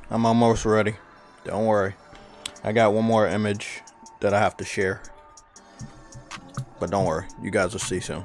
I'm almost ready. Don't worry. I got one more image that I have to share. But don't worry, you guys will see soon.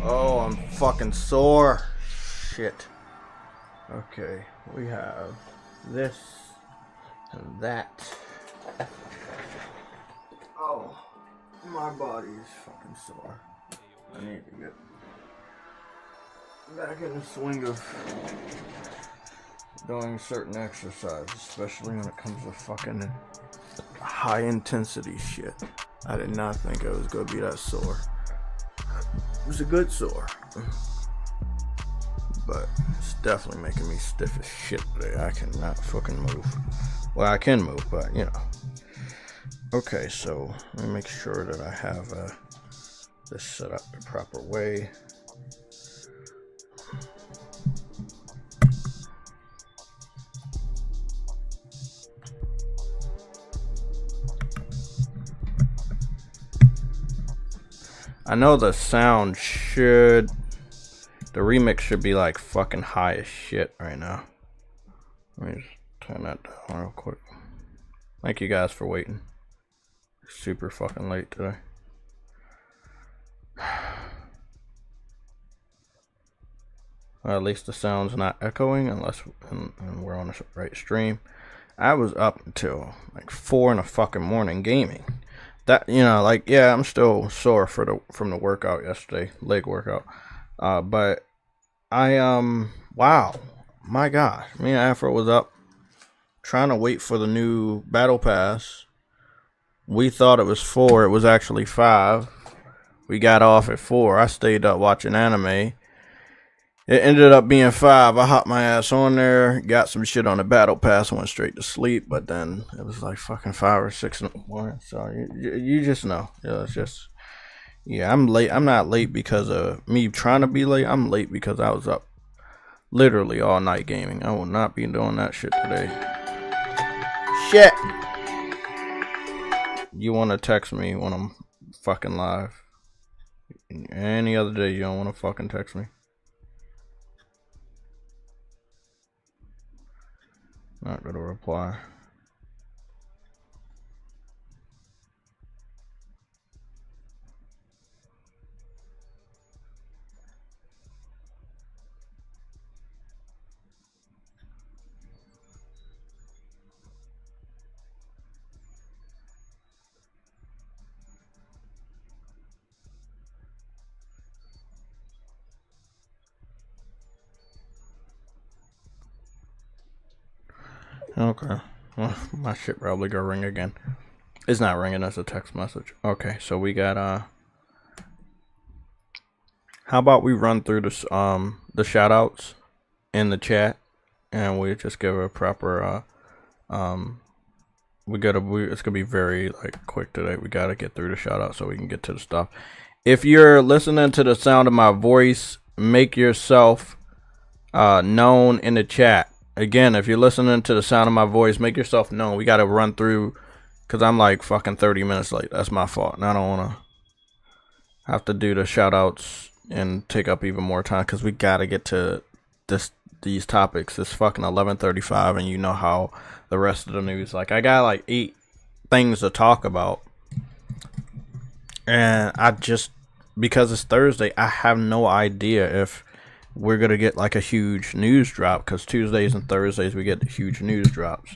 Oh, I'm fucking sore. Shit. Okay, we have this and that. Oh, my body is fucking sore. I need to get back in the swing of doing certain exercises, especially when it comes to fucking high intensity shit. I did not think I was gonna be that sore. It was a good sore, but it's definitely making me stiff as shit today. I cannot fucking move. Well, I can move, but you know. Okay, so let me make sure that I have this set up the proper way. I know the sound should, the remix should be like fucking high as shit right now. Let me just turn that down real quick. Thank you guys for waiting. Super fucking late today. Well, at least the sound's not echoing unless and we're on the right stream. I was up until like 4 in the fucking morning gaming. That, you know, like, yeah, I'm still sore from the workout yesterday, leg workout. But I wow, my gosh, me and Afro was up trying to wait for the new battle pass. We thought it was 4, it was actually 5. We got off at 4. I stayed up watching anime. It ended up being 5. I hopped my ass on there, got some shit on the battle pass, went straight to sleep. But then it was like fucking 5 or 6 in the morning. So you just know. Yeah, it's just, yeah, I'm late. I'm not late because of me trying to be late. I'm late because I was up literally all night gaming. I will not be doing that shit today. Shit. You want to text me when I'm fucking live? Any other day you don't want to fucking text me. Not gonna reply. Okay. Well, my shit probably gonna ring again. It's not ringing as a text message. Okay, so we got how about we run through this the shout outs in the chat and we just give a proper it's gonna be very like quick today. We gotta get through the shout out so we can get to the stuff. If you're listening to the sound of my voice, make yourself known in the chat. Again, if you're listening to the sound of my voice, make yourself known. We gotta run through because I'm like fucking 30 minutes late. That's my fault, and I don't wanna have to do the shout outs and take up even more time because we gotta get to these topics. It's fucking 11:35, and you know how the rest of the news. Like I got like 8 things to talk about, and I just because it's Thursday, I have no idea if we're gonna get like a huge news drop because Tuesdays and Thursdays we get huge news drops.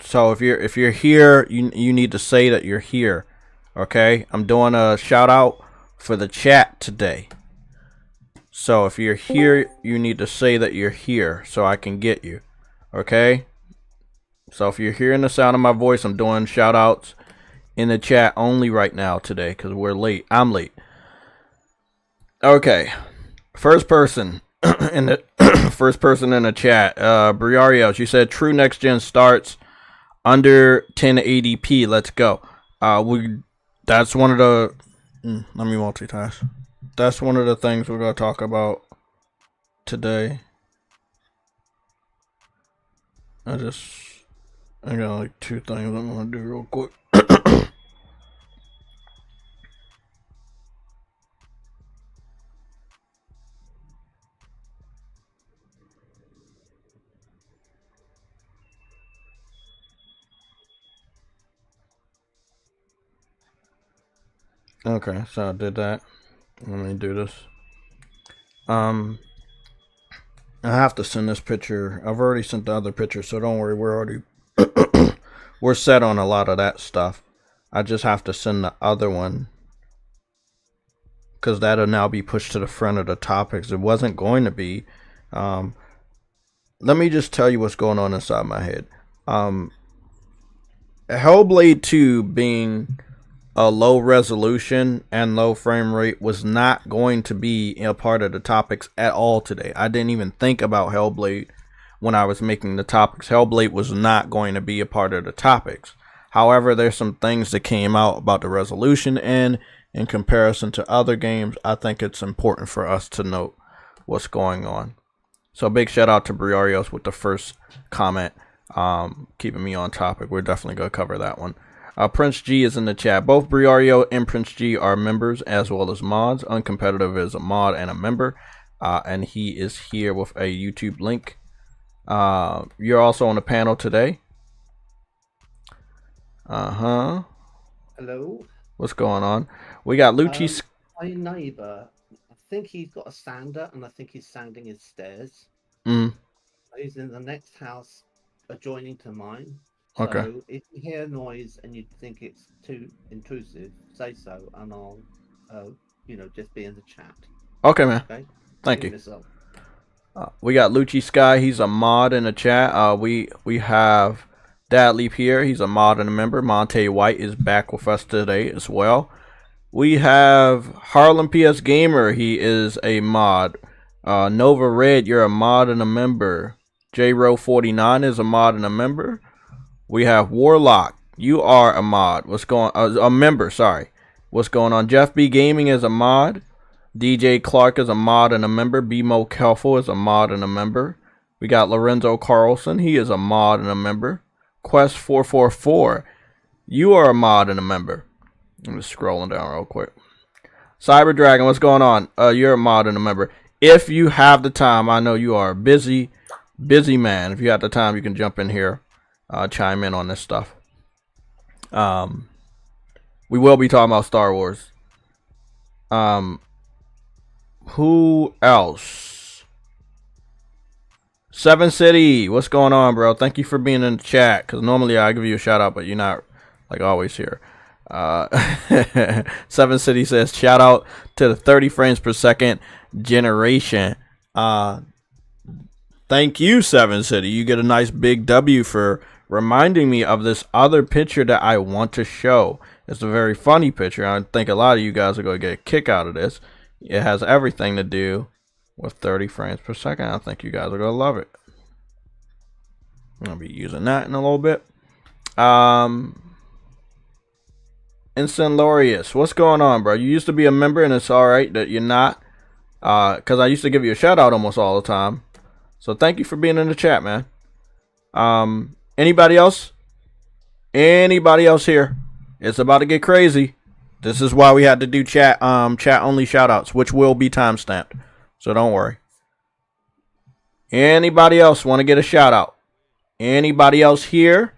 So if you're here, you need to say that you're here. Okay, I'm doing a shout out for the chat today. So if you're here, you need to say that you're here so I can get you. Okay? So if you're hearing the sound of my voice, I'm doing shout outs in the chat only right now today because we're late. I'm late. Okay. First person in the first person in the chat, Briario, she said true next gen starts under 1080p. Let's go. That's one of the let me multitask. That's one of the things we're gonna talk about today. I got like 2 things I'm gonna do real quick. Okay, so I did that. Let me do this. I have to send this picture. I've already sent the other picture, so don't worry. We're already we're set on a lot of that stuff. I just have to send the other one because that'll now be pushed to the front of the topics. It wasn't going to be. Let me just tell you what's going on inside my head. Hellblade 2 being a low resolution and low frame rate was not going to be a part of the topics at all today. I didn't even think about Hellblade when I was making the topics. Hellblade was not going to be a part of the topics. However, there's some things that came out about the resolution, and in comparison to other games, I think it's important for us to note what's going on. So big shout out to Briarios with the first comment, keeping me on topic. We're definitely going to cover that one. Prince G is in the chat. Both Briario and Prince G are members as well as mods. Uncompetitive is a mod and a member, and he is here with a YouTube link. You're also on the panel today. Hello. What's going on? We got Lucci. My neighbour, I think he's got a sander, and I think he's sanding his stairs. He's in the next house adjoining to mine. Okay. So if you hear noise and you think it's too intrusive, say so, and I'll, just be in the chat. Okay, man. Okay. Thank you. We got Lucci Sky. He's a mod in the chat. We have Dad Leap here. He's a mod and a member. Monte White is back with us today as well. We have Harlem PS Gamer. He is a mod. Nova Red, you're a mod and a member. JRo49 is a mod and a member. We have Warlock. You are a mod. What's going on? A member, sorry. What's going on? Jeff B Gaming is a mod. DJ Clark is a mod and a member. BMO Kelful is a mod and a member. We got Lorenzo Carlson. He is a mod and a member. Quest444. You are a mod and a member. I'm just scrolling down real quick. Cyber Dragon, what's going on? You're a mod and a member. If you have the time, I know you are a busy man. If you have the time, you can jump in here, chime in on this stuff. We will be talking about Star Wars. Who else? Seven City, what's going on, bro? Thank you for being in the chat, because normally I give you a shout out, but you're not like always here. Seven City says shout out to the 30 frames per second generation. Thank you, Seven City. You get a nice big W for reminding me of this other picture that I want to show. It's a very funny picture. I think a lot of you guys are going to get a kick out of this. It has everything to do with 30 frames per second. I think you guys are going to love it. I'm going to be using that in a little bit. Instant Laureus, what's going on, bro? You used to be a member, and it's alright that you're not. Because I used to give you a shout out almost all the time. So thank you for being in the chat, man. Anybody else? Anybody else here? It's about to get crazy. This is why we had to do chat only shout outs, which will be timestamped. So don't worry. Anybody else want to get a shout out? Anybody else here?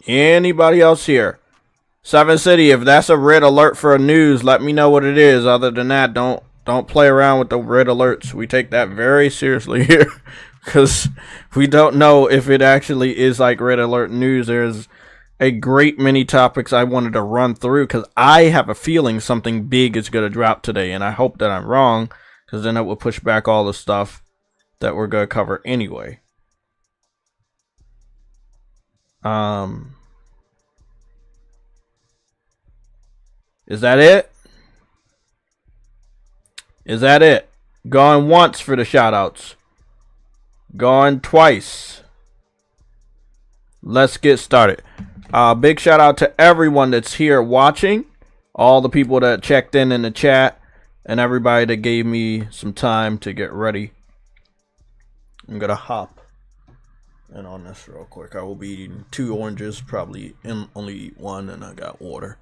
Anybody else here? Seven City, if that's a red alert for a news, let me know what it is. Other than that, don't play around with the red alerts. We take that very seriously here, because we don't know if it actually is like red alert news. There's a great many topics I wanted to run through, because I have a feeling something big is going to drop today, and I hope that I'm wrong, because then it will push back all the stuff that we're going to cover anyway. Is that it? Is that it? Going once for the shoutouts. Going twice. Let's get started. Big shout out to everyone that's here watching. All the people that checked in the chat. And everybody that gave me some time to get ready. I'm going to hop in on this real quick. I will be eating 2 oranges. Probably only eat 1, and I got water.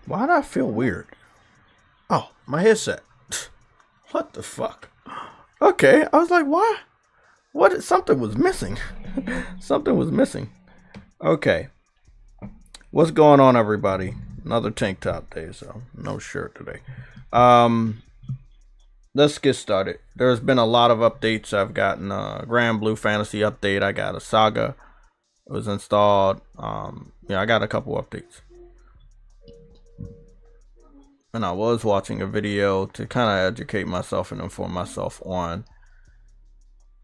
Why did I feel weird? Oh, my headset. What the fuck? Okay, I was like, why? What? Something was missing. Something was missing. Okay. What's going on, everybody? Another tank top day, so no shirt today. Let's get started. There's been a lot of updates. I've gotten a Grand Blue Fantasy update. I got a Saga. It was installed. Yeah, I got a couple updates. And I was watching a video to kind of educate myself and inform myself on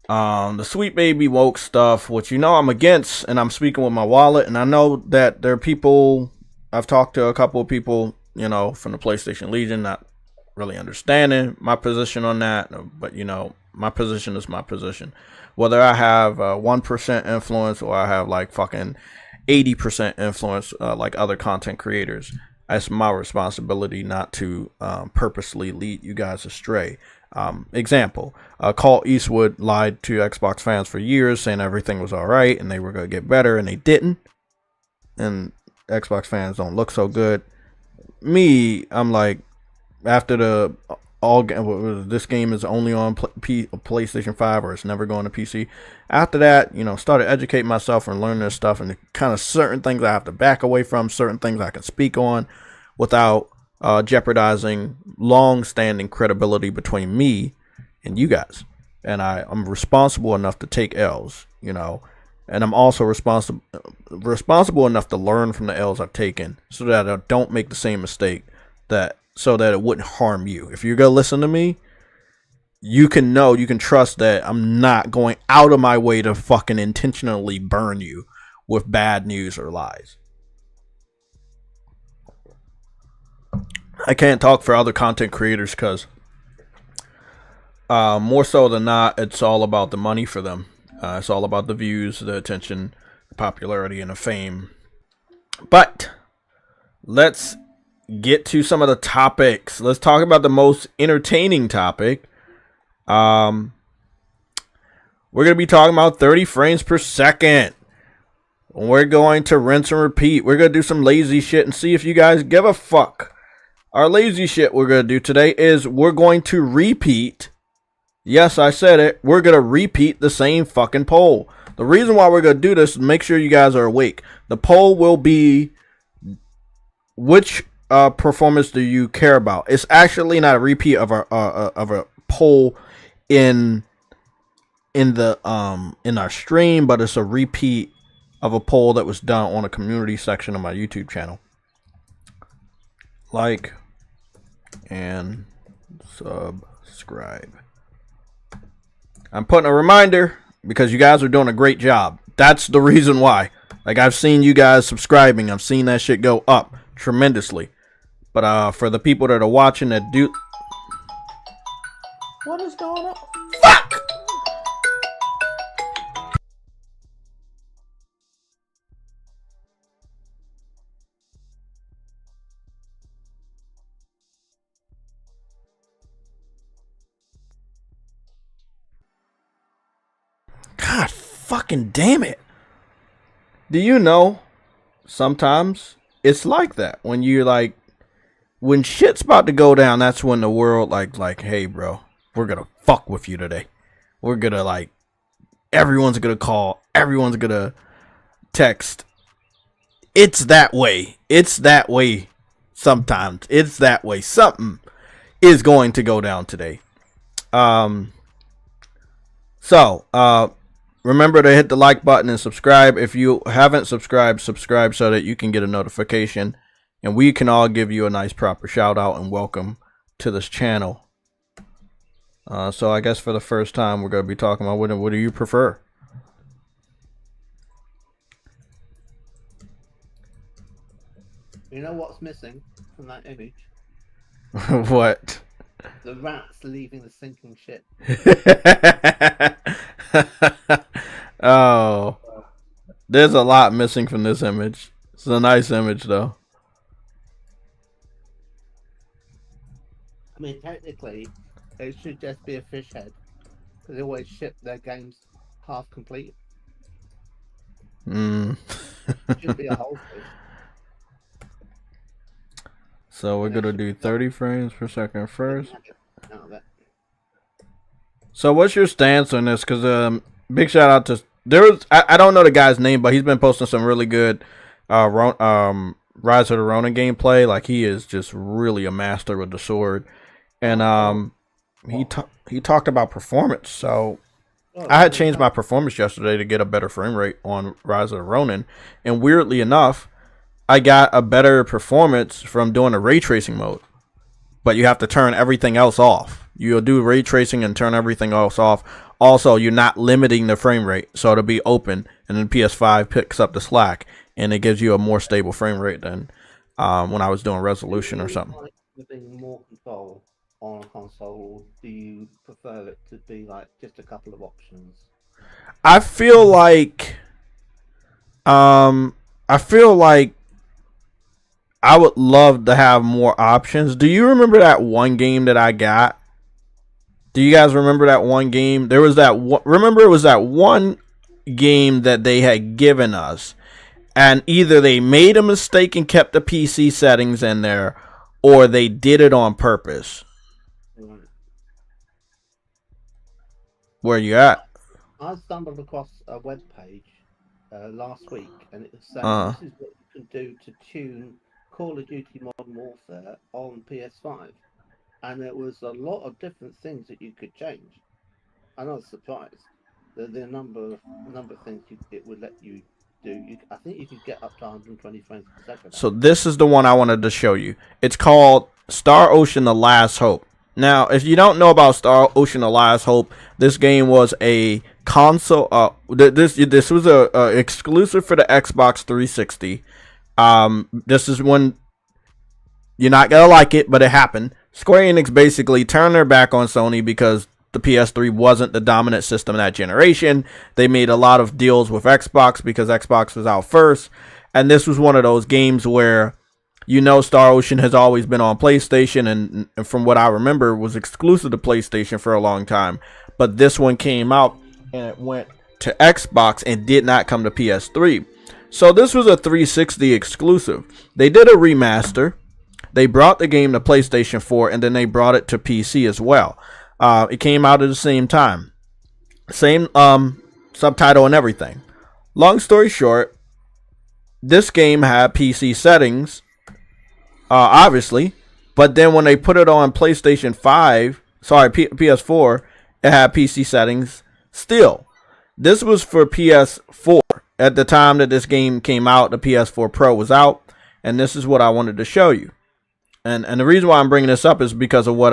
the Sweet Baby Woke stuff, which you know I'm against, and I'm speaking with my wallet. And I know that there are people, I've talked to a couple of people, you know, from the PlayStation Legion, not really understanding my position on that, but you know, my position is my position. Whether I have 1% influence or I have like fucking 80% influence, like other content creators, it's my responsibility not to purposely lead you guys astray. Example, Colt Eastwood lied to Xbox fans for years, saying everything was all right and they were going to get better, and they didn't. And Xbox fans don't look so good. Me, I'm like, after the this game is only on PlayStation 5 or it's never going to PC. After that, you know, started educating myself and learning this stuff, and the kind of certain things I have to back away from, certain things I can speak on without jeopardizing long-standing credibility between me and you guys. And I'm responsible enough to take L's, you know, and I'm also responsible enough to learn from the L's I've taken, so that I don't make the same mistake, so that it wouldn't harm you. If you're gonna listen to me, you can trust that I'm not going out of my way to fucking intentionally burn you with bad news or lies. I can't talk for other content creators because more so than not, it's all about the money for them. It's all about the views, the attention, the popularity, and the fame. But let's get to some of the topics. Let's talk about the most entertaining topic. We're going to be talking about 30 frames per second. We're going to rinse and repeat. We're going to do some lazy shit and see if you guys give a fuck. Our lazy shit we're going to do today is we're going to repeat. Yes, I said it. We're going to repeat the same fucking poll. The reason why we're going to do this is make sure you guys are awake. The poll will be, which performance do you care about? It's actually not a repeat of a poll in our stream, but it's a repeat of a poll that was done on a community section of my YouTube channel. Like and subscribe. I'm putting a reminder because you guys are doing a great job. That's the reason why. Like, I've seen you guys subscribing. I've seen that shit go up tremendously. But for the people that are watching that do... What is going on? Fuck! God fucking damn it. Do you know, sometimes it's like that. When you're like, when shit's about to go down, that's when the world like, hey bro, we're gonna fuck with you today. We're gonna like, everyone's gonna call, everyone's gonna text. It's that way. It's that way sometimes. It's that way. Something is going to go down today. Remember to hit the like button and subscribe. If you haven't subscribed, subscribe so that you can get a notification and we can all give you a nice proper shout out and welcome to this channel. So I guess for the first time we're going to be talking about what do you prefer? You know what's missing from that image? What? The rats leaving the sinking ship. Oh, there's a lot missing from this image. It's a nice image though. I mean, technically, it should just be a fish head, because they always ship their games half complete. It should be a whole fish. So we're gonna do 30 frames per second first. So what's your stance on this? Because big shout out to I don't know the guy's name, but he's been posting some really good Rise of the Ronin gameplay. Like he is just really a master with the sword, and he talked about performance. So I had changed my performance yesterday to get a better frame rate on Rise of the Ronin, and weirdly enough, I got a better performance from doing a ray tracing mode. But you have to turn everything else off. You'll do ray tracing and turn everything else off. Also, you're not limiting the frame rate, so it'll be open, and then PS5 picks up the slack, and it gives you a more stable frame rate than when I was doing resolution or something. Having more control on a console, or do you prefer it to be like just a couple of options? I feel like I would love to have more options. Do you remember that one game that I got? Do you guys remember that one game? There was that one, remember it was that one game that they had given us, and either they made a mistake and kept the PC settings in there, or they did it on purpose. Where you at? I stumbled across a web page last week, and it was saying this is what you can do to tune Call of Duty Modern Warfare on PS5, and there was a lot of different things that you could change. And I was surprised the number of things it would let you do. I think you could get up to 120 frames per second. So this is the one I wanted to show you. It's called Star Ocean: The Last Hope. Now, if you don't know about Star Ocean: The Last Hope, this game was a console. This was a exclusive for the Xbox 360. This is when you're not gonna like it, but it happened. Square Enix basically turned their back on Sony because the PS3 wasn't the dominant system that generation. They made a lot of deals with Xbox because Xbox was out first, and this was one of those games where, Star Ocean has always been on PlayStation, and from what I remember, was exclusive to PlayStation for a long time. But this one came out and it went to Xbox and did not come to PS3. So this was a 360 exclusive. They did a remaster. They brought the game to PlayStation 4, and then they brought it to PC as well. It came out at the same time. Same subtitle and everything. Long story short, this game had PC settings, obviously, but then when they put it on PlayStation 5, PS4, it had PC settings still. This was for PS4. At the time that this game came out, the PS4 Pro was out, and this is what I wanted to show you. And the reason why I'm bringing this up is because of what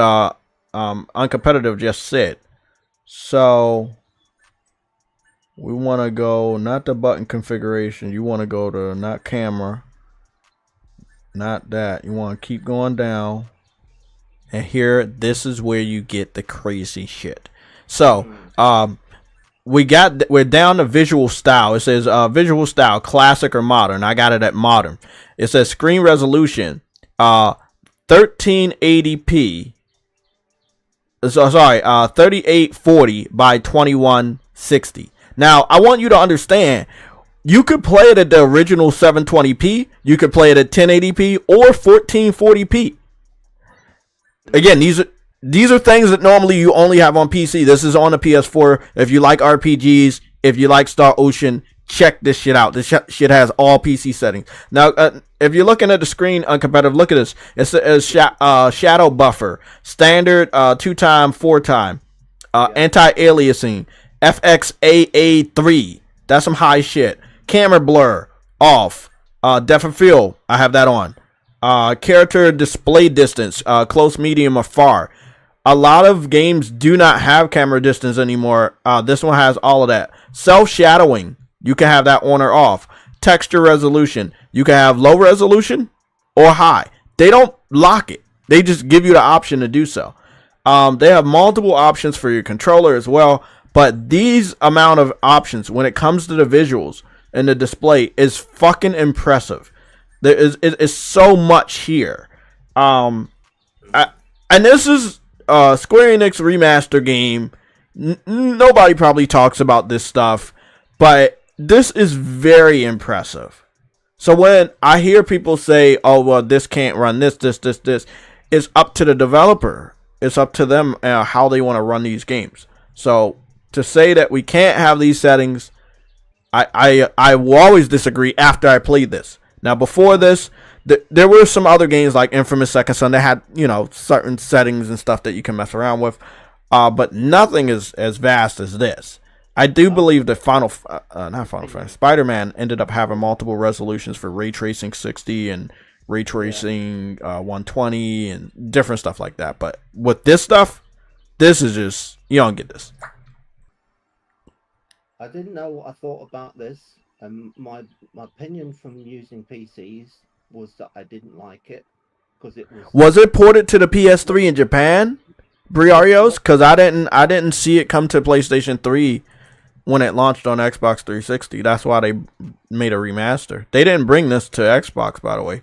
Uncompetitive just said. So we want to go, not the button configuration. You want to go to not camera, not that. You want to keep going down. And here, this is where you get the crazy shit. So we're down to visual style. It says visual style, classic or modern. I got it at modern. It says screen resolution, 1380p. So sorry, 3840 by 2160. Now I want you to understand, you could play it at the original 720p, you could play it at 1080p or 1440p. Again, these are things that normally you only have on PC. This is on the PS4. If you like RPGs, if you like Star Ocean, check this shit out. This shit has all PC settings. Now, if you're looking at the screen, Uncompetitive, look at this. It says shadow buffer, standard 2x, 4x, anti-aliasing, FXAA3. That's some high shit. Camera blur off. Depth of field, I have that on. Character display distance, close, medium, or far. A lot of games do not have camera distance anymore. This one has all of that. Self-shadowing, you can have that on or off. Texture resolution, you can have low resolution or high. They don't lock it. They just give you the option to do so. They have multiple options for your controller as well. But these amount of options when it comes to the visuals and the display is fucking impressive. There is so much here. And this is Square Enix remaster game. Nobody probably talks about this stuff, but this is very impressive. So when I hear people say, "Oh well, this can't run this," it's up to the developer. It's up to them how they want to run these games. So to say that we can't have these settings, I will always disagree after I played this. Now before this, there were some other games like Infamous Second Son that had certain settings and stuff that you can mess around with, but nothing is as vast as this. I do believe that not Final Fantasy, Spider-Man ended up having multiple resolutions for ray tracing 60 and ray tracing 120 and different stuff like that. But with this stuff, this is just, you don't get this. I didn't know what I thought about this, and my opinion from using PCs was that I didn't like it because it was. Was it ported to the PS3 in Japan, Briarios? Because I didn't see it come to PlayStation 3 when it launched on Xbox 360. That's why they made a remaster. They didn't bring this to Xbox, by the way.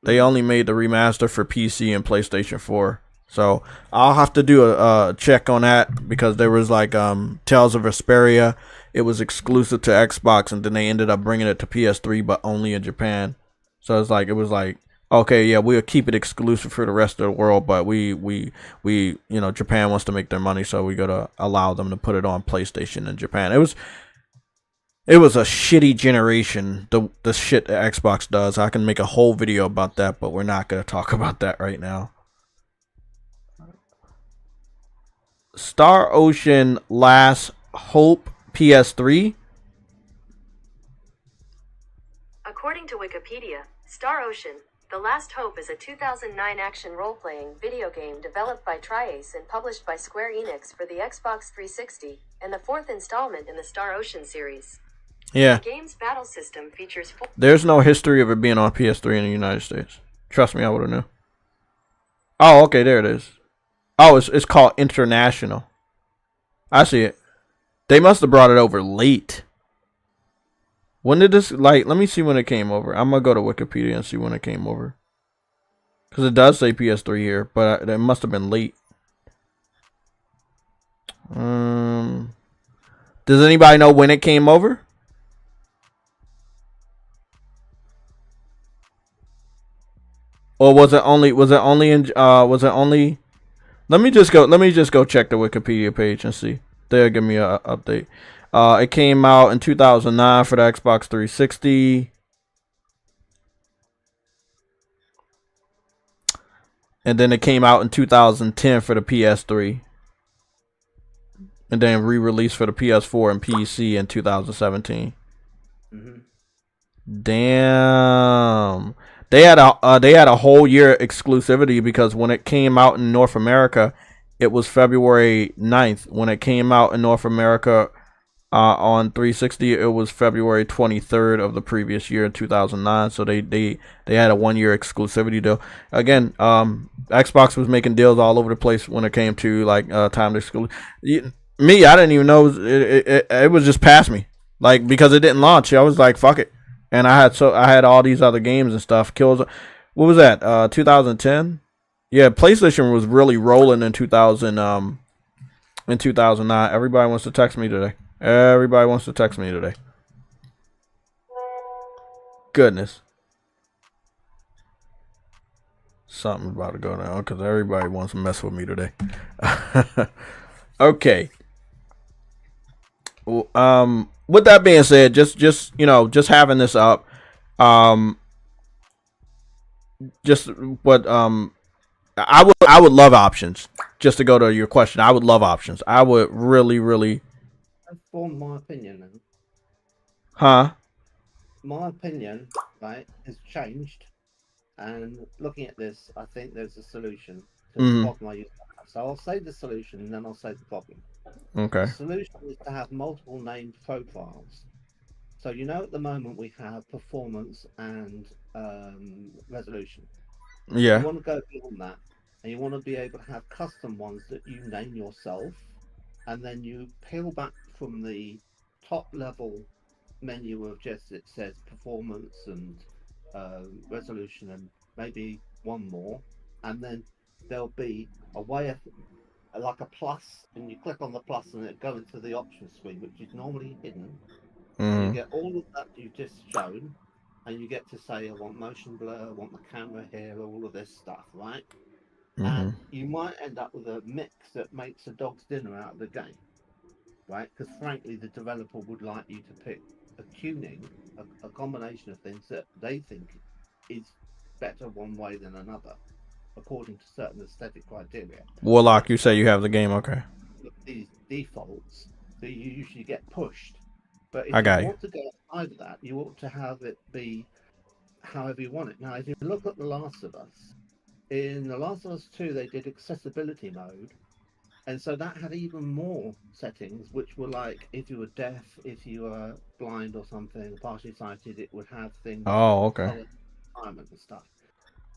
They only made the remaster for PC and PlayStation 4. So I'll have to do a check on that because there was like Tales of Vesperia. It was exclusive to Xbox, and then they ended up bringing it to PS3, but only in Japan. So it was like okay, yeah, we'll keep it exclusive for the rest of the world, but we Japan wants to make their money, so we gotta allow them to put it on PlayStation in Japan. It was a shitty generation, the shit that Xbox does. I can make a whole video about that, but we're not gonna talk about that right now. Star Ocean Last Hope PS3. According to Wikipedia, Star Ocean The Last Hope is a 2009 action role-playing video game developed by Tri-Ace and published by Square Enix for the Xbox 360, and the fourth installment in the Star Ocean series. Yeah. The game's battle system features There's no history of it being on PS3 in the United States. Trust me, I would have known. Oh, okay, there it is. Oh, it's called International. I see it. They must have brought it over late. When did this, let me see when it came over. I'm going to go to Wikipedia and see when it came over. Because it does say PS3 here, but it must have been late. Does anybody know when it came over? Or was it only let me just go check the Wikipedia page and see. They'll give me an update. It came out in 2009 for the Xbox 360. And then it came out in 2010 for the PS3. And then re-released for the PS4 and PC in 2017. Mm-hmm. Damn. They had a whole year exclusivity because when it came out in North America, it was February 9th. When it came out in North America on 360, it was February 23rd of the previous year in 2009. So they had a 1 year exclusivity deal. Again, Xbox was making deals all over the place when it came to like time to exclusive. Me, I didn't even know it was just past me, like because it didn't launch. I was like, fuck it. And I had all these other games and stuff. What was that? 2010. Yeah, PlayStation was really rolling in 2009. Everybody wants to text me today. Goodness. Something's about to go down because everybody wants to mess with me today. Okay. With that being said, just having this up, just what I would love options. Just to go to your question, I would love options. I would really. I've formed my opinion now. Huh? My opinion, right, has changed. And looking at this, I think there's a solution to the problem I used to have. So I'll say the solution and then I'll say the problem. Okay. The solution is to have multiple named profiles. So at the moment we have performance and resolution. Yeah. You want to go beyond that, and you want to be able to have custom ones that you name yourself, and then you peel back from the top level menu of just it says performance and resolution and maybe one more, and then there'll be a way of like a plus, and you click on the plus and it goes into the options screen, which is normally hidden. And you get all of that you've just shown, and you get to say, I want motion blur, I want the camera here, all of this stuff, right? Mm-hmm. And you might end up with a mix that makes a dog's dinner out of the game, right? Because frankly, the developer would like you to pick a tuning, a combination of things that they think is better one way than another, according to certain aesthetic criteria. Warlock, you say you have the game, okay? These defaults that you usually get pushed, but if I got you you. want to go outside of that, you ought to have it be however you want it. Now, if you look at The Last of Us, in The Last of Us 2, they did accessibility mode, and so that had even more settings, which were like if you were deaf, if you were blind or something, partially sighted, it would have things Oh, like okay. color environment and stuff.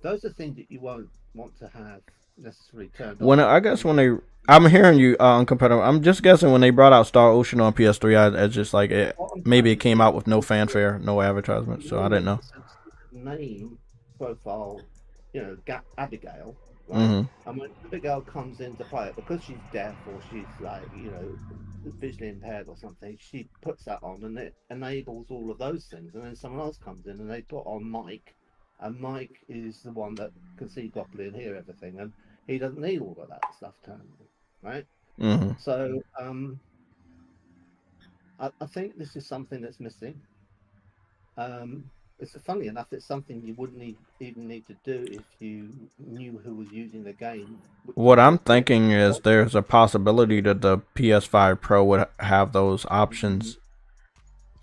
Those are things that you won't want to have necessarily turned on. I guess when they, I'm hearing you on competitive. I'm just guessing when they brought out Star Ocean on PS3, it's just like it. Maybe it came out with no fanfare, no advertisement, so I didn't know. Name profile, Abigail, right? Mm-hmm. And when Abigail comes into play it, because she's deaf or she's like, visually impaired or something, she puts that on and it enables all of those things. And then someone else comes in and they put on Mike, and Mike is the one that can see properly and hear everything, and he doesn't need all of that stuff turned on, right? Mm-hmm. So I think this is something that's missing. It's funny enough, it's something you wouldn't even need to do if you knew who was using the game. What I'm thinking is there's a possibility that the PS5 Pro would have those options,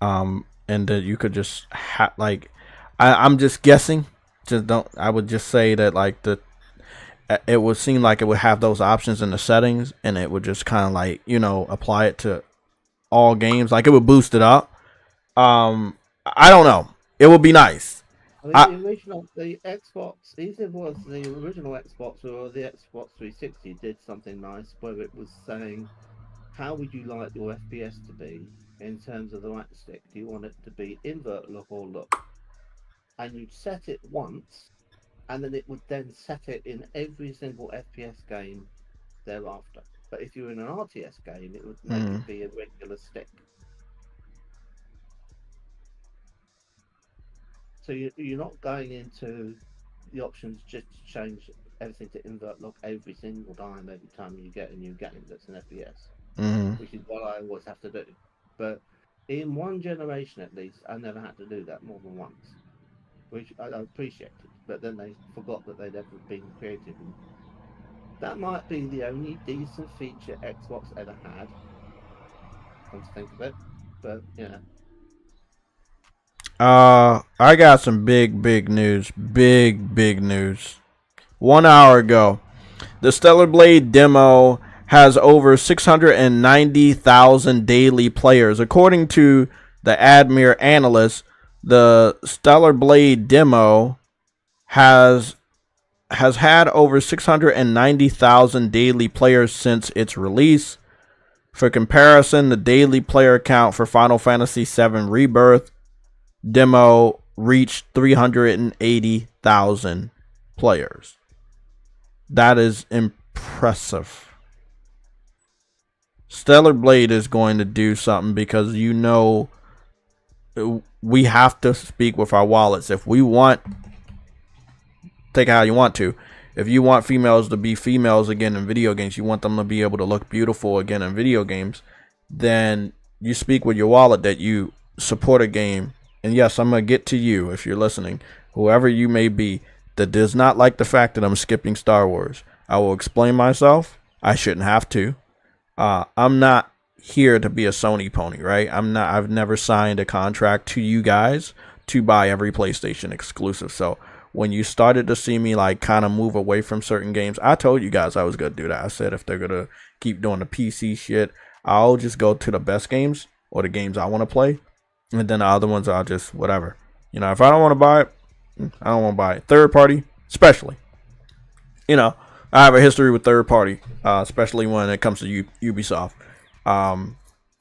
and that you could just I'm just guessing. I would just say that like it would seem like it would have those options in the settings, and it would just kind of like apply it to all games. Like it would boost it up. I don't know. It would be nice. The Xbox, either it was the original Xbox or the Xbox 360, did something nice where it was saying, how would you like your FPS to be in terms of the right stick? Do you want it to be invert look or look? And you'd set it once, and then it would then set it in every single FPS game thereafter. But if you're in an RTS game, it would make it be a regular stick. So you're not going into the options just to change everything to invert lock every single time, every time you get a new game that's an FPS, which is what I always have to do. But in one generation at least, I never had to do that more than once, which I appreciated. But then they forgot that they'd ever been created. And that might be the only decent feature Xbox ever had, come to think of it. But I got some big news. Big news. 1 hour ago, the Stellar Blade demo has over 690,000 daily players. According to the Admir analyst, the Stellar Blade demo has had over 690,000 daily players since its release. For comparison, the daily player count for Final Fantasy VII Rebirth demo reached 380,000 players. That is impressive. Stellar Blade is going to do something because we have to speak with our wallets. If we want, take it how you want to. If you want females to be females again in video games, you want them to be able to look beautiful again in video games, then you speak with your wallet that you support a game. And yes, I'm going to get to you if you're listening, whoever you may be, that does not like the fact that I'm skipping Star Wars. I will explain myself. I shouldn't have to. I'm not here to be a Sony pony, right? I've never signed a contract to you guys to buy every PlayStation exclusive. So when you started to see me like kind of move away from certain games, I told you guys I was going to do that. I said if they're going to keep doing the PC shit, I'll just go to the best games or the games I want to play. And then the other ones, I'll just, whatever. If I don't want to buy it, I don't want to buy it. Third party, especially. I have a history with third party, especially when it comes to Ubisoft.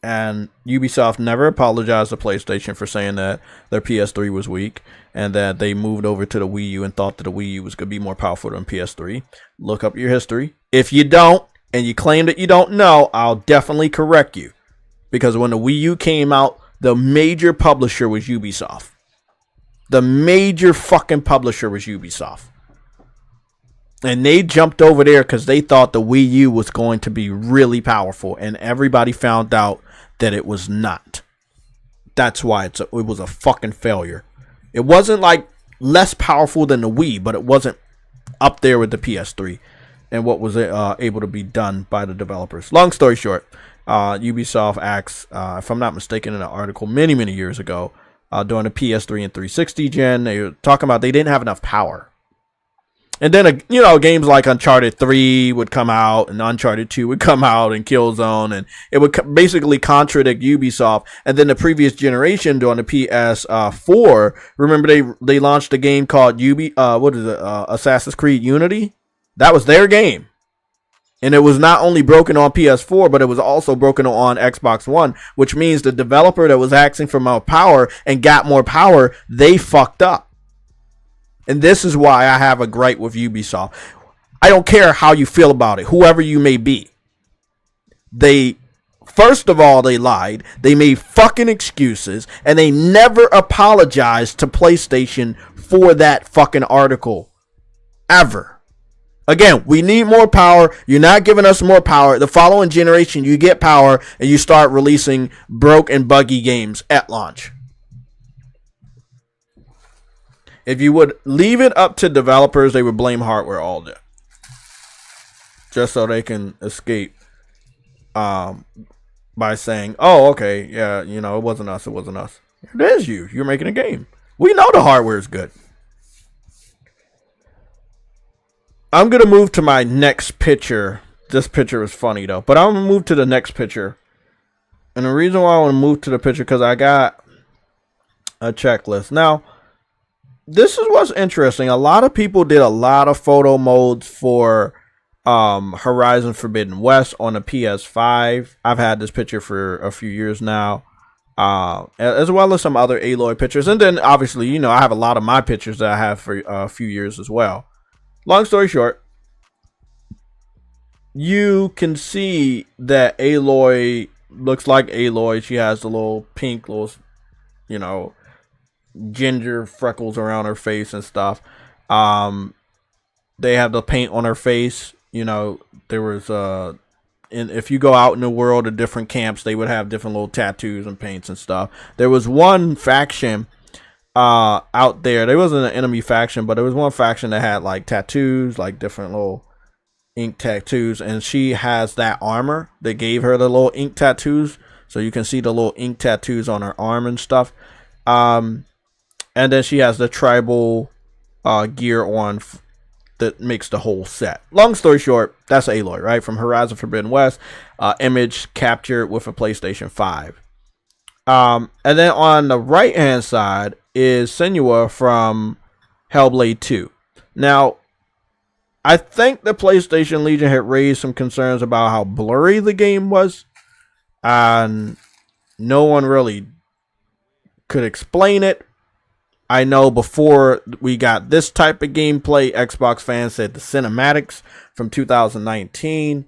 And Ubisoft never apologized to PlayStation for saying that their PS3 was weak and that they moved over to the Wii U and thought that the Wii U was going to be more powerful than PS3. Look up your history. If you don't, and you claim that you don't know, I'll definitely correct you. Because when the Wii U came out, the major publisher was Ubisoft. The major fucking publisher was Ubisoft. And they jumped over there because they thought the Wii U was going to be really powerful. And everybody found out that it was not. That's why it was a fucking failure. It wasn't like less powerful than the Wii, but it wasn't up there with the PS3 and what was able to be done by the developers. Long story short, Ubisoft acts, if I'm not mistaken, in an article many years ago, during the PS3 and 360 gen, they were talking about they didn't have enough power. And then, games like Uncharted 3 would come out, and Uncharted 2 would come out, and Killzone, and it would basically contradict Ubisoft. And then the previous generation, during the PS4, remember they launched a game called Assassin's Creed Unity? That was their game. And it was not only broken on PS4, but it was also broken on Xbox One, which means the developer that was asking for more power and got more power, they fucked up. And this is why I have a gripe with Ubisoft. I don't care how you feel about it, whoever you may be. First of all, they lied. They made fucking excuses. And they never apologized to PlayStation for that fucking article. Ever. Again, we need more power. You're not giving us more power. The following generation, you get power and you start releasing broke and buggy games at launch. If you would leave it up to developers, they would blame hardware all day. Just so they can escape by saying, oh, okay, yeah, it wasn't us, it wasn't us. It is you. You're making a game. We know the hardware is good. I'm going to move to my next picture. This picture is funny, though. But I'm going to move to the next picture. And the reason why I want to move to the picture, because I got a checklist. Now, this is what's interesting. A lot of people did a lot of photo modes for Horizon Forbidden West on the PS5. I've had this picture for a few years now, as well as some other Aloy pictures. And then, obviously, I have a lot of my pictures that I have for a few years as well. Long story short, you can see that Aloy looks like Aloy. She has the little pink, ginger freckles around her face and stuff. They have the paint on her face. There was and if you go out in the world of different camps, they would have different little tattoos and paints and stuff. There was one faction out there. There wasn't an enemy faction, but there was one faction that had like tattoos, like different little ink tattoos, and she has that armor. They gave her the little ink tattoos, so you can see the little ink tattoos on her arm and stuff. And then she has the tribal gear on that makes the whole set. Long story short, that's Aloy, right? From Horizon Forbidden West, image captured with a PlayStation 5. And then on the right-hand side is Senua from Hellblade 2. Now, I think the PlayStation Legion had raised some concerns about how blurry the game was. And no one really could explain it. I know before we got this type of gameplay, Xbox fans said the cinematics from 2019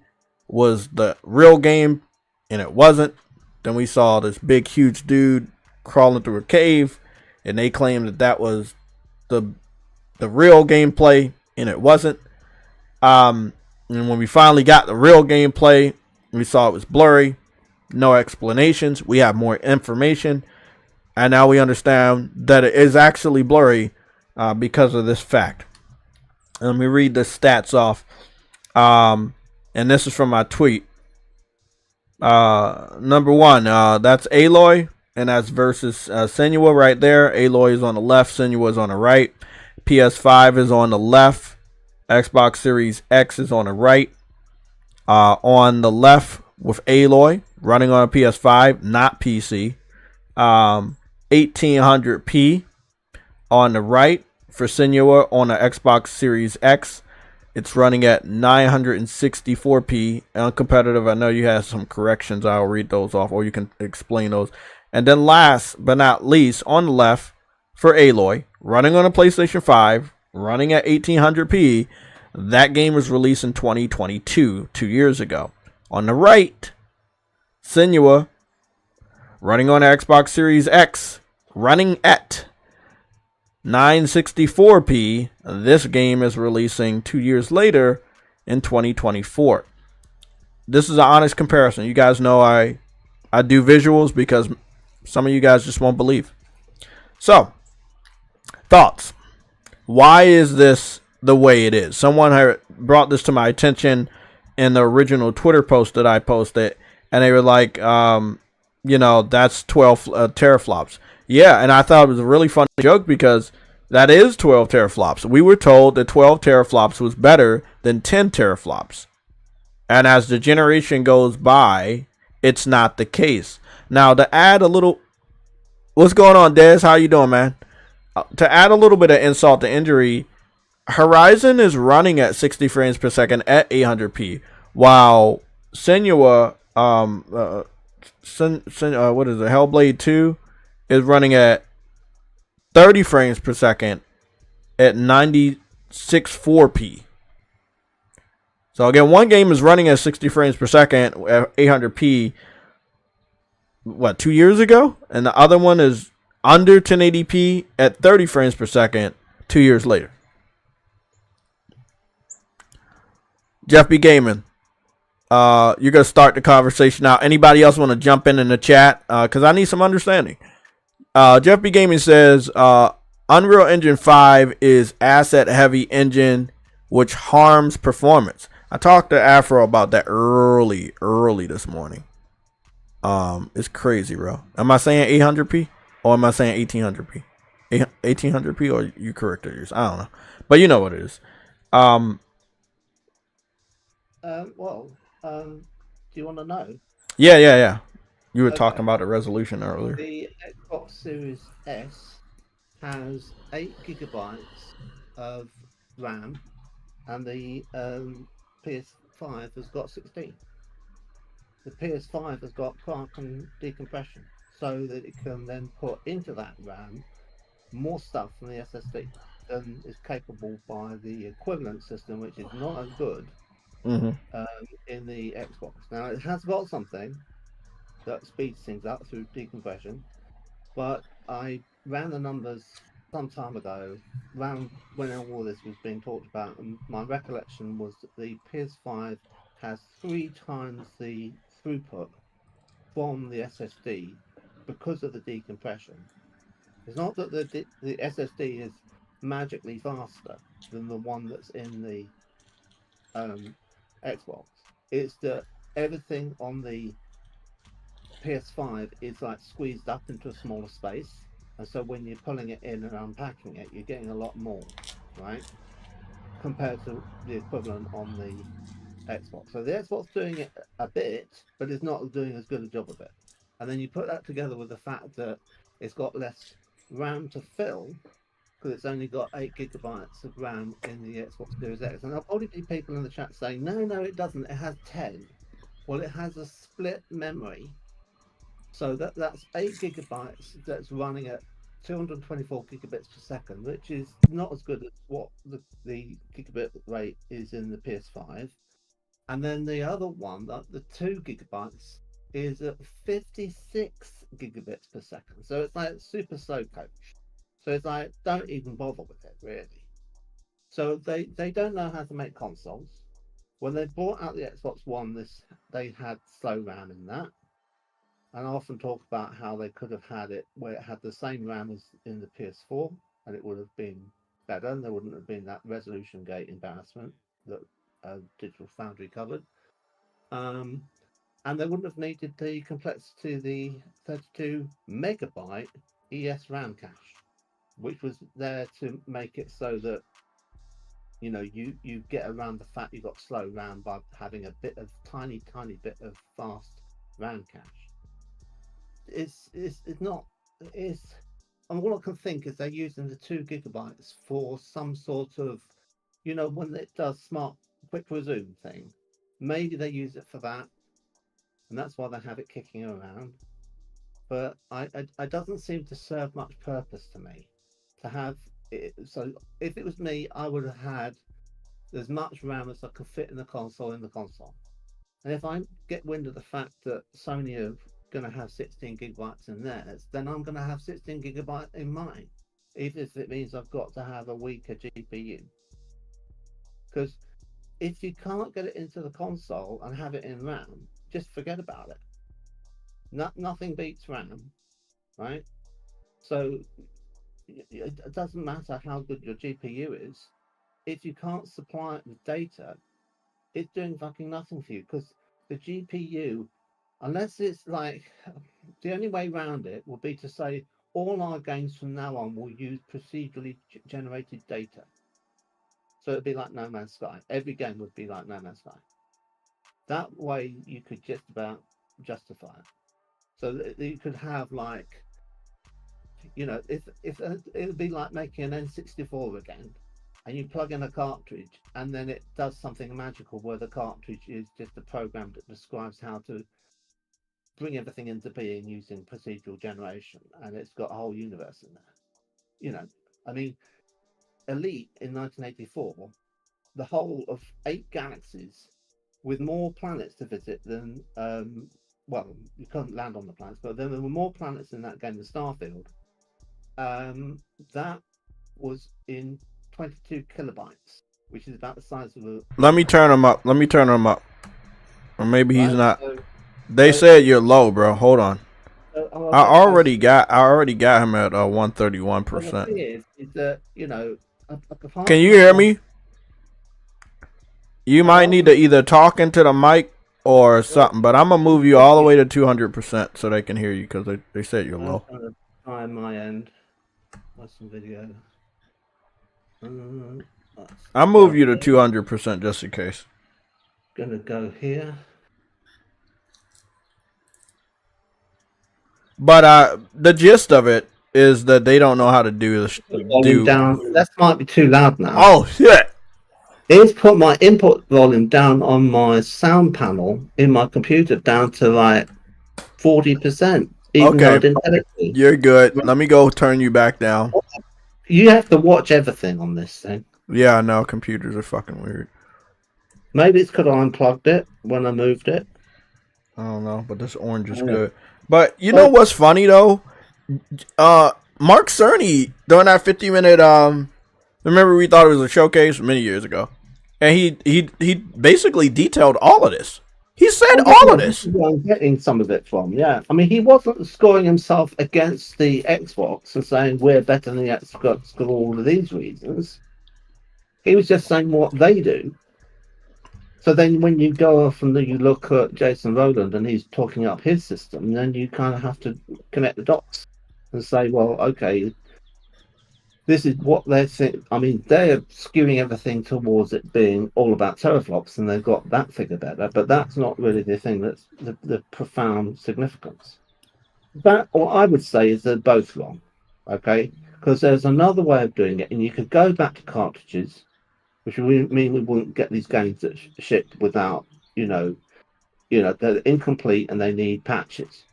was the real game, and it wasn't. Then we saw this big, huge dude crawling through a cave, and they claimed that that was the real gameplay, and it wasn't. And when we finally got the real gameplay, we saw it was blurry, no explanations. We have more information. And now we understand that it is actually blurry because of this fact. Let me read the stats off. And this is from my tweet. Number one, that's Aloy. And that's versus Senua right there. Aloy is on the left. Senua is on the right. PS5 is on the left. Xbox Series X is on the right. On the left with Aloy running on a PS5, not PC. 1800p on the right for Senua on the Xbox Series X. It's running at 964p. Uncompetitive. I know you have some corrections. I'll read those off, or you can explain those. And then last but not least, on the left for Aloy, running on a PlayStation 5, running at 1800p. That game was released in 2022, 2 years ago. On the right, Senua, running on Xbox Series X, running at 964p. This game is releasing 2 years later in 2024. This is an honest comparison. You guys know I do visuals because some of you guys just won't believe. So, thoughts. Why is this the way it is? Someone had brought this to my attention in the original Twitter post that I posted, and they were like, that's 12 teraflops. Yeah, and I thought it was a really funny joke because that is 12 teraflops. We were told that 12 teraflops was better than 10 teraflops. And as the generation goes by, it's not the case. Now, to add a little... What's going on, Dez? How you doing, man? To add a little bit of insult to injury, Horizon is running at 60 frames per second at 800p, while Senua, what is it, Hellblade 2, is running at 30 frames per second at 96.4p. So again, one game is running at 60 frames per second at 800p, 2 years ago? And the other one is under 1080p at 30 frames per second 2 years later. Jeff B. Gaming, you're going to start the conversation now. Anybody else want to jump in the chat? Because I need some understanding. Jeff B. Gaming says, Unreal Engine 5 is asset-heavy engine, which harms performance. I talked to Afro about that early this morning. It's crazy, bro. Am I saying 800p or am I saying 1800p? 1800p or you corrected yours? I don't know, but you know what it is. Do you want to know? Yeah. You were talking about the resolution earlier. The Xbox Series S has 8 gigabytes of RAM, and the PS5 has got 16. The PS5 has got Kraken decompression, so that it can then put into that RAM more stuff from the SSD than is capable by the equivalent system, which is not as good in the Xbox. Now, it has got something that speeds things up through decompression, but I ran the numbers some time ago, around when all this was being talked about, and my recollection was that the PS5 has 3 times the throughput from the SSD because of the decompression. It's not that the SSD is magically faster than the one that's in the Xbox. It's that everything on the PS5 is like squeezed up into a smaller space, and so when you're pulling it in and unpacking it, you're getting a lot more, right? Compared to the equivalent on the Xbox. So the Xbox doing it a bit, but it's not doing as good a job of it. And then you put that together with the fact that it's got less RAM to fill, because it's only got 8 gigabytes of RAM in the Xbox Series X. And there'll probably be people in the chat saying, no, it doesn't. It has 10. Well, it has a split memory. So that's 8 gigabytes that's running at 224 gigabits per second, which is not as good as what the gigabit rate is in the PS5. And then the other one, the 2 gigabytes, is at 56 gigabits per second. So it's like super slow coach. So it's like, don't even bother with it, really. So they don't know how to make consoles. When they brought out the Xbox One, they had slow RAM in that. And I often talk about how they could have had it where it had the same RAM as in the PS4, and it would have been better, and there wouldn't have been that resolution gate embarrassment that Digital Foundry covered. And they wouldn't have needed the complexity of the 32 megabyte ES RAM cache, which was there to make it so that you get around the fact you got slow RAM by having a bit of tiny bit of fast RAM cache. It's not. And all I can think is they're using the 2 gigabytes for some sort of, when it does smart quick resume thing. Maybe they use it for that, and that's why they have it kicking around. But it doesn't seem to serve much purpose to me to have it. So if it was me, I would have had as much RAM as I could fit in the console. And if I get wind of the fact that Sony are going to have 16 gigabytes in theirs, then I'm going to have 16 gigabytes in mine. even if it means I've got to have a weaker GPU. Because if you can't get it into the console and have it in RAM, just forget about it. Nothing beats RAM, right? So it doesn't matter how good your GPU is. If you can't supply it with data, it's doing fucking nothing for you, because the GPU, unless it's like, the only way around it would be to say all our games from now on will use procedurally generated data. So it'd be like No Man's Sky. Every game would be like No Man's Sky. That way you could just about justify it. So that you could have like, you know, if it would be like making an N64 again, and you plug in a cartridge, and then it does something magical where the cartridge is just a program that describes how to bring everything into being using procedural generation, and it's got a whole universe in there. You know, I mean, Elite in 1984, the whole of 8 galaxies with more planets to visit than, well, you couldn't land on the planets, but there were more planets in that game than Starfield. That was in 22 kilobytes, which is about the size of a... Let me turn him up. Let me turn him up. Or maybe he's not. So, they said you're low, bro. Hold on. I already got him at 131%. The thing is that, you know, can you hear me? You might need to either talk into the mic or something, but I'm gonna move you all the way to 200% so they can hear you, because they said you're low. I'm gonna try on my end. Watch some video. I'll move you to 200% just in case. Gonna go here. But the gist of it is that they don't know how to do this. Down. That might be too loud now. Oh shit! It's put my input volume down on my sound panel in my computer down to like 40%. Even though I didn't tell it to. You're good. Let me go turn you back down. You have to watch everything on this thing. Yeah, I know. Computers are fucking weird. Maybe it's because I unplugged it when I moved it. I don't know, but this orange is good. But you know what's funny though? Mark Cerny during that 50-minute remember we thought it was a showcase many years ago, and he basically detailed all of this. He said all of this. I'm getting some of it from, yeah. I mean, he wasn't scoring himself against the Xbox and saying we're better than the Xbox for all of these reasons. He was just saying what they do. So then when you go off and you look at Jason Rowland and he's talking up his system, then you kind of have to connect the dots and say, well, okay, this is what they're saying. I mean, they're skewing everything towards it being all about teraflops, and they've got that figure better, but that's not really the thing that's the profound significance. That, what I would say is they're both wrong, okay? Because there's another way of doing it, and you could go back to cartridges, which would mean we wouldn't get these games that shipped without, you know, they're incomplete and they need patches.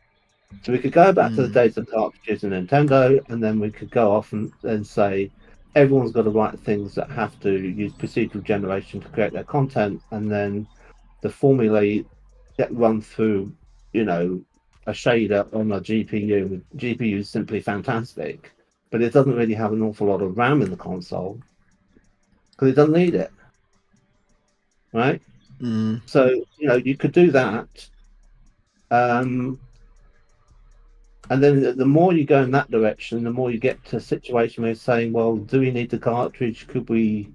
So we could go back to the days of cartridges and Nintendo, and then we could go off and then say everyone's got to write things that have to use procedural generation to create their content, and then the formulae get run through, you know, a shader on a GPU. GPU is simply fantastic, but it doesn't really have an awful lot of RAM in the console because it doesn't need it, right? So, you know, you could do that. And then the more you go in that direction, the more you get to a situation where you're saying, well, do we need the cartridge? Could we,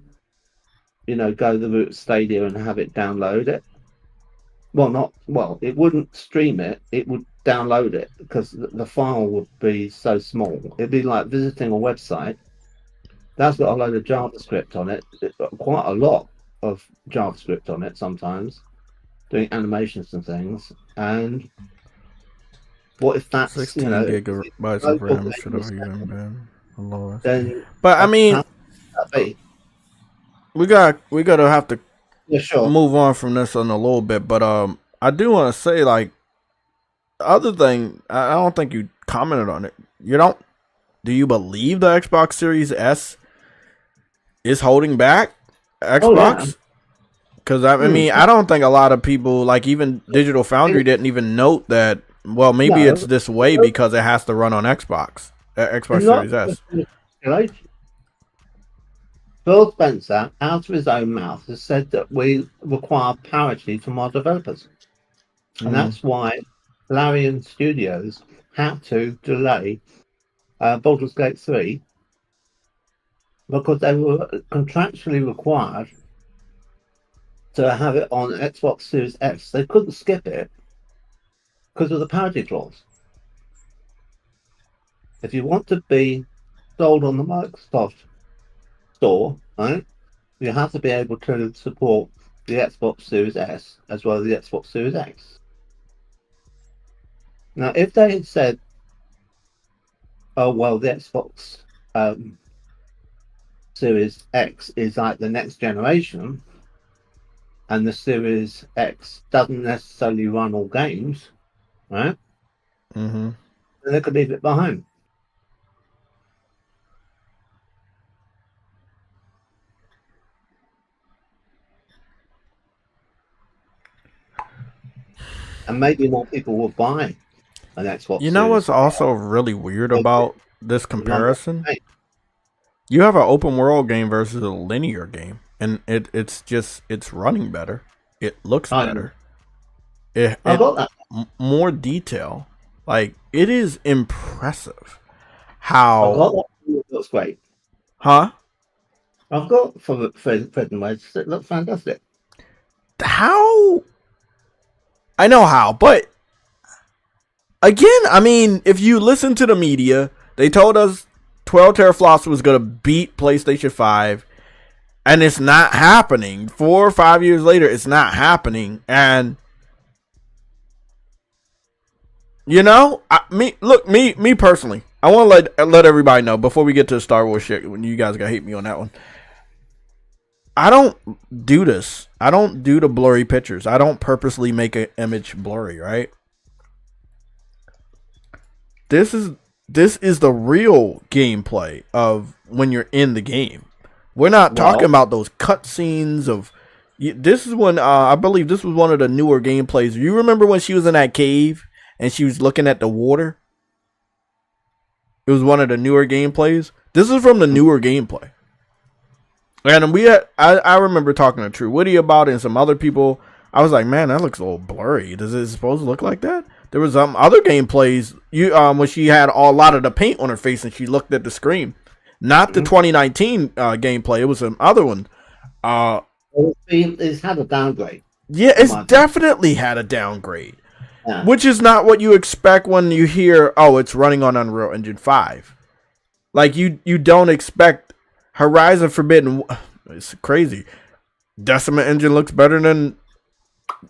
you know, go the route of Stadia and have it download it? Well, it wouldn't stream it. It would download it because the file would be so small. It'd be like visiting a website. That's got a load of JavaScript on it. Quite a lot of JavaScript on it sometimes, doing animations and things. And what if that's 16 gigabytes of RAM should have even been a lower. But I mean, we gotta have to move on from this in a little bit. But I do want to say, like, the other thing, I don't think you commented on it. Do you believe the Xbox Series S is holding back Xbox? Because I mean, I don't think a lot of people, like even Digital Foundry, didn't even note that. Well, maybe it's this way because it has to run on Xbox Series S. speculation. Phil Spencer, out of his own mouth, has said that we require parity from our developers. And that's why Larian Studios had to delay Baldur's Gate 3 because they were contractually required to have it on Xbox Series X. They couldn't skip it because of the parity clause. If you want to be sold on the Microsoft store, right, you have to be able to support the Xbox Series S as well as the Xbox Series X. Now, if they had said, oh, well, the Xbox Series X is like the next generation, and the Series X doesn't necessarily run all games, right? Mm-hmm. Then they could leave it behind. And maybe more people will buy an Xbox You know what's Series also really weird about this number of comparison? games. You have an open world game versus a linear game, and it's running better. It looks better. I got that. More detail. Like, it is impressive I how. got that. It looks great. Huh? I've got for Fred and Wedge. It looks fantastic. How? I know how, but again, I mean, if you listen to the media, they told us 12 teraflops was going to beat PlayStation 5, and it's not happening. 4 or 5 years later, it's not happening. And you know, me personally, I want to let everybody know before we get to the Star Wars shit, when you guys gonna hate me on that one. I don't do this. I don't do the blurry pictures. I don't purposely make an image blurry, right? This is the real gameplay of when you're in the game. We're not talking about those cutscenes of. This is when I believe this was one of the newer gameplays. You remember when she was in that cave and she was looking at the water? It was one of the newer gameplays. This is from the newer gameplay. And I remember talking to True Witty about it and some other people. I was like, man, that looks a little blurry. Does it supposed to look like that? There was other gameplays when she had a lot of the paint on her face and she looked at the screen. Not the 2019 gameplay. It was some other one. It's had a downgrade. Yeah, it's definitely had a downgrade. Yeah. Which is not what you expect when you hear, oh, it's running on Unreal Engine 5. Like, you don't expect Horizon Forbidden. It's crazy. Decima Engine looks better than.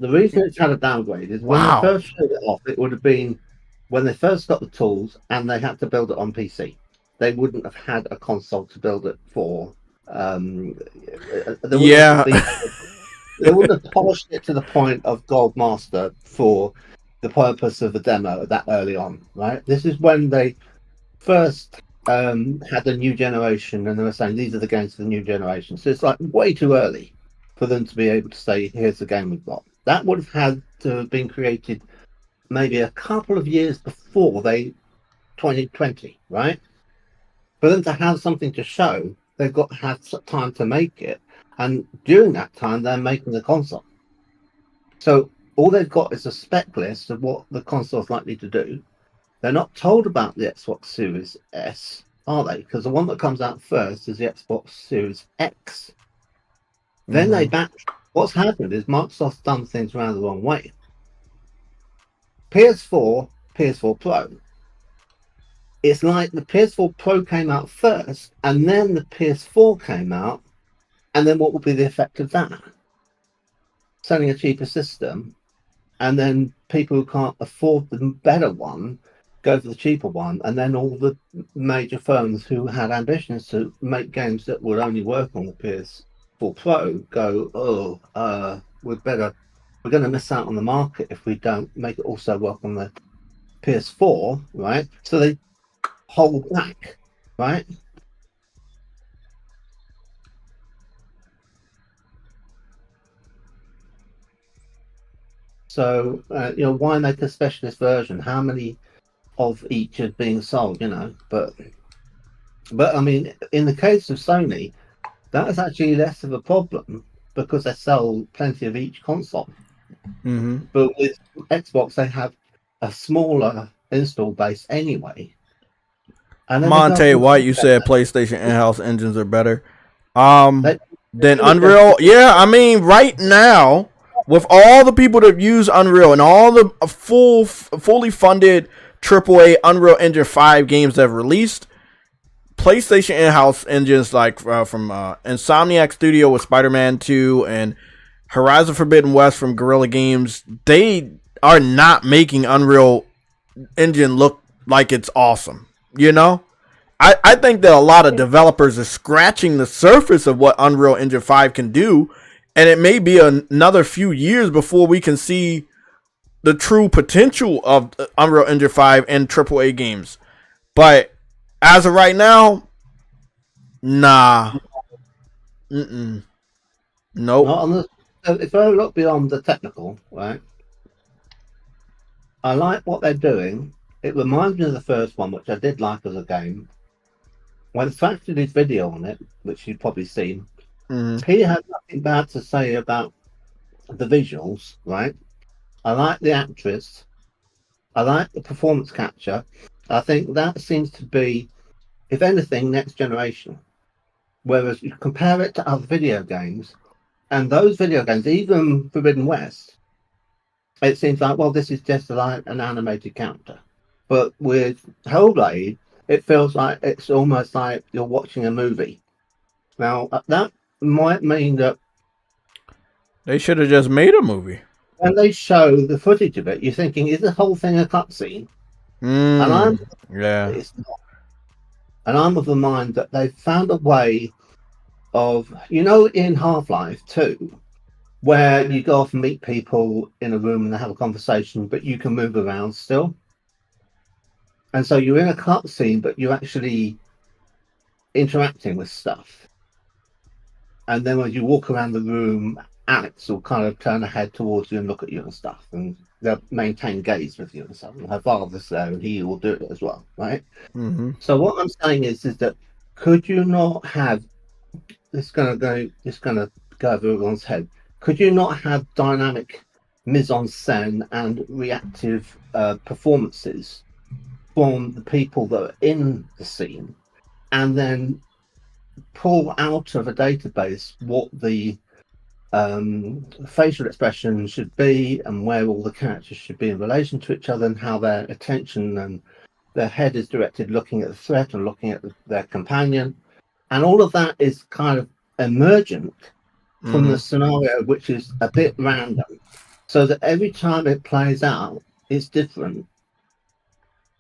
The reason it's had a downgrade is when they first showed it off, it would have been when they first got the tools and they had to build it on PC. They wouldn't have had a console to build it for. They wouldn't have polished it to the point of Gold Master for the purpose of the demo that early on, right? This is when they first had the new generation and they were saying these are the games for the new generation. So it's like way too early for them to be able to say, here's the game we've got. That would have had to have been created maybe a couple of years before 2020, right? For them to have something to show, they've got to have time to make it. And during that time, they're making the console. So all they've got is a spec list of what the console is likely to do. They're not told about the Xbox Series S, are they? Because the one that comes out first is the Xbox Series X. Then they back. What's happened is Microsoft's done things around the wrong way. PS4 Pro. It's like the PS4 Pro came out first, and then the PS4 came out, and then what will be the effect of that? Selling a cheaper system, and then people who can't afford the better one go for the cheaper one, and then all the major firms who had ambitions to make games that would only work on the PS4 Pro go, we're going to miss out on the market if we don't make it also work on the PS4, right? So they hold back, right? So, why make a specialist version? How many of each are being sold, but But I mean, in the case of Sony, that is actually less of a problem because they sell plenty of each console. Mm-hmm. But with Xbox, they have a smaller install base anyway. And then they go Monte from White, you said PlayStation in-house engines are better. they Then do it just Unreal. Yeah, I mean, right now, with all the people that use Unreal and all the fully funded AAA Unreal Engine 5 games that have released, PlayStation in-house engines like from Insomniac Studio with Spider-Man 2 and Horizon Forbidden West from Guerrilla Games, they are not making Unreal Engine look like it's awesome. You know? I think that a lot of developers are scratching the surface of what Unreal Engine 5 can do, and it may be another few years before we can see the true potential of Unreal Engine 5 and AAA games. But as of right now, nah. Mm-mm. Nope. not on the. So if I look beyond the technical, right, I like what they're doing. It reminds me of the first one, which I did like as a game. When Thatcher did his video on it, which you've probably seen, Mm-hmm. he had nothing bad to say about the visuals, right? I like the actress. I like the performance capture. I think that seems to be, if anything, next generation. Whereas you compare it to other video games, and those video games, even Forbidden West, it seems like, well, this is just like an animated character. But with Hellblade, it feels like it's almost like you're watching a movie. Now, that might mean that They should have just made a movie. when they show the footage of it, you're thinking, is the whole thing a cutscene? And Yeah. it's not. And I'm of the mind that they've found a way of, in Half-Life 2, where you go off and meet people in a room and they have a conversation, but you can move around still. And so you're in a cutscene, but you're actually interacting with stuff. And then when you walk around the room, Alex will kind of turn her head towards you and look at you and stuff. And they'll maintain gaze with you and stuff. And her father's there and he will do it as well, right? Mm-hmm. So what I'm saying is that could you not have this going to go over everyone's head? Could you not have dynamic mise en scène and reactive performances from the people that are in the scene, and then pull out of a database what the facial expression should be and where all the characters should be in relation to each other and how their attention and their head is directed looking at the threat and looking at their companion, and all of that is kind of emergent from the scenario, which is a bit random, so that every time it plays out it's different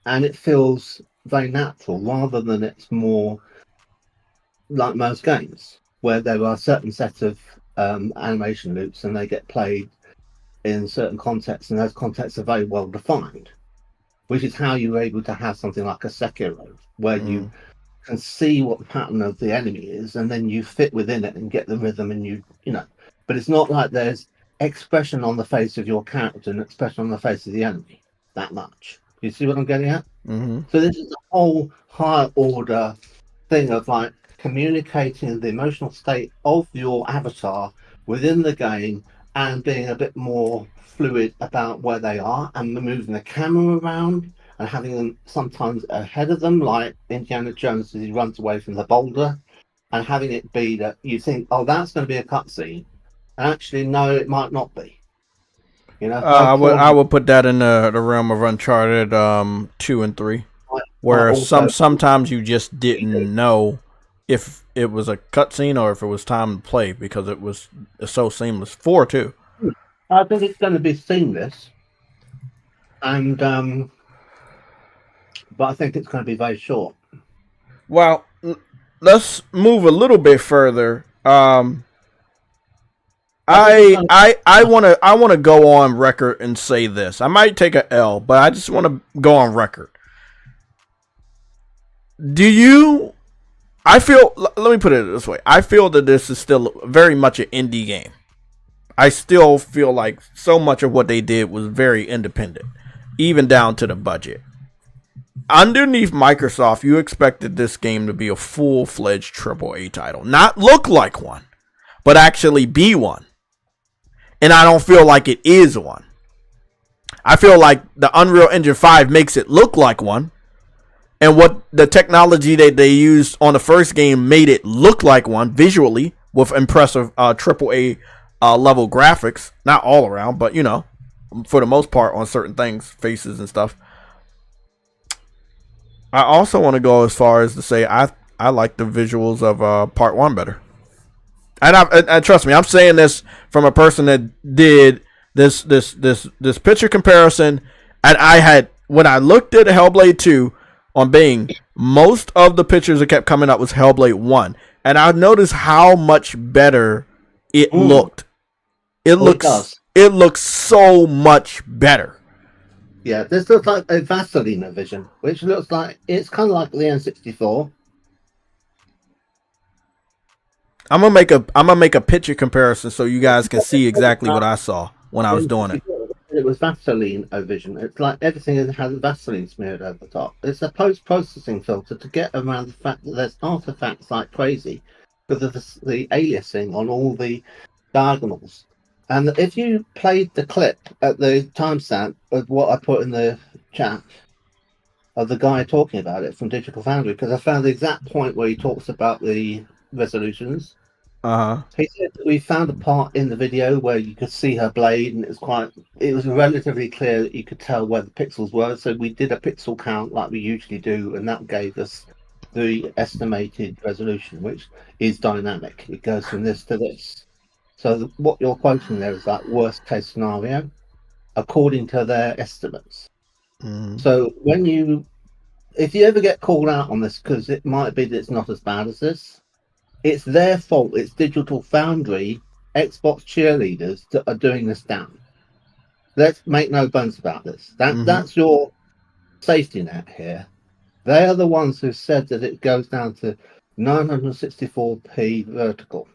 and it feels very natural rather than it's more like most games where there are a certain set of animation loops and they get played in certain contexts, and those contexts are very well defined, which is how you're able to have something like a Sekiro where you can see what the pattern of the enemy is and then you fit within it and get the rhythm, and but it's not like there's expression on the face of your character and expression on the face of the enemy that much. You see what I'm getting at? Mm-hmm. So this is a whole higher order thing of like communicating the emotional state of your avatar within the game and being a bit more fluid about where they are and moving the camera around and having them sometimes ahead of them, like Indiana Jones as he runs away from the boulder, and having it be that you think, oh, that's going to be a cutscene, and actually, no, it might not be. I would put that in the realm of Uncharted 2 and 3, where sometimes you just didn't know if it was a cutscene or if it was time to play because it's so seamless. 4 too. I think it's going to be seamless, and but I think it's going to be very short. Well, let's move a little bit further. I want to go on record and say this. I might take a L, but I just want to go on record. Let me put it this way. I feel that this is still very much an indie game. I still feel like so much of what they did was very independent, even down to the budget. underneath Microsoft, you expected this game to be a full-fledged AAA title. Not look like one, but actually be one. And I don't feel like it is one. I feel like the Unreal Engine 5 makes it look like one. And what the technology that they used on the first game made it look like one visually with impressive AAA level graphics. Not all around, but, you know, for the most part on certain things, faces and stuff. I also want to go as far as to say I like the visuals of Part 1 better. And trust me, I'm saying this from a person that did this picture comparison. And I had, when I looked at Hellblade 2 on Bing, most of the pictures that kept coming up was Hellblade 1. And I noticed how much better it looked. It looks so much better. Yeah, this looks like a Vaseline vision, which looks like it's kind of like the N64. I'm gonna make a picture comparison so you guys can see exactly what I saw when I was doing it. It was Vaseline vision. It's like everything has Vaseline smeared over the top. It's a post-processing filter to get around the fact that there's artifacts like crazy because of the aliasing on all the diagonals. And if you played the clip at the timestamp of what I put in the chat of the guy talking about it from Digital Foundry, because I found the exact point where he talks about the resolutions. He said that we found a part in the video where you could see her blade, and it was relatively clear that you could tell where the pixels were. So we did a pixel count like we usually do, and that gave us the estimated resolution, which is dynamic. It goes from this to this. So what you're quoting there is like worst case scenario, according to their estimates. So if you ever get called out on this, because it might be that it's not as bad as this, it's their fault. It's Digital Foundry, Xbox cheerleaders that are doing this down. Let's make no bones about this. That's your safety net here. They are the ones who said that it goes down to 964p vertical.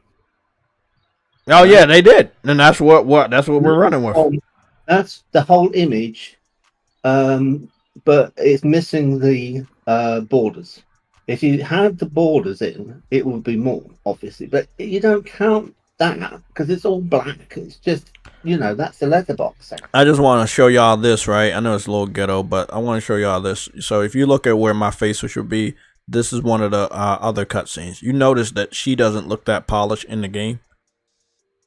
Oh yeah, they did, and that's what we're running with. That's the whole image, but it's missing the borders. If you had the borders in, it would be more, obviously, but you don't count that because it's all black. It's just, that's the letterbox thing. I just want to show y'all this, right? I know it's a little ghetto, but I want to show y'all this. So if you look at where my face should be, this is one of the other cutscenes. You notice that she doesn't look that polished in the game.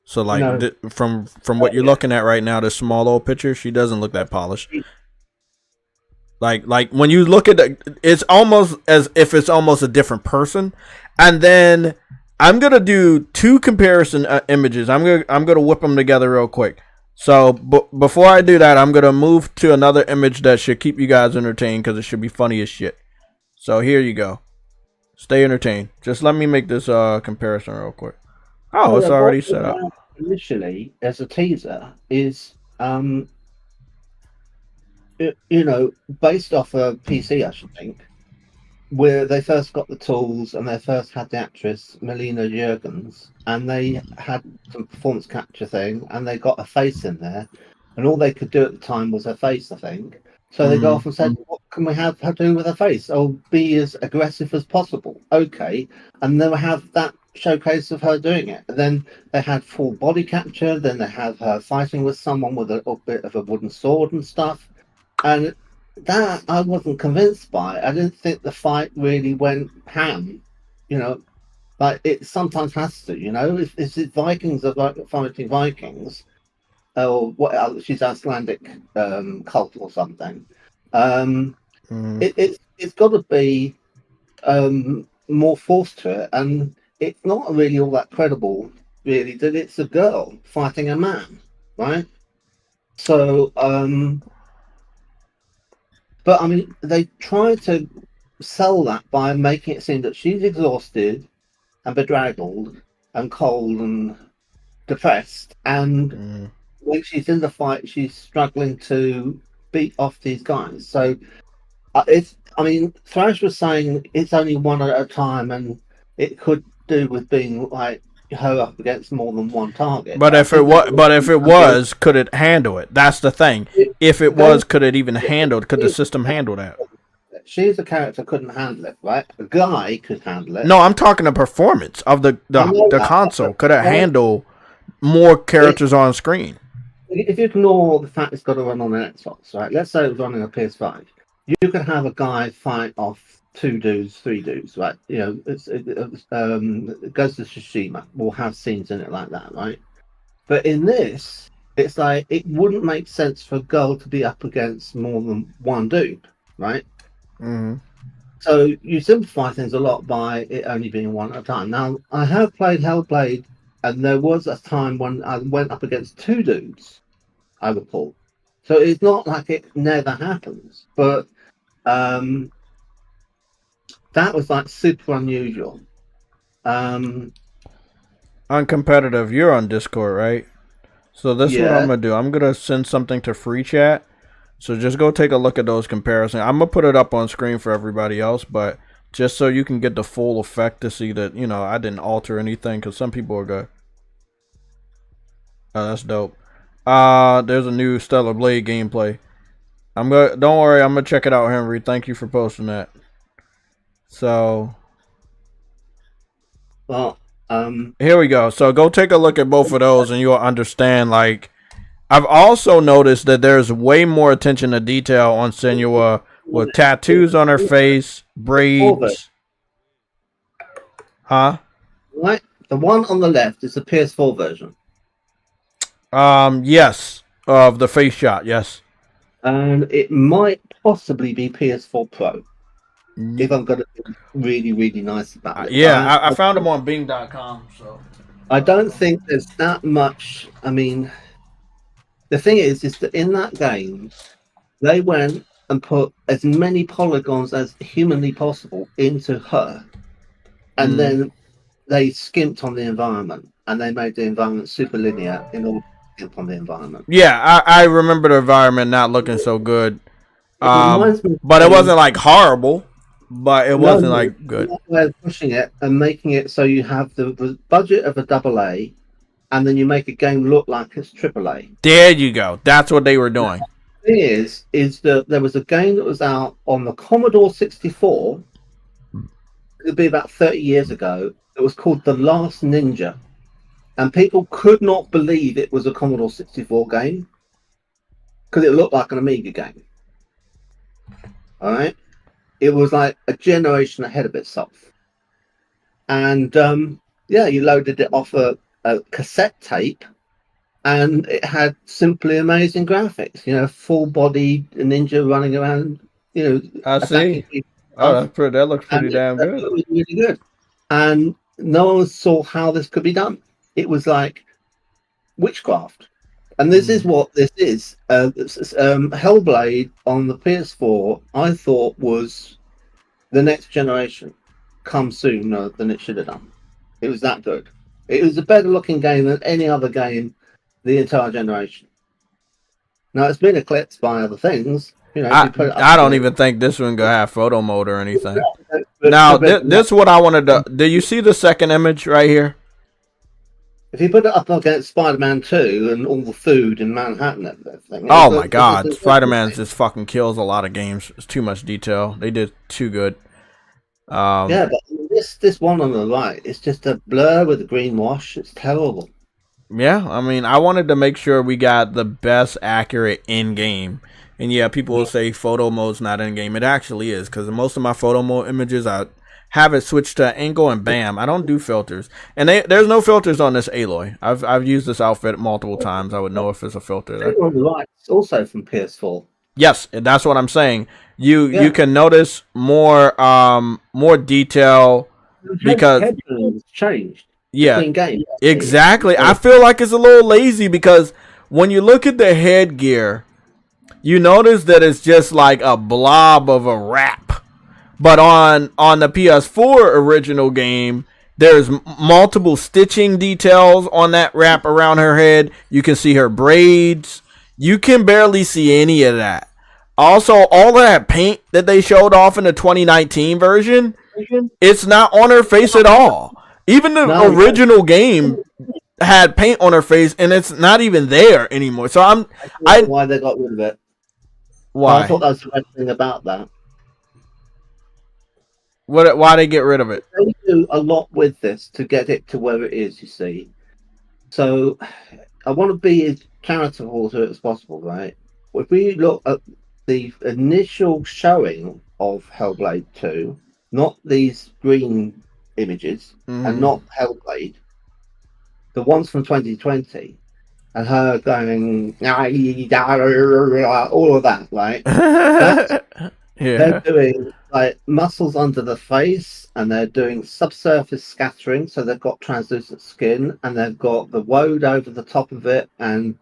So like from what you're looking at right now, this small old picture, she doesn't look that polished. Like when you look at it's almost as if it's almost a different person. And then I'm gonna do two comparison images. I'm gonna whip them together real quick. So before I do that, I'm gonna move to another image that should keep you guys entertained because it should be funny as shit. So here you go. Stay entertained. Just let me make this comparison real quick. Oh, it's already set up. Initially, as a teaser, is based off a PC, I should think, where they first got the tools and they first had the actress Melina Jurgens, and they had some performance capture thing, and they got a face in there, and all they could do at the time was her face, I think. So they go off and said, what can we have her do with her face? Oh, be as aggressive as possible. Okay. And they'll have that showcase of her doing it. And then they had full body capture. Then they had her fighting with someone with a little bit of a wooden sword and stuff. And that I wasn't convinced by. I didn't think the fight really went ham. Like it sometimes has to, If it's Vikings are like fighting Vikings, or what? She's Icelandic cult or something. It's got to be more force to it, and it's not really all that credible, really, that it's a girl fighting a man, right? So, but I mean, they try to sell that by making it seem that she's exhausted and bedraggled and cold and depressed, and when she's in the fight, she's struggling to beat off these guys. So Thrash was saying it's only one at a time, and it could do with being like her up against more than one target. But if it was, could it handle it? That's the thing. If it was, could it even handle it? Could the system handle that? it. She as a character couldn't handle it, right? A guy could handle it. No, I'm talking the performance of the console. Could it handle more characters on screen? If you ignore the fact it's got to run on an Xbox, right? Let's say it was running a PS5. You could have a guy fight off 2 dudes, 3 dudes, right? You know, Ghost of Tsushima will have scenes in it like that, right? But in this, it's like it wouldn't make sense for a girl to be up against more than one dude, right? Mm-hmm. So you simplify things a lot by it only being one at a time. Now, I have played Hellblade, and there was a time when I went up against 2 dudes, I recall. So it's not like it never happens, but that was like super unusual. Uncompetitive, you're on Discord, right? So this is what I'm gonna do. I'm gonna send something to free chat. So just go take a look at those comparisons. I'm gonna put it up on screen for everybody else, but just so you can get the full effect to see that, you know, I didn't alter anything, because some people are good. Oh, that's dope. There's a new Stellar Blade gameplay. Don't worry, I'm gonna check it out, Henry. Thank you for posting that. So here we go. So go take a look at both of those and you'll understand. Like, I've also noticed that there's way more attention to detail on Senua with tattoos on her face, braids. Huh? Right. The one on the left is the PS4 version. Yes. Of the face shot, yes. And it might possibly be PS4 Pro. If I'm gonna be really, really nice about it. Yeah, I found them on Bing.com. So I don't think there's that much. I mean, the thing is that in that game, they went and put as many polygons as humanly possible into her, and then they skimped on the environment, and they made the environment super linear in order to skimp on the environment. Yeah, I remember the environment not looking so good, but it wasn't like horrible. But it wasn't like good. They're pushing it and making it so you have the budget of a AA, and then you make a game look like it's AAA. There you go. That's what they were doing. The thing is that there was a game that was out on the Commodore 64. It would be about 30 years ago. It was called The Last Ninja, and people could not believe it was a Commodore 64 game because it looked like an Amiga game. All right. It was like a generation ahead of itself. And you loaded it off a cassette tape, and it had simply amazing graphics. You know, full body ninja running around. You know, I see. Oh, that looks pretty damn good. It was really good. And no one saw how this could be done. It was like witchcraft. And this is what this is. Hellblade on the PS4, I thought was the next generation. Come sooner than it should have done. It was that good. It was a better looking game than any other game the entire generation. Now it's been eclipsed by other things. You know, I don't even think this one gonna have photo mode or anything. Now this is what I wanted to. Do you see the second image right here? If you put it up against Spider-Man 2 and all the food in Manhattan and everything. Oh my God, Spider-Man just fucking kills a lot of games. It's too much detail. They did too good. Yeah, but this one on the right, it's just a blur with a green wash. It's terrible. Yeah, I mean, I wanted to make sure we got the best accurate in-game. And yeah, people will say photo mode's not in-game. It actually is, because most of my photo mode images, I have it switched to angle, and bam, I don't do filters. And there's no filters on this Aloy. I've used this outfit multiple times. I would know if it's a filter there. On the right, it's also from PS4. Yes, that's what I'm saying. You can notice more detail because it's changed. Yeah, exactly. I feel like it's a little lazy because when you look at the headgear, you notice that it's just like a blob of a wrap. But on the PS4 original game, there's multiple stitching details on that wrap around her head. You can see her braids. You can barely see any of that. Also, all of that paint that they showed off in the 2019 version, it's not on her face at all. Even the original game had paint on her face, and it's not even there anymore. So I why they got rid of it. Why? I thought that was the best thing about that. Why they get rid of it? They do a lot with this to get it to where it is, you see. So I want to be as charitable to it as possible, right? If we look at the initial showing of Hellblade 2, not these green images and Mm. not Hellblade, the ones from 2020, and her going, all of that, right? That's They're Yeah. doing like muscles under the face, and they're doing subsurface scattering, so they've got translucent skin, and they've got the woad over the top of it, and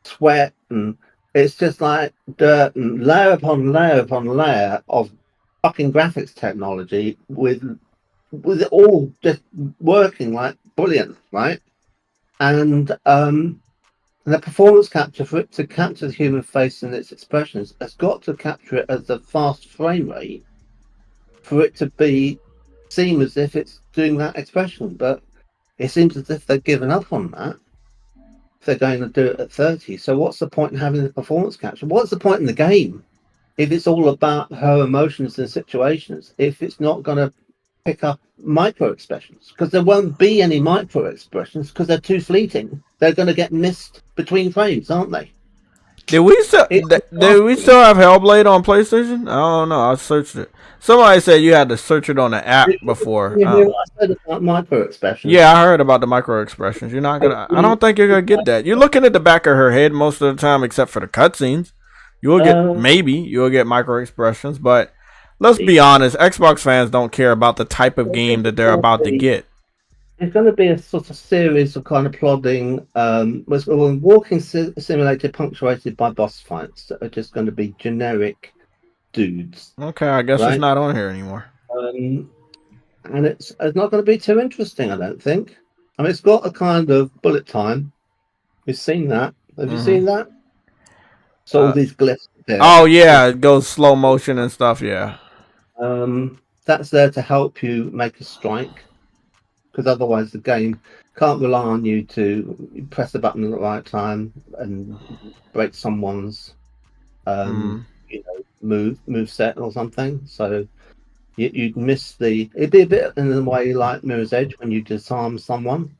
sweat, and it's just like dirt and layer upon layer upon layer of fucking graphics technology with it all just working like brilliant, right? And the performance capture for it to capture the human face and its expressions has got to capture it at a fast frame rate for it to seem as if it's doing that expression. But it seems as if they've given up on that. If they're going to do it at 30. So what's the point in having the performance capture? What's the point in the game if it's all about her emotions and situations? If it's not going to pick up micro expressions, because there won't be any micro expressions because they're too fleeting. They're going to get missed between frames, aren't they? Did we still It's have Hellblade on PlayStation? I don't know. I searched it. Somebody said you had to search it on the app before. You hear what I said about micro expressions? Yeah, I heard about the micro expressions. You're not gonna. I don't think you're gonna get that. You're looking at the back of her head most of the time, except for the cutscenes. You will get you'll get micro expressions, but let's be honest. Xbox fans don't care about the type of game that they're about to get. It's going to be a sort of series of kind of plodding, walking simulator punctuated by boss fights that are just going to be generic dudes. Okay, I guess it's not on here anymore. And it's not going to be too interesting, I don't think. I mean, it's got a kind of bullet time. You've seen that. Have you seen that? So all these glyphs there. Oh yeah, it goes slow motion and stuff. Yeah. That's there to help you make a strike, because otherwise the game can't rely on you to press the button at the right time and break someone's move set or something. So you'd miss it'd be a bit in the way like Mirror's Edge when you disarm someone.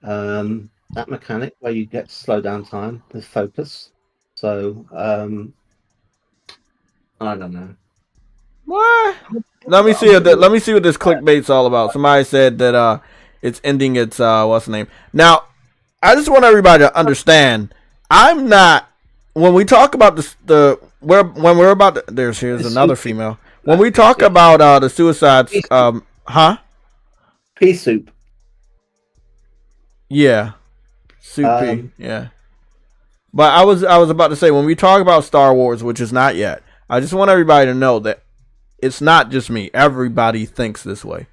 That mechanic where you get slow down time with focus. So I don't know. What? Let me see what this clickbait's all about. Somebody said that it's ending its what's the name? Now, I just want everybody to understand. I'm not when we talk about when we're about to, here's another female. When we talk about the suicides, Pea soup. Yeah, soup. Yeah. But I was about to say, when we talk about Star Wars, which is not yet, I just want everybody to know that it's not just me. Everybody thinks this way.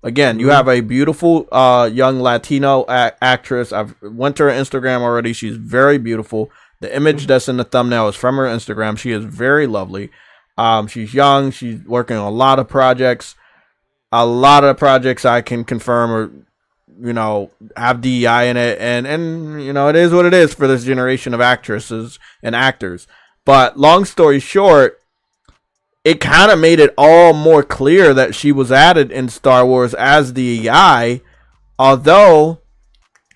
Again, you have a beautiful young Latino actress. I've went to her Instagram already. She's very beautiful. The image that's in the thumbnail is from her Instagram. She is very lovely. She's young. She's working on a lot of projects. A lot of projects I can confirm are, have D.E.I in it. And it is what it is for this generation of actresses and actors. But long story short, it kind of made it all more clear that she was added in Star Wars as D.E.I, although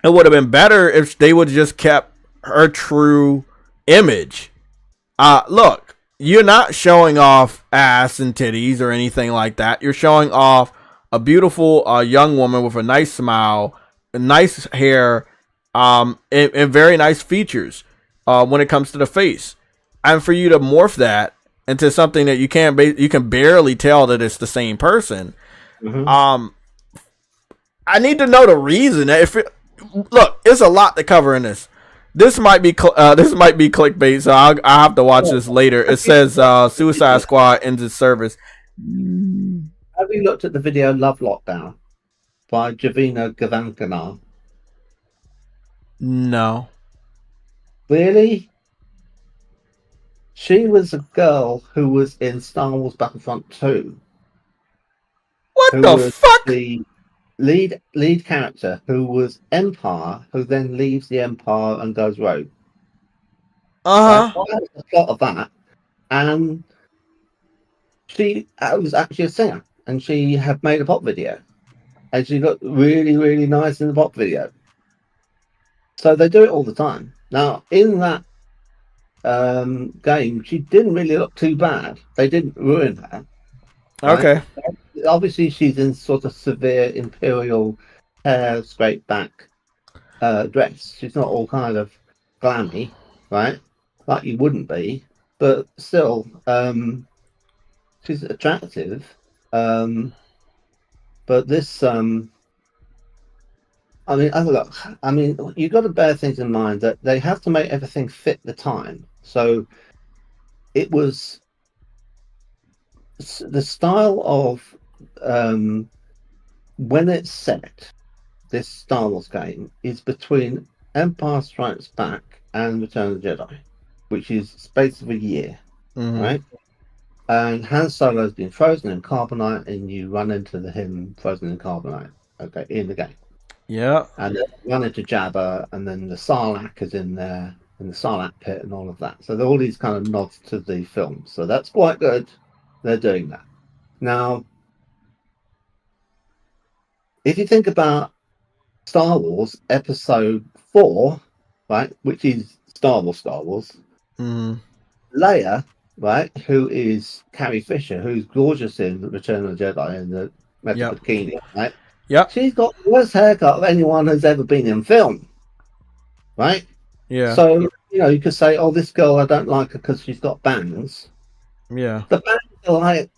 it would have been better if they would have just kept her true image. Look, you're not showing off ass and titties or anything like that. You're showing off a beautiful young woman with a nice smile, nice hair, and very nice features when it comes to the face. And for you to morph that into something that you can barely tell that it's the same person. I need to know the reason. Look, it's a lot to cover in this. This might be clickbait, so I'll have to watch this later. It says Suicide Squad ends its service. Have you looked at the video Love Lockdown by Javina Gavankar? No. Really? She was a girl who was in Star Wars Battlefront 2. What the fuck? The lead character who was Empire, who then leaves the Empire and goes rogue. That was the plot of that. And she was actually a singer, and she had made a pop video, and she looked really, really nice in the pop video. So they do it all the time. Now, in that game, she didn't really look too bad. They didn't ruin her. Right? Okay. Obviously, she's in sort of severe imperial hair straight back dress. She's not all kind of glammy, right? Like you wouldn't be, but still, she's attractive. But this, I mean, look, I mean, you've got to bear things in mind that they have to make everything fit the time. So it was the style of when it's set. This Star Wars game is between Empire Strikes Back and Return of the Jedi, which is space of a year, right? And Han Solo's been frozen in carbonite, and you run into him frozen in carbonite, okay, in the game. Yeah. And then run into Jabba, and then the Sarlacc is in there, in the Sarlacc pit, and all of that. So there are all these kind of nods to the film. So that's quite good. They're doing that. Now, if you think about Star Wars Episode 4, right, which is Star Wars, Leia, right, who is Carrie Fisher, who's gorgeous in Return of the Jedi in the metal bikini, right? Yeah. She's got the worst haircut of anyone who's ever been in film, right? Yeah. So, you know, you could say, oh, this girl, I don't like her because she's got bangs. Yeah. The bangs are like,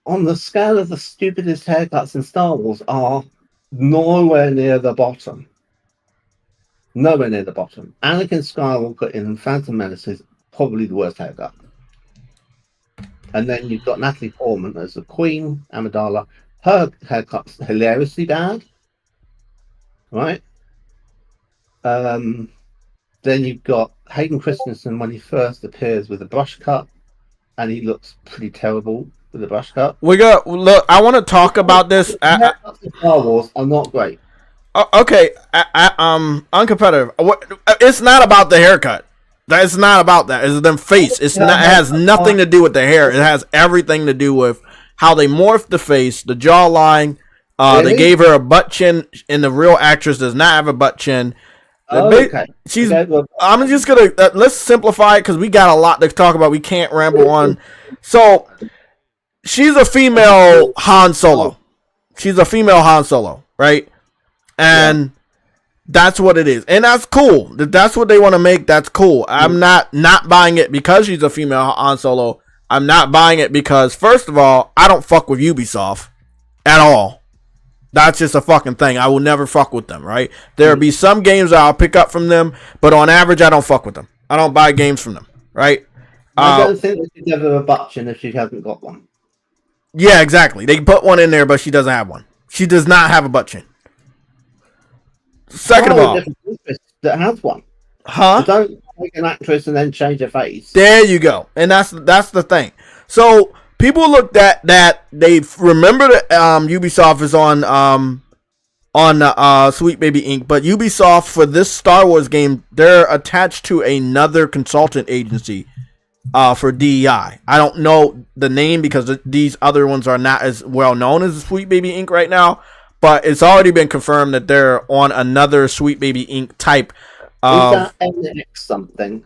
on the scale of the stupidest haircuts in Star Wars, are nowhere near the bottom. Nowhere near the bottom. Anakin Skywalker in Phantom Menace is probably the worst haircut. And then you've got Natalie Portman as the Queen, Amidala. Her haircut's hilariously bad. Right? Then you've got Hayden Christensen when he first appears with a brush cut. And he looks pretty terrible with a brush cut. Look, I want to talk about this. Haircuts in Star Wars are not great. Okay, uncompetitive. It's not about the haircut. It's not about that. It's them face. It's not. It has nothing to do with the hair. It has everything to do with how they morphed the face, the jawline. Really? They gave her a butt chin, and the real actress does not have a butt chin. Okay. I'm just gonna let's simplify it because we got a lot to talk about. We can't ramble on. So she's a female Han Solo. She's a female Han Solo, right? And that's what it is. And that's cool. That's what they want to make. That's cool. I'm not buying it because she's a female Han Solo. I'm not buying it because, first of all, I don't fuck with Ubisoft at all. That's just a fucking thing. I will never fuck with them, right? There'll be some games that I'll pick up from them, but on average, I don't fuck with them. I don't buy games from them, right? I don't think they should give her a butt chin if she hasn't got one. Yeah, exactly. They put one in there, but she doesn't have one. She does not have a butt chin. Second of all, that has one. Huh? So don't make an actress and then change her face. There you go. And that's the thing. So people looked at that. They remember that Ubisoft is on Sweet Baby Inc. But Ubisoft for this Star Wars game, they're attached to another consultant agency for D.E.I. I don't know the name because these other ones are not as well known as Sweet Baby Inc. right now. But it's already been confirmed that they're on another Sweet Baby Inc. type. Is that NX something?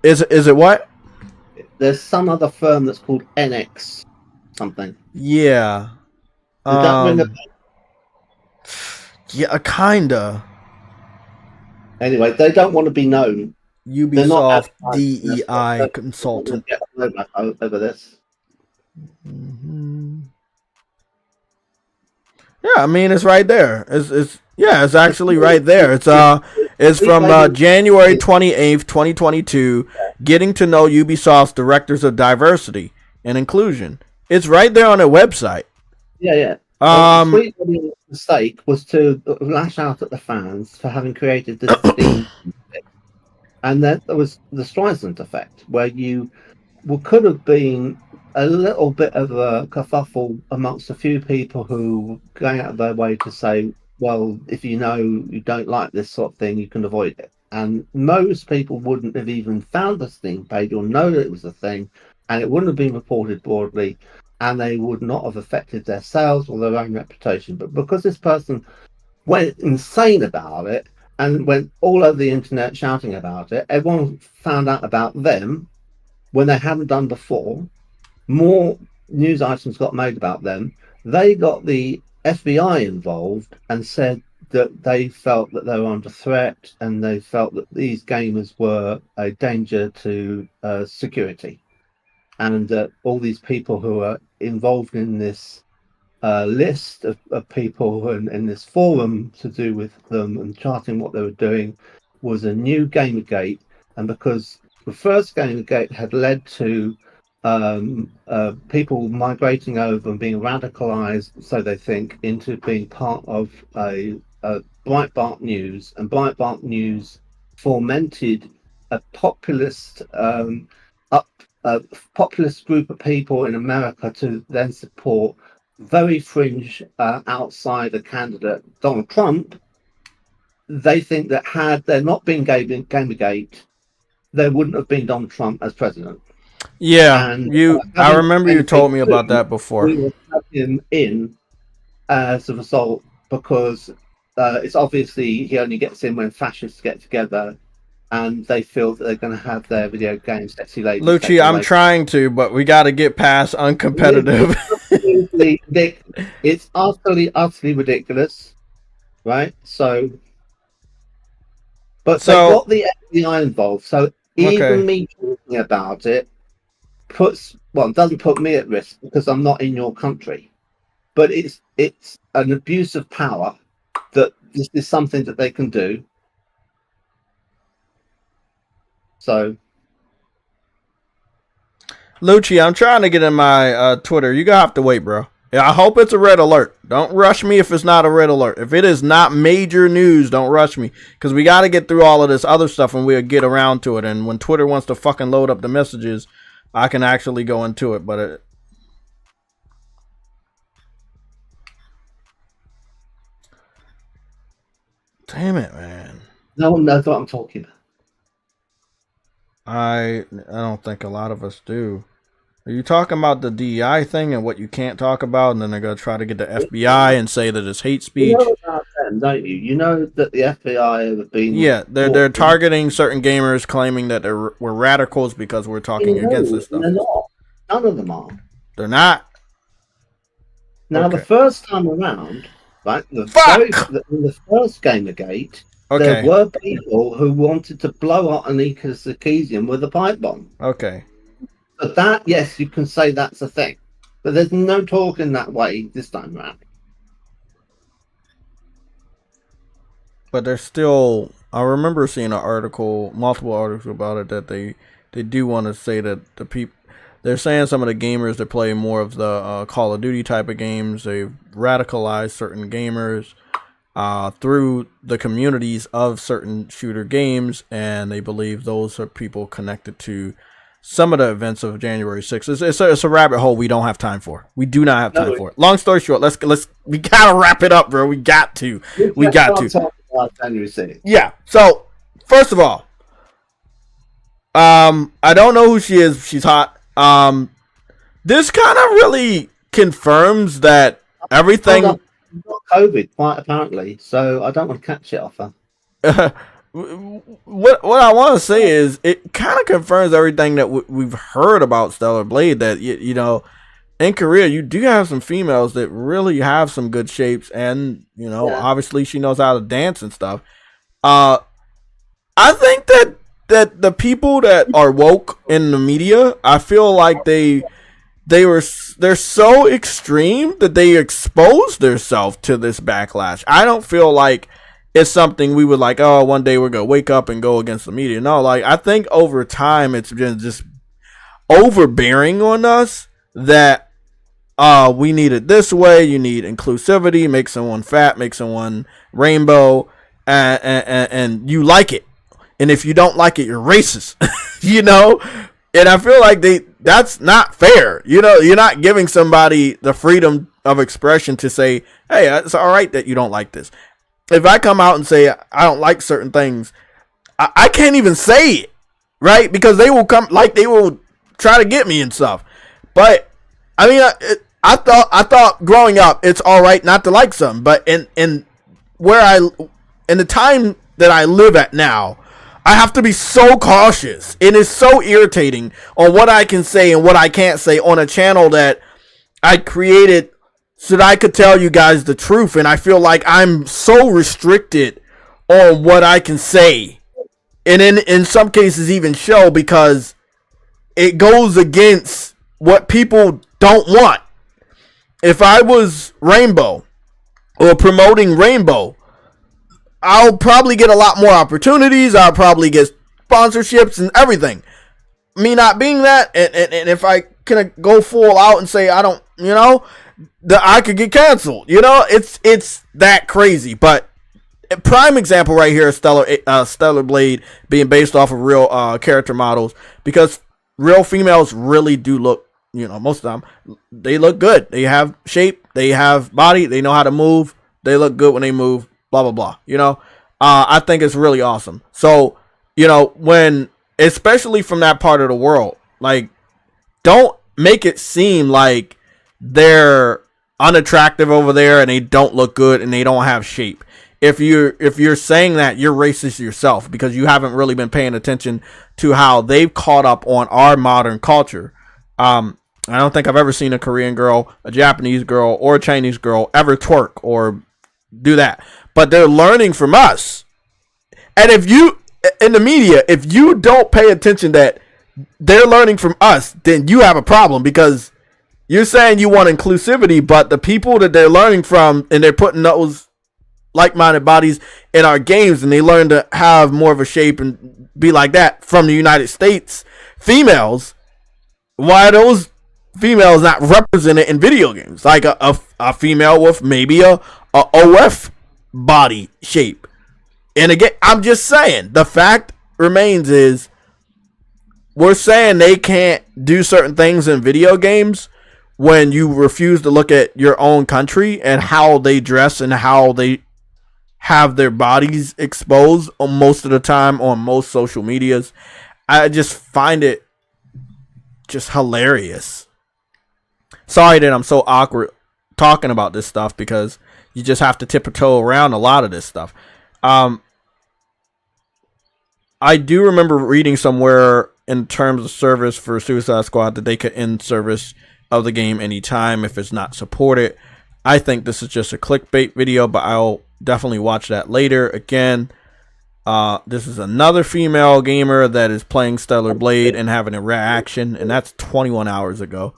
Is it what? There's some other firm that's called NX something. Yeah. Does that ring a bell? Yeah, kinda. Anyway, they don't want to be known. Ubisoft D.E.I. consultant. Over this. Mm-hmm. Yeah, I mean it's right there. It's actually right there. It's from January 28th, 2022. Getting to know Ubisoft's directors of diversity and inclusion. It's right there on their website. Yeah. The sweet mistake was to lash out at the fans for having created this theme, and then there was the Streisand effect, where you could have been a little bit of a kerfuffle amongst a few people who going out of their way to say, well, if you know you don't like this sort of thing, you can avoid it. And most people wouldn't have even found the Steam page or know that it was a thing and it wouldn't have been reported broadly, and they would not have affected their sales or their own reputation. But because this person went insane about it and went all over the internet shouting about it, everyone found out about them when they hadn't done before. More news items got made about them. They got the FBI involved and said that they felt that they were under threat, and they felt that these gamers were a danger to security, and that all these people who are involved in this list of people in this forum to do with them and charting what they were doing was a new Gamergate. And because the first Gamergate had led to people migrating over and being radicalized, so they think, into being part of a Breitbart News, and Breitbart News fomented a populist populist group of people in America to then support very fringe outsider candidate Donald Trump. They think that had there not been Gamergate, there wouldn't have been Donald Trump as president. Yeah, And I remember you told me about that before. We will have him in as a result, because it's obviously he only gets in when fascists get together, and they feel that they're going to have their video game sexy ladies. Lucci, I'm trying to, but we got to get past uncompetitive. It's utterly ridiculous, right? So, but they got the FBI involved, so even me talking about it doesn't put me at risk because I'm not in your country, but it's an abuse of power that this is something that they can do. So, Lucci, I'm trying to get in my Twitter. You're going to have to wait, bro. Yeah, I hope it's a red alert. Don't rush me if it's not a red alert. If it is not major news, don't rush me. Because we got to get through all of this other stuff and we'll get around to it. And when Twitter wants to fucking load up the messages, I can actually go into it. But damn it, man. No one knows what I'm talking about. I don't think a lot of us do. Are you talking about the D.E.I thing and what you can't talk about, and then they're going to try to get the FBI and say that it's hate speech? You know about them, don't you? You know that the FBI have been... Yeah, they're targeting certain gamers, claiming that we're radicals because we're talking against this stuff. They're not. None of them are. They're not? Now, the first time around, right, in the first Gamergate, there were people who wanted to blow up Anika Sarkeesian with a pipe bomb. Okay. But that, yes, you can say that's a thing. But there's no talk in that way this time around. But there's still... I remember seeing an article, multiple articles about it, that they do want to say that the people... They're saying some of the gamers that play more of the Call of Duty type of games, they've radicalized certain gamers through the communities of certain shooter games, and they believe those are people connected to some of the events of January 6th. It's a rabbit hole we don't have time for. We do not have time for it. Long story short, we gotta wrap it up, bro. We got to. Talk about January 6th. Yeah. So first of all, I don't know who she is. She's hot. This kind of really confirms that everything. She's got COVID, quite apparently. So I don't want to catch it off her. What I want to say is it kind of confirms everything that we've heard about Stellar Blade, that you know, in Korea you do have some females that really have some good shapes, and you know, obviously she knows how to dance and stuff. I think that the people that are woke in the media, I feel like they're so extreme that they expose themselves to this backlash. I don't feel like it's something we would like, oh, one day we're going to wake up and go against the media. No, like, I think over time it's been just overbearing on us that we need it this way. You need inclusivity, make someone fat, make someone rainbow, and you like it. And if you don't like it, you're racist, you know? And I feel like that's not fair. You know, you're not giving somebody the freedom of expression to say, hey, it's all right that you don't like this. If I come out and say I don't like certain things, I can't even say it, right? Because they will try to get me and stuff. But I mean, I thought growing up it's all right not to like something, but in the time that I live at now, I have to be so cautious. It is so irritating on what I can say and what I can't say on a channel that I created so that I could tell you guys the truth, and I feel like I'm so restricted on what I can say, and in some cases even show, because it goes against what people don't want. If I was Rainbow or promoting Rainbow, I'll probably get a lot more opportunities. I'll probably get sponsorships and everything. Me not being that, and if I can go full out and say I don't, that I could get canceled. It's that crazy. But a prime example right here is Stellar Blade being based off of real character models, because real females really do look, most of them, they look good. They have shape, they have body, they know how to move, they look good when they move, blah, blah, blah. I think it's really awesome. So, when, especially from that part of the world, like, don't make it seem like they're unattractive over there and they don't look good and they don't have shape. If you're saying that, you're racist yourself, because you haven't really been paying attention to how they've caught up on our modern culture. I don't think I've ever seen a Korean girl, a Japanese girl, or a Chinese girl ever twerk or do that. But they're learning from us. And if you, in the media, if you don't pay attention that they're learning from us, then you have a problem, because you're saying you want inclusivity, but the people that they're learning from, and they're putting those like-minded bodies in our games, and they learn to have more of a shape and be like that from the United States females, why are those females not represented in video games? Like a female with maybe a OF body shape. And again, I'm just saying, the fact remains is, we're saying they can't do certain things in video games when you refuse to look at your own country and how they dress and how they have their bodies exposed on most of the time on most social medias. I just find it just hilarious. Sorry that I'm so awkward talking about this stuff, because you just have to tiptoe around a lot of this stuff. I do remember reading somewhere in terms of service for Suicide Squad that they could end service of the game anytime if it's not supported. I think this is just a clickbait video, but I'll definitely watch that later. Again, this is another female gamer that is playing Stellar Blade and having a reaction, and that's 21 hours ago.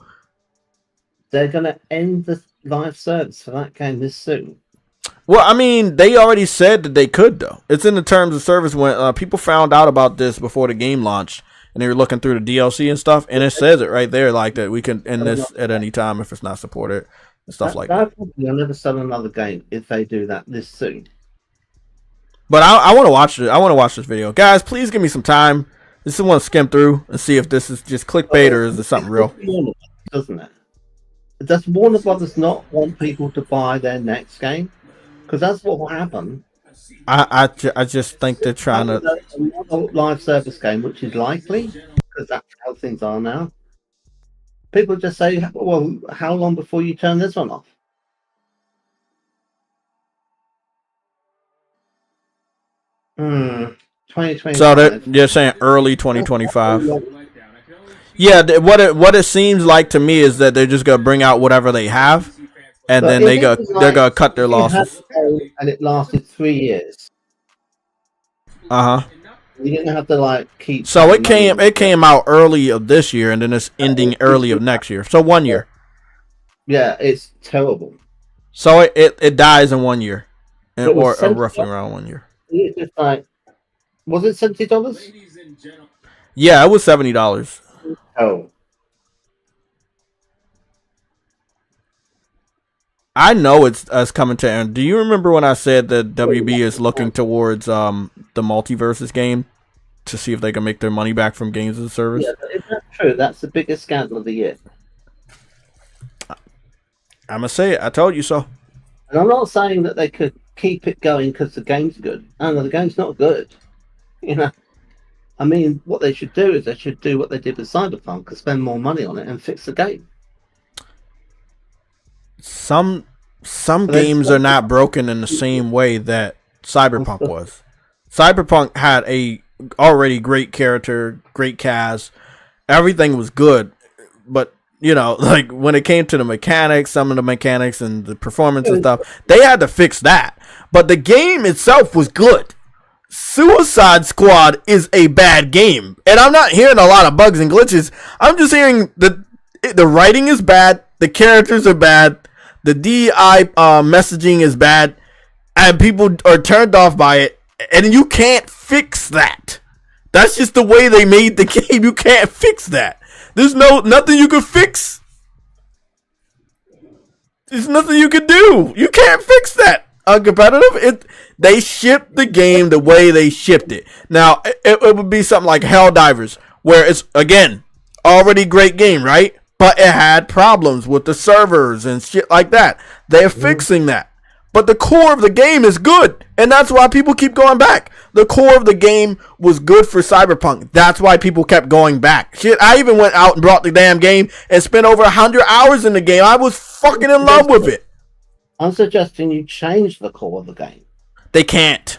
They're going to end the live service for that game this soon. Well, I mean, they already said that they could, though. It's in the terms of service. When people found out about this before the game launched, and they were looking through the DLC and stuff, and it says it right there, like that we can end this at any time if it's not supported and stuff like that. They'll never sell another game if they do that this soon. But I want to watch it. I want to watch this video, guys. Please give me some time. I just want to skim through and see if this is just clickbait or is it something real. Doesn't it? Does Warner Brothers not want people to buy their next game? Because that's what will happen. I just think they're trying to live service game, which is likely because that's how things are now. People just say, "Well, how long before you turn this one off?" Hmm. 2025. So they're saying early 2025. Yeah, what it seems like to me is that they're just gonna bring out whatever they have, and then they're gonna cut their losses. And it lasted 3 years. You didn't have to keep. So it came out early of this year, and then it's ending early of next year. So 1 year. Yeah, it's terrible. So it dies in 1 year, or roughly around 1 year. It's just was it $70? Yeah, it was $70. Oh. I know it's coming to end. Do you remember when I said that WB is looking towards the multiverses game to see if they can make their money back from games as a service? Yeah, is that true? That's the biggest scandal of the year. I'm gonna say it. I told you so. And I'm not saying that they could keep it going because the game's good. Oh, no, the game's not good. I mean, what they should do is they should do what they did with Cyberpunk and spend more money on it and fix the game. Some games are not broken in the same way that Cyberpunk was. Cyberpunk had a already great character, great cast, everything was good, but you know, like when it came to the mechanics, some of the mechanics and the performance and stuff, they had to fix that. But the game itself was good. Suicide Squad is a bad game, and I'm not hearing a lot of bugs and glitches. I'm just hearing the writing is bad, the characters are bad, the D.E.I messaging is bad, and people are turned off by it, and you can't fix that. That's just the way they made the game. You can't fix that. There's nothing you could fix. There's nothing you could do. You can't fix that. Uncompetitive. They shipped the game the way they shipped it. Now it would be something like Helldivers, where it's again already great game, right? But it had problems with the servers and shit like that. They're fixing that. But the core of the game is good, and that's why people keep going back. The core of the game was good for Cyberpunk. That's why people kept going back. Shit, I even went out and brought the damn game and spent over 100 hours in the game. I was fucking in love with it. I'm suggesting you change the core of the game. They can't.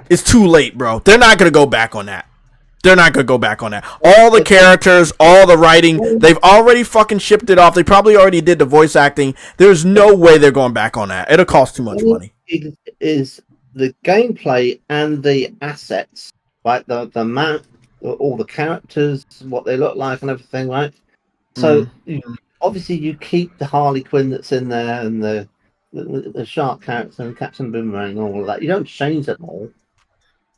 It's too late, bro. They're not going to go back on that. They're not going to go back on that. All the characters, all the writing, they've already fucking shipped it off. They probably already did the voice acting. There's no way they're going back on that. It'll cost too much money. It is the gameplay and the assets, right? The map, all the characters, what they look like and everything, right? So obviously you keep the Harley Quinn that's in there and the shark character and Captain Boomerang and all of that. You don't change them all,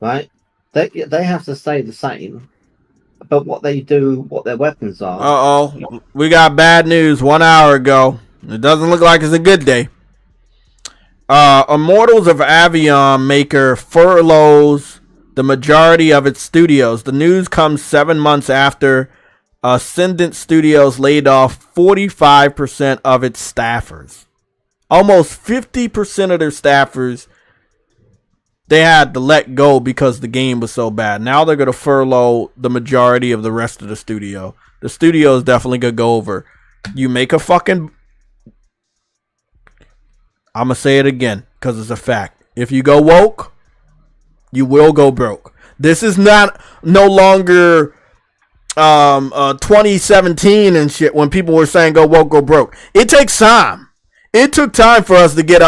right? They have to stay the same, but what they do, what their weapons are. We got bad news 1 hour ago. It doesn't look like it's a good day. Immortals of Avion maker furloughs the majority of its studios. The news comes 7 months after Ascendant Studios laid off 45% of its staffers. Almost 50% of their staffers they had to let go because the game was so bad. Now they're going to furlough the majority of the rest of the studio. The studio is definitely going to go over. You make a fucking... I'm going to say it again because it's a fact. If you go woke, you will go broke. This is no longer 2017 and shit when people were saying go woke, go broke. It takes time. It took time for us to get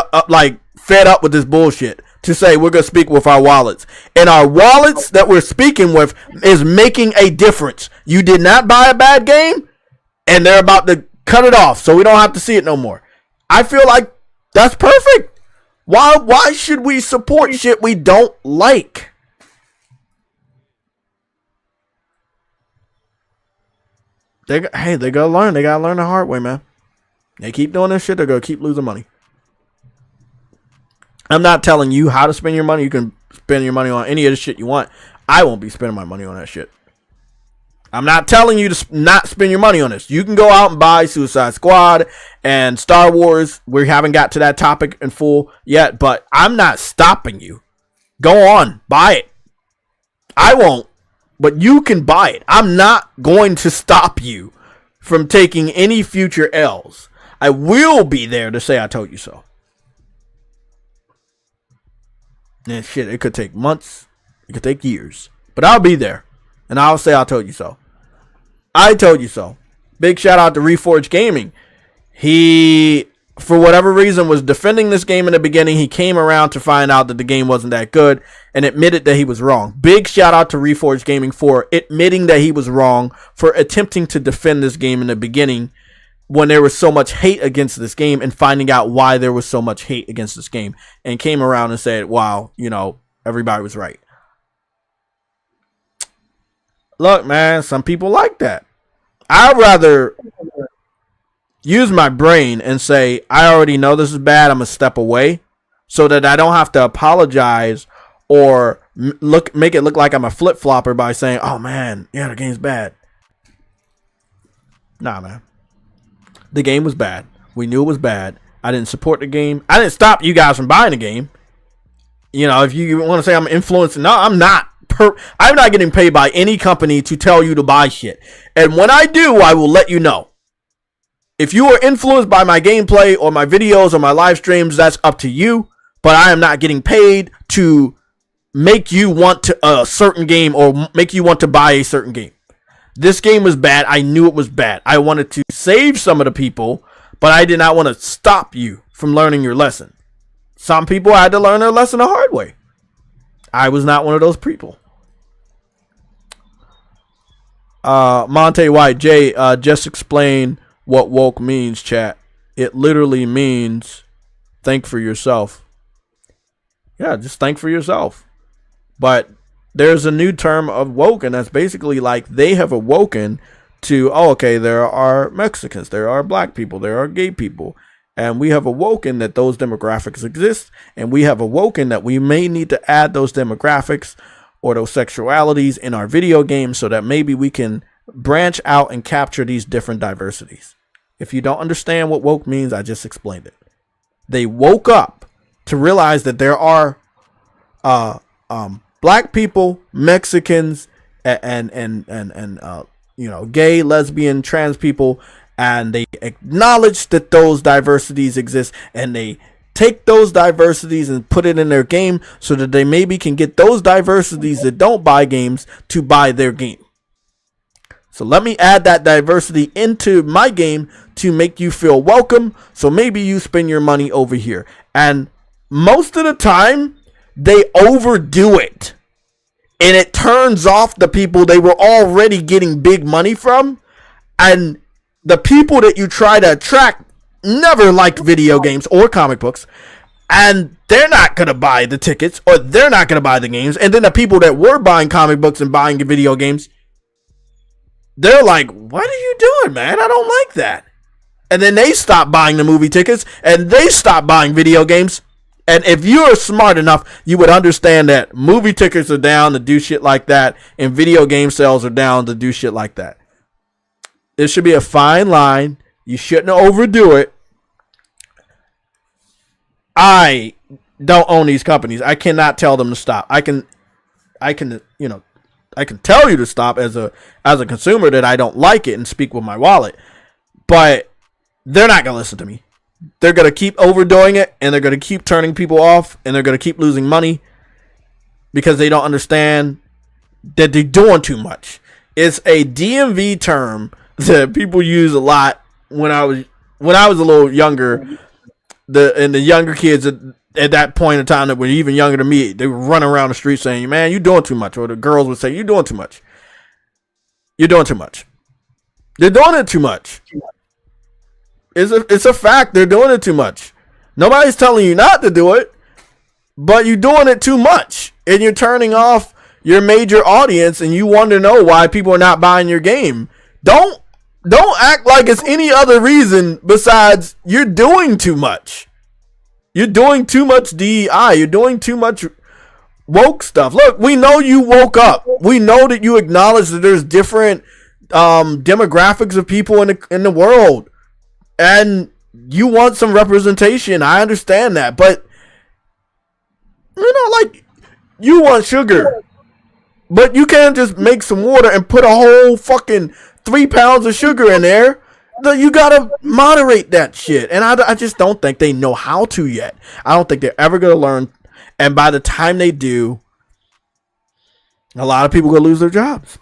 fed up with this bullshit. To say we're going to speak with our wallets. And our wallets that we're speaking with is making a difference. You did not buy a bad game, and they're about to cut it off so we don't have to see it no more. I feel like that's perfect. Why should we support shit we don't like? They gotta learn. They gotta learn the hard way, man. They keep doing this shit, they're gonna keep losing money. I'm not telling you how to spend your money. You can spend your money on any of the shit you want. I won't be spending my money on that shit. I'm not telling you to not spend your money on this. You can go out and buy Suicide Squad and Star Wars. We haven't got to that topic in full yet, but I'm not stopping you. Go on, buy it. I won't, but you can buy it. I'm not going to stop you from taking any future L's. I will be there to say I told you so. And shit, it could take months. It could take years. But I'll be there. And I'll say I told you so. I told you so. Big shout out to Reforged Gaming. He, for whatever reason, was defending this game in the beginning. He came around to find out that the game wasn't that good and admitted that he was wrong. Big shout out to Reforged Gaming for admitting that he was wrong, for attempting to defend this game in the beginning when there was so much hate against this game, and finding out why there was so much hate against this game, and came around and said, wow, everybody was right. Look, man, some people like that. I'd rather use my brain and say, I already know this is bad, I'm a step away, so that I don't have to apologize or make it look like I'm a flip-flopper by saying, oh man, yeah, the game's bad. Nah, man. The game was bad. We knew it was bad. I didn't support the game. I didn't stop you guys from buying the game. If you want to say I'm influencing, no, I'm not. I'm not getting paid by any company to tell you to buy shit. And when I do, I will let you know. If you are influenced by my gameplay or my videos or my live streams, that's up to you. But I am not getting paid to make you want to a certain game or make you want to buy a certain game. This game was bad. I knew it was bad. I wanted to save some of the people, but I did not want to stop you from learning your lesson. Some people had to learn their lesson the hard way. I was not one of those people. Monte White, Jay, just explain what woke means, chat. It literally means think for yourself. Yeah, just think for yourself. But there's a new term of woke, and that's basically like they have awoken to, oh, okay, there are Mexicans, there are black people, there are gay people. And we have awoken that those demographics exist. And we have awoken that we may need to add those demographics or those sexualities in our video games so that maybe we can branch out and capture these different diversities. If you don't understand what woke means, I just explained it. They woke up to realize that there are black people, Mexicans, and gay, lesbian, trans people, and they acknowledge that those diversities exist, and they take those diversities and put it in their game so that they maybe can get those diversities that don't buy games to buy their game. So let me add that diversity into my game to make you feel welcome. So maybe you spend your money over here. And most of the time, they overdo it. And it turns off the people they were already getting big money from. And the people that you try to attract never liked video games or comic books. And they're not going to buy the tickets, or they're not going to buy the games. And then the people that were buying comic books and buying video games, they're like, what are you doing, man? I don't like that. And then they stop buying the movie tickets, and they stop buying video games. And if you're smart enough, you would understand that movie tickets are down to do shit like that, and video game sales are down to do shit like that. There should be a fine line. You shouldn't overdo it. I don't own these companies. I cannot tell them to stop. I can tell you to stop as a consumer that I don't like it and speak with my wallet. But they're not going to listen to me. They're going to keep overdoing it, and they're going to keep turning people off, and they're going to keep losing money because they don't understand that they're doing too much. It's a DMV term that people use a lot when I was a little younger. The younger kids at that point in time that were even younger than me, they would run around the street saying, man, you're doing too much. Or the girls would say, you're doing too much. You're doing too much. They're doing it too much. It's a fact. They're doing it too much. Nobody's telling you not to do it, but you're doing it too much. And you're turning off your major audience, and you want to know why people are not buying your game. Don't act like it's any other reason besides you're doing too much. You're doing too much D.E.I. You're doing too much woke stuff. Look, we know you woke up. We know that you acknowledge that there's different demographics of people in the world. And you want some representation. I understand that. But, you want sugar. But you can't just make some water and put a whole fucking 3 pounds of sugar in there. You gotta moderate that shit. And I just don't think they know how to yet. I don't think they're ever gonna learn. And by the time they do, a lot of people gonna lose their jobs.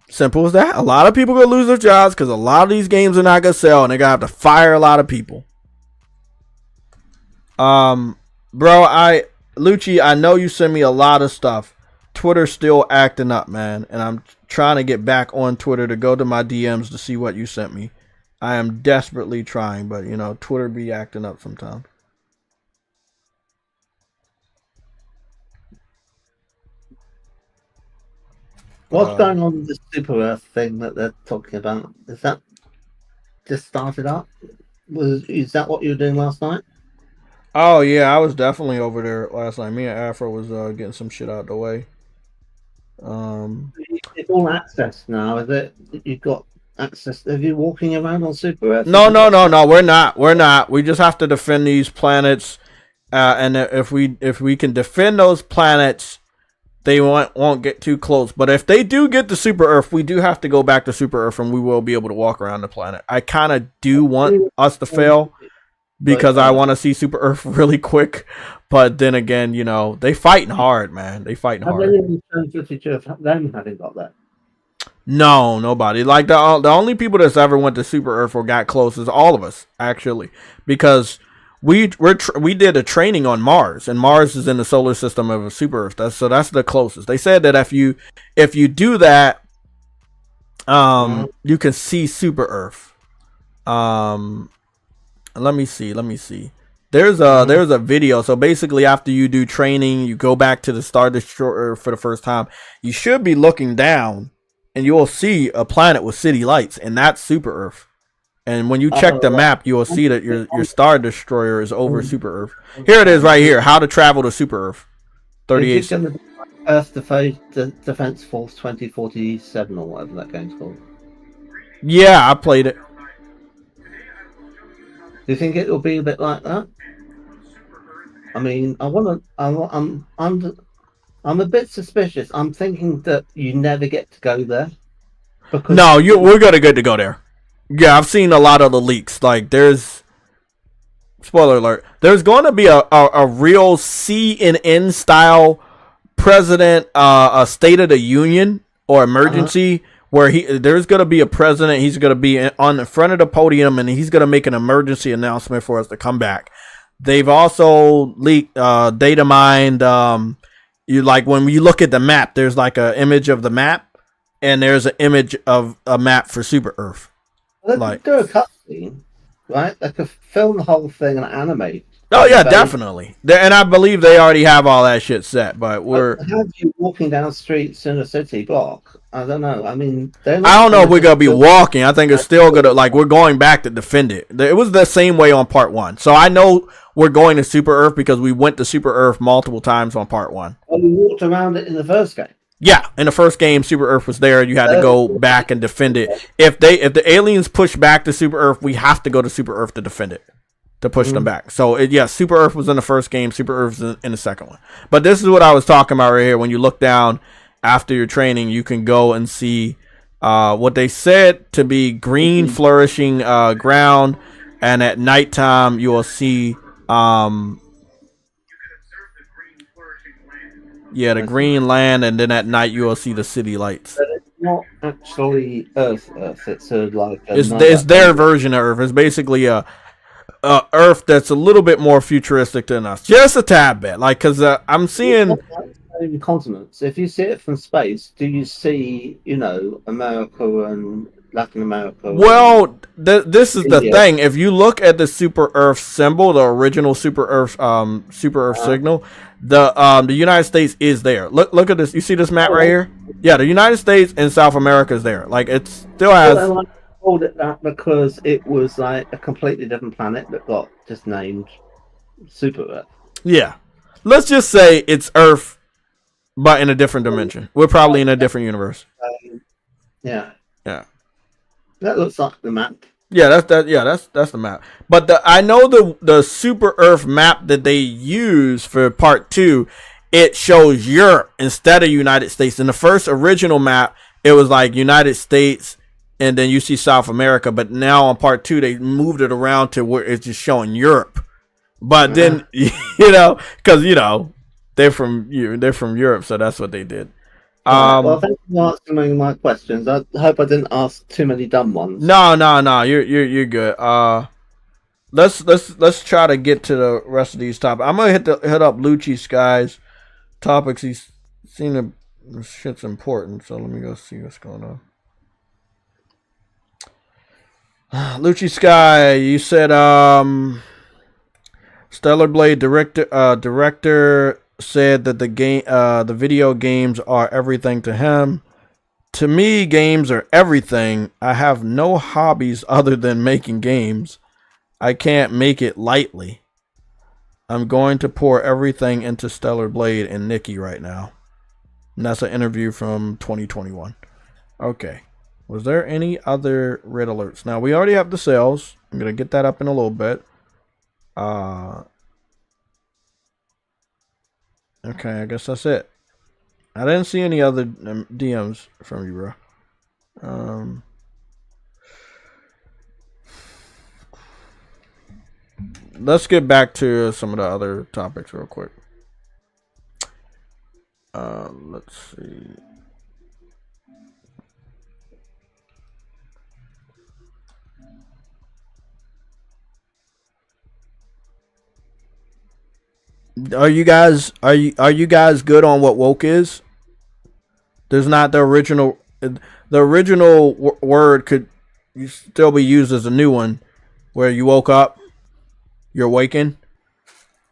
Simple as that. A lot of people gonna lose their jobs because a lot of these games are not gonna sell, and they're gonna have to fire a lot of people. Lucci, I know you send me a lot of stuff. Twitter's still acting up, man, and I'm trying to get back on Twitter to go to my DMs to see what you sent me. I am desperately trying, but Twitter be acting up sometimes. What's going on with the Super Earth thing that they're talking about? Is that just started up? Is that what you were doing last night? Oh yeah, I was definitely over there last night. Me and Afro was getting some shit out the way. It's all access now, is it? You've got access. Are you walking around on Super Earth? No, we're not. We just have to defend these planets, and if we can defend those planets, they won't get too close. But if they do get to Super Earth, we do have to go back to Super Earth, and we will be able to walk around the planet. I kind of do want us to fail because I want to see Super Earth really quick. But then again, you know, they fighting hard, man. They fighting hard. How many footage of them having got that? No, nobody. Like the only people that's ever went to Super Earth or got close is all of us, actually, because we did a training on Mars, and Mars is in the solar system of a Super Earth. That's the closest. They said that if you do that, you can see Super Earth. Let me see. There's a video. So basically, after you do training, you go back to the Star Destroyer for the first time. You should be looking down, and you will see a planet with city lights, and that's Super Earth. And when you check the map, you will see that your Star Destroyer is over Super Earth. Here it is right here. How to travel to Super Earth. 38. Earth Defense Force 2047 or whatever that game's called. Yeah, I played it. Do you think it will be a bit like that? I mean, I'm a bit suspicious. I'm thinking that you never get to go there. No, we're gonna get to go there. Yeah, I've seen a lot of the leaks. Like, there's spoiler alert. There's going to be a real CNN style president, a State of the Union or emergency where there's going to be a president. He's going to be on the front of the podium, and he's going to make an emergency announcement for us to come back. They've also leaked data mined. You like when you look at the map, there's like an image of the map, and there's an image of a map for Super Earth. They could do a cutscene, right? They could film the whole thing and animate. Oh yeah, definitely. And I believe they already have all that shit set. But have you walking down streets in a city block? I don't know. I mean, I don't know if we're gonna be walking. I think it's still gonna we're going back to defend it. It was the same way on part 1. So I know we're going to Super Earth because we went to Super Earth multiple times on part 1. Well, we walked around it in the first game. Yeah, in the first game, Super Earth was there. You had to go back and defend it. If the aliens push back to Super Earth, we have to go to Super Earth to defend it, to push them back. So Super Earth was in the first game. Super Earth is in the second one. But this is what I was talking about right here. When you look down after your training, you can go and see what they said to be green, flourishing ground, and at nighttime you will see. Yeah, the green land, and then at night you will see the city lights. But it's not actually Earth. It's it's their version of Earth. It's basically a Earth that's a little bit more futuristic than us, just a tad bit. Like, because I'm seeing continents. If you see it from space, do you see America and Latin America? Well, this is the thing. If you look at the Super Earth symbol, the original Super Earth signal, the United States is there. Look at this. You see this map right here? Yeah, the United States and South America is there. Like, it still has. Well, I called it that because it was like a completely different planet that got just named Super Earth. Yeah, let's just say it's Earth, but in a different dimension. We're probably in a different universe. Yeah. That looks like the map. Yeah, that's the map. But I know the Super Earth map that they use for part 2, it shows Europe instead of United States. In the first original map, it was like United States, and then you see South America. But now on part 2, they moved it around to where it's just showing Europe. But then because they're from Europe, so that's what they did. Well, thank you for answering my questions. I hope I didn't ask too many dumb ones. No, you're good. Let's try to get to the rest of these topics. I'm gonna hit up Lucci's guys topics. He's seen the shit's important, so let me go see what's going on. Lucci Sky, you said Stellar Blade director said that the video games are everything to him. To me, games are everything. I have no hobbies other than making games. I can't make it lightly. I'm going to pour everything into Stellar Blade and Nikki right now. And that's an interview from 2021. Okay. Was there any other red alerts? Now, we already have the sales. I'm going to get that up in a little bit. Okay, I guess that's it. I didn't see any other DMs from you, bro. Let's get back to some of the other topics real quick. Let's see. Are you guys good on what woke is? There's not the original. The original word could still be used as a new one, where you woke up, you're waking,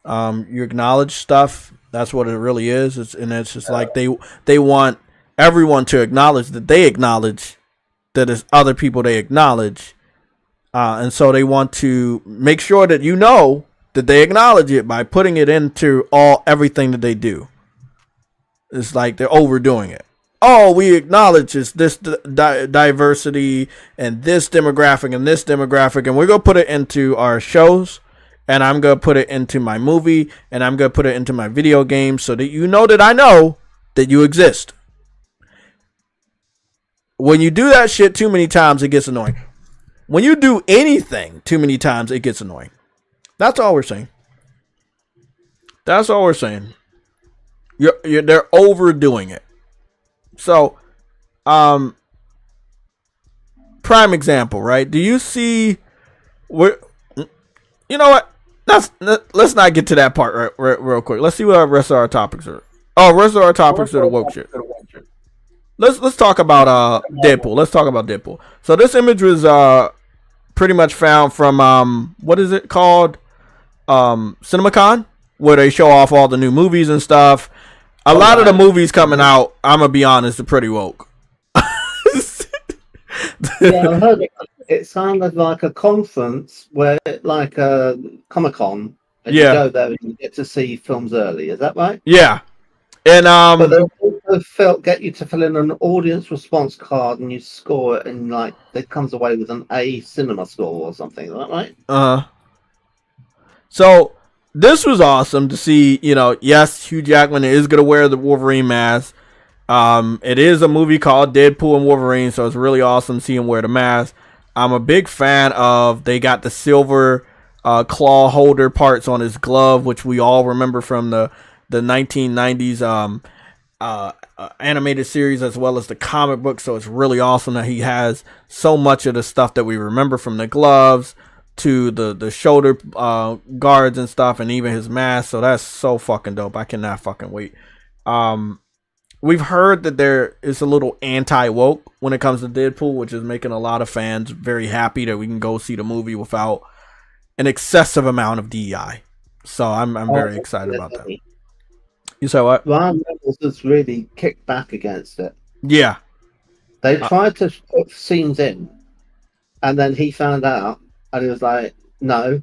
you acknowledge stuff. That's what it really is. It's just like they want everyone to acknowledge that they acknowledge that it's other people they acknowledge, and so they want to make sure that you know that they acknowledge it by putting it into everything that they do. It's like they're overdoing it. Oh, we acknowledge this diversity and this demographic, and we're gonna put it into our shows, and I'm gonna put it into my movie, and I'm gonna put it into my video game, so that you know that I know that you exist. When you do that shit too many times, it gets annoying. When you do anything too many times, it gets annoying. That's all we're saying. That's all we're saying. They're overdoing it. So, prime example, right? Do you see where? You know what? Let's not get to that part right real quick. Let's see what our rest of our topics are. Oh, rest of our topics are the woke shit. Let's talk about Deadpool. Let's talk about Deadpool. So this image was pretty much found from what is it called? CinemaCon, where they show off all the new movies and stuff. A lot of the movies coming out, I'm gonna be honest, are pretty woke. Yeah, I heard it sounded like a conference where, like a Comic-Con, and you go there and you get to see films early. Is that right? Yeah, and but they also get you to fill in an audience response card, and you score it, and like it comes away with an A cinema score or something. Is that right? So this was awesome to see. You know, yes, Hugh Jackman is gonna wear the Wolverine mask. It is a movie called Deadpool and Wolverine, so it's really awesome to see him wear the mask. I'm a big fan of. They got the silver claw holder parts on his glove, which we all remember from the 1990s animated series as well as the comic book. So it's really awesome that he has so much of the stuff that we remember from the gloves to the shoulder guards and stuff, and even his mask. So that's so fucking dope. I cannot fucking wait. We've heard that there is a little anti-woke when it comes to Deadpool, which is making a lot of fans very happy that we can go see the movie without an excessive amount of DEI. So I'm very excited about that. You say what? Ryan Reynolds has really kicked back against it. Yeah. They tried to put scenes in, and then he found out, and he was like, no.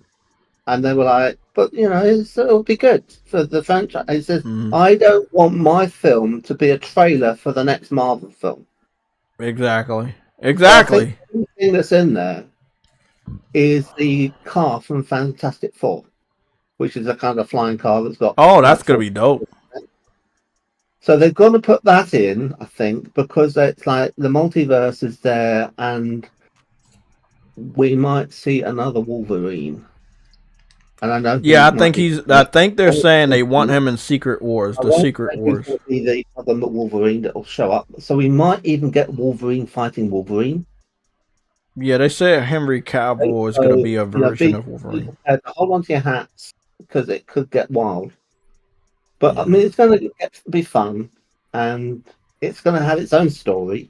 And they were like, but, you know, it'll be good for the franchise. He says, I don't want my film to be a trailer for the next Marvel film. Exactly. The only thing that's in there is the car from Fantastic Four, which is a kind of flying car that's got... Oh, that's going to be dope. So they're going to put that in, I think, because it's like the multiverse is there, and we might see another Wolverine. And I know. Yeah, I think they're saying they want him in Secret Wars. The Secret Wars. Be the other Wolverine that will show up. So we might even get Wolverine fighting Wolverine. Yeah, they say Henry Cavill is going to be a version of Wolverine. Hold on to your hats, because it could get wild. But I mean, it's going to be fun, and it's going to have its own story.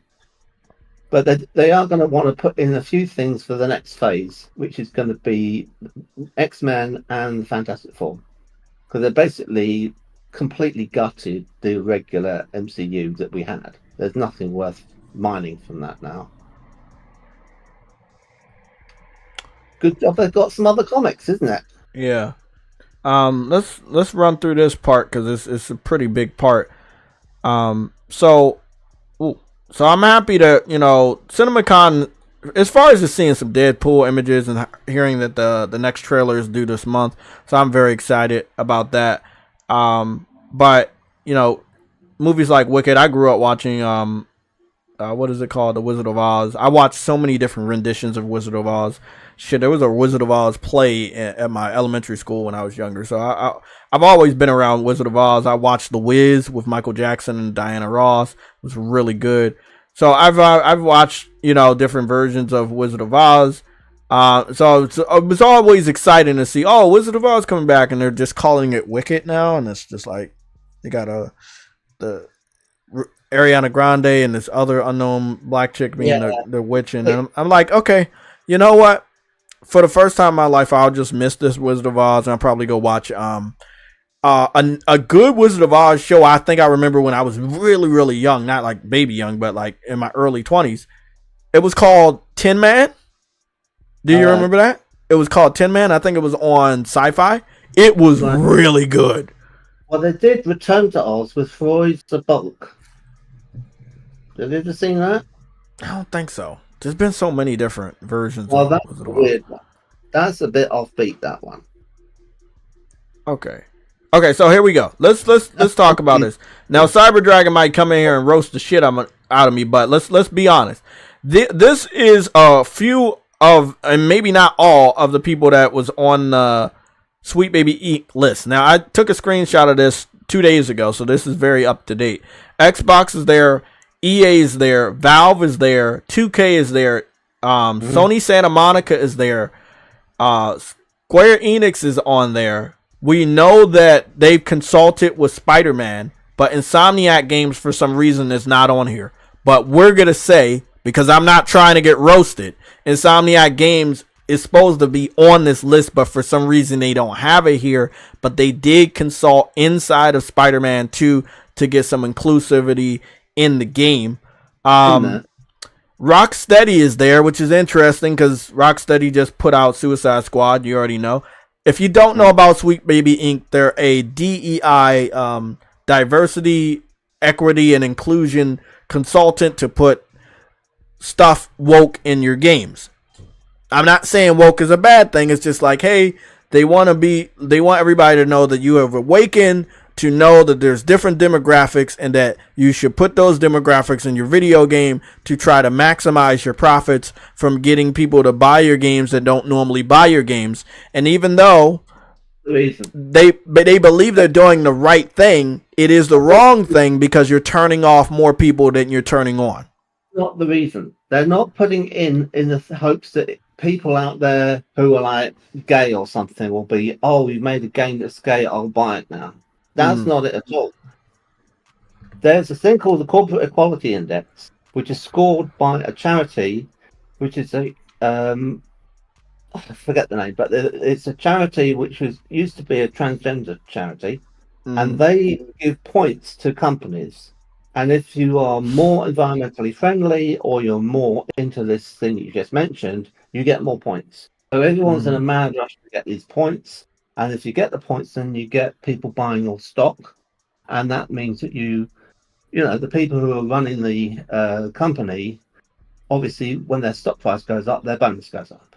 But they are going to want to put in a few things for the next phase, which is going to be X-Men and Fantastic Four. Because they're basically completely gutted the regular MCU that we had. There's nothing worth mining from that now. Good job they've got some other comics, isn't it? Yeah. Let's run through this part because it's a pretty big part. So I'm happy to, CinemaCon, as far as just seeing some Deadpool images and hearing that the next trailer is due this month. So I'm very excited about that. But, movies like Wicked. I grew up watching what is it called? The Wizard of Oz. I watched so many different renditions of Wizard of Oz. Shit, there was a Wizard of Oz play at my elementary school when I was younger. So I've always been around Wizard of Oz. I watched The Wiz with Michael Jackson and Diana Ross. It was really good. So I've watched, you know, different versions of Wizard of Oz. So it was always exciting to see, oh, Wizard of Oz coming back, and they're just calling it Wicked now, and it's just like they got the Ariana Grande and this other unknown black chick being the witch, and I'm like, okay, you know what? For the first time in my life, I'll just miss this Wizard of Oz, and I'll probably go watch a good Wizard of Oz show. I think I remember when I was really, really young, not like baby young, but like in my early 20s. It was called Tin Man. Do you remember that? It was called Tin Man. I think it was on Sci-Fi. It was really good. Well, they did Return to Oz with Freud's The Bulk. Have you ever seen that? I don't think so. There's been so many different versions. Well, that's a weird one. That's a bit offbeat, that one. Okay, so here we go. Let's talk about this. Now, Cyber Dragon might come in here and roast the shit out of me, but let's be honest. This is a few of, and maybe not all of the people that was on the Sweet Baby Inc. list. Now, I took a screenshot of this 2 days ago, so this is very up to date. Xbox is there, EA is there, Valve is there, 2K is there, Sony Santa Monica is there, Square Enix is on there. We know that they've consulted with Spider-Man, but Insomniac Games for some reason is not on here. But we're gonna say, because I'm not trying to get roasted, Insomniac Games is supposed to be on this list, but for some reason they don't have it here. But they did consult inside of Spider-Man 2 to get some inclusivity in the game. Rocksteady is there, which is interesting because Rocksteady just put out Suicide Squad. You already know. If you don't know about Sweet Baby Inc., they're a DEI, diversity, equity, and inclusion consultant to put stuff woke in your games. I'm not saying woke is a bad thing. It's just like, hey, they want everybody to know that you have awakened to know that there's different demographics and that you should put those demographics in your video game to try to maximize your profits from getting people to buy your games that don't normally buy your games. And even though they believe they're doing the right thing, it is the wrong thing because you're turning off more people than you're turning on. Not the reason. They're not putting in the hopes that people out there who are like gay or something will be, oh, you made a game that's gay, I'll buy it now. That's not it at all. There's a thing called the Corporate Equality Index, which is scored by a charity, which is a I forget the name, but it's a charity which used to be a transgender charity, and they give points to companies. And if you are more environmentally friendly or you're more into this thing you just mentioned, you get more points. So everyone's in a mad rush to get these points. And if you get the points, then you get people buying your stock. And that means that you know, the people who are running the company, obviously, when their stock price goes up, their bonus goes up.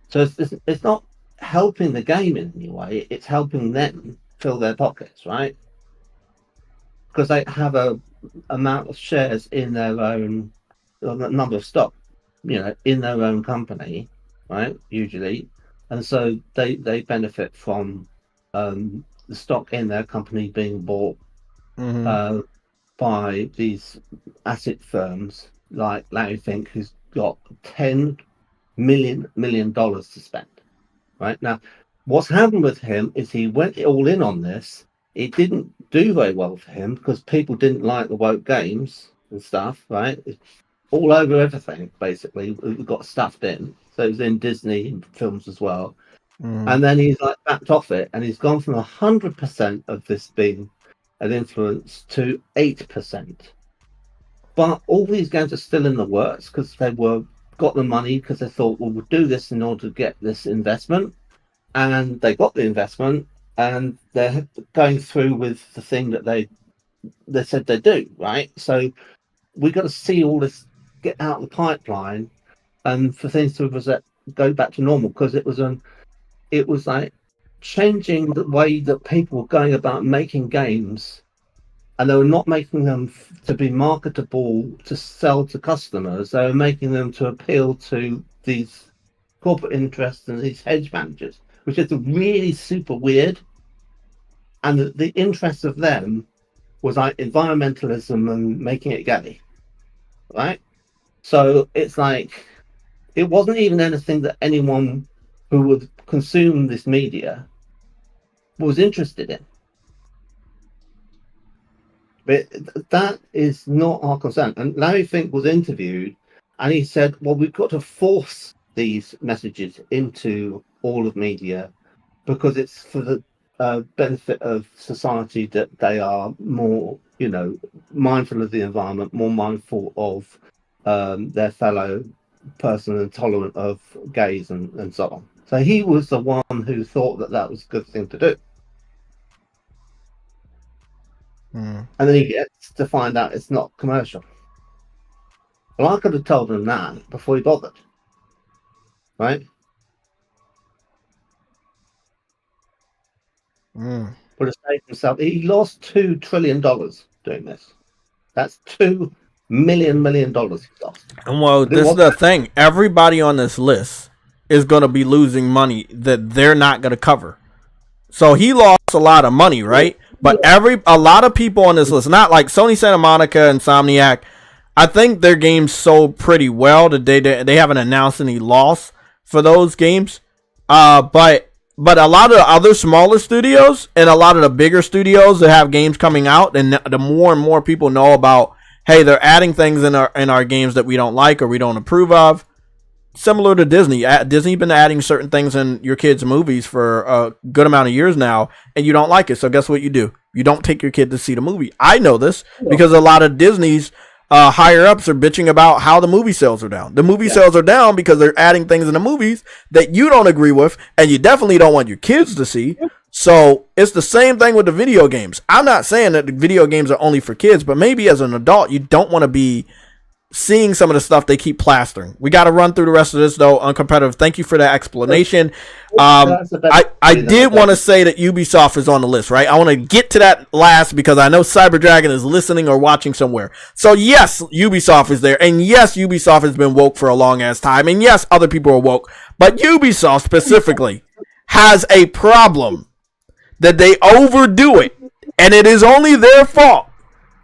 So it's not helping the game in any way. It's helping them fill their pockets, right? Because they have a amount of shares in their own, number of stock, you know, in their own company, right? Usually. And so they benefit from the stock in their company being bought by these asset firms like Larry Fink, who's got $10 million to spend. Right now, what's happened with him is he went all in on this. It didn't do very well for him because people didn't like the woke games and stuff. Right, it's all over everything. Basically, it got stuffed in. So it was in Disney films as well. And then he's like backed off it, and he's gone from 100% of this being an influence to 8%. But all these games are still in the works because they got the money because they thought, well, we'll do this in order to get this investment, and they got the investment, and they're going through with the thing that they said they do, right? So we got to see all this get out of the pipeline, and for things to go back to normal, because it was like changing the way that people were going about making games and they were not making them to be marketable to sell to customers. They were making them to appeal to these corporate interests and these hedge managers, which is really super weird. And the interest of them was like environmentalism and making it gay, right? So it's like it wasn't even anything that anyone who would consume this media was interested in. But that is not our concern. And Larry Fink was interviewed, and he said, well, we've got to force these messages into all of media because it's for the benefit of society that they are more, mindful of the environment, more mindful of their fellow person and tolerant of gays and so on. So he was the one who thought that was a good thing to do. And then he gets to find out it's not commercial. Well, I could have told him that before he bothered. Right? Would have saved himself. He lost $2 trillion doing this. That's $2 million he lost. And well, this is the thing. Everybody on this list is going to be losing money that they're not going to cover. So he lost a lot of money, right? But a lot of people on this list, not like Sony Santa Monica, Insomniac, I think their games sold pretty well. They haven't announced any loss for those games. But a lot of other smaller studios and a lot of the bigger studios that have games coming out, and the more and more people know about, hey, they're adding things in our games that we don't like or we don't approve of. Similar to Disney. Disney's been adding certain things in your kids' movies for a good amount of years now, and you don't like it. So guess what you do? You don't take your kid to see the movie. I know this because a lot of Disney's higher-ups are bitching about how the movie sales are down. The movie sales are down because they're adding things in the movies that you don't agree with, and you definitely don't want your kids to see. So it's the same thing with the video games. I'm not saying that the video games are only for kids, but maybe as an adult, you don't want to be seeing some of the stuff they keep plastering. We got to run through the rest of this, though, uncompetitive. Thank you for that explanation. I did want to say that Ubisoft is on the list, right? I want to get to that last because I know Cyber Dragon is listening or watching somewhere. So, yes, Ubisoft is there. And, yes, Ubisoft has been woke for a long-ass time. And, yes, other people are woke. But Ubisoft specifically has a problem that they overdo it. And it is only their fault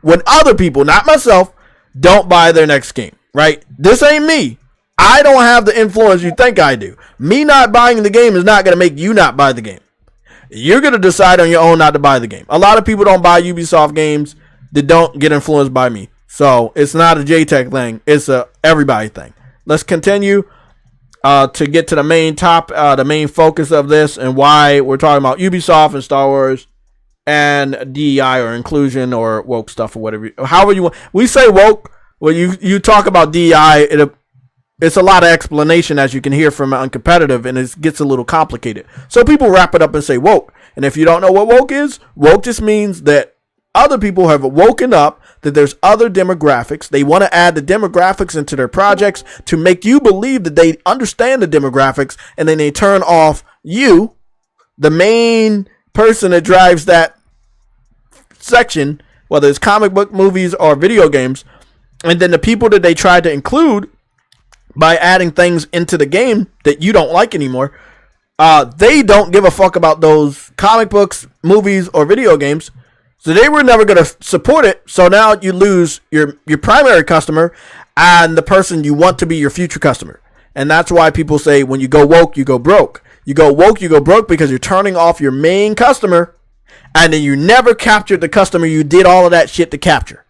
when other people, not myself, don't buy their next game, right? This ain't me. I don't have the influence you think I do. Me not buying the game is not going to make you not buy the game. You're going to decide on your own not to buy the game. A lot of people don't buy Ubisoft games that don't get influenced by me. So it's not a JTech thing. It's a everybody thing. Let's continue to get to the main the main focus of this and why we're talking about Ubisoft and Star Wars and DEI or inclusion or woke stuff or whatever. However you want. We say woke. When you talk about DEI, it's a lot of explanation, as you can hear from Uncompetitive, and it gets a little complicated. So people wrap it up and say woke. And if you don't know what woke just means that other people have woken up, that there's other demographics. They want to add the demographics into their projects to make you believe that they understand the demographics, and then they turn off you, the main person that drives that section, whether it's comic book, movies, or video games, and then the people that they try to include by adding things into the game that you don't like anymore, they don't give a fuck about those comic books, movies, or video games, so they were never going to support it. So now you lose your primary customer and the person you want to be your future customer. And that's why people say when you go woke, you go broke. You go woke, you go broke because you're turning off your main customer, and then you never captured the customer you did all of that shit to capture.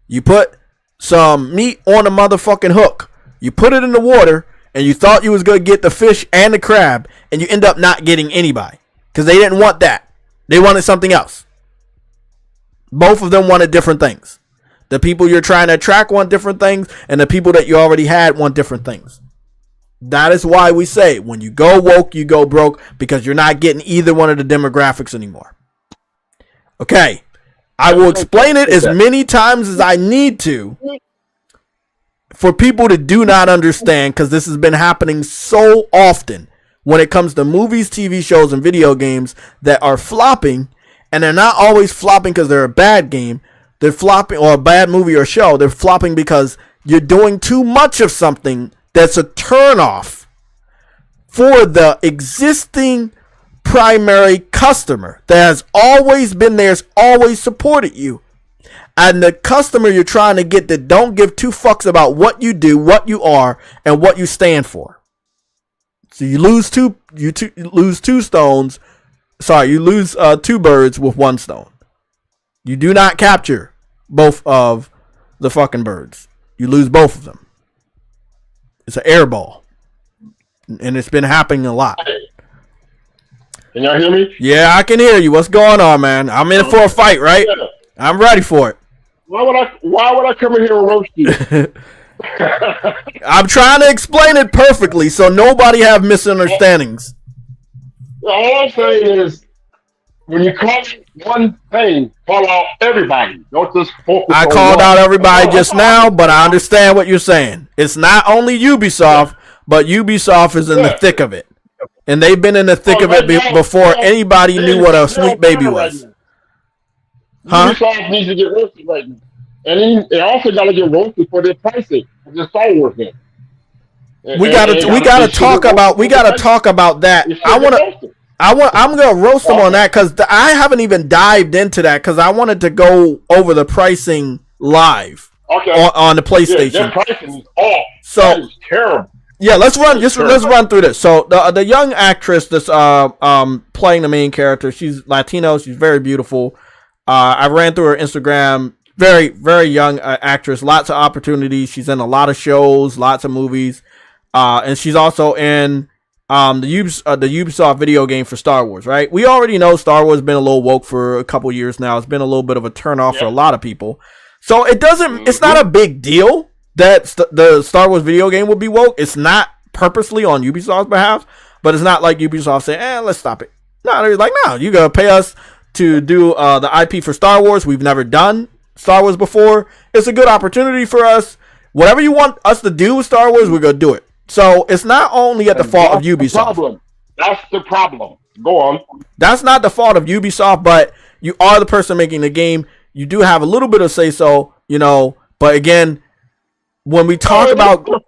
You put some meat on a motherfucking hook. You put it in the water, and you thought you was going to get the fish and the crab, and you end up not getting anybody because they didn't want that. They wanted something else. Both of them wanted different things. The people you're trying to attract want different things, and the people that you already had want different things. That is why we say when you go woke, you go broke, because you're not getting either one of the demographics anymore. Okay. I will explain it as many times as I need to for people that do not understand, because this has been happening so often when it comes to movies, TV shows, and video games that are flopping, and they're not always flopping because they're a bad game. They're flopping, or a bad movie or show. They're flopping because you're doing too much of something that's a turnoff for the existing primary customer that has always been there, has always supported you. And the customer you're trying to get that don't give two fucks about what you do, what you are, and what you stand for. So you lose two stones. Sorry, you lose two birds with one stone. You do not capture both of the fucking birds. You lose both of them. It's an air ball. And it's been happening a lot. Can y'all hear me? Yeah, I can hear you. What's going on, man? I'm in for a fight, right? Yeah. I'm ready for it. Why would I come in here and roast you? I'm trying to explain it perfectly so nobody have misunderstandings. All I'm saying is, when you call one thing, call out everybody. Don't just focus I on called one. out everybody just now, but I understand what you're saying. It's not only Ubisoft, but Ubisoft is in the thick of it. And they've been in the thick of it before anybody knew what a sweet baby was. Huh? Ubisoft needs to get roasted right now. And they also got to get roasted for their pricing. For the Star Wars game. We gotta talk about that. I'm gonna roast them on that because I haven't even dived into that because I wanted to go over the pricing live on the PlayStation. Yeah, their pricing is off. So that is terrible. Yeah, let's run through this. So the young actress that's playing the main character, she's Latino, she's very beautiful. I ran through her Instagram. Very, very young actress, lots of opportunities. She's in a lot of shows, lots of movies, and she's also in the Ubisoft video game for Star Wars. Right? We already know Star Wars has been a little woke for a couple years now. It's been a little bit of a turnoff for a lot of people. So it's not a big deal that the Star Wars video game will be woke. It's not purposely on Ubisoft's behalf, but it's not like Ubisoft saying, let's stop it. No, they're like, no, you gotta pay us to do the IP for Star Wars. We've never done Star Wars before. It's a good opportunity for us. Whatever you want us to do with Star Wars, we're gonna do it. So it's not only at the fault of Ubisoft. That's the problem. Go on. That's not the fault of Ubisoft, but you are the person making the game. You do have a little bit of say so, but again, when we talk about it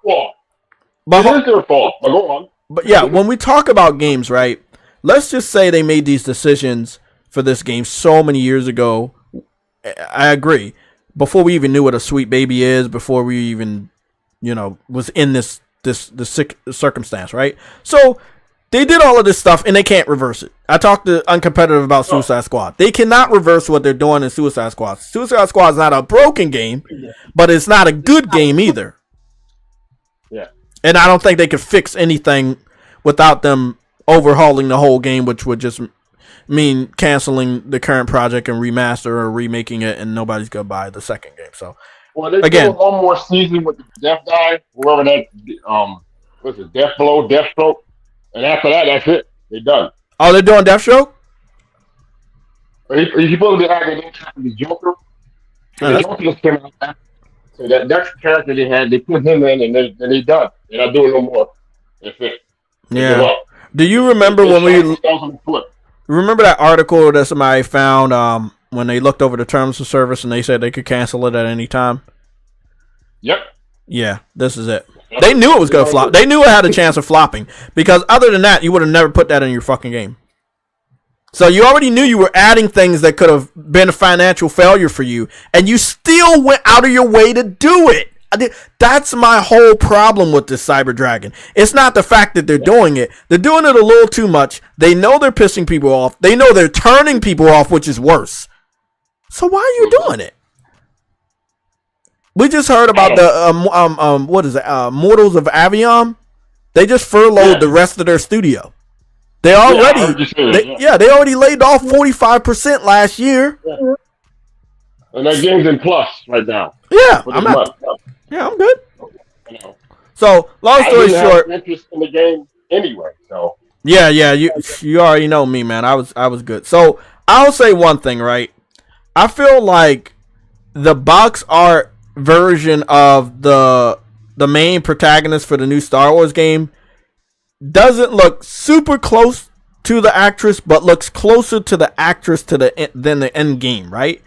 is their fault, but go on. But yeah, when we talk about games, right? Let's just say they made these decisions for this game so many years ago. I agree. Before we even knew what a sweet baby is, before we even, was in this circumstance, right? So they did all of this stuff and they can't reverse it. I talked to Uncompetitive about Suicide Squad. They cannot reverse what they're doing in Suicide Squad. Suicide Squad is not a broken game, but it's not a good game either. Yeah. And I don't think they could fix anything without them overhauling the whole game, which would just mean canceling the current project and remaster or remaking it, and nobody's gonna buy the second game. So, they do one more season with the D.E.I, whoever that, what's it, Deathstroke, and after that, that's it. They're done. Oh, they're doing Deathstroke? He's supposed to be having the Joker. The Joker just came out. So that's the character they had. They put him in, and they're done. They're not doing no more. That's it. Yeah. Do you remember remember that article that somebody found when they looked over the terms of service and they said they could cancel it at any time? Yep. Yeah, this is it. They knew it was going to flop. They knew it had a chance of flopping because other than that, you would have never put that in your fucking game. So you already knew you were adding things that could have been a financial failure for you, and you still went out of your way to do it. That's my whole problem with this Cyber Dragon. It's not the fact that they're doing it. They're doing it a little too much. They know they're pissing people off. They know they're turning people off, which is worse. So why are you doing it? We just heard about the what is it? Mortals of Avion. They just furloughed the rest of their studio. They already they already laid off 45% last year. Yeah. And that game's in plus right now. Yeah, I'm good. So, long story short, interest in the game anyway. So yeah, you already know me, man. I was good. So I'll say one thing, right? I feel like the box art version of the main protagonist for the new Star Wars game doesn't look super close to the actress, but looks closer to the actress than the end game, right?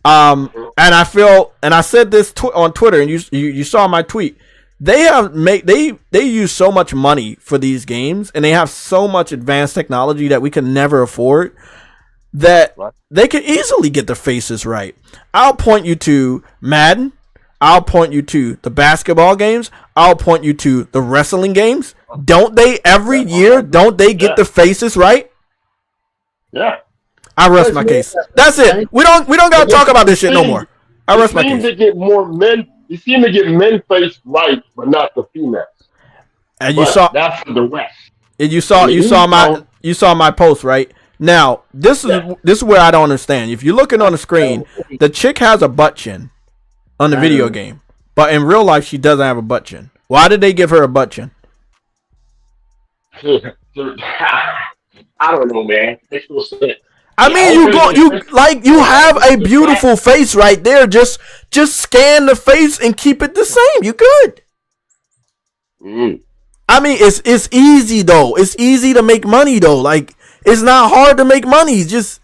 And I feel, and I said this on Twitter, and you saw my tweet. They use so much money for these games, and they have so much advanced technology that we can never afford, that they can easily get the faces right. I'll point you to Madden. I'll point you to the basketball games. I'll point you to the wrestling games. Don't they every year? Don't they get the faces right? Yeah. I rest my case. That's it. We don't gotta talk about this shit no more. I rest my case. You seem to get men face right, but not the females. And that's for the West. And you saw my post, right? Now, this is where I don't understand. If you're looking on the screen, the chick has a butt chin on the video game, but in real life she doesn't have a butt chin. Why did they give her a butt chin? I don't know, man. Makes no sense. I mean, you have a beautiful face right there. Just scan the face and keep it the same. You good? I mean, it's easy though. It's easy to make money though. Like, it's not hard to make money. Just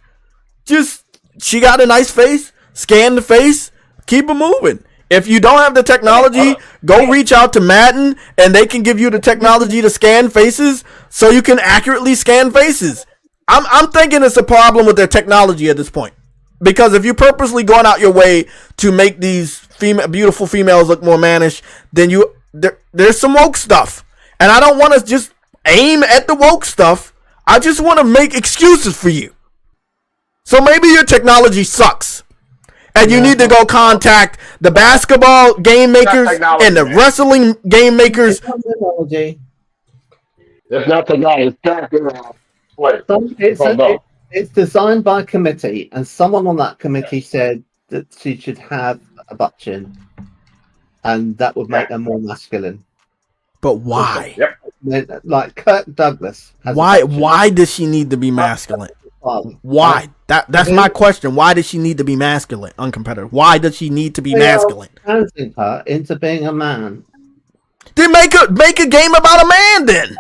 she got a nice face. Scan the face. Keep it moving. If you don't have the technology, go reach out to Madden, and they can give you the technology to scan faces, so you can accurately scan faces. I'm thinking it's a problem with their technology at this point, because if you're purposely going out your way to make these beautiful females look more mannish, then there's some woke stuff, and I don't want to just aim at the woke stuff. I just want to make excuses for you. So maybe your technology sucks, and you need to go contact the basketball game makers and the wrestling game makers. It's not technology. It's designed by a committee, and someone on that committee said that she should have a butt chin, and that would make her more masculine. But why? Like Kirk Douglas. Why does she need to be masculine? Why? That's my question. Why does she need to be masculine? Uncompetitive. Why does she need to be masculine? Challenging her into being a man. Then make a game about a man then.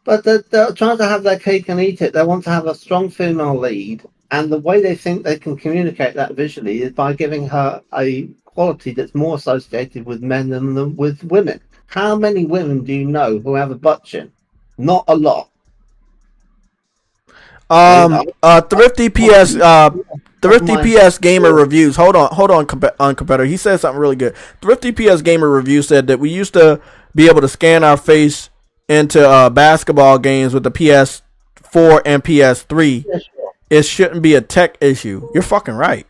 But they're trying to have their cake and eat it. They want to have a strong female lead, and the way they think they can communicate that visually is by giving her a quality that's more associated with men than with women. How many women do you know who have a butt chin? Not a lot. Thrifty PS Gamer Reviews. Hold on, competitor. He said something really good. Thrifty PS Gamer Review said that we used to be able to scan our face into basketball games with the PS4 and PS3. Yeah, sure. It shouldn't be a tech issue. You're fucking right.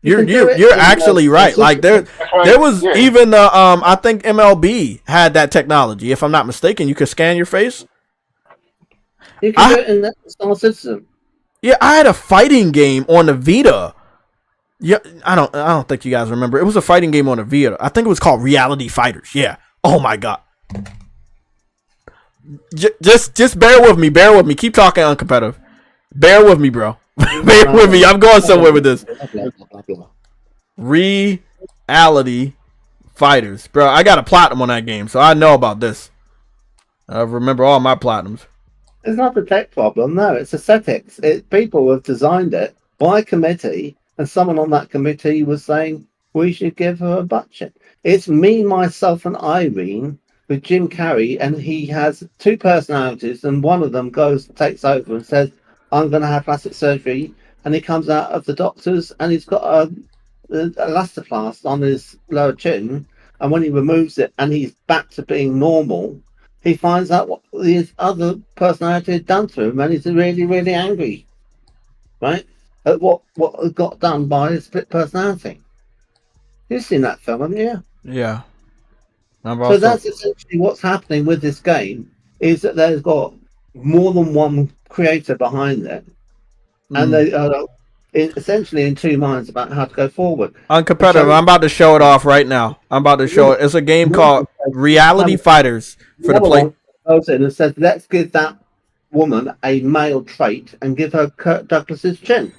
You're actually right. Like there was even I think MLB had that technology. If I'm not mistaken, you could scan your face. You can do it in the Star Citizen. Yeah, I had a fighting game on the Vita. Yeah, I don't think you guys remember. It was a fighting game on the Vita. I think it was called Reality Fighters. Yeah. Oh my god. Just bear with me. Bear with me. Keep talking, uncompetitive. Bear with me, bro. Bear with me. I'm going somewhere with this. Reality Fighters, bro. I got a platinum on that game, so I know about this. I remember all my platinums. It's not the tech problem, no. It's aesthetics. People have designed it by committee, and someone on that committee was saying we should give her a butt chin. It's me, myself, and Irene with Jim Carrey, and he has two personalities, and one of them takes over and says, I'm going to have plastic surgery, and he comes out of the doctor's, and he's got an elastoplast on his lower chin, and when he removes it, and he's back to being normal, he finds out what his other personality had done to him, and he's really, really angry, right? At what got done by his split personality. You've seen that film, haven't you? Yeah. So that's essentially what's happening with this game, is that there's got more than one creator behind it, and they are essentially in two minds about how to go forward. Uncompetitive, I'm about to show it off right now. I'm about to show it. It's a game called Reality Fighters for the play. Goes in and says, let's give that woman a male trait and give her Kirk Douglas's chin.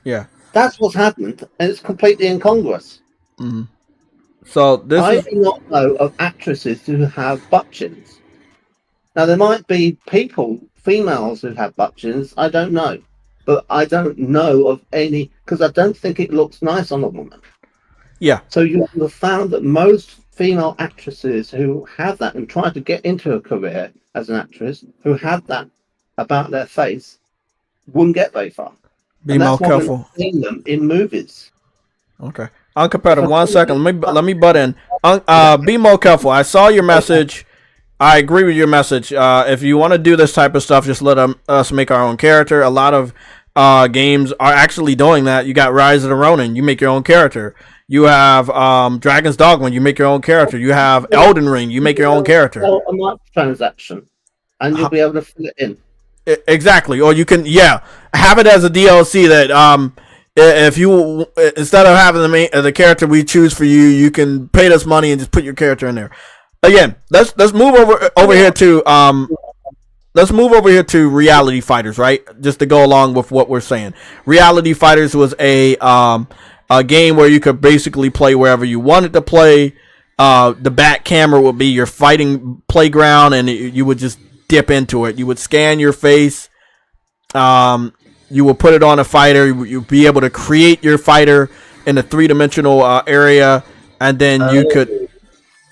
Yeah. That's what's happened, and it's completely incongruous. Mm-hmm. So I do not know of actresses who have butt chins. Now, there might be people females who have butt chins, I don't know. But I don't know of any, because I don't think it looks nice on a woman. Yeah. So you have found that most female actresses who have that and try to get into a career as an actress, who have that about their face, wouldn't get very far. Be more careful. We're not seeing them in movies. Okay. Uncompetitive, 1 second. Let me butt in. Be more careful. I saw your message. I agree with your message. If you want to do this type of stuff, just let us make our own character. A lot of games are actually doing that. You got Rise of the Ronin. You make your own character. You have Dragon's Dogma. You make your own character. You have Elden Ring. You make your own character. A microtransaction, and you'll be able to fill it in. Exactly. Or you can, have it as a DLC that if you, instead of having the character we choose for you, you can pay us money and just put your character in there. Again, let's move over here to let's move over here to Reality Fighters, right? Just to go along with what we're saying. Reality Fighters was a game where you could basically play wherever you wanted to play. The back camera would be your fighting playground, and you would just dip into it. You would scan your face. You would put it on a fighter. You'd be able to create your fighter in a 3-dimensional area, and then you could.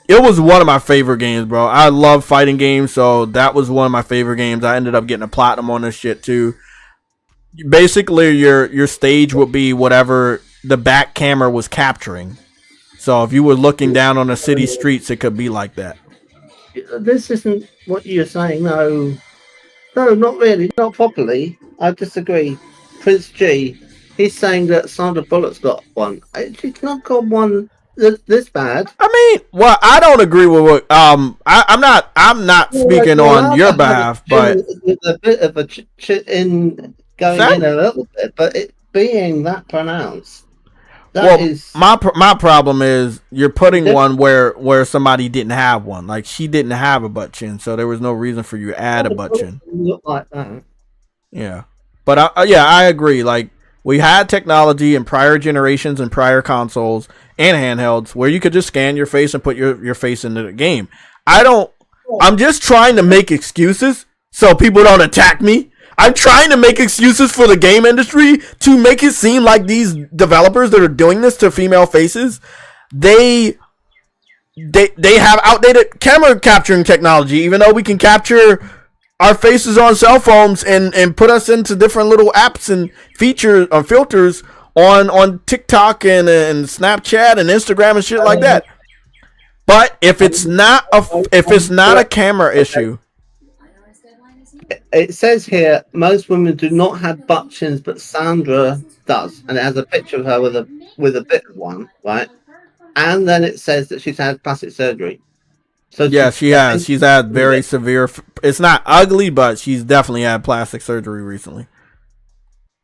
It was one of my favorite games, bro. I love fighting games, so that was one of my favorite games. I ended up getting a platinum on this shit too. Basically, your stage would be whatever the back camera was capturing. So if you were looking down on the city streets, it could be like that. This isn't what you're saying. No, not really, not properly. I disagree. Prince G, he's saying that Sandra Bullock's got one. She's not got one this bad. I mean, well, I don't agree with what. I'm not speaking on your behalf, but a bit of a in going in a little bit, but it being that pronounced. My problem is you're putting one where somebody didn't have one. Like, she didn't have a butt chin, so there was no reason for you to add a butt chin. Look like that. Yeah, but I agree. Like, we had technology in prior generations and prior consoles and handhelds where you could just scan your face and put your face into the game. I'm just trying to make excuses so people don't attack me. I'm trying to make excuses for the game industry to make it seem like these developers that are doing this to female faces, they have outdated camera capturing technology, even though we can capture our faces on cell phones and put us into different little apps and features or filters on TikTok and Snapchat and Instagram and shit like that. But if it's not a camera issue. It says here most women do not have butt chins, but Sandra does, and it has a picture of her with a bit of one, right? And then it says that she's had plastic surgery. So yeah, she has. She's had very severe. It's not ugly, but she's definitely had plastic surgery recently.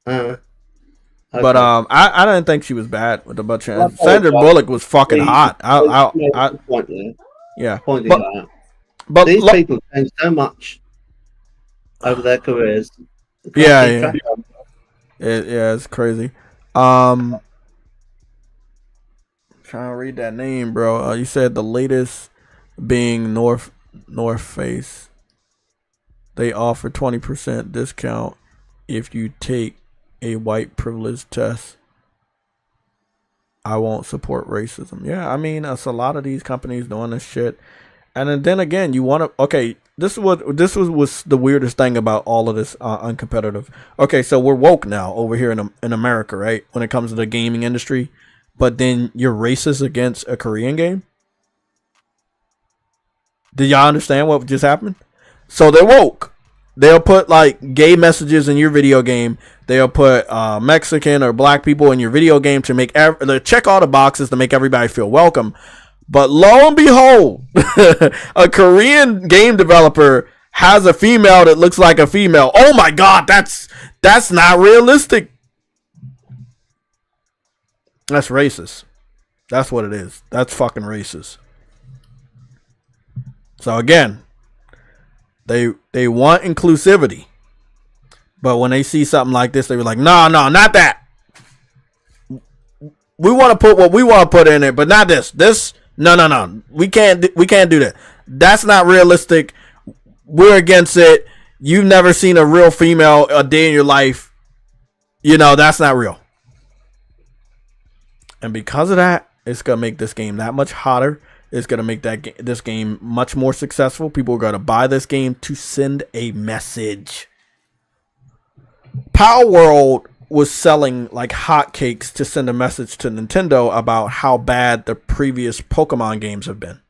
Okay. But I didn't think she was bad with the butt chin. Sandra Bullock was fucking hot. Yeah. But these people change so much over their careers. Yeah. It's crazy. Trying to read that name, bro. You said the latest being North Face. They offer 20% discount if you take a white privilege test. I won't support racism. Yeah, I mean, it's a lot of these companies doing this shit. And then again, you want to... Okay, this was the weirdest thing about all of this uncompetitive. Okay, so we're woke now over here in America, right? When it comes to the gaming industry. But then you're racist against a Korean game? Did y'all understand what just happened? So they're woke. They'll put like gay messages in your video game. They'll put Mexican or black people in your video game to make they check all the boxes to make everybody feel welcome. But lo and behold, a Korean game developer has a female that looks like a female. Oh my God, that's not realistic. That's racist. That's what it is. That's fucking racist. So again, they want inclusivity, but when they see something like this, they were like, no, not that. We want to put what we want to put in it, but not this. No. We can't do that. That's not realistic. We're against it. You've never seen a real female a day in your life. You know, that's not real. And because of that, it's going to make this game that much hotter. It's going to make this game much more successful. People are going to buy this game to send a message. Power World was selling like hotcakes to send a message to Nintendo about how bad the previous Pokemon games have been.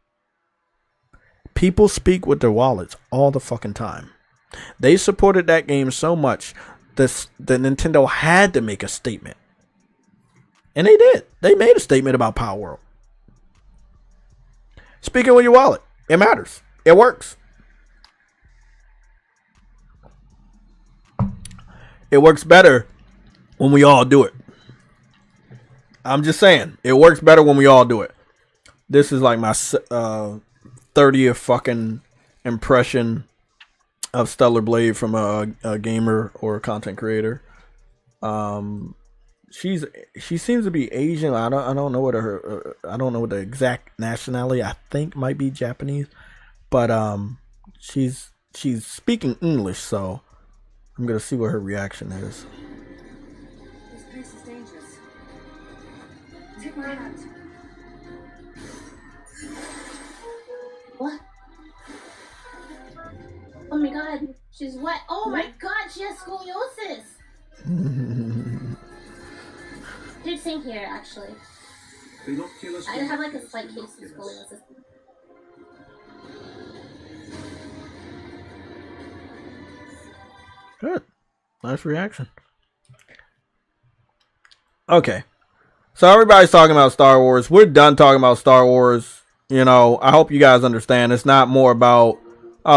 People speak with their wallets all the fucking time. They supported that game so much that Nintendo had to make a statement. And they did. They made a statement about Power World. Speaking with your wallet, it matters. It works. It works better when we all do it. I'm just saying, it works better when we all do it. This is like my 30th fucking impression of Stellar Blade from a gamer or a content creator. She seems to be Asian. I don't know what I don't know what the exact nationality. I think might be Japanese, but she's speaking English, so I'm gonna see what her reaction is. This place is dangerous. Take my hand. What? Oh my god, she's wet. Oh my god, she has scoliosis. Dude, same here, actually. I have like a slight case of scoliosis. Good. Nice reaction. Okay. So everybody's talking about Star Wars. We're done talking about Star Wars. You know, I hope you guys understand. It's not more about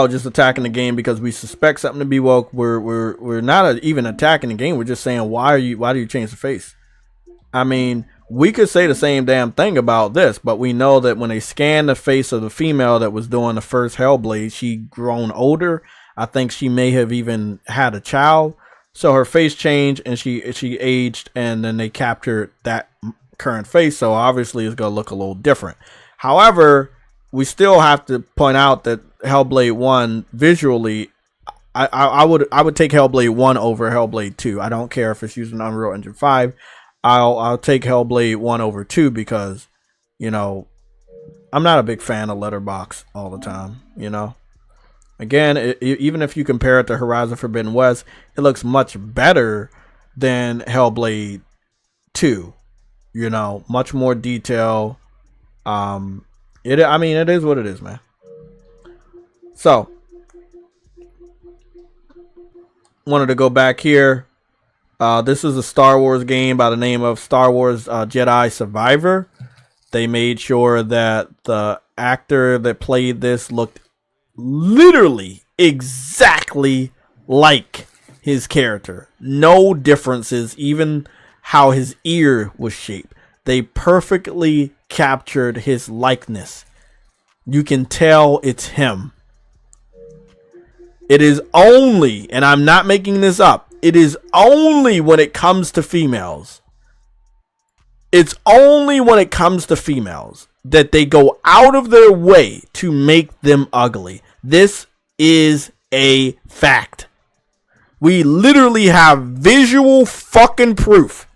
just attacking the game because we suspect something to be woke. We're not even attacking the game. We're just saying why do you change the face? I mean, we could say the same damn thing about this, but we know that when they scanned the face of the female that was doing the first Hellblade, she grown older. I think she may have even had a child. So her face changed and she aged, and then they captured that current face. So obviously it's going to look a little different. However, we still have to point out that Hellblade 1 visually, I would take Hellblade 1 over Hellblade 2. I don't care if it's using Unreal Engine 5. I'll take Hellblade 1 over 2 because, you know, I'm not a big fan of Letterbox all the time, you know. Again, even if you compare it to Horizon Forbidden West, it looks much better than Hellblade 2. You know, much more detail. I mean, it is what it is, man. So, wanted to go back here. This is a Star Wars game by the name of Star Wars Jedi Survivor. They made sure that the actor that played this looked literally exactly like his character. No differences, even how his ear was shaped. They perfectly captured his likeness. You can tell it's him. It is only, and I'm not making this up, it is only when it comes to females. It's only when it comes to females that they go out of their way to make them ugly. This is a fact. We literally have visual fucking proof.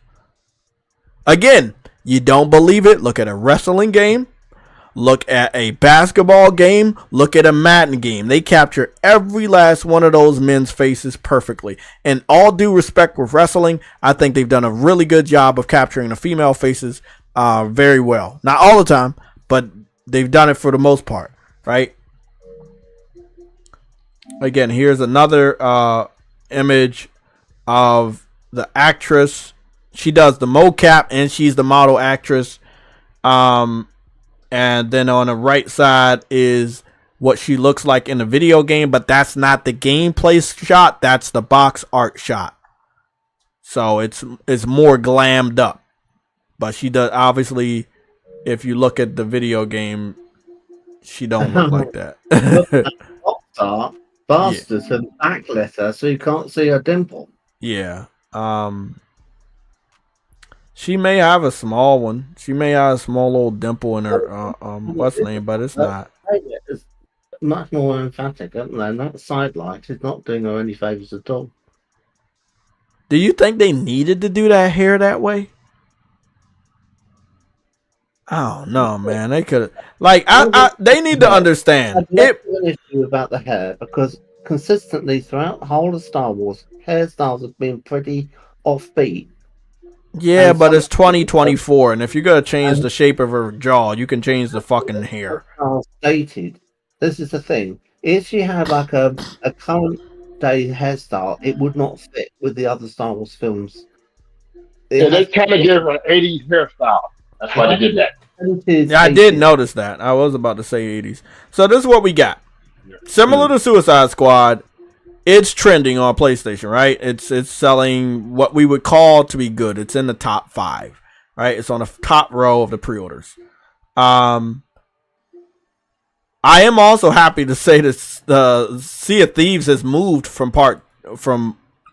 Again, you don't believe it? Look at a wrestling game. Look at a basketball game. Look at a Madden game. They capture every last one of those men's faces perfectly. And all due respect with wrestling, I think they've done a really good job of capturing the female faces very well. Not all the time, but they've done it for the most part, right? Again, here's another image of the actress. She does the mocap and she's the model actress. And then on the right side is what she looks like in the video game, but that's not the gameplay shot. That's the box art shot. So it's more glammed up. But she does, obviously, if you look at the video game, she don't look like that. Box art, bastards and backletter, so you can't see her dimple. Yeah. She may have a small one. She may have a small little dimple in her what's name, but it's not. much more emphatic, haven't they? And that sidelight is not doing her any favors at all. Do you think they needed to do that hair that way? I don't know, man. They could they need to understand I've it. an issue about the hair because consistently throughout the whole of Star Wars, hairstyles have been pretty offbeat. Yeah, but it's 2024, and if you're gonna change the shape of her jaw, you can change the fucking hair. Dated. This is the thing. If she had like a current day hairstyle, it would not fit with the other Star Wars films. Yeah, they kind of gave her an 80s hairstyle. That's why they did that. Yeah, I did notice that. I was about to say 80s. So this is what we got. Similar to Suicide Squad, it's trending on PlayStation, right? It's selling what we would call to be good. It's in the top 5, right? It's on the top row of the pre-orders. I am also happy to say that the Sea of Thieves has moved from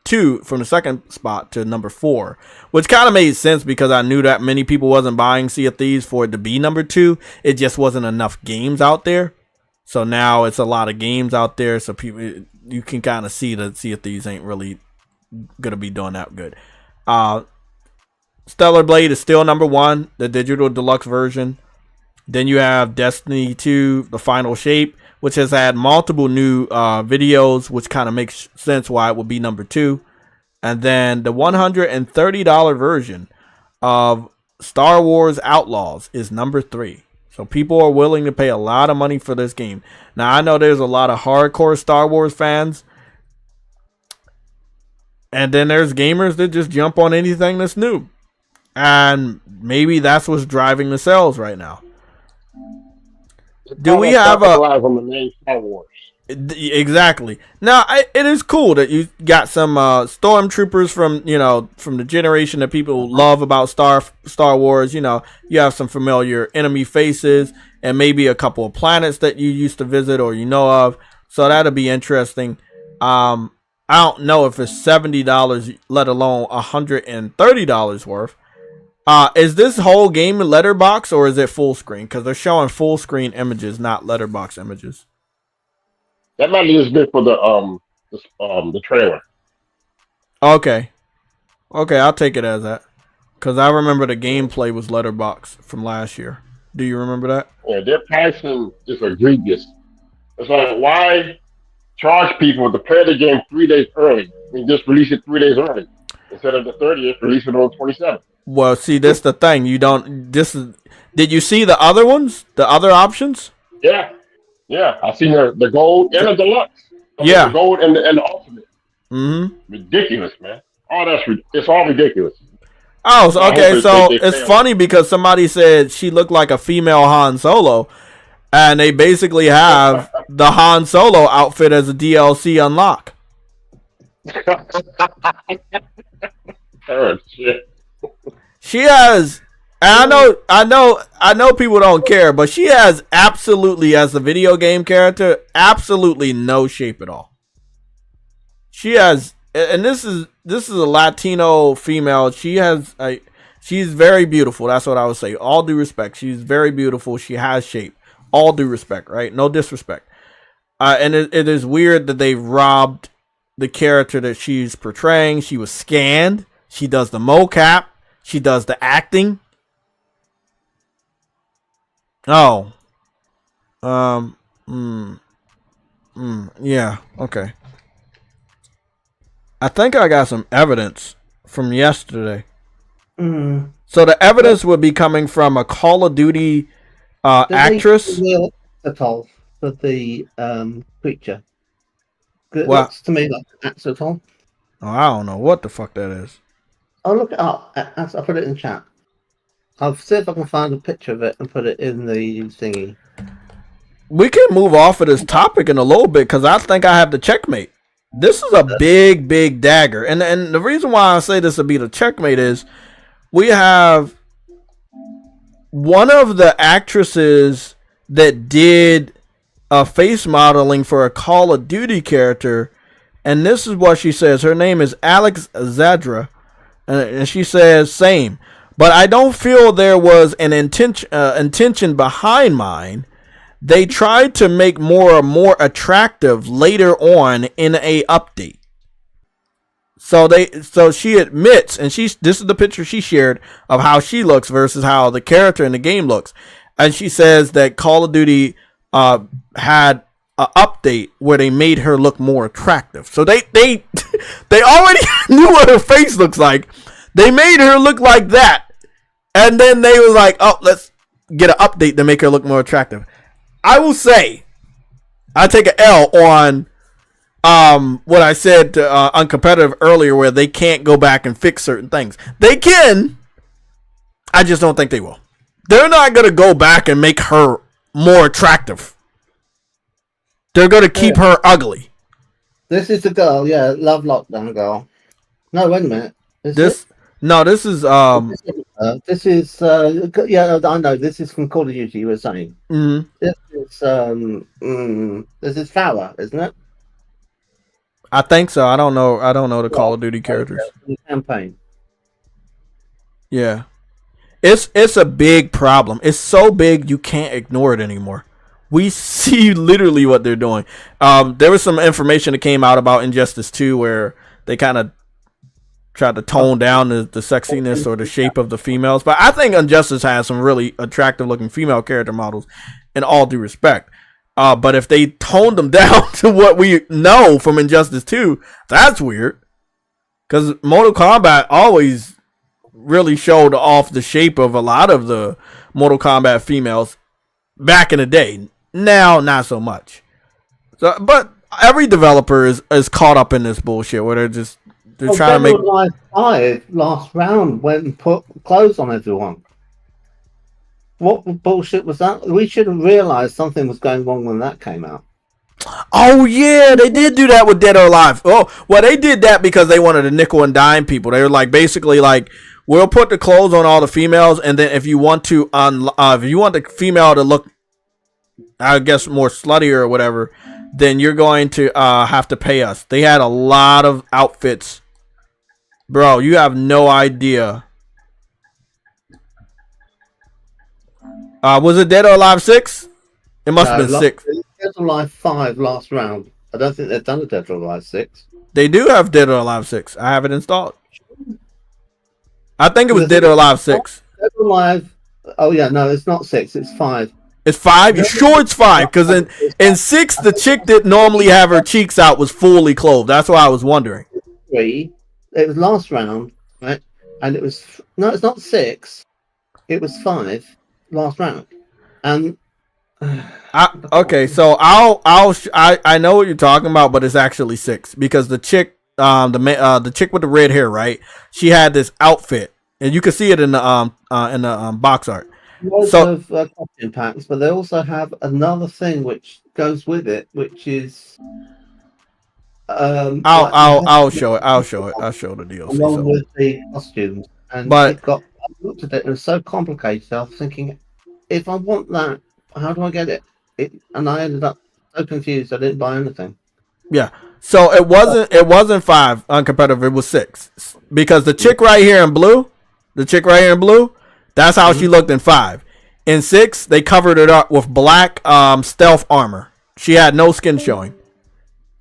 the second spot to number 4, which kind of made sense because I knew that many people wasn't buying Sea of Thieves for it to be number 2. It just wasn't enough games out there. So now it's a lot of games out there, so you can kind of see that Sea of Thieves ain't really gonna be doing that good. Stellar Blade is still number 1, the digital deluxe version. Then you have Destiny 2, The Final Shape, which has had multiple new videos, which kind of makes sense why it would be number 2. And then the $130 version of Star Wars Outlaws is number 3. So people are willing to pay a lot of money for this game. Now, I know there's a lot of hardcore Star Wars fans. And then there's gamers that just jump on anything that's new. And maybe that's what's driving the sales right now. Do we have on the main Star Wars? Exactly. Now, it is cool that you got some stormtroopers from the generation that people love about Star Wars. You know, you have some familiar enemy faces and maybe a couple of planets that you used to visit or you know of. So that'll be interesting. I don't know if it's $70, let alone $130 worth. Is this whole game letterbox or is it full screen? Because they're showing full screen images, not letterbox images. That might be as good for the trailer. Okay, I'll take it as that. Because I remember the gameplay was letterbox from last year. Do you remember that? Yeah, their pricing is egregious. It's like, why charge people to play the game 3 days early and just release it 3 days early instead of the 30th, release it on 27th? Well, see, that's the thing. Did you see the other ones? The other options? Yeah, I seen the gold and the deluxe. Yeah, the gold and the ultimate. Mm-hmm. Ridiculous, man. It's all ridiculous. Oh, so, okay. So it's funny because somebody said she looked like a female Han Solo, and they basically have the Han Solo outfit as a DLC unlock. Oh shit. She has. I know people don't care, but she has absolutely, as a video game character, absolutely no shape at all. She has, and this is a Latino female. She's very beautiful. That's what I would say. All due respect, she's very beautiful. She has shape. All due respect, right? No disrespect. And it is weird that they robbed the character that she's portraying. She was scanned. She does the mocap. She does the acting. Oh. Yeah, okay. I think I got some evidence from yesterday. Mm. So the evidence would be coming from a Call of Duty actress. For the creature. It looks to me like an Axotol. Oh, I don't know what the fuck that is. I'll look it up. I'll put it in chat. I'll see if I can find a picture of it and put it in the thingy. We can move off of this topic in a little bit because I think I have the checkmate. This is a big, big dagger. And the reason why I say this would be the checkmate is we have one of the actresses that did face modeling for a Call of Duty character. And this is what she says. Her name is Alex Zadra. And she says, same. But I don't feel there was an intention behind mine. they tried to make more attractive later on in a update. So she admits, and this is the picture she shared of how she looks versus how the character in the game looks, and she says that Call of Duty had an update where they made her look more attractive. So they already knew what her face looks like. They made her look like that, and then they was like, "Oh, let's get an update to make her look more attractive." I will say, I take an L on what I said on competitive earlier, where they can't go back and fix certain things. They can. I just don't think they will. They're not going to go back and make her more attractive. They're going to keep her ugly. This is the girl, yeah, Love Lockdown girl. No, wait a minute. This is this is yeah, I know. This is from Call of Duty. You were saying. Mm-hmm. This is Farah, isn't it? I think so. I don't know the Call of Duty characters. The campaign. Yeah. It's a big problem. It's so big you can't ignore it anymore. We see literally what they're doing. There was some information that came out about Injustice 2 where they kind of tried to tone down the sexiness or the shape of the females. But I think Injustice has some really attractive looking female character models in all due respect. But if they toned them down to what we know from Injustice 2, that's weird. Because Mortal Kombat always really showed off the shape of a lot of the Mortal Kombat females back in the day. Now, not so much. So, but every developer is caught up in this bullshit where they're trying to make. Live 5 last round went and put clothes on everyone. What bullshit was that? We should have realized something was going wrong when that came out. Oh yeah, they did do that with Dead or Alive. Oh, well, they did that because they wanted to nickel and dime people. They were like, basically like, we'll put the clothes on all the females, and then if you want the female to look, I guess, more slutty or whatever, then you're going to have to pay us. They had a lot of outfits, bro. You have no idea. Was it Dead or Alive 6? It must have been 6. Dead or Alive 5 last round. I don't think they've done a Dead or Alive 6. They do have Dead or Alive 6. I have it installed. I think it was Dead or Alive 6. Dead or Alive. Oh yeah, no, it's not 6. It's 5. It's 5. You sure it's 5? Because in 6, the chick that normally have her cheeks out was fully clothed. That's why I was wondering. 3. It was last round, right? And it was it's not 6. It was 5 last round, and okay, so I know what you're talking about, but it's actually 6 because the chick, the chick with the red hair, right? She had this outfit, and you can see it in the box art. Loads of costume packs, but they also have another thing which goes with it, which is I'll show it. I'll show the DLC along with the costumes, and but I looked at it and it was so complicated. I was thinking, if I want that, how do I get it? And I ended up so confused I didn't buy anything. Yeah. So it wasn't 5 uncompetitive, it was 6. Because the chick right here in blue, that's how she looked in 5. In 6, they covered it up with black stealth armor. She had no skin showing.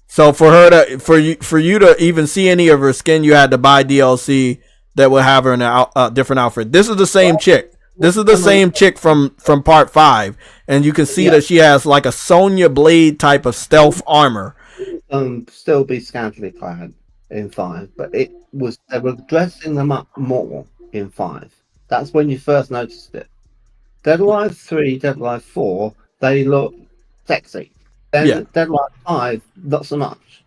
So for you to even see any of her skin, you had to buy DLC that would have her in a different outfit. This is the same chick. This is the same chick from part 5, and you can see that she has like a Sonya Blade type of stealth armor. Still be scantily clad in 5, but they were dressing them up more in 5. That's when you first noticed it. Dead or Alive 3, Dead or Alive 4, they look sexy. Then Dead or Alive 5, not so much.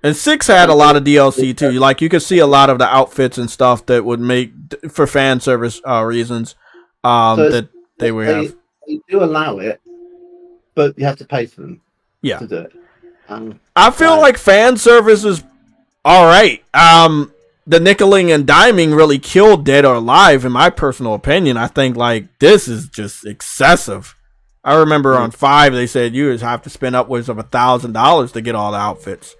And 6 had a lot of DLC too. Like you could see a lot of the outfits and stuff that would make for fan service reasons. That they would have. They do allow it, but you have to pay for them. Yeah. To do it. I feel like fan service is all right. The nickeling and diming really killed Dead or Alive, in my personal opinion. I think like this is just excessive. I remember on 5 they said you just have to spend upwards of $1,000 to get all the outfits.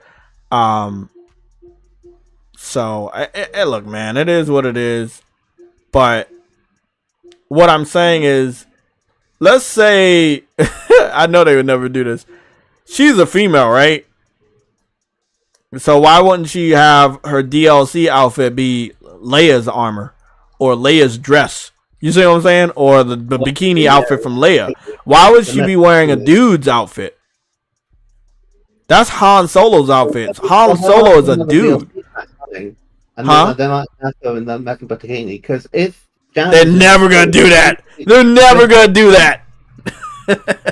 So look, man, it is what it is. But what I'm saying is, let's say, I know they would never do this. She's a female, right? So why wouldn't she have her DLC outfit be Leia's armor or Leia's dress? You see what I'm saying? Or the bikini outfit from Leia. Why would she be wearing a dude's outfit? That's Han Solo's outfit. Han Solo is a dude. And then they might have to go in the metal bikini, because if they're never gonna do that. They're never gonna do that.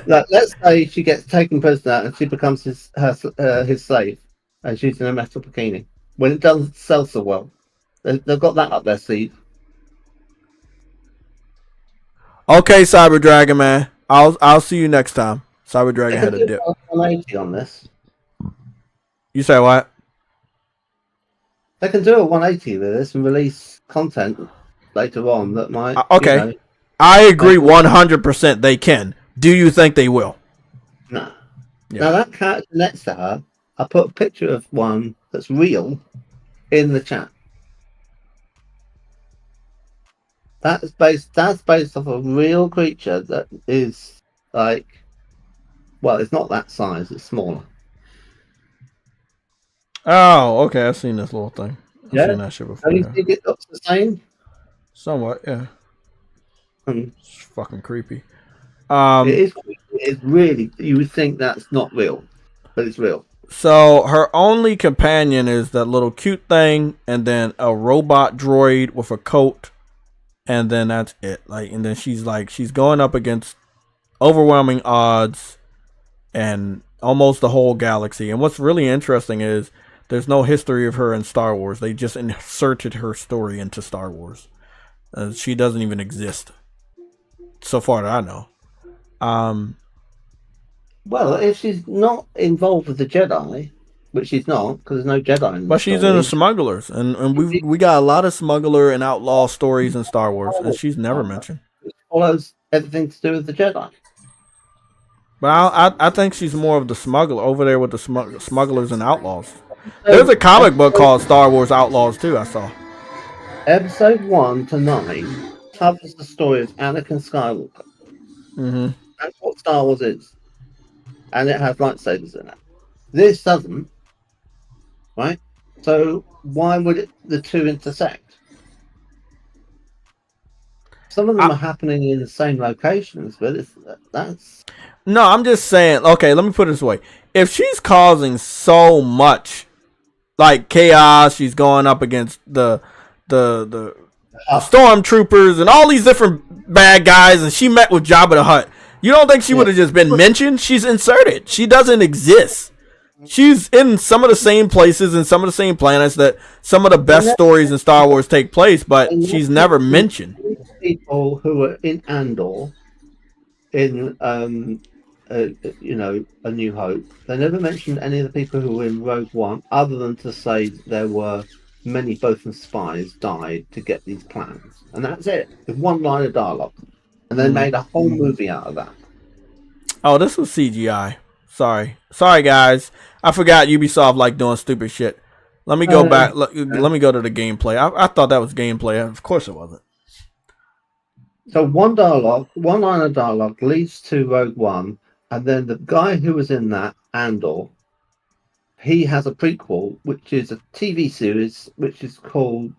Like, let's say she gets taken prisoner and she becomes his slave, and she's in a metal bikini. When it doesn't sell so well, they've got that up their sleeve. Okay, Cyber Dragon man, I'll see you next time. Cyber Dragon had a dip. 180 on this. You say what? They can do a 180 with this and release content later on that might. Okay, you know, I agree 100%. They can. Do you think they will? No. Yeah. Now that character next to her, I put a picture of one that's real in the chat. That's based off a real creature that is like, well, it's not that size. It's smaller. Oh, okay. I've seen this little thing. I've seen that shit before. Have you think it looks the same? Somewhat, yeah. It's fucking creepy. It is. It's really. You would think that's not real, but it's real. So her only companion is that little cute thing, and then a robot droid with a coat, and then that's it. Like, and then she's going up against overwhelming odds, and almost the whole galaxy. And what's really interesting is there's no history of her in Star Wars. They just inserted her story into Star Wars. She doesn't even exist, so far that I know. Well, if she's not involved with the Jedi, which she's not, because there's no Jedi in the But she's in the smugglers, and we got a lot of smuggler and outlaw stories in Star Wars, and she's never mentioned. It follows everything to do with the Jedi. But I think she's more of the smuggler over there with the smugglers and outlaws. There's a comic book called Star Wars Outlaws too. I saw. Episode 1 to 9 covers the story of Anakin Skywalker. Mm-hmm. That's what Star Wars is, and it has lightsabers in it. This doesn't, right? So why would the two intersect? Some of them are happening in the same locations, but that's. No, I'm just saying. Okay, let me put it this way: if she's causing so much, like chaos, she's going up against the stormtroopers and all these different bad guys, and she met with Jabba the Hutt. You don't think she would have just been mentioned? She's inserted. She doesn't exist. She's in some of the same places and some of the same planets that some of the best stories in Star Wars take place, but she's never mentioned. People who are in Andor, in A New Hope, they never mentioned any of the people who were in Rogue One, other than to say there were many Bothan spies died to get these plans, and that's it. With one line of dialogue, and they made a whole movie out of that. Oh, this was CGI. Sorry guys. I forgot Ubisoft like doing stupid shit. Let me go back. Let me go to the gameplay. I thought that was gameplay. Of course it wasn't. So one line of dialogue leads to Rogue One, and then the guy who was in that, Andor, he has a prequel, which is a TV series, which is called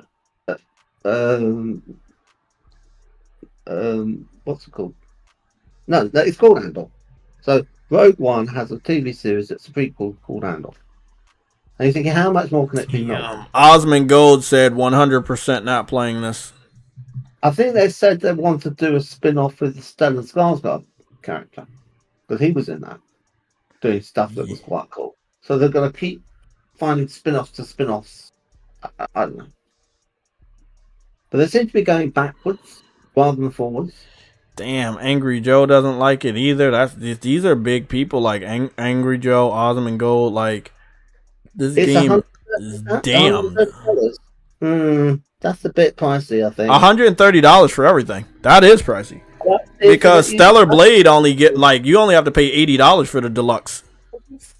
what's it called? No, it's called Andor. So Rogue One has a TV series that's a prequel called Andor. And you're thinking, how much more can it be? Osmond Gold said 100% not playing this. I think they said they want to do a spin-off with the Stellan Skarsgård character, because he was in that, doing stuff that was quite cool. So they're going to keep finding spin-offs to spin-offs. I don't know. But they seem to be going backwards rather than forwards. Damn, Angry Joe doesn't like it either. These are big people like Angry Joe, Osmond Gold. Like, this game is damn. That's a bit pricey, I think. $130 for everything. That is pricey. Because Stellar Blade you only have to pay $80 for the deluxe.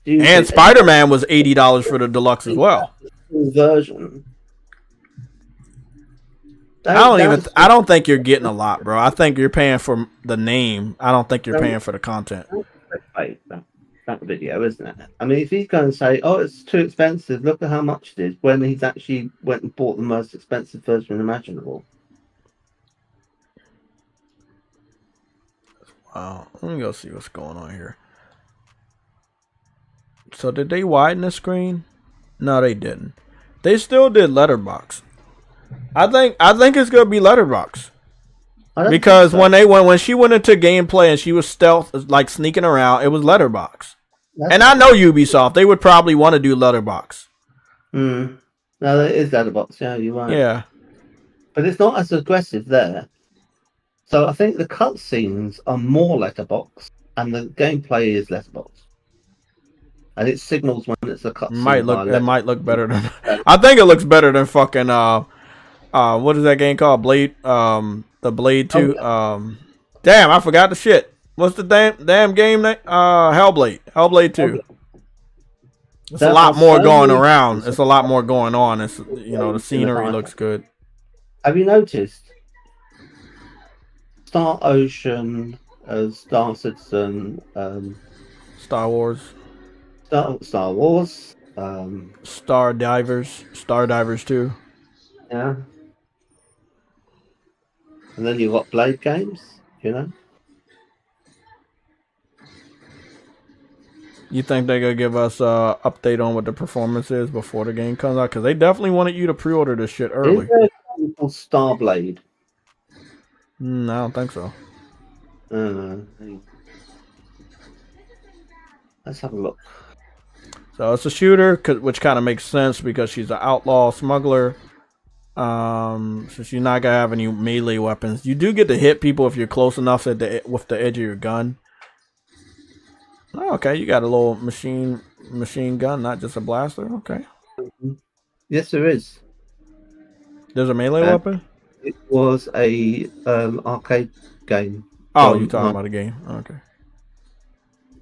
And Spider-Man was $80 for the deluxe as well. Version. I don't think you're getting a lot, bro. I think you're paying for the name. I don't think you're paying for the content. That video, isn't it? I mean, if he's going to say, "Oh, it's too expensive," look at how much it is, when he's actually went and bought the most expensive version imaginable. Wow. Let me go see what's going on here. So did they widen the screen? No, they didn't. They still did letterbox. I think it's gonna be letterbox. Because when she went into gameplay and she was stealth, like sneaking around, it was letterbox. And I know Ubisoft, they would probably want to do letterbox. No, it is letterbox. Yeah, you're right. Yeah, but it's not as aggressive there. So I think the cutscenes are more letterbox, and the gameplay is letterbox. And it signals when it's a cutscene. It might look better than. I think it looks better than fucking what is that game called? Blade. The Blade 2. Damn, I forgot the shit. What's the damn game name? Hellblade. Hellblade 2. It's a lot more going around. It's a lot more going on. It's the scenery looks good. Have you noticed? Star Ocean, Star Citizen, Star Wars. Star Wars. Star Divers 2. Yeah. And then you've got Blade games, You think they're going to give us an update on what the performance is before the game comes out? Because they definitely wanted you to pre-order this shit early. Is there a game called Starblade? I don't think so. Let's have a look. So it's a shooter, which kind of makes sense because she's an outlaw smuggler. So she's not going to have any melee weapons. You do get to hit people if you're close enough with the edge of your gun. Oh, okay, you got a little machine gun, not just a blaster. Okay. Yes, there is. There's a melee weapon? It was a arcade game. Oh, you're talking about a game. Okay.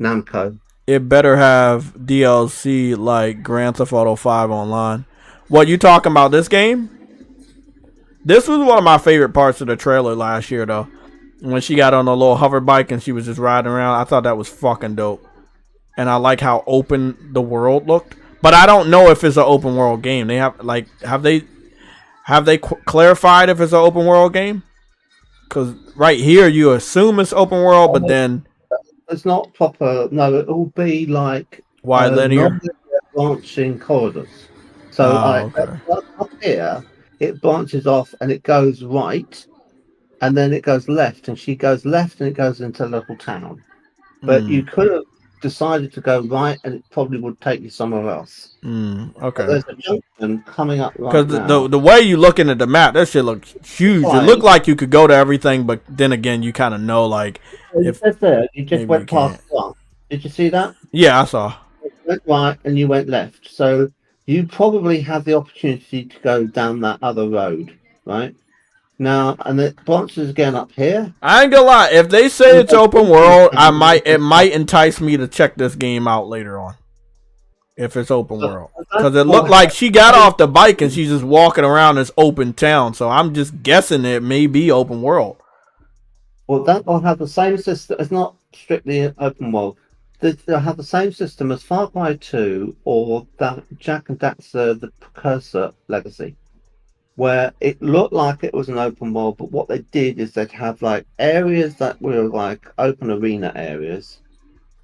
Namco. It better have DLC like Grand Theft Auto 5 online. What, you talking about this game? This was one of my favorite parts of the trailer last year, though. When she got on a little hover bike and she was just riding around, I thought that was fucking dope. And I like how open the world looked. But I don't know if it's an open world game. They have they clarified if it's an open world game? Because right here you assume it's open world, but then it's not proper. No, it will be like wide linear branching corridors. So up here, it branches off and it goes right, and then it goes left, and she goes left, and it goes into a local town. But you could have decided to go right, and it probably would take you somewhere else. Okay. There's a junction coming up right now. Because the way you looking at the map, that shit looks huge. Right. It looked like you could go to everything, but then again, you kind of know, like... You just went past one. Did you see that? Yeah, I saw. You went right, and you went left. So you probably have the opportunity to go down that other road, right? Now, and it branches again up here. I ain't gonna lie. If they say it's open world, it might entice me to check this game out later on. If it's open world, because it looked like she got off the bike and she's just walking around this open town. So I'm just guessing it may be open world. Well, that will have the same system. It's not strictly open world. They'll have the same system as Far Cry 2 or that Jak and Daxter, the Precursor Legacy, where it looked like it was an open world, but what they did is they'd have like areas that were like open arena areas,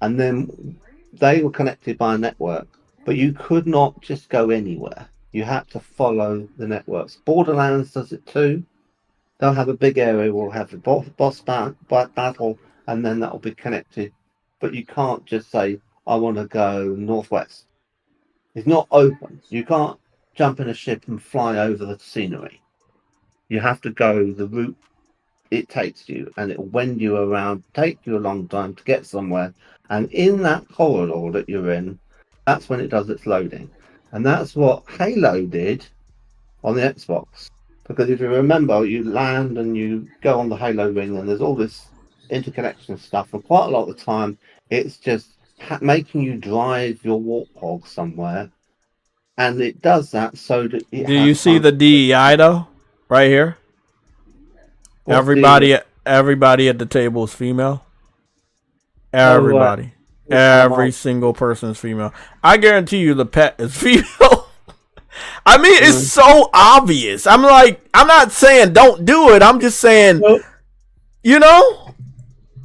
and then they were connected by a network, but you could not just go anywhere. You had to follow the networks. Borderlands does it too. They'll have a big area, we'll have the boss battle, and then that will be connected. But you can't just say, I want to go northwest. It's not open. You can't jump in a ship and fly over the scenery. You have to go the route it takes you, and it will wend you around, take you a long time to get somewhere. And in that corridor that you're in, that's when it does its loading. And that's what Halo did on the Xbox. Because if you remember, you land and you go on the Halo ring, and there's all this interconnection stuff, and quite a lot of the time it's just making you drive your warthog somewhere, and it does that so that do you see the D.E.I though right here? Everybody at the table is female. Everybody. Every single person is female. I guarantee you the pet is female. I mean, it's so obvious. I'm not saying don't do it. I'm just saying, you know?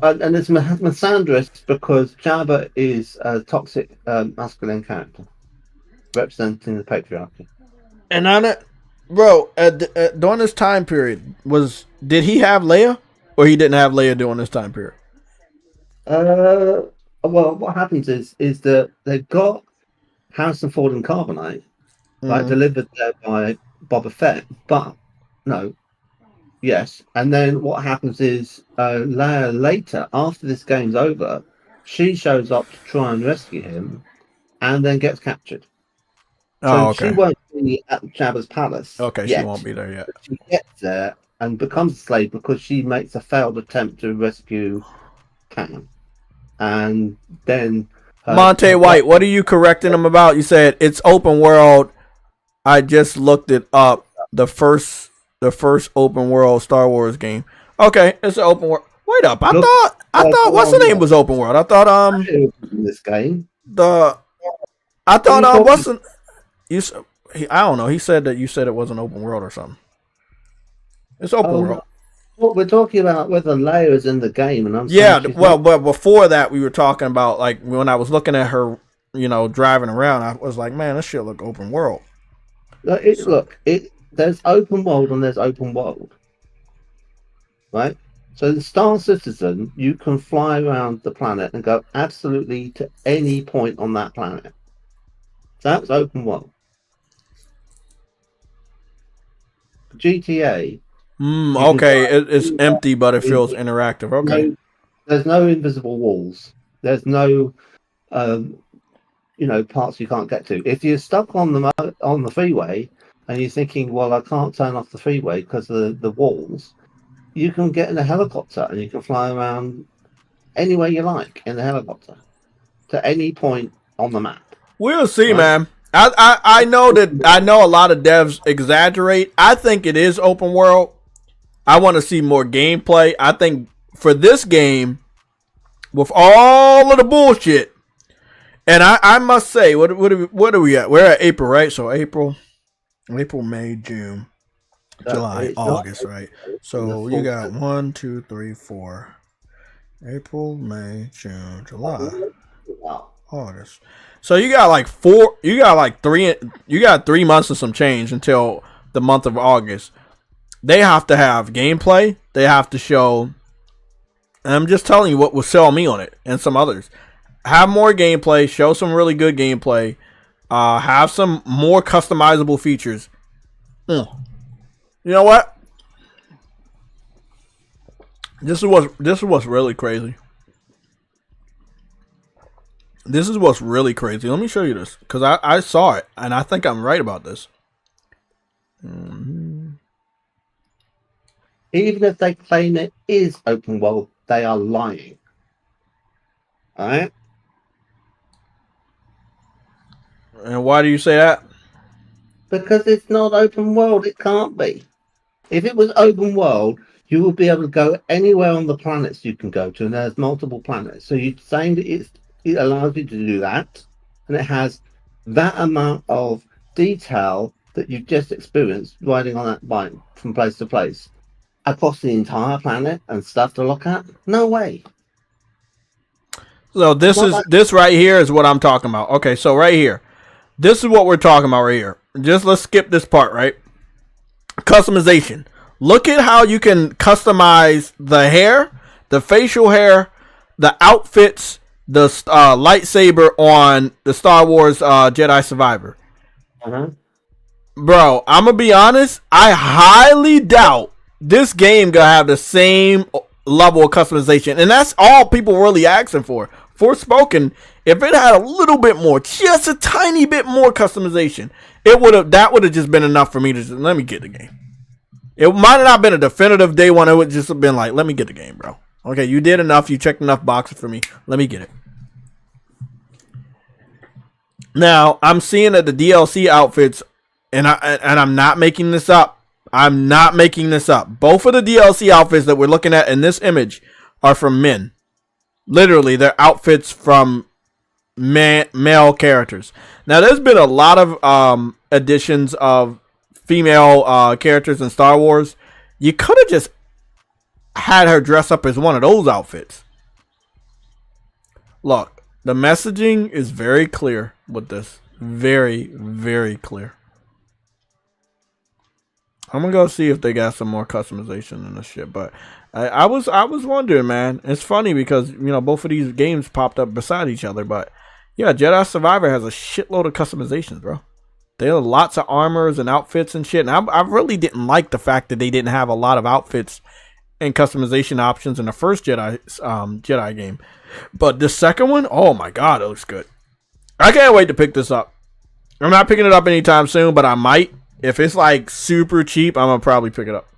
And it's misandrous because Jabba is a toxic masculine character representing the patriarchy. And on it, bro, during this time period, did he have Leia? Or he didn't have Leia during this time period? Well, what happens is that they've got Harrison Ford and Carbonite, like delivered there by Boba Fett, but no, yes. And then what happens is Leia later, after this game's over, she shows up to try and rescue him, and then gets captured. So okay. She won't be at Jabba's palace. Okay, yet. She won't be there yet. She gets there and becomes a slave because she makes a failed attempt to rescue Pan. And then Monte White, what are you correcting him about? You said it's open world. I just looked it up. The first open world Star Wars game. Okay, it's an open world. Wait up. I thought what's the name was open world? I thought in this game. I thought wasn't you I don't know. He said that you said it wasn't open world or something. It's open world. Well, we're talking about whether Leia is in the game, and but before that, we were talking about like when I was looking at her, driving around. I was like, man, this shit look open world. There's open world and there's open world, right? So the Star Citizen, you can fly around the planet and go absolutely to any point on that planet. That's open world. GTA. Okay, it's empty, but it feels interactive. Okay. There's no invisible walls. There's no, parts you can't get to. If you're stuck on the freeway and you're thinking, well, I can't turn off the freeway because of the walls, you can get in a helicopter and you can fly around anywhere you like in the helicopter to any point on the map. We'll see, man. I know a lot of devs exaggerate. I think it is open world. I want to see more gameplay. I think for this game, with all of the bullshit, and I must say, what are we at? We're at April, right? So April, May, June, July, August, right? So you got 1, 2, 3, 4. April, May, June, July, August. So you got like 3 months and some change until the month of August. They have to have gameplay. They have to show. And I'm just telling you what will sell me on it and some others. Have more gameplay. Show some really good gameplay. Have some more customizable features. You know what? This is what's really crazy. This is what's really crazy. Let me show you this because I saw it and I think I'm right about this. Even if they claim it is open world, they are lying. Alright? And why do you say that? Because it's not open world. It can't be. If it was open world, you would be able to go anywhere on the planets you can go to, and there's multiple planets. So you're saying that it allows you to do that, and it has that amount of detail that you've just experienced riding on that bike from place to place. Across the entire planet and stuff to look at? No way. So this right here is what I'm talking about. Okay, so right here. This is what we're talking about right here. Just let's skip this part, right? Customization. Look at how you can customize the hair, the facial hair, the outfits, the lightsaber on the Star Wars Jedi Survivor. Bro, I'm going to be honest. I highly doubt this game gonna have the same level of customization, and that's all people really asking for. Forspoken, if it had a little bit more, just a tiny bit more customization, that would have just been enough for me to just, let me get the game. It might have not been a definitive day one. It would just have been like, let me get the game, bro. Okay, you did enough. You checked enough boxes for me. Let me get it. Now I'm seeing that the DLC outfits, and I'm not making this up. I'm not making this up. Both of the DLC outfits that we're looking at in this image are from men. Literally, they're outfits from male characters. Now, there's been a lot of additions of female characters in Star Wars. You could have just had her dress up as one of those outfits. Look, the messaging is very clear with this. Very, very clear. I'm gonna go see if they got some more customization in this shit. But I was wondering, man. It's funny because, you know, both of these games popped up beside each other. But yeah, Jedi Survivor has a shitload of customizations, bro. There are lots of armors and outfits and shit. And I really didn't like the fact that they didn't have a lot of outfits and customization options in the first Jedi game. But the second one, oh my god, it looks good. I can't wait to pick this up. I'm not picking it up anytime soon, but I might. If it's like super cheap, I'm gonna probably pick it up.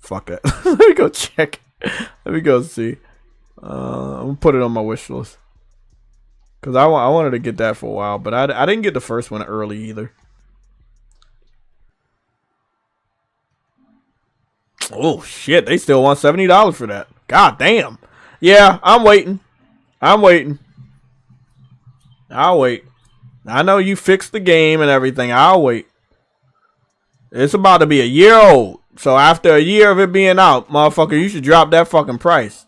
Fuck it. Let me go check. Let me go see. I'm gonna put it on my wish list. Because I wanted to get that for a while, but I didn't get the first one early either. Oh shit, they still want $70 for that. God damn. Yeah, I'm waiting. I'll wait. I know you fixed the game and everything. I'll wait. It's about to be a year old. So after a year of it being out, motherfucker, you should drop that fucking price.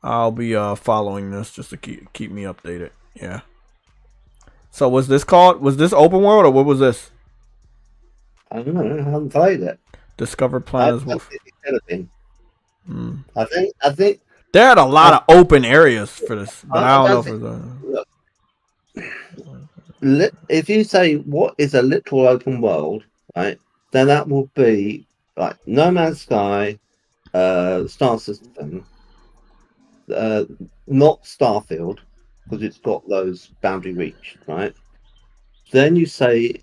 I'll be following this just to keep me updated. Yeah. So was this open world or what was this? I don't know. I haven't played it. Discover Planet's Wolf. I think they had a lot of open areas for this, but I don't know if you say what is a literal open world, right? Then that will be like No Man's Sky, Star System, not Starfield because it's got those boundary reach, right? Then you say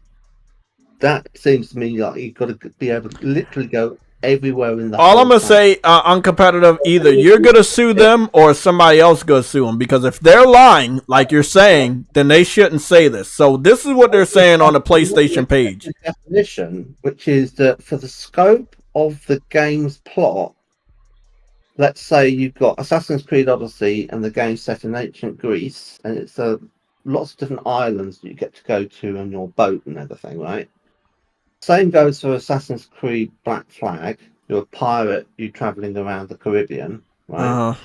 that seems to me like you've got to be able to literally go everywhere in the all whole I'm gonna planet. say uncompetitive, either you're gonna sue them or somebody else gonna sue them, because if they're lying like you're saying, then they shouldn't say this. So this is what they're saying on the PlayStation page. The definition, which is that for the scope of the game's plot, let's say you've got Assassin's Creed Odyssey and the game's set in ancient Greece, and it's lots of different islands that you get to go to on your boat and everything, right? Same goes for Assassin's Creed Black Flag. You're a pirate, you're traveling around the Caribbean, right?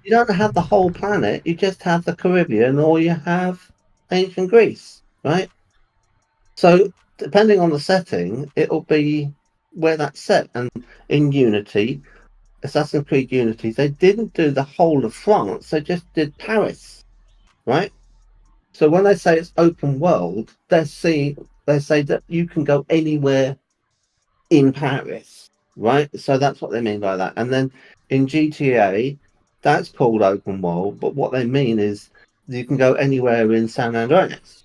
You don't have the whole planet, you just have the Caribbean or you have ancient Greece, right? So, depending on the setting, it'll be where that's set. And in Unity, Assassin's Creed Unity, they didn't do the whole of France, they just did Paris, right? So when they say it's open world, they say that you can go anywhere in Paris, right? So that's what they mean by that. And then in GTA, that's called open world, but what they mean is you can go anywhere in San Andreas,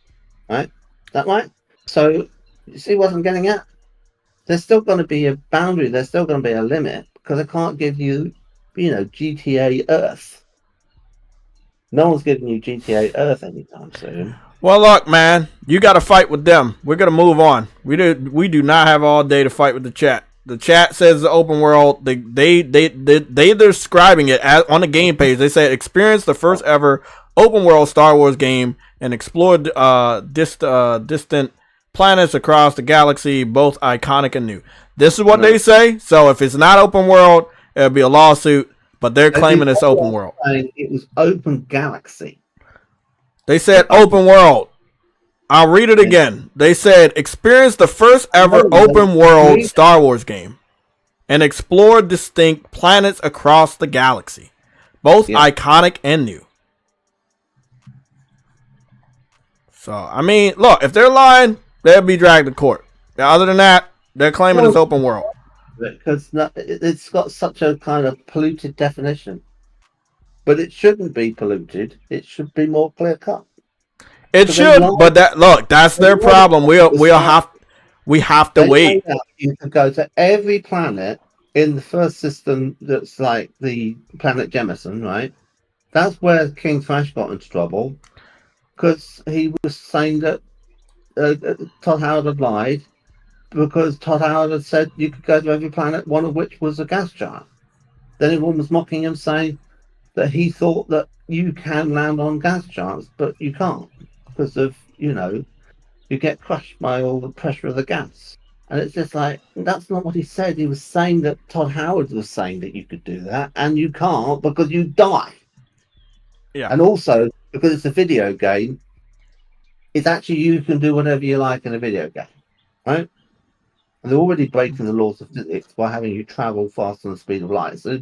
right? Is that right? So you see what I'm getting at? There's still going to be a boundary, there's still going to be a limit, because I can't give you, GTA Earth. No one's giving you GTA Earth anytime soon. Well, look, man, you got to fight with them. We're gonna move on. We do not have all day to fight with the chat. The chat says the open world. They're describing it as, on the game page. They say experience the first ever open world Star Wars game and explore distant planets across the galaxy, both iconic and new. This is what they say. So if it's not open world, it'll be a lawsuit. But they're claiming it's open world. It was open galaxy. They said open world. I'll read it again. They said experience the first ever open world Star Wars game and explore distinct planets across the galaxy, both iconic and new. So, I mean, look, if they're lying, they'll be dragged to court. Other than that, they're claiming it's open world. Because it's got such a kind of polluted definition. But it shouldn't be polluted. It should be more clear cut. It should, but that's their problem. We have to wait. You can go to every planet in the first system that's like the planet Jemison, right? That's where King Thrash got into trouble because he was saying that Todd Howard had lied, because Todd Howard had said you could go to every planet, one of which was a gas giant. Then everyone was mocking him, saying that he thought that you can land on gas giants, but you can't because of, you get crushed by all the pressure of the gas. And it's just like, that's not what he said. He was saying that Todd Howard was saying that you could do that, and you can't because you die. Yeah. And also, because it's a video game, it's actually you can do whatever you like in a video game, right? And they're already breaking the laws of physics by having you travel faster than the speed of light. So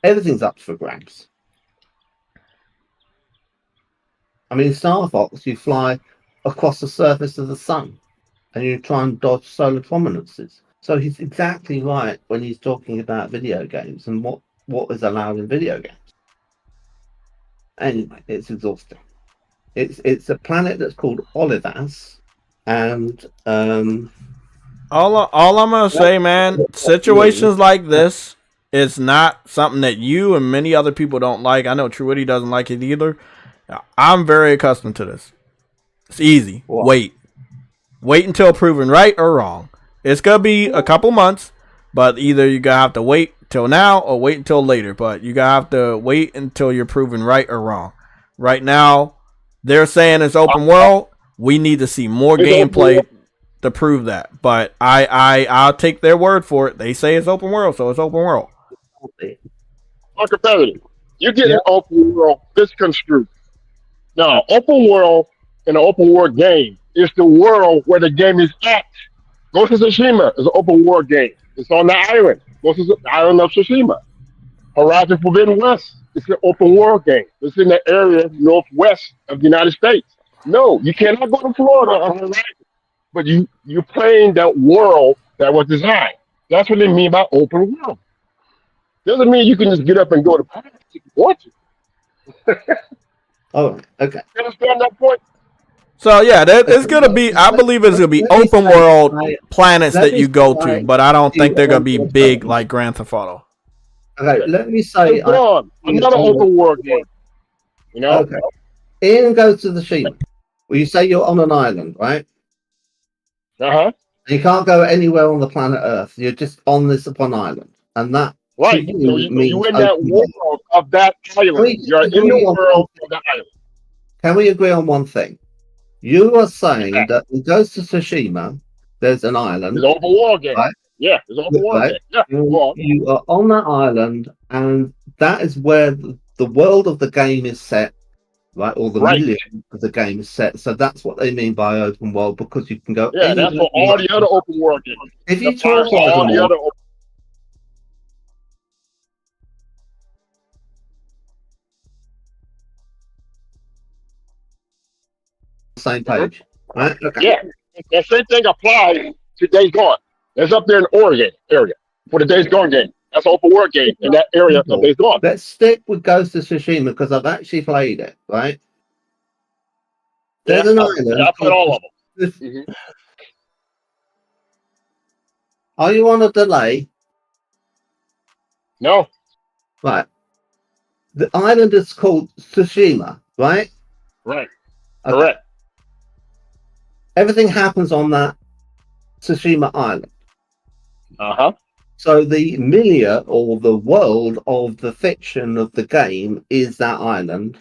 everything's up for grabs. I mean, in Star Fox, you fly across the surface of the sun and you try and dodge solar prominences. So he's exactly right when he's talking about video games and what is allowed in video games. Anyway, it's exhausting. It's a planet that's called Olivas, and all I'm gonna say, man, situations like this, it's not something that you and many other people don't like. I know Truity doesn't like it either. I'm very accustomed to this. It's easy. What? Wait until proven right or wrong. It's gonna be a couple months, but either you're gonna have to wait till now or wait until later. But you gotta have to wait until you're proven right or wrong. Right now, they're saying it's open world. We need to see more gameplay to prove that. But I'll take their word for it. They say it's open world, so it's open world. Competitive. You get an open world misconstrued. Now, open world in an open world game is the world where the game is at. Ghost of Tsushima is an open world game. It's on the island. Ghost of the island of Tsushima. Horizon Forbidden West. It's an open world game. It's in the area northwest of the United States. No, you cannot go to Florida on Horizon, but you're playing that world that was designed. That's what they mean by open world. Doesn't mean you can just get up and go to Paris if you want to. Oh, okay. You understand that point? So yeah, it's gonna be. I believe it's gonna be open world planets that you go to, but I don't think they're gonna be big like Grand Theft Auto. Okay, let me say another open world game. You know? Okay. Ian goes to the Shima. Well, you say you're on an island, right? Uh-huh. You can't go anywhere on the planet Earth. You're just on this one island. And that right. So you're in that world of that island. You're in the world of that island. Can we agree on one thing? You are saying that in Ghost of Tsushima, there's an island. It's an open world game. Right? Yeah, it's an open world game. Yeah. You are on that island, and that is where the world of the game is set, right? Or the million of the game is set. So that's what they mean by open world, because you can go. Yeah, that's for all the other open world games. If you talk all the other same page, right? Okay. Yeah, that same thing applies to Days Gone. It's up there in Oregon area for the Days Gone game. That's an open world game in that area of Days Gone. Let's stick with Ghost of Tsushima because I've actually played it, right? There's an island. Yeah, I played all of them. Mm-hmm. Are you on a delay? No. Right. The island is called Tsushima, right? Right. Okay. Correct. Everything happens on that Tsushima island. Uh-huh. So the milieu or the world of the fiction of the game is that island.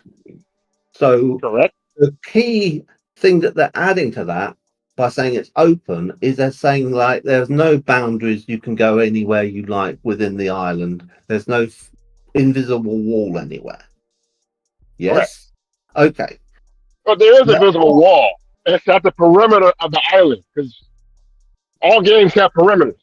So correct. The key thing that they're adding to that by saying it's open is they're saying like there's no boundaries, you can go anywhere you like within the island. There's no invisible wall anywhere. Yes? Correct. Okay. But there is a visible wall. It's at the perimeter of the island, because all games have perimeters,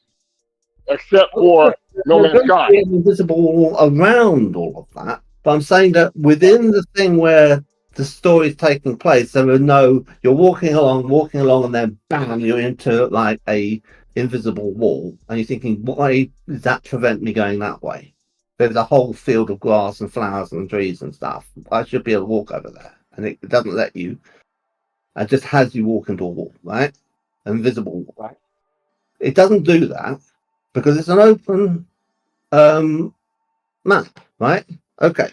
except for No Man's Sky. There's an invisible wall around all of that, but I'm saying that within the thing where the story is taking place, there are no. You're walking along, and then bam, you're into like a invisible wall, and you're thinking, why does that prevent me going that way? There's a whole field of grass and flowers and trees and stuff. I should be able to walk over there, and it doesn't let you. It just has you walk into a wall, right? An invisible wall. Right. It doesn't do that because it's an open map, right? Okay.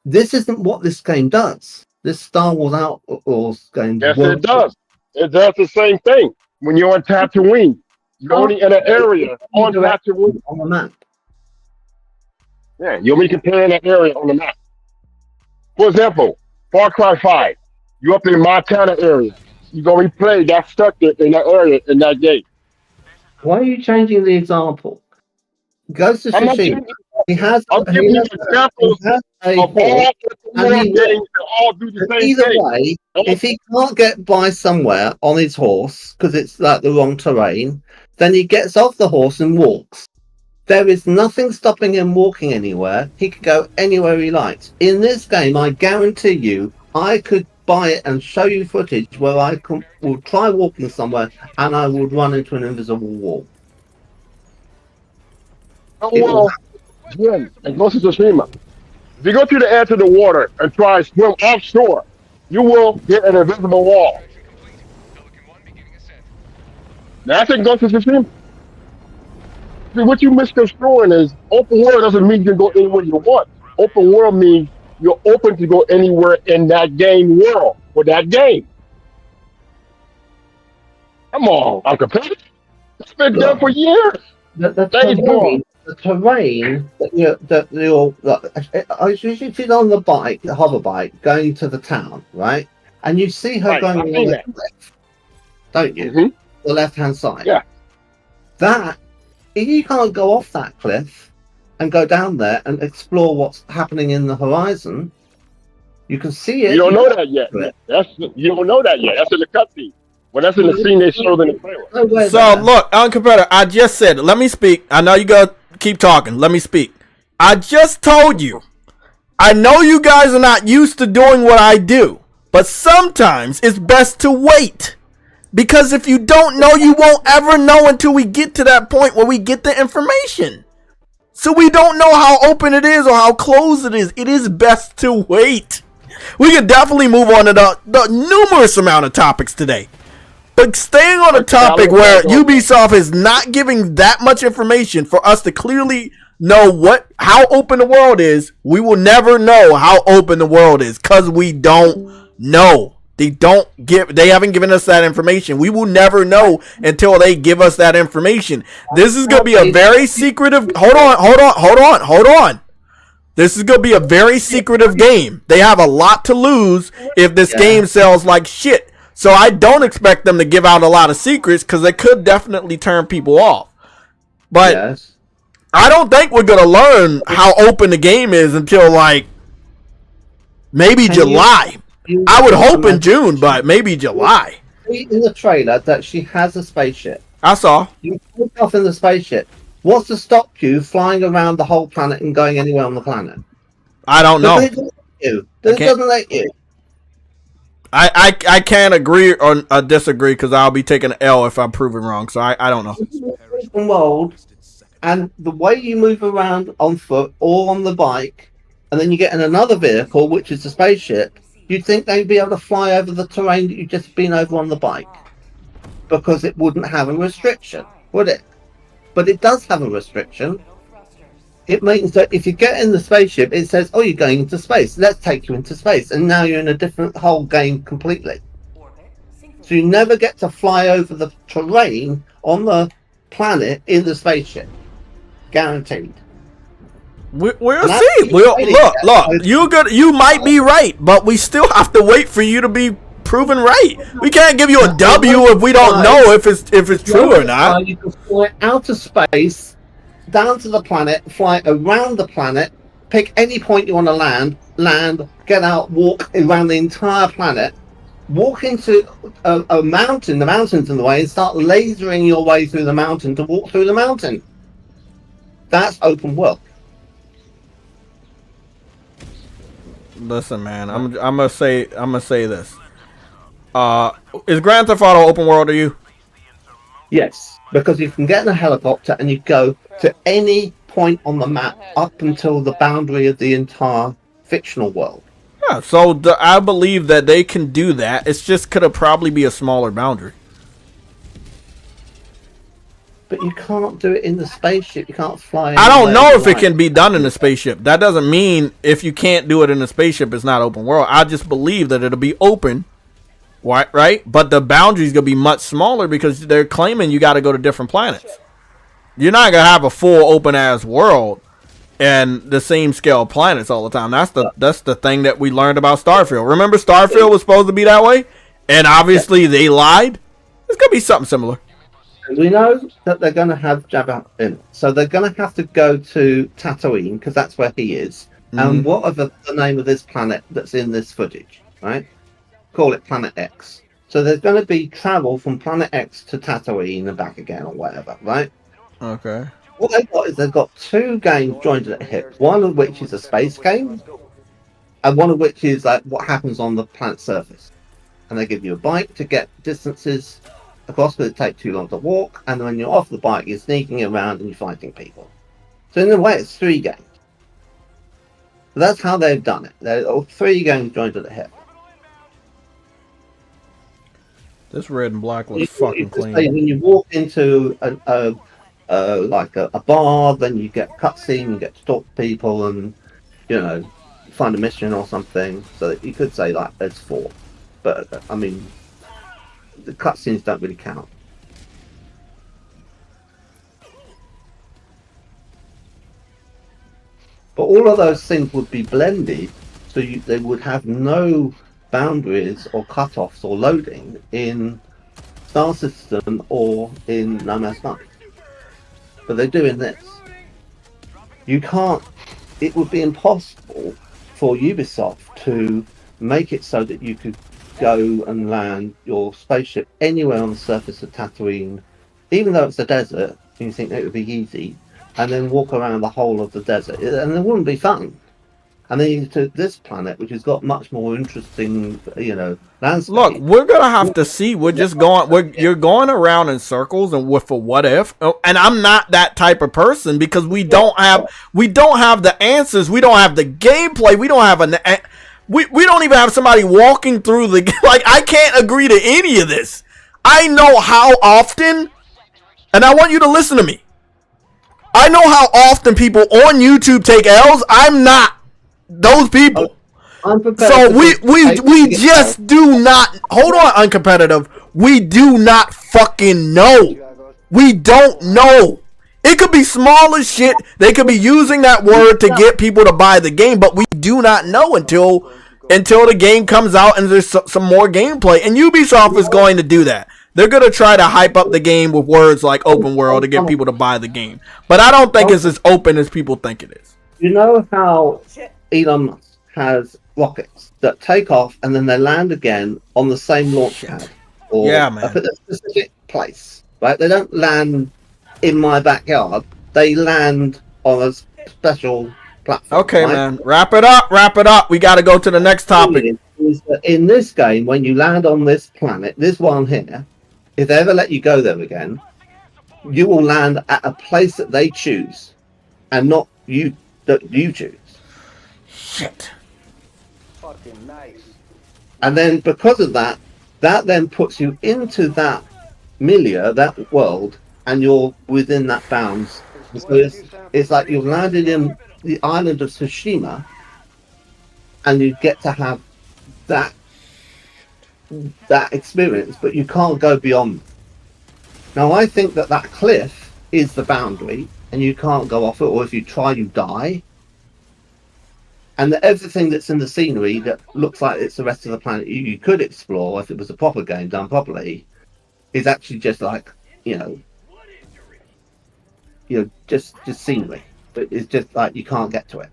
This isn't what this game does. This Star Wars Outlaws game. Yes, it does. It does the same thing. when you're on Tatooine. You're only in an area on Tatooine. On the map. Yeah, you'll be comparing that area on the map. For example, Far Cry 5. You're up in the Montana area. You're going to replay that sector in that area in that game. Why are you changing the example? Goes to I'm not Tsushima. giving He has you examples a of all horse, and more he games that all do the same either thing. way, if he can't get by somewhere on his horse because it's like the wrong terrain, then he gets off the horse and walks. There is nothing stopping him walking anywhere. He could go anywhere he likes. In this game, I guarantee you, I could buy it and show you footage where I will try walking somewhere and I would run into an invisible wall. Oh, well, Jim, and Ghost of Tsushima. If you go to the edge of the water and try to swim offshore, you will hit an invisible wall. That's in Ghost of Tsushima. See, what you misconstruing is open world doesn't mean you can go anywhere you want. Open world means you're open to go anywhere in that game world for that game. Come on, Uncle Pete. It's been done for years. The terrain that you're I usually sit on the bike, the hover bike, going to the town, right? And you see her going on the left, don't you? Mm-hmm. The left-hand side. Yeah. That you can't go off that cliff and go down there and explore what's happening in the horizon. You can see it. You don't know that yet. You don't know that yet. That's in the cutscene. Well, that's in the scene they showed in the trailer. So look, Uncompetitor, I just said, let me speak. I know you gotta keep talking. Let me speak. I just told you. I know you guys are not used to doing what I do, but sometimes it's best to wait. Because if you don't know, you won't ever know until we get to that point where we get the information. So we don't know how open it is or how closed it is. It is best to wait. We can definitely move on to the numerous amount of topics today. But staying on a topic where Ubisoft is not giving that much information for us to clearly know how open the world is, we will never know how open the world is because we don't know. They haven't given us that information. We will never know until they give us that information. This is going to be a very secretive. Hold on. This is going to be a very secretive game. They have a lot to lose if this game sells like shit. So I don't expect them to give out a lot of secrets because they could definitely turn people off. But I don't think we're going to learn how open the game is until like maybe July. I would hope in June, but maybe July. In the trailer that she has a spaceship. I saw. You take off in the spaceship. What's to stop you flying around the whole planet and going anywhere on the planet? I don't know. It doesn't let you. I can't agree or disagree because I'll be taking an L if I'm proven wrong. So I don't know. World, and the way you move around on foot or on the bike, and then you get in another vehicle, which is the spaceship, you'd think they'd be able to fly over the terrain that you've just been over on the bike. Because it wouldn't have a restriction, would it? But it does have a restriction. It means that if you get in the spaceship, it says, oh, you're going into space. Let's take you into space. And now you're in a different whole game completely. So you never get to fly over the terrain on the planet in the spaceship. Guaranteed. We'll see. Look. You might be right, but we still have to wait for you to be proven right. We can't give you a W if we don't know if it's true or not. You can fly out of space, down to the planet, fly around the planet, pick any point you want to land, get out, walk around the entire planet, walk into a mountain, the mountain's in the way, and start lasering your way through the mountain to walk through the mountain. That's open world. Listen, man, I'm gonna say this. Is Grand Theft Auto open world to you? Yes, because you can get in a helicopter and you go to any point on the map up until the boundary of the entire fictional world. Yeah, so I believe that they can do that. It's just could probably be a smaller boundary. But you can't do it in the spaceship. You can't fly. I don't know if it can be done in the spaceship. That doesn't mean if you can't do it in the spaceship, it's not open world. I just believe that it'll be open right? But the boundary's gonna be much smaller because they're claiming you got to go to different planets. You're not gonna have a full open ass world and the same scale planets all the time. That's the thing that we learned about Starfield. Remember, Starfield was supposed to be that way, and obviously they lied. It's gonna be something similar. We know that they're going to have Jabba in it. So they're going to have to go to Tatooine, because that's where he is. And what are the name of this planet that's in this footage, right? Call it Planet X. So there's going to be travel from Planet X to Tatooine and back again, or whatever, right? Okay. What they've got is they've got 2 games joined at the hip. One of which is a space game, and one of which is like what happens on the planet's surface. And they give you a bike to get distances across, because it takes too long to walk, and when you're off the bike, you're sneaking around and you're fighting people. So in a way, it's 3 games. So that's how they've done it. They're all 3 games joined at the hip. This red and black looks fucking clean. When you walk into a bar, then you get a cutscene, you get to talk to people, and find a mission or something. So you could say like there's 4, but I mean, the cutscenes don't really count. But all of those things would be blended, so they would have no boundaries or cutoffs or loading in Star System or in No Man's Sky. But they're doing this. You can't. It would be impossible for Ubisoft to make it so that you could go and land your spaceship anywhere on the surface of Tatooine, even though it's a desert, and you think that it would be easy, and then walk around the whole of the desert, and it wouldn't be fun. And then you get to this planet, which has got much more interesting, landscape. Look, we're gonna have to see. We're just going. You're going around in circles and with a what if. And I'm not that type of person, because we don't have the answers. We don't have the gameplay. We don't have we don't even have somebody walking through the like. I can't agree to any of this. I know how often, and I want you to listen to me. I know how often people on YouTube take L's. I'm not those people. So we just do not hold on, uncompetitive. We do not fucking know. We don't know. It could be small as shit. They could be using that word to get people to buy the game, but we do not know until the game comes out and there's some more gameplay. And Ubisoft is going to do that. They're going to try to hype up the game with words like open world to get people to buy the game. But I don't think it's as open as people think it is. You know how Elon Musk has rockets that take off and then they land again on the same launch pad, or man. at a specific place, right? They don't land in my backyard. They land on a special platform. Okay, right? man. Wrap it up. We got to go to the next topic. Is that in this game, when you land on this planet, this one here, if they ever let you go there again, you will land at a place that they choose, and not you choose. Shit. Fucking nice. And then because of that then puts you into that milieu, that world, and you're within that bounds. So it's like you've landed in the island of Tsushima, and you get to have that experience, but you can't go beyond. Now I think that cliff is the boundary, and you can't go off it, or if you try, you die. And everything that's in the scenery that looks like it's the rest of the planet you could explore if it was a proper game done properly, is actually just like just scenery. But it's just like you can't get to it.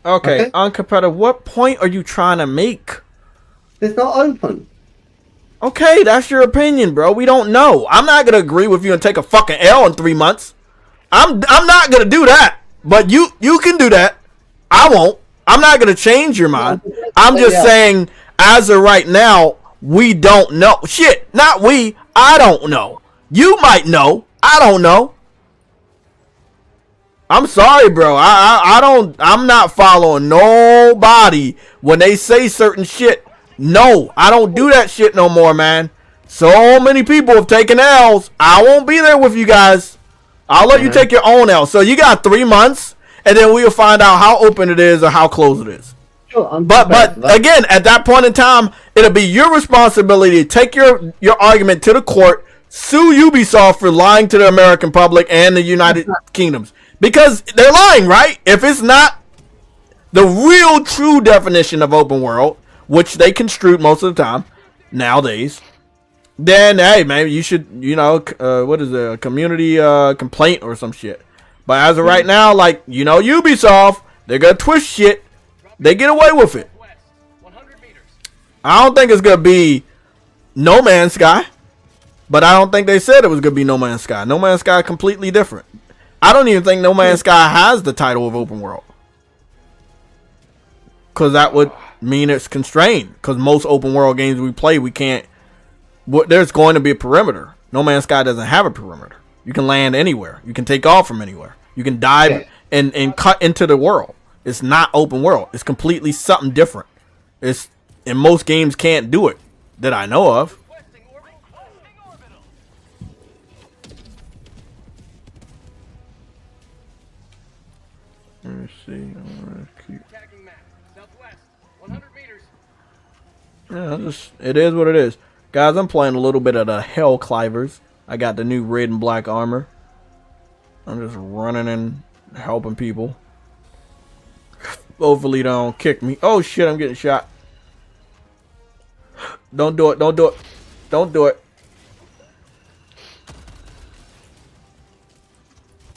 Okay, uncompetitive. What point are you trying to make? It's not open. Okay, that's your opinion, bro. We don't know. I'm not gonna agree with you and take a fucking L in 3 months. I'm not gonna do that. But you can do that. I won't. I'm not gonna change your mind. I'm just saying, as of right now, we don't know. Shit, not we. I don't know. You might know. I don't know. I'm sorry, bro. I'm not following nobody when they say certain shit. No, I don't do that shit no more, man. So many people have taken L's. I won't be there with you guys. I'll let you take your own L. So you got 3 months, and then we'll find out how open it is or how closed it is. Sure, But again, at that point in time, it'll be your responsibility to take your argument to the court, sue Ubisoft for lying to the American public and the United Kingdoms, because they're lying, right? If it's not the real true definition of open world, which they construed most of the time nowadays, then hey, maybe you should, what is it, a community complaint or some shit. But as of right now, like, Ubisoft, they're gonna twist shit. They get away with it. I don't think it's gonna be No Man's Sky, but I don't think they said it was gonna be No Man's Sky. No Man's Sky completely different. I don't even think No Man's Sky has the title of open world, because that would mean it's constrained. Because most open world games we play, we can't. There's going to be a perimeter. No Man's Sky doesn't have a perimeter. You can land anywhere. You can take off from anywhere. You can dive and cut into the world. It's not open world. It's completely something different. And most games can't do it that I know of. Let me see. Yeah, it is what it is. Guys, I'm playing a little bit of the Helldivers. I got the new red and black armor. I'm just running and helping people. Hopefully they don't kick me. Oh shit, I'm getting shot. Don't do it, don't do it. Don't do it.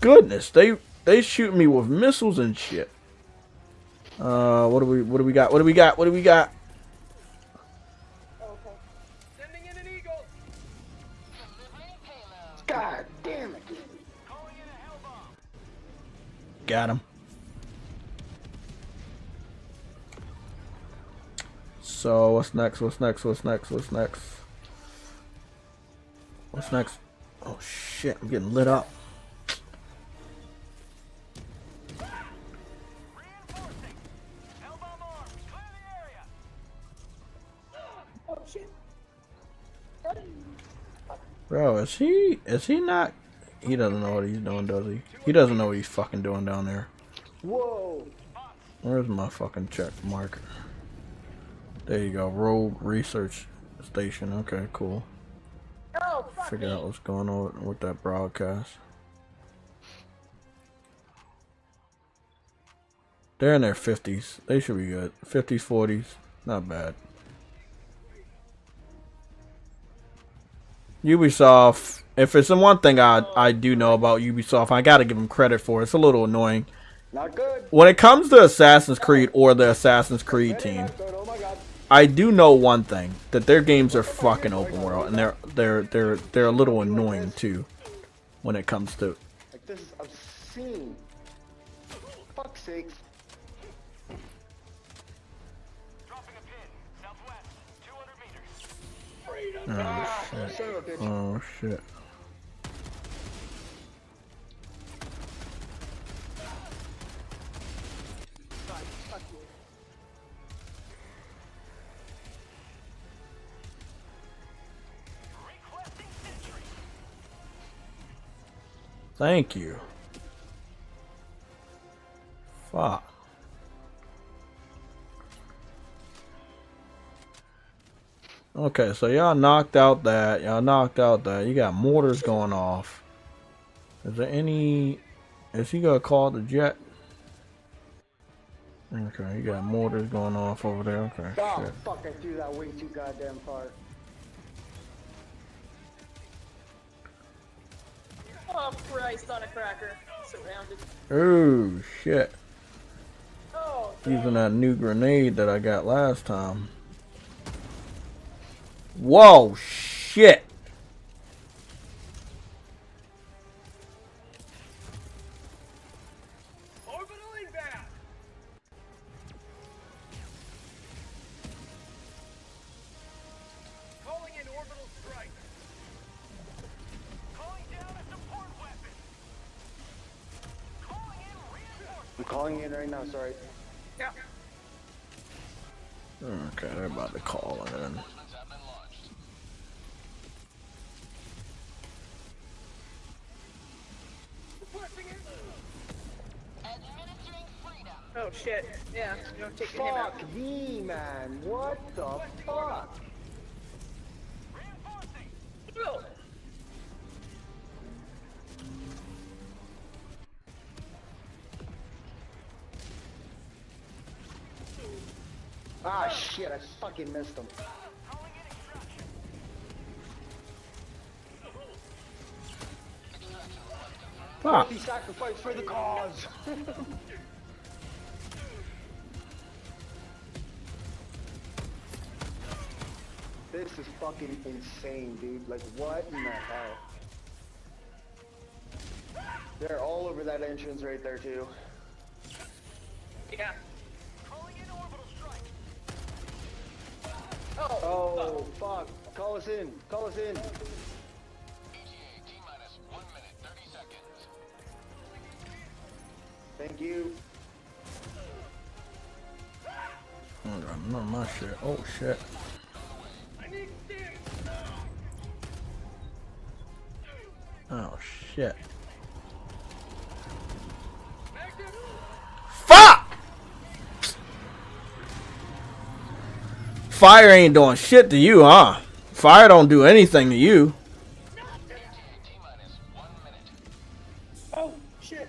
Goodness, they shoot me with missiles and shit. What do we got? What do we got? What do we got? Sending in an eagle. God damn it. Got him. So what's next? What's next? What's next? What's next? What's next? Oh shit, I'm getting lit up. Bro, is he not? He doesn't know what he's doing, does he? He doesn't know what he's fucking doing down there. Whoa. Where's my fucking check marker? There you go, Rogue Research Station. Okay, cool. Oh, Figure out what's going on with that broadcast. They're in their 50s. They should be good. 50s, 40s. Not bad. Ubisoft, if it's the one thing I do know about Ubisoft, I gotta give them credit for. It's a little annoying. Not good. When it comes to Assassin's Creed or the Assassin's Creed team, Oh my God. I do know one thing, that their games are fucking open world, and they're a little annoying too when it comes to. Like, this is obscene. Fuck's sakes. Dropping a pin. Southwest. 200 meters. Oh shit. Son of a bitch. Oh shit. Thank you. Fuck. Okay, so y'all knocked out that. Y'all knocked out that. You got mortars going off. Is there any... Is he gonna call the jet? Okay, you got mortars going off over there. Okay, Oh, shit. fuck, I threw that way too goddamn far. Oh Christ, on a cracker. Surrounded. Oh, shit. Oh, Using that new grenade that I got last time. Whoa, shit. Orbital inbound. Calling in orbital strike. Calling down a support weapon. Calling in reinforcements. I'm calling in right now, sorry. yeah. Okay, they're about to call it in. Oh shit. Yeah. Yeah. taking him out. Fuck me, man. What the fuck? Ugh. Ah, shit, I fucking missed him. Fuck. He sacrificed for the cause. This is fucking insane, dude. Like, what in the hell? They're all over that entrance right there, too. Yeah. Oh, fuck. Call us in. Call us in. Thank you. None of my shit. Oh shit. Oh shit. Fuck! Fire ain't doing shit to you, huh? Fire don't do anything to you. Oh, shit.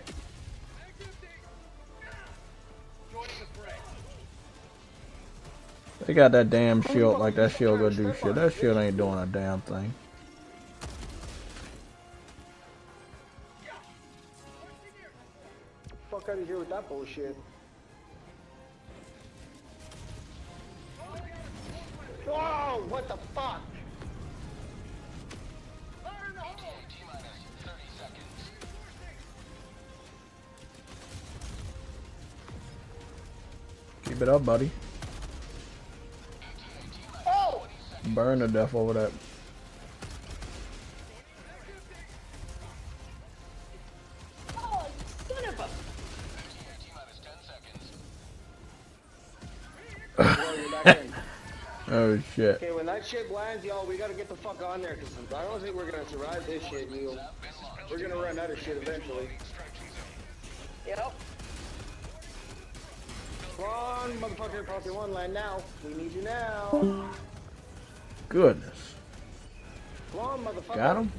They got that damn shield, like that shield gonna do shit. That shield ain't doing a damn thing. Fuck out of here with that bullshit. Oh, what the fuck? Keep it up, buddy. Oh! Burn to death over that. Oh, son of a... Well, you're back in. Oh shit. Okay, when that shit lands, y'all, we gotta get the fuck on there, because I don't think we're gonna survive this shit, Neil. We're gonna run out of shit eventually. Yep. Come on, motherfucker, Property 1, land now. We need you now. Goodness. Come on, motherfucker. Got him?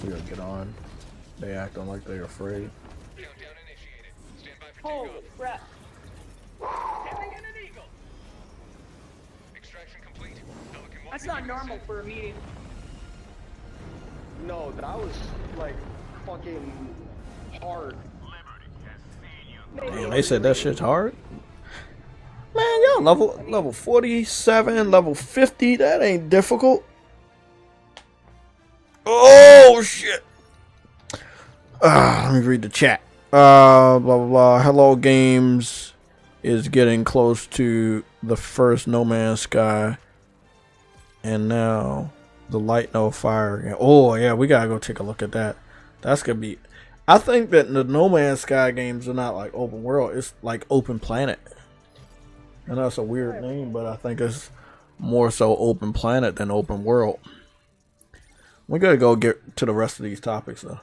We gotta get on. They acting like they're afraid. Holy crap. That's not normal for a meeting. No, that was, like, fucking hard. Damn, they said that shit's hard. Man, y'all level 47, level 50, that ain't difficult. Oh shit. Let me read the chat. Blah blah blah. Hello Games is getting close to the first No Man's Sky. And now the Light No Fire again. Oh yeah, we gotta go take a look at that. That's gonna be, I think that the No Man's Sky games are not like open world, it's like open planet. And that's a weird name, but I think it's more so open planet than open world. We gotta go get to the rest of these topics though.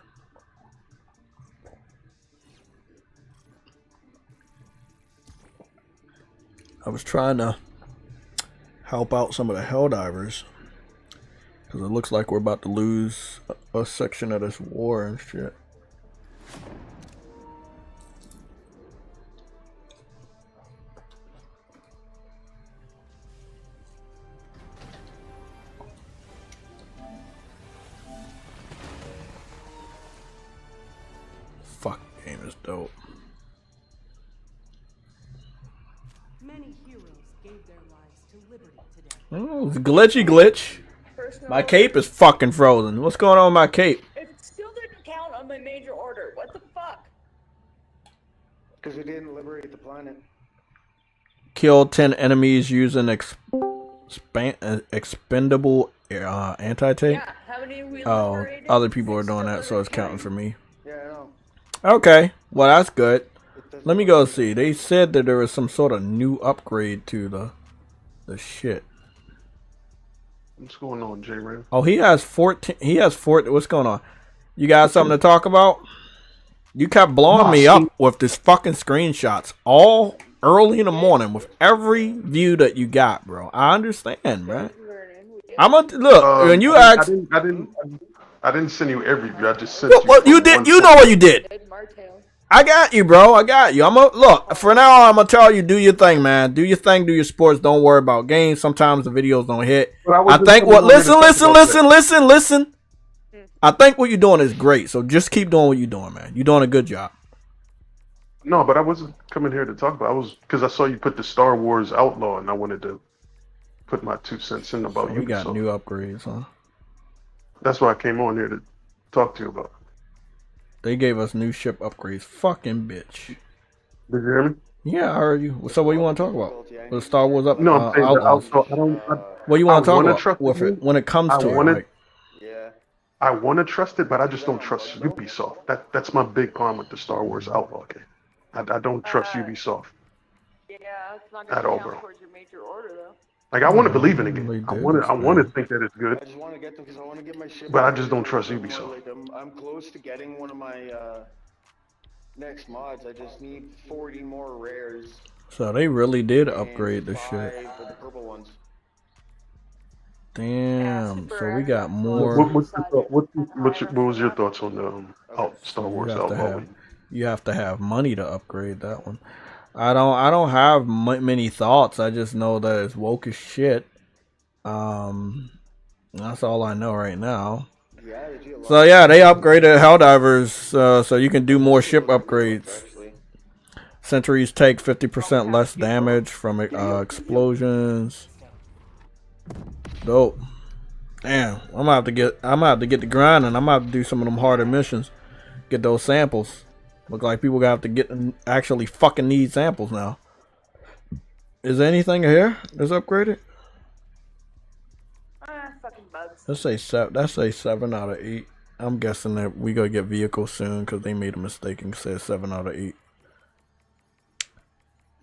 I was trying to help out some of the Helldivers, because it looks like we're about to lose a section of this war and shit. Fuck, game is dope. Many heroes gave their lives to liberty today. Oh, it's glitchy glitch. My cape is fucking frozen. What's going on with my cape? It still didn't count on my major order. What the fuck? Because we didn't liberate the planet. Kill 10 enemies using expendable anti-tape. Yeah, how many we Oh, liberated? other people are doing Still that, so it's doesn't counting count. for me. Yeah, I know. Okay, well that's good. It doesn't Let me go see. They said that there was some sort of new upgrade to the shit. What's going on, J-Ram? Oh, he has 14. He has 14. What's going on? You got something to talk about? You kept blowing me up with this fucking screenshots all early in the morning with every view that you got, bro. I understand, bro. I'm a look when you asked. I didn't send you every view. I just sent you. What you did? You know what you did. I got you, bro. I got you. Look. For now, I'm gonna tell you, do your thing, man. Do your thing. Do your sports. Don't worry about games. Sometimes the videos don't hit. I think what. Listen. I think what you're doing is great. So just keep doing what you're doing, man. You're doing a good job. No, but I wasn't coming here to talk about. Because I saw you put the Star Wars Outlaw, and I wanted to put my 2 cents in about you. We got new upgrades, huh? That's why I came on here to talk to you about. They gave us new ship upgrades. Fucking bitch. Did you hear me? Yeah, I heard you. So what do you want to talk about? The Star Wars up? No, I'm saying Outlaws. What do you want to talk about with it when it comes to it? I want to trust it, but I just don't trust Ubisoft. That's my big problem with the Star Wars Outlaw game. I don't trust Ubisoft. Yeah, it's not at gonna all, count bro. towards your major order though. Like I want to believe in the game. I want to think that it's good. I just want to get them because I want to get my ship. But I just don't trust Ubisoft. Like, I'm close to getting one of my next mods. I just need 40 more rares. So they really did upgrade the shit. For the purple ones. Damn. So we got more. What was your thoughts on the Star Wars Outlaw? You have to have money to upgrade that one. I don't have many thoughts. I just know that it's woke as shit. That's all I know right now. So yeah, they upgraded Helldivers so you can do more ship upgrades. Sentries take 50% less damage from explosions. Dope. Damn, I'm gonna have to get the grind, and I'm gonna have to do some of them harder missions. Get those samples. Look like people gonna have to get actually fucking need samples now. Is there anything here that's upgraded? Fucking bugs. Let's say 7 out of 8. I'm guessing that we gonna get vehicles soon because they made a mistake and said 7 out of 8.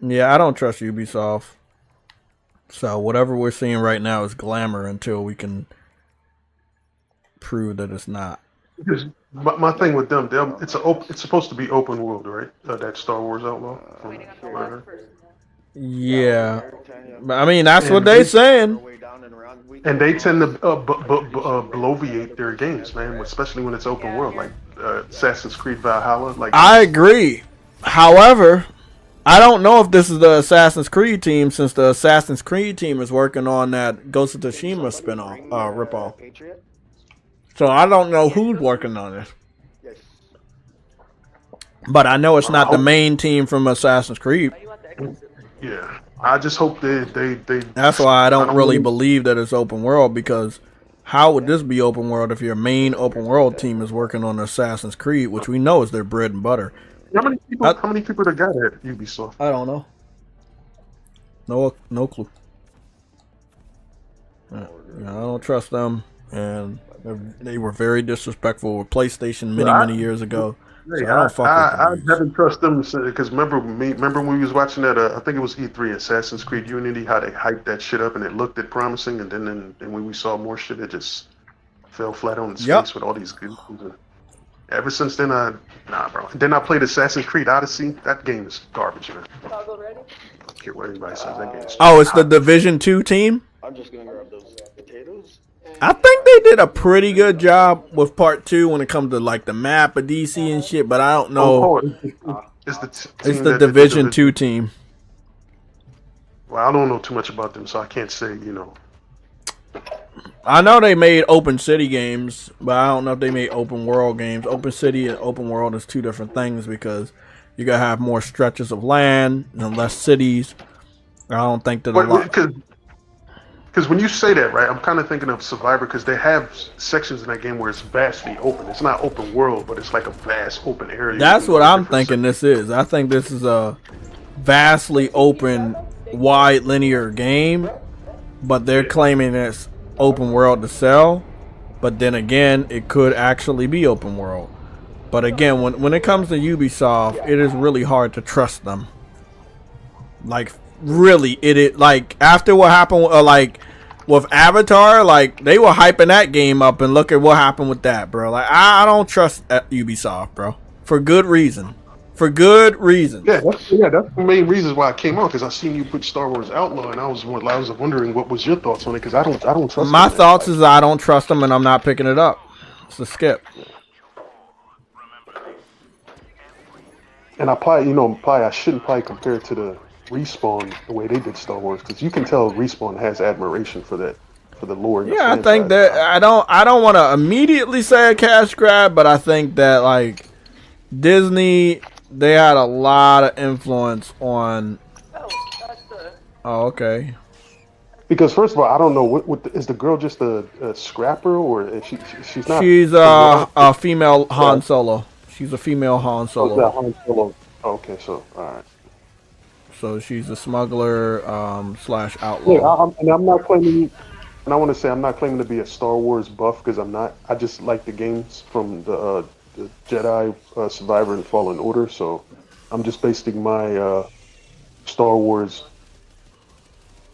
Yeah, I don't trust Ubisoft. So whatever we're seeing right now is glamour until we can prove that it's not. Because my thing with them, it's supposed to be open world, right? That Star Wars Outlaw. Yeah, I mean that's what they saying. And they tend to bloviate their games, man, especially when it's open world, like Assassin's Creed Valhalla. Like I agree. However, I don't know if this is the Assassin's Creed team, since the Assassin's Creed team is working on that Ghost of Tsushima spinoff, ripoff. So I don't know who's working on this. But I know it's not the main team from Assassin's Creed. Yeah, I just hope they. That's why I don't really believe that it's open world, because how would this be open world if your main open world team is working on Assassin's Creed, which we know is their bread and butter? How many people they got at Ubisoft? I don't know. No clue. I don't trust them, and they were very disrespectful with PlayStation many years ago. Hey, so I haven't trusted them because remember when we was watching that? I think it was E3 Assassin's Creed Unity, how they hyped that shit up and it looked promising, and then when we saw more shit, it just fell flat on its face with all these good. Ever since then, nah, bro. Then I played Assassin's Creed Odyssey. That game is garbage, man. I care what anybody says. That game is it's the Division 2 team? I'm just gonna grab those potatoes. I think they did a pretty good job with part 2 when it comes to like the map of DC and shit, but I don't know. It's the Division 2 team. Well, I don't know too much about them, so I can't say, I know they made open city games, but I don't know if they made open world games. Open city and open world is two different things, because you gotta have more stretches of land and less cities. I don't think that because when you say that, right, I'm kind of thinking of Survivor, because they have sections in that game where it's vastly open. It's not open world, but it's like a vast open area. That's what I'm thinking this is. I think this is a vastly open, wide, linear game, but they're claiming it's open world to sell. But then again, it could actually be open world. But again, when it comes to Ubisoft, it is really hard to trust them. Like, really, like after what happened with Avatar, like they were hyping that game up, and look at what happened with that, bro. Like I don't trust Ubisoft, bro. for good reason. For good reasons. Yeah, that's the main reasons why I came on, because I seen you put Star Wars Outlaw, and I was wondering what was your thoughts on it, because I don't trust. My thoughts is I don't trust them, and I'm not picking it up. It's a skip. And I shouldn't compare it to the Respawn the way they did Star Wars, because you can tell Respawn has admiration for the lore. Yeah, I think that I don't want to immediately say a cash grab, but I think that like Disney, they had a lot of influence on. Oh, okay. Because first of all, I don't know what is the girl just a scrapper, or is she's not? She's a female Han Solo. She's a female Han Solo. Oh, Han Solo. Okay, so all right. So she's a smuggler slash outlaw. Yeah, I'm not claiming. And I want to say I'm not claiming to be a Star Wars buff, because I'm not. I just like the games from the Jedi Survivor and Fallen Order. So I'm just basing my Star Wars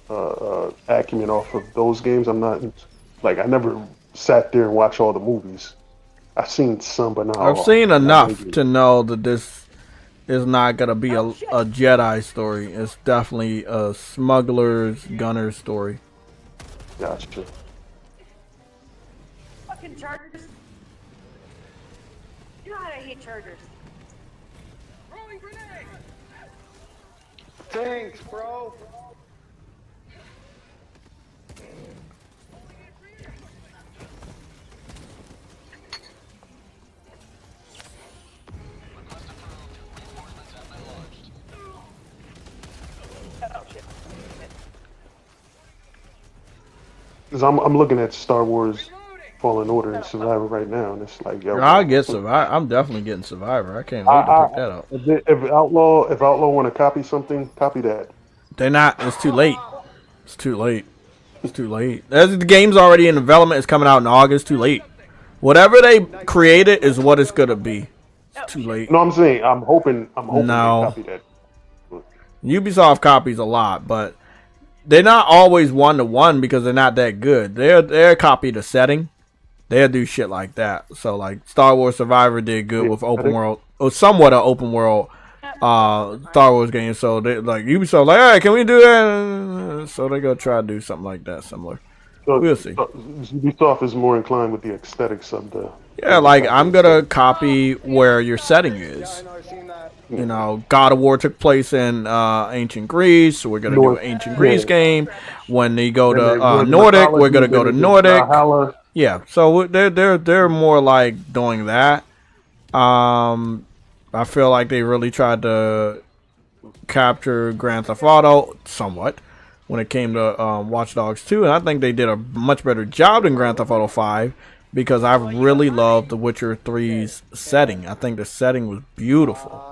acumen off of those games. I'm not like, I never sat there and watched all the movies. I've seen some, but not all. I've seen enough to know that this is not gonna be a Jedi story. It's definitely a smuggler's gunner story. Gotcha. Fucking Chargers. You know how I hate Chargers. Throwing grenade. Thanks, bro. Because I'm looking at Star Wars Fallen Order and Survivor right now, and it's like, yo, I'll get Survivor. I'm definitely getting Survivor. I can't wait to pick that up. If Outlaw want to copy something, copy that. They're not. It's too late. It's too late. It's too late. The game's already in development. It's coming out in August. Too late. Whatever they created is what it's gonna be. It's too late. No, I'm saying I'm hoping No. they copy that. Ubisoft copies a lot, but they're not always 1-to-1 because they're not that good. They're copy the setting. They'll do shit like that. So like Star Wars Survivor did good with open world, or somewhat an open world Star Wars game. So they like Ubisoft like, hey, can we do that? So they gonna try to do something like that similar. So, we'll see. Ubisoft is more inclined with the aesthetics of the. Yeah, like I'm gonna copy where your setting is. You know, God of War took place in ancient Greece, so we're gonna do an ancient Greece game. When they go to Nordic, we're gonna go to Nordic. Yeah, so they're more like doing that. I feel like they really tried to capture Grand Theft Auto somewhat when it came to Watch Dogs 2, and I think they did a much better job than Grand Theft Auto 5 because I really loved The Witcher 3's setting. I think the setting was beautiful.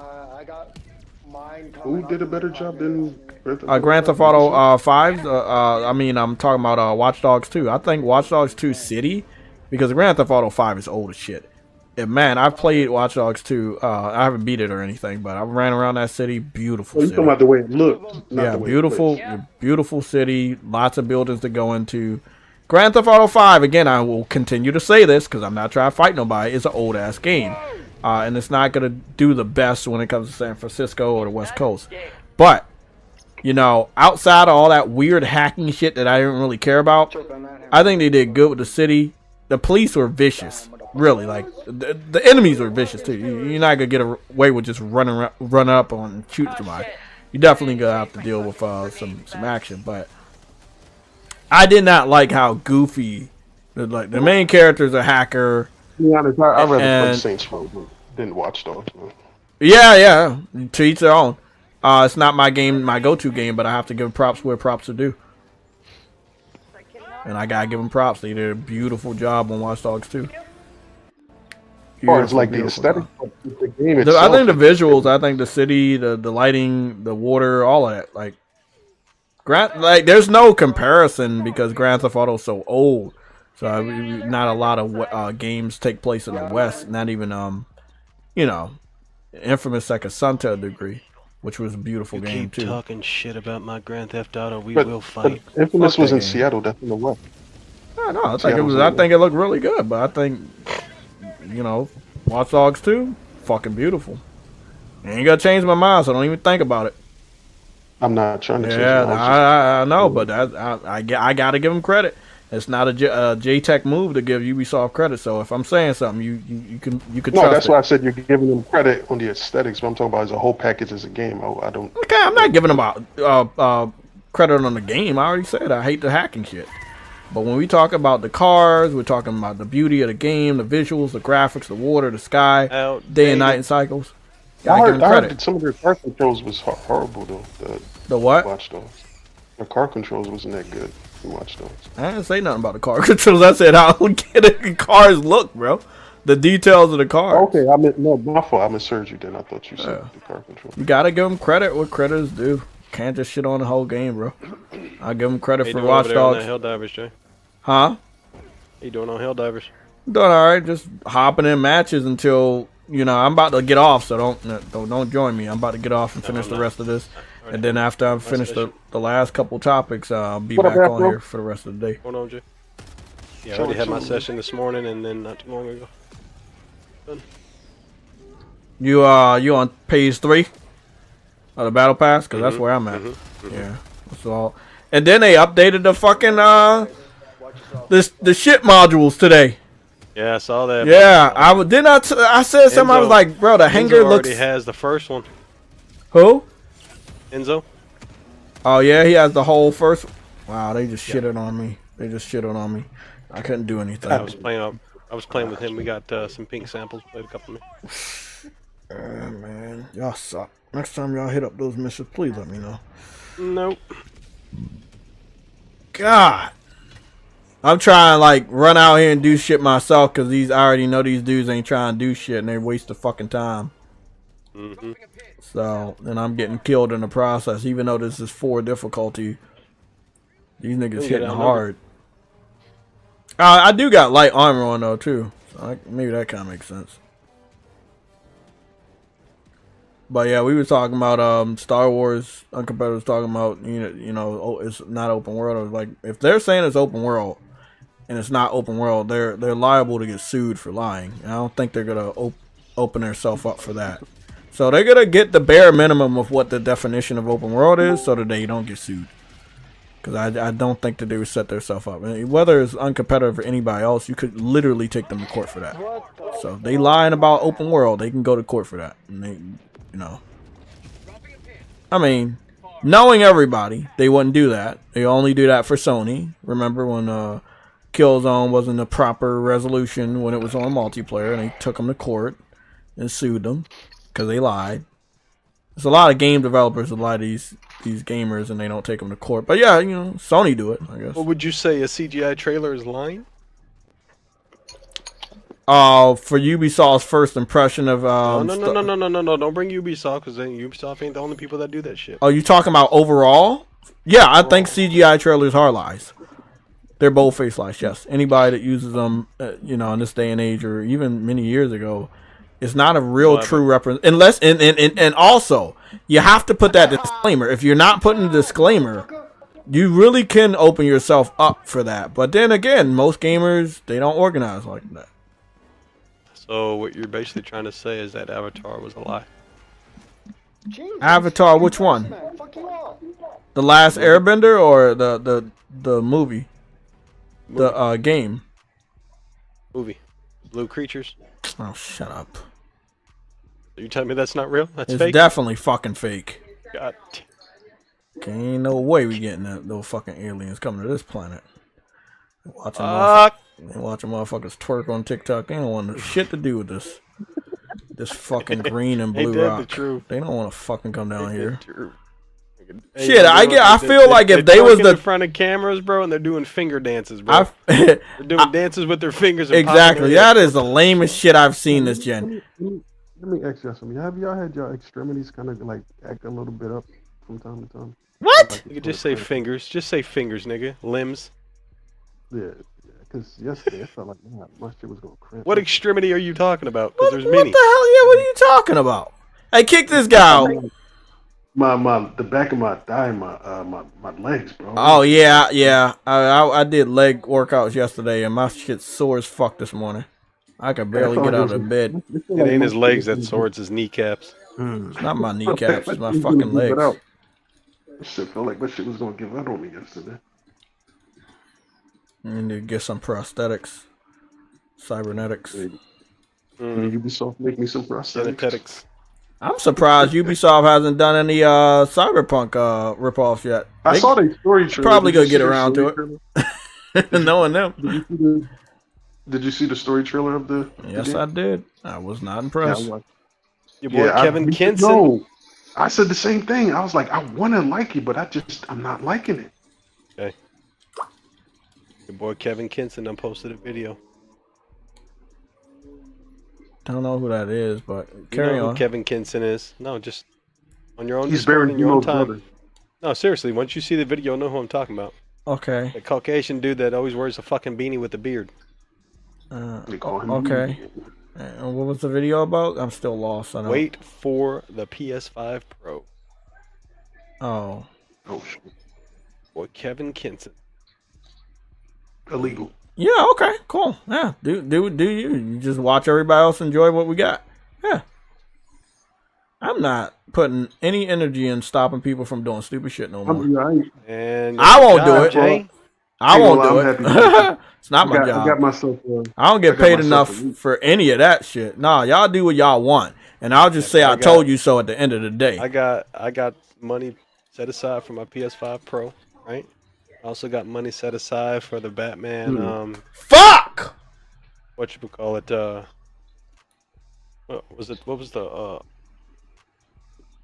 Who did a better job than Grand Theft Auto 5? I mean, I'm talking about Watch Dogs 2. I think Watch Dogs 2 City, because Grand Theft Auto 5 is old as shit. And man, I've played Watch Dogs 2. I haven't beat it or anything, but I ran around that city. Beautiful you're city. talking about the way it looked. Yeah, beautiful city. Lots of buildings to go into. Grand Theft Auto 5, again, I will continue to say this because I'm not trying to fight nobody. It's an old-ass game. And it's not going to do the best when it comes to San Francisco or the West Coast. But, you know, outside of all that weird hacking shit that I didn't really care about, I think they did good with the city. The police were vicious. Really, like, the enemies were vicious, too. You're not going to get away with just run up on and shoot somebody. You're definitely going to have to deal with some action. But I did not like how goofy, like, the main character is a hacker. To be honest, I'd rather play Saints Row than Watch Dogs. Yeah. To each their own. It's not my go-to game, but I have to give props where props are due. And I gotta give them props. They did a beautiful job on Watch Dogs 2. Or it's like the aesthetic of the game itself. I think the visuals, I think the city, the lighting, the water, all of that. Like there's no comparison because Grand Theft Auto is so old. So not a lot of games take place in the West. Not even you know, Infamous Second Son to a degree, which was a beautiful game too. Keep talking shit about my Grand Theft Auto, we will fight. But Infamous was in Seattle, that's in the West. I think it looked really good, but I think, you know, Watch Dogs 2, fucking beautiful. I ain't gonna change my mind, so don't even think about it. I'm not trying to change it. I know, but I gotta give them credit. It's not a JTech move to give Ubisoft credit. So if I'm saying something, you can trust No, that's it. why I said you're giving them credit on the aesthetics, but I'm talking about as a whole package as a game. I don't. Okay, I'm not giving them credit on the game. I already said I hate the hacking shit. But when we talk about the cars, we're talking about the beauty of the game, the visuals, the graphics, the water, the sky, day and night cycles. I heard that some of their car controls was horrible though. The what? Watch Dogs. The car controls wasn't that good. Watch Dogs. I didn't say nothing about the car controls. I said how the cars look, bro. The details of the car. Okay, my fault. I misheard you. Then I thought you said the car controls. You gotta give them credit what credit is due. Can't just shit on the whole game, bro. I give them credit for Watch Dogs. Helldivers, Jay. Huh? How you doing on Helldivers? Doing all right. Just hopping in matches until I'm about to get off. So don't join me. I'm about to get off and finish the rest of this, and then after I finish the last couple topics, I'll be back on here for the rest of the day. Hold on, Jay. Yeah, I already had my session this morning, and then not too long ago. Done. You on page 3 of the battle pass? Cause that's where I'm at. Yeah. That's all. And then they updated the fucking the shit modules today. Yeah, I saw that. Yeah, I said something. I was like, bro, the hanger looks. Already has the first one. Who? Enzo. Oh yeah, he has the whole first. Wow, they just shitted on me. They just shitted on me. I couldn't do anything. I was playing with him. We got some pink samples. Played a couple of them. Man, y'all suck. Next time y'all hit up those missions, please let me know. Nope. God. I'm trying to like run out here and do shit myself because I already know these dudes ain't trying to do shit and they waste the fucking time. So, and I'm getting killed in the process, even though this is 4 difficulty. These niggas hitting hard. I do got light armor on though too, so maybe that kind of makes sense. But yeah, we were talking about Star Wars. Uncompetitive was talking about it's not open world. I was like, if they're saying it's open world and it's not open world, they're liable to get sued for lying. And I don't think they're gonna open themselves up for that. So they're gonna get the bare minimum of what the definition of open world is, so that they don't get sued. Because I don't think that they would set themselves up. Whether it's uncompetitive or anybody else, you could literally take them to court for that. So if they lying about open world, they can go to court for that. And they, I mean, knowing everybody, they wouldn't do that. They only do that for Sony. Remember when Killzone wasn't a proper resolution when it was on multiplayer, and they took them to court and sued them because they lied. There's a lot of game developers that lie to these gamers and they don't take them to court. But yeah, Sony do it, I guess. What would you say, a CGI trailer is lying? For Ubisoft's first impression of No, don't bring Ubisoft, because Ubisoft ain't the only people that do that shit. Oh, you talking about overall? Yeah, I think CGI trailers are lies. They're bold-faced lies, yes. Anybody that uses them, in this day and age, or even many years ago, it's not a real true representation. Unless, and also, you have to put that disclaimer. If you're not putting a disclaimer, you really can open yourself up for that. But then again, most gamers, they don't organize like that. So what you're basically trying to say is that Avatar was a lie. Avatar, which one? The Last Airbender or the movie? The game. Movie. Blue creatures. Oh, shut up. You telling me that's not real? That's it's fake? Definitely fucking fake. God. Okay, ain't no way we getting those fucking aliens coming to this planet. Watching motherfuckers twerk on TikTok. They don't want shit to do with this fucking green and blue rock. They don't want to fucking come down here. Shit, I feel like if they was in front of cameras, bro, and they're doing finger dances, bro. They're doing dances with their fingers. And exactly. That is the lamest shit I've seen this gen. Let me ask y'all something. Have y'all had your extremities kind of like act a little bit up from time to time? What? You could just say fingers. Just say fingers, nigga. Limbs. Yeah. Because yesterday I felt like my shit was going cramp. What extremity are you talking about? Because there's many. What the hell? Yeah, what are you talking about? Hey, kick this guy out. The back of my thigh, my legs, bro. Oh yeah. I did leg workouts yesterday, and my shit's sore as fuck this morning. I could barely get out of bed. It ain't his legs that sore, it's his kneecaps. It's not my kneecaps, it's my fucking legs. Shit felt like that shit was gonna give out on me yesterday. I need to get some prosthetics. Cybernetics. Ubisoft make me some prosthetics. I'm surprised Ubisoft hasn't done any Cyberpunk ripoffs yet. I saw the story trailer. Probably gonna get around to it. Knowing them. Did you see the story trailer of the? Yes, I did. I was not impressed. Your boy Kevin Kinson. No, I said the same thing. I was like, I want to like it, but I'm not liking it. Okay. Your boy Kevin Kinson done posted a video. Don't know who that is, but carry on. Who Kevin Kinson is? No, just on your own. He's Baron your own time. Brother. No, seriously. Once you see the video, you'll know who I'm talking about. Okay. The Caucasian dude that always wears a fucking beanie with a beard. Okay. And what was the video about? I'm still lost. I know. Wait for the PS5 Pro. Oh. Oh shit. Boy, Kevin Kinson. Illegal. Yeah. Okay. Cool. Yeah. Do you just watch everybody else enjoy what we got? Yeah. I'm not putting any energy in stopping people from doing stupid shit no more. And I won't do it. Jay. I won't do it. It's not my job. I got myself. I don't get paid enough for any of that shit. Nah, y'all do what y'all want, and I'll just say I told you so at the end of the day. I got money set aside for my PS5 Pro, right? I also got money set aside for the Batman. Fuck. What you call it? What was the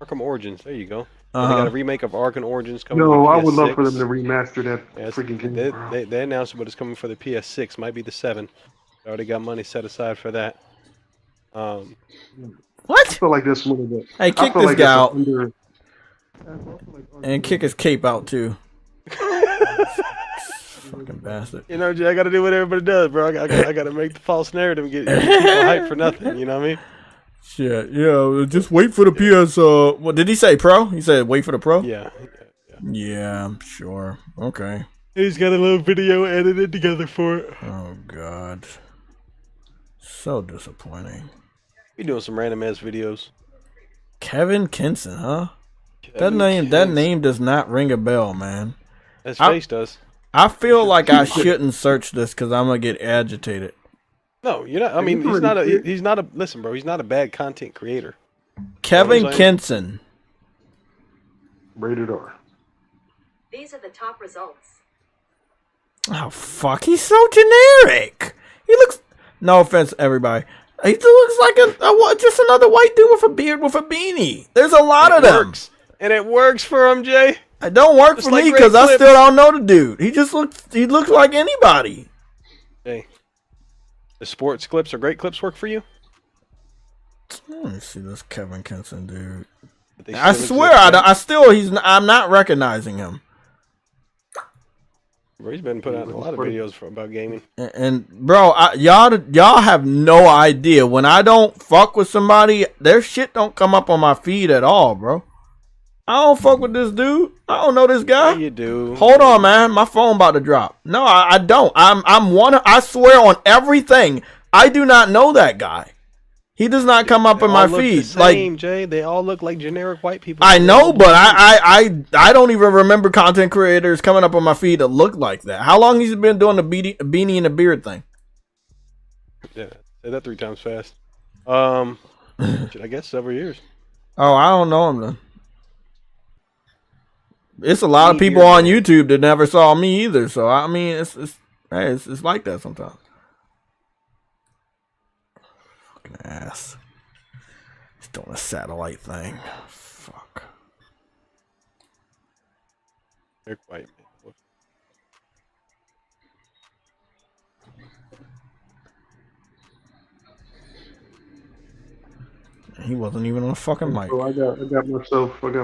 Arkham Origins? There you go. They got a remake of Arkham Origins coming. No, to I PS6. would love for them to remaster that freaking game. They announced it, but it's coming for the PS6. Might be the 7. I already got money set aside for that. What? I feel like this one of the. Hey, kick this guy out. And kick his cape out too. Fucking bastard. You know, Jay, I gotta do what everybody does, bro. I gotta make the false narrative and get people hyped for nothing. You know what I mean? Shit, yeah. Just wait for the PS. What did he say? Pro? He said wait for the Pro. Yeah. Yeah, I'm sure. Okay. He's got a little video edited together for it. Oh God. So disappointing. We doing some random ass videos. Kevin Kinson, huh? That name does not ring a bell, man. His face does. I feel like I shouldn't search this because I'm gonna get agitated. No, you're not. I mean, he's not a. Listen, bro. He's not a bad content creator. Kevin Kinson. Rated R. These are the top results. Oh fuck! He's so generic. He looks. No offense, everybody. He looks like just another white dude with a beard with a beanie. There's a lot of them. And it works for him, Jay. It don't work for me because I still don't know the dude. He looks like anybody. Hey, the sports clips or great clips work for you? Let me see this Kevin Kinson dude. I swear, I'm not recognizing him. Bro, he's been putting out a lot of videos about gaming. And bro, y'all have no idea. When I don't fuck with somebody, their shit don't come up on my feed at all, bro. I don't fuck with this dude. I don't know this guy. Yeah, you do. Hold on, man. My phone about to drop. No, I don't. I swear on everything. I do not know that guy. He does not come up in my feed. Same, Jay. They all look like generic white people. I know, but I don't even remember content creators coming up on my feed that look like that. How long has he been doing the beanie and the beard thing? Yeah, say that 3 times fast. I guess several years. Oh, I don't know him then. It's a lot of people on YouTube that never saw me either. So I mean, it's like that sometimes. Fucking ass. He's doing a satellite thing. Fuck. They're white. He wasn't even on a fucking mic. So I got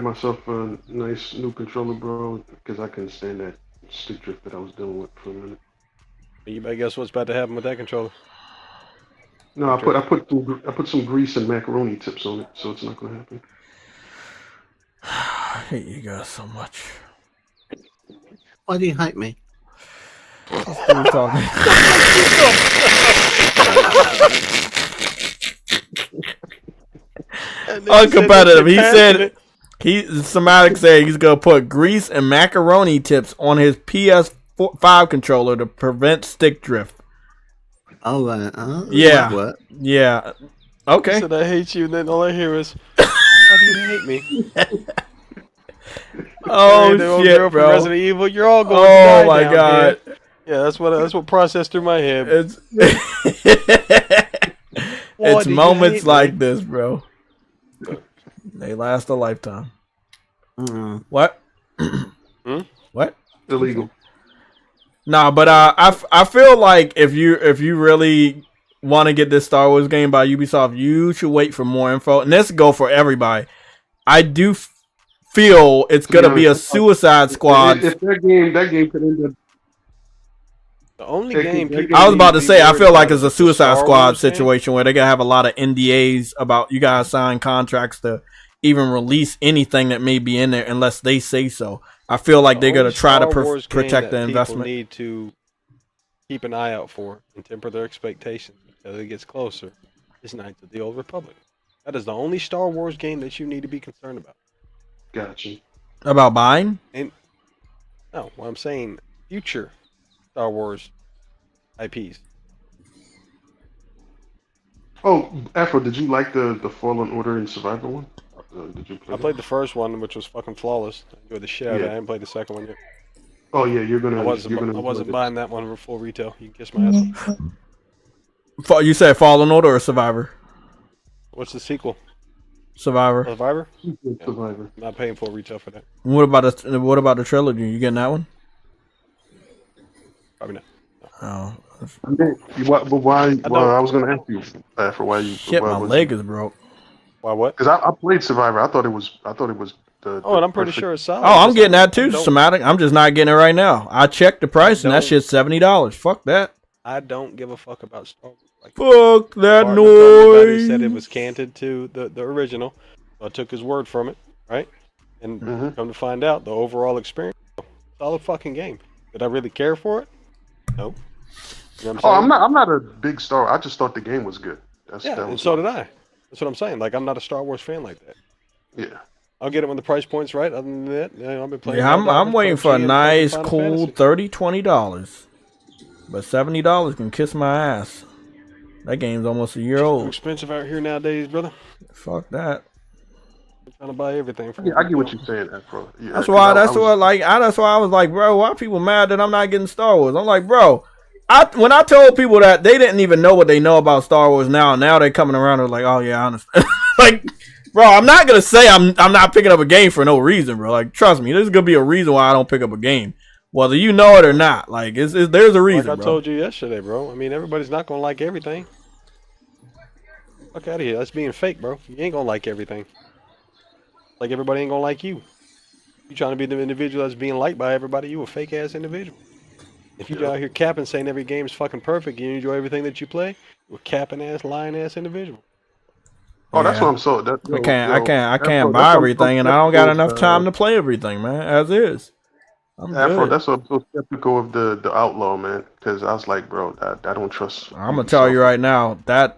myself a nice new controller, bro, because I couldn't stand that stick drift that I was dealing with for a minute. You better guess what's about to happen with that controller. No, I put some grease and macaroni tips on it, so it's not gonna happen. I hate you guys so much. Why do you hate me? Still talking. Uncompetitive. He said Somatic said he's gonna put grease and macaroni tips on his PS5 controller to prevent stick drift. Oh, yeah, what? Yeah. Okay. He said I hate you, and then all I hear is, "How do you hate me?" Oh shit, girl bro! From Resident Evil, you're all going. Oh to die my now, god! Man. Yeah, that's what processed through my head. It's moments like this, bro. They last a lifetime. What? What? Illegal. Nah, but I feel like if you really want to get this Star Wars game by Ubisoft, you should wait for more info. And this go for everybody. I do feel it's gonna be a Suicide Squad. If that game could end up. The only game I was about to say, I feel like it's a Suicide Squad situation where they're gonna have a lot of NDAs about you guys sign contracts to even release anything that may be in there unless they say so. I feel like they're gonna try to protect the investment. People need to keep an eye out for and temper their expectations until it gets closer. It's Knights of the Old Republic. That is the only Star Wars game that you need to be concerned about. Gotcha. About buying? And no, what I'm saying, future Star Wars IPs. Oh, Afro, did you like the Fallen Order and Survivor one? Did you play I played the first one, which was fucking flawless. I enjoyed the shit out of it. I haven't played the second one yet. Oh yeah, I I wasn't buying that one for full retail. You can kiss my ass. You said Fallen Order or Survivor? What's the sequel? Survivor. Survivor? Survivor. I'm not paying full retail for that. What about the trilogy? You getting that one? Probably not. Oh. But why? I was going to ask you, Afro, why you? Shit, my leg is broke. Why what? Because I played Survivor. I thought it was the. Oh, and I'm pretty sure it's solid. Oh, I'm getting that too, Somatic. I'm just not getting it right now. I checked the price and that shit's $70. Fuck that. I don't give a fuck about Star Wars. Like, fuck that noise. Everybody said it was canted to the original. So I took his word from it, right? And come to find out, the overall experience, solid fucking game. Did I really care for it? No. You know I'm not a big Star. I just thought the game was good. And so did I. That's what I'm saying. Like, I'm not a Star Wars fan like that. Yeah. I'll get it when the price point's right. Other than that, I've been playing. Yeah, I'm waiting for a nice, cool $30, $20. But $70 can kiss my ass. That game's almost a year old. Too expensive out here nowadays, brother. Fuck that. I'm trying to buy everything. I get what you're saying, Afro. Yeah, that's why I was like, bro, why people mad that I'm not getting Star Wars? I'm like, bro, when I told people that, they didn't even know what they know about Star Wars now. Now they're coming around and like, oh yeah, I understand. Like, bro, I'm not gonna say I'm not picking up a game for no reason, bro. Like, trust me, there's gonna be a reason why I don't pick up a game, whether you know it or not. Like, there's a reason. Like I told you yesterday, bro. I mean, everybody's not gonna like everything. Fuck out of here. That's being fake, bro. You ain't gonna like everything. Like everybody ain't gonna like you. You trying to be the individual that's being liked by everybody, you a fake ass individual. If you out here capping saying every game is fucking perfect, you enjoy everything that you play, you're a capping ass, lying ass individual. Oh, that's what I'm so. I can't buy everything, and I don't got enough time to play everything, man. As is. Afro, that's why I'm so skeptical of the Outlaw, man. Because I was like, bro, I don't trust. I'm gonna tell you right now that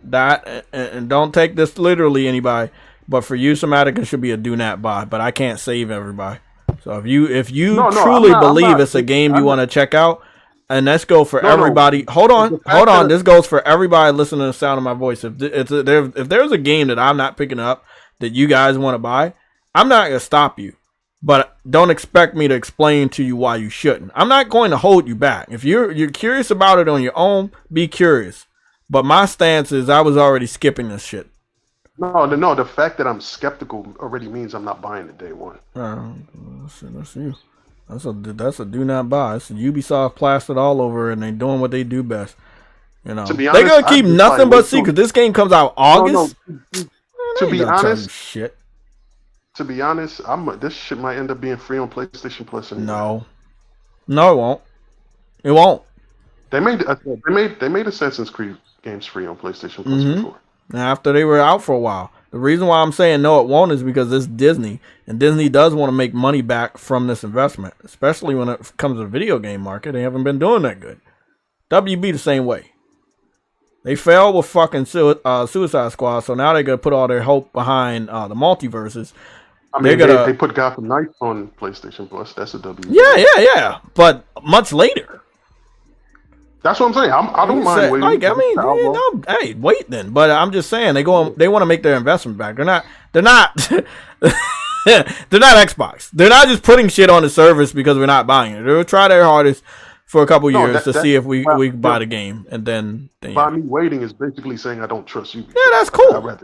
and don't take this literally, anybody. But for you, Somatic, it should be a do not buy. But I can't save everybody. So if you truly believe it's a game you want to check out, and let's go for everybody. Hold on. This goes for everybody listening to the sound of my voice. If there's a game that I'm not picking up that you guys want to buy, I'm not gonna stop you. But don't expect me to explain to you why you shouldn't. I'm not going to hold you back. If you're curious about it on your own, be curious. But my stance is I was already skipping this shit. No. The fact that I'm skeptical already means I'm not buying it day one. That's you. That's a do not buy. It's a Ubisoft plastered all over, and they doing what they do best. You know, to be honest, they're gonna keep nothing but secrets. This game comes out August. To be honest, shit. To be honest, this shit might end up being free on PlayStation Plus. Anyway. No, it won't. It won't. They made Assassin's Creed games free on PlayStation Plus before. After they were out for a while. The reason why I'm saying no, it won't is because it's Disney, and Disney does want to make money back from this investment, especially when it comes to the video game market. They haven't been doing that good. WB the same way. They failed with fucking Suicide Squad, so now they're gonna put all their hope behind the multiverses. I mean, they put Gotham Knights on PlayStation Plus. That's a W. Yeah. But much later. That's what I'm saying. I don't mind waiting. Like, I mean, hey, wait then. But I'm just saying they want to make their investment back. They're not they're not Xbox. They're not just putting shit on the service because we're not buying it. They'll try their hardest for a couple years to see if we buy the game, and then by me waiting is basically saying I don't trust you. Yeah, that's cool.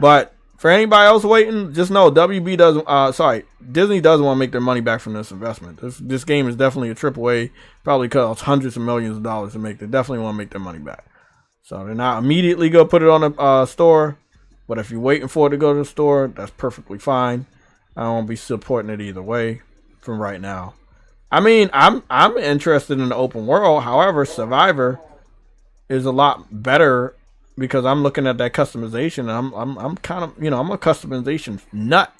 But for anybody else waiting, just know Disney doesn't want to make their money back from this investment. This game is definitely a AAA. Probably costs hundreds of millions of dollars to make. They definitely want to make their money back. So they're not immediately going to put it on the store. But if you're waiting for it to go to the store, that's perfectly fine. I won't be supporting it either way from right now. I mean, I'm interested in the open world. However, Survivor is a lot better because I'm looking at that customization, and I'm kind of, I'm a customization nut.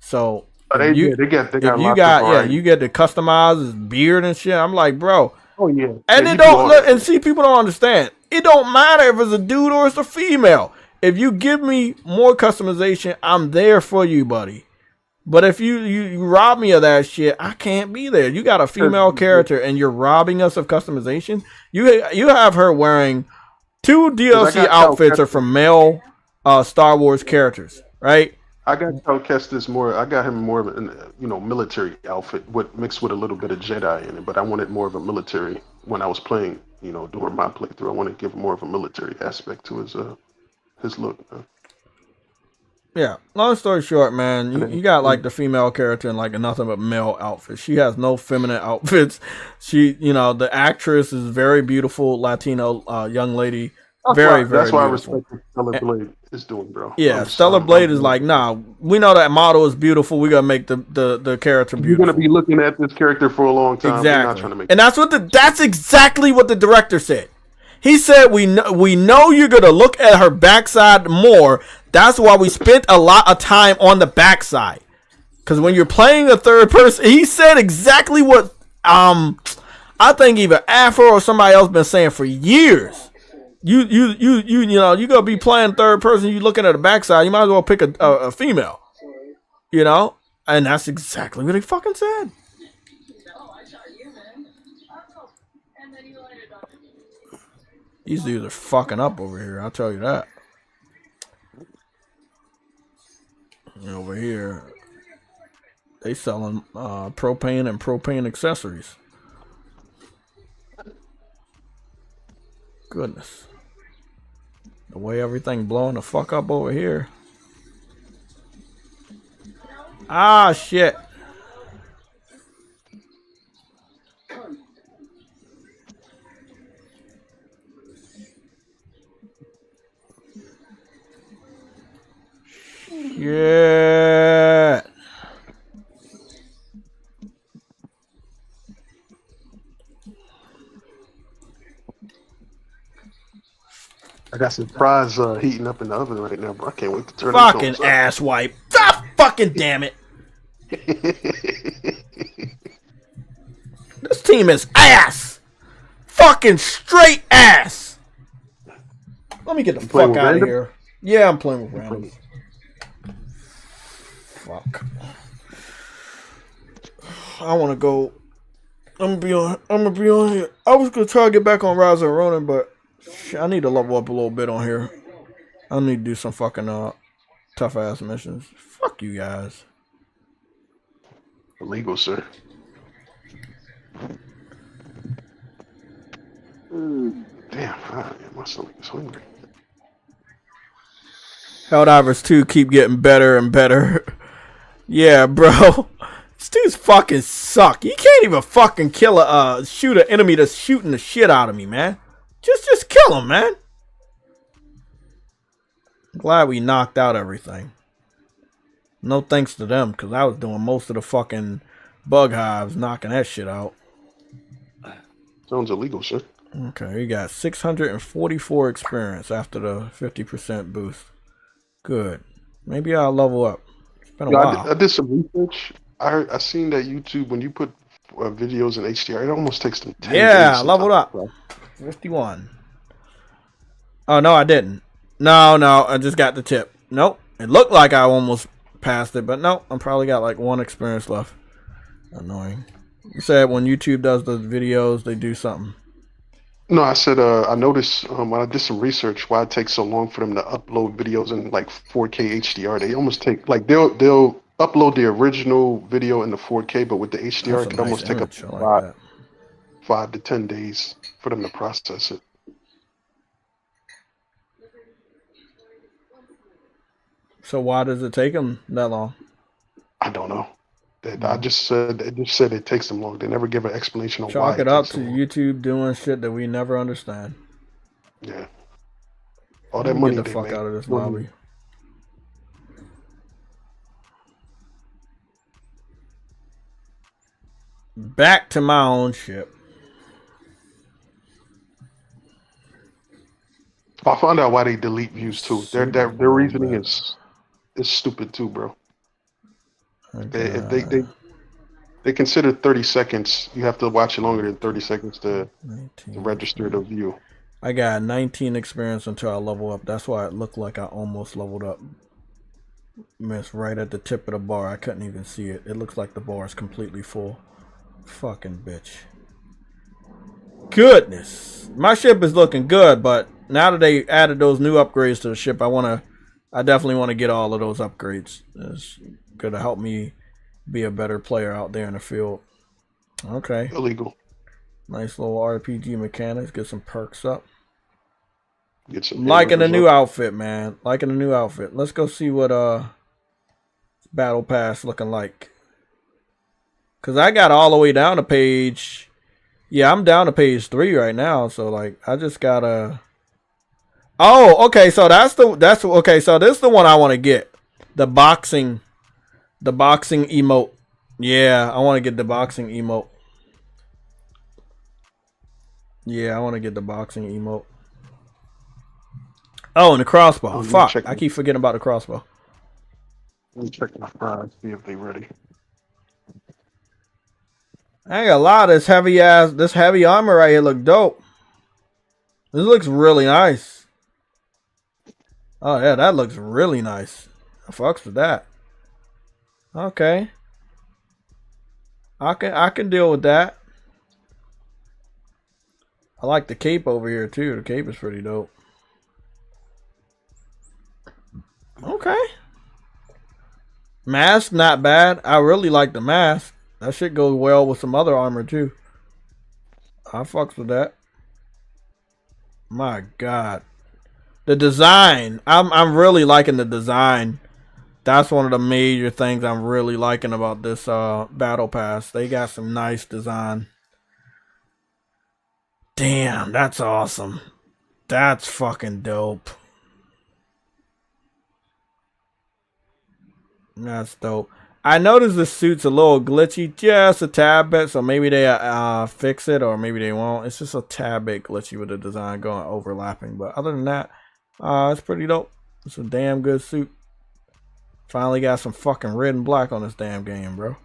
So you get to customize his beard and shit. I'm like, bro. Oh yeah. And it don't and see, people don't understand. It don't matter if it's a dude or it's a female. If you give me more customization, I'm there for you, buddy. But if you rob me of that shit, I can't be there. You got a female character and you're robbing us of customization. You have her wearing 2 DLC outfits are from male Star Wars characters, right? I got Cal Kestis more. I got him more of a military outfit mixed with a little bit of Jedi in it. But I wanted more of a military when I was playing. During my playthrough, I want to give more of a military aspect to his look. Yeah, long story short, man, you got like the female character in like a nothing but male outfit. She has no feminine outfits. She, the actress is very beautiful, Latino young lady. Very that's why beautiful. I respect what Stellar Blade is doing, bro. Yeah, Stellar Blade is like, nah, we know that model is beautiful. We gotta make the character beautiful. You're gonna be looking at this character for a long time. Exactly. Not trying to make and that's exactly what the director said. He said, we know you're going to look at her backside more. That's why we spent a lot of time on the backside. Because when you're playing a third person, he said exactly what I think either Afro or somebody else been saying for years. You're going to be playing third person, you looking at the backside, you might as well pick a female. And that's exactly what he fucking said. These dudes are fucking up over here, I'll tell you that. And over here, they selling propane and propane accessories. Goodness. The way everything blowing the fuck up over here. Ah, shit. Yeah. I got some fries heating up in the oven right now, bro. I can't wait to turn fucking ass wipe. Ah, fucking damn it. This team is ass. Fucking straight ass. Let me get the fuck out of here. Yeah, I'm playing with random. Fuck. I want to go. I'm gonna be on here. I was gonna try to get back on Rise of Ronin, but I need to level up a little bit on here. I need to do some fucking tough ass missions. Fuck you guys. Illegal, sir. Damn, my stomach is hungry. Helldivers 2 keep getting better and better. Yeah, bro. These dudes fucking suck. You can't even fucking kill shoot an enemy that's shooting the shit out of me, man. Just kill him, man. I'm glad we knocked out everything. No thanks to them, because I was doing most of the fucking bug hives, knocking that shit out. Sounds illegal, sir. Okay, you got 644 experience after the 50% boost. Good. Maybe I'll level up. It's been a while. I did some research. I seen that YouTube, when you put videos in HDR, it almost takes them 10 days. Yeah, leveled up. 51. Oh no, I didn't. No, I just got the tip. Nope. It looked like I almost passed it, but nope. I probably got like 1 experience left. Annoying. You said when YouTube does the videos, they do something. No, I said I noticed when I did some research why it takes so long for them to upload videos in like 4K HDR. They almost take like they'll upload the original video in the 4K, but with the HDR, That's it a could nice almost take up image. I like that. 5 to 10 days for them to process it. So why does it take them that long? I don't know. I just said it takes them long. They never give an explanation on why Chalk it it up takes to them long. YouTube doing shit that we never understand. Yeah. All Let that me money get the they fuck make. out of this lobby. Back to my own ship. I found out why they delete views too. Their reasoning better. is stupid too, bro. Okay. If they consider 30 seconds, you have to watch it longer than 30 seconds to register the view. I got 19 experience until I level up. That's why it looked like I almost leveled up. Missed right at the tip of the bar. I couldn't even see it. It looks like the bar is completely full. Fucking bitch. Goodness. My ship is looking good, but now that they added those new upgrades to the ship, I definitely want to get all of those upgrades. It's going to help me be a better player out there in the field. Okay. Illegal. Nice little RPG mechanics. Get some perks up. Get some liking the new outfit, man. Liking the new outfit. Let's go see what Battle Pass looking like. Cause I got all the way down to page. Yeah, I'm down to page 3 right now. So like, I just gotta. Oh, okay. So okay. So this is the one I want to get. The boxing emote. Yeah, I want to get the boxing emote. Yeah, I want to get the boxing emote. Oh, and the crossbow. Oh, fuck, I keep forgetting about the crossbow. Let me check my fries, see if they ready. I ain't gonna lie, this heavy armor right here look dope. This looks really nice. Oh yeah, that looks really nice. I fucks with that. Okay. I can deal with that. I like the cape over here too. The cape is pretty dope. Okay. Mask, not bad. I really like the mask. That shit goes well with some other armor too. I fucks with that. My God. The design. I'm really liking the design. That's one of the major things I'm really liking about this battle pass. They got some nice design. Damn, that's awesome. That's fucking dope. That's dope. I noticed the suit's a little glitchy, just a tad bit, so maybe they fix it or maybe they won't. It's just a tad bit glitchy with the design going overlapping, but other than that, it's pretty dope. It's a damn good suit. Finally got some fucking red and black on this damn game, bro.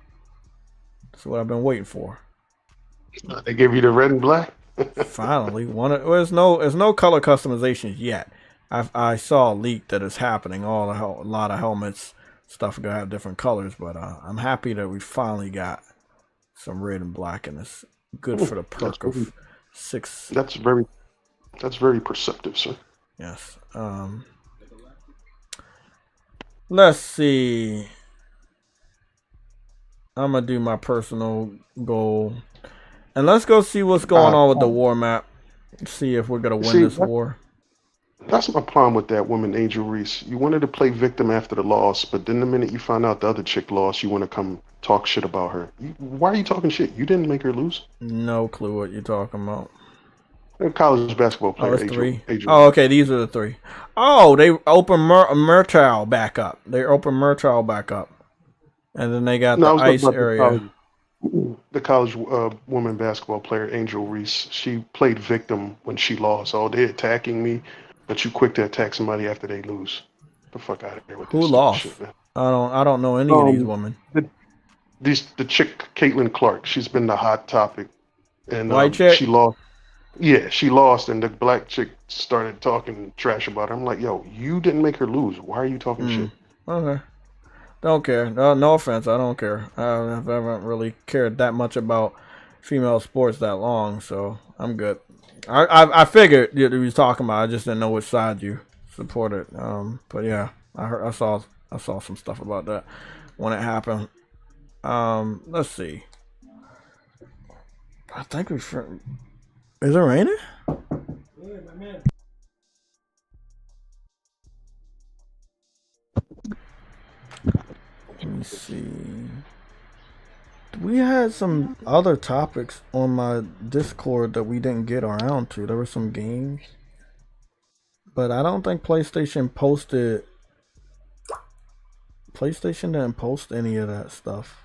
That's what I've been waiting for. They gave you the red and black? Finally, there's no color customizations yet. I saw a leak that is happening. A lot of helmets stuff are gonna have different colors, but I'm happy that we finally got some red and black, and it's good for the perk of 6. That's very perceptive, sir. Yes. Let's see. I'm gonna do my personal goal, and let's go see what's going on with the war map. See if we're gonna win this war. That's my problem with that woman, Angel Reese. You wanted to play victim after the loss, but then the minute you find out the other chick lost, you want to come talk shit about her. Why are you talking shit? You didn't make her lose. No clue what you're talking about. A college basketball player. Oh, it's 3. Oh, okay, these are the 3. Oh, they open Murtaugh back up. They open Murtaugh back up, and then they got the ice area. The college woman basketball player, Angel Reese. She played victim when she lost. Oh, they're attacking me. But you quick to attack somebody after they lose. Get the fuck out of here with this. Who lost? Shit, man. I don't know any of these women. The chick Caitlin Clark. She's been the hot topic, and white chick? she lost. Yeah, she lost, and the black chick started talking trash about her. I'm like, yo, you didn't make her lose. Why are you talking shit? Okay. Don't care. No offense. I don't care. I haven't really cared that much about female sports that long, so I'm good. I figured you was talking about. I just didn't know which side you supported. But yeah, I saw some stuff about that when it happened. Let's see. I think we. Is it raining? Let me see. We had some other topics on my Discord that we didn't get around to. There were some games, but I don't think PlayStation posted. PlayStation didn't post any of that stuff.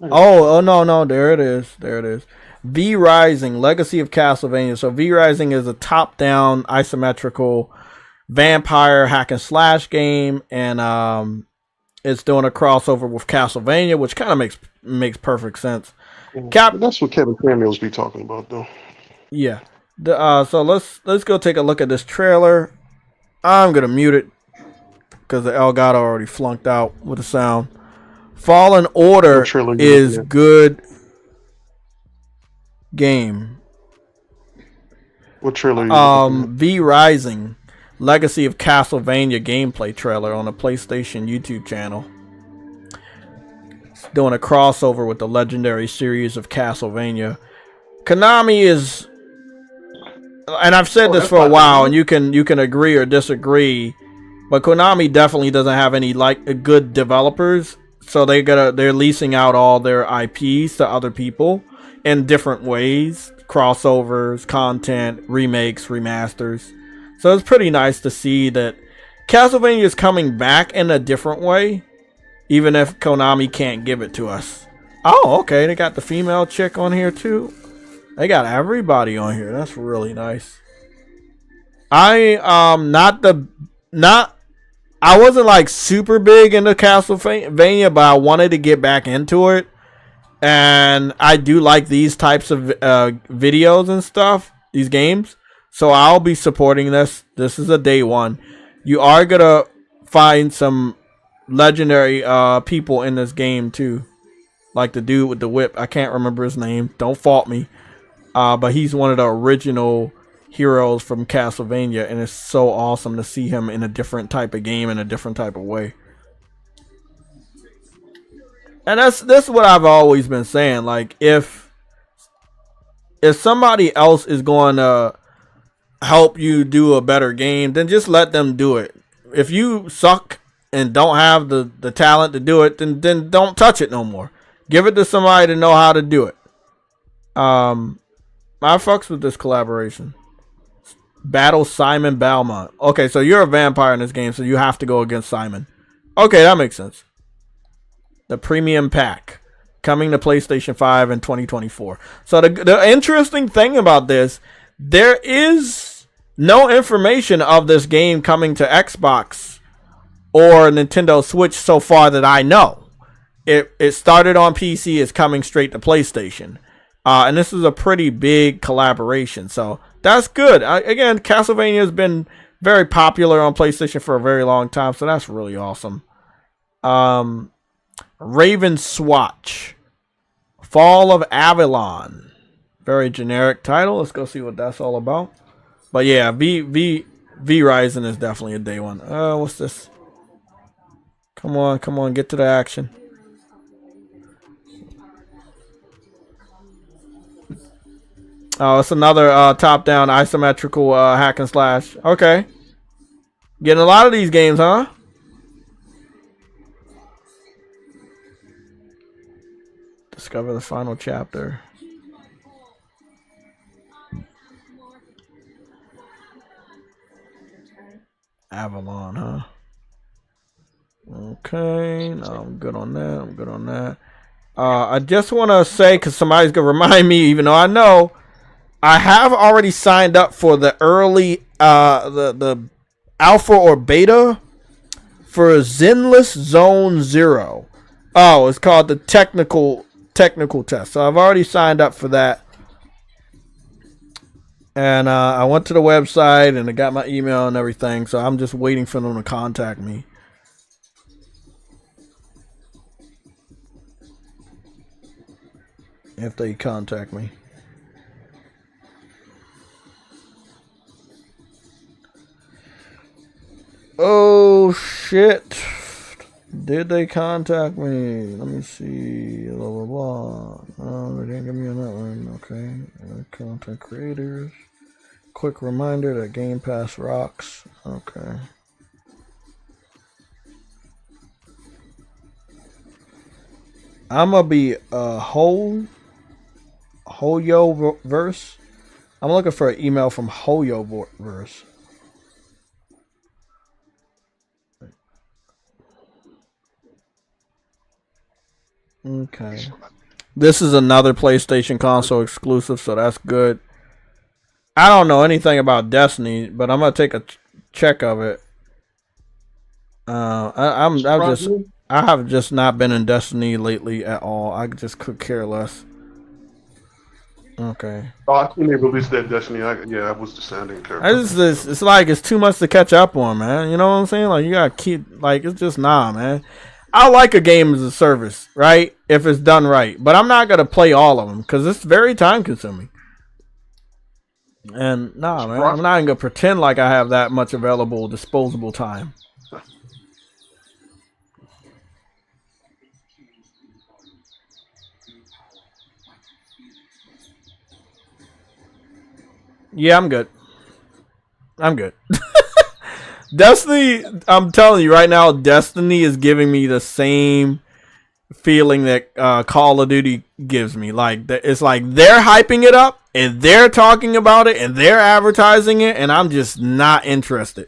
Oh no, there it is. V Rising, Legacy of Castlevania. So V Rising is a top-down isometrical vampire hack and slash game, and it's doing a crossover with Castlevania, which kind of makes perfect sense. That's what Kevin Samuels be talking about, though. Yeah. So let's go take a look at this trailer. I'm gonna mute it because the Elgato already flunked out with the sound. Fallen Order is good game. What trailer are you V Rising, Legacy of Castlevania gameplay trailer on the PlayStation YouTube channel. It's doing a crossover with the legendary series of Castlevania. Konami is, and I've said this for a while, and you can agree or disagree, but Konami definitely doesn't have any good developers. So they're leasing out all their IPs to other people in different ways, crossovers, content, remakes, remasters. So it's pretty nice to see that Castlevania is coming back in a different way, even if Konami can't give it to us. Oh, okay, they got the female chick on here too. They got everybody on here. That's really nice. I wasn't like super big into Castlevania, but I wanted to get back into it. And I do like these types of videos and stuff, these games. So I'll be supporting this. This is a day one. You are going to find some legendary people in this game too. Like the dude with the whip. I can't remember his name. Don't fault me. But he's one of the original heroes from Castlevania, and it's so awesome to see him in a different type of game in a different type of way. And that's what I've always been saying. Like if somebody else is going to help you do a better game, then just let them do it. If you suck and don't have the talent to do it, then don't touch it no more. Give it to somebody to know how to do it. I fucks with this collaboration. Battle Simon Belmont. Okay, so you're a vampire in this game, so you have to go against Simon. Okay, that makes sense. The premium pack coming to PlayStation 5 in 2024. So the interesting thing about this, there is no information of this game coming to Xbox or Nintendo Switch so far that I know. It started on PC, it's coming straight to PlayStation. And this is a pretty big collaboration, so that's good. Again, Castlevania has been very popular on PlayStation for a very long time, so that's really awesome. Raven Swatch, Fall of Avalon, very generic title. Let's go see what that's all about. But yeah, V Rising is definitely a day one. What's this? Come on, get to the action. Oh, it's another top-down isometrical hack and slash. Okay. Getting a lot of these games, huh? Discover the final chapter. Avalon, huh? Okay. No, I'm good on that. I just want to say, because somebody's going to remind me, even though I know, I have already signed up for the early, the alpha or beta for Zenless Zone Zero. Oh, it's called the technical test. So I've already signed up for that. And I went to the website and I got my email and everything. So I'm just waiting for them to contact me. If they contact me. Oh shit. Did they contact me? Let me see. Blah blah blah. No, they didn't give me on that one. Okay. Contact creators. Quick reminder that Game Pass rocks. Okay. I'm gonna be Hoyo verse. I'm looking for an email from Hoyo verse. Okay. This is another PlayStation console exclusive, so that's good. I don't know anything about Destiny, but I'm gonna take a check of it. I have just not been in Destiny lately at all. I just could care less. Okay. Oh, I couldn't even release that Destiny. I was the sounding character. It's like it's too much to catch up on, man. You know what I'm saying? Like you gotta keep it's just man. I like a game as a service, right? If it's done right, but I'm not gonna play all of them because it's very time consuming. And man, I'm not even gonna pretend like I have that much available disposable time. Yeah, I'm good. Destiny, I'm telling you right now, Destiny is giving me the same feeling that Call of Duty gives me. Like it's like they're hyping it up and they're talking about it and they're advertising it, and I'm just not interested.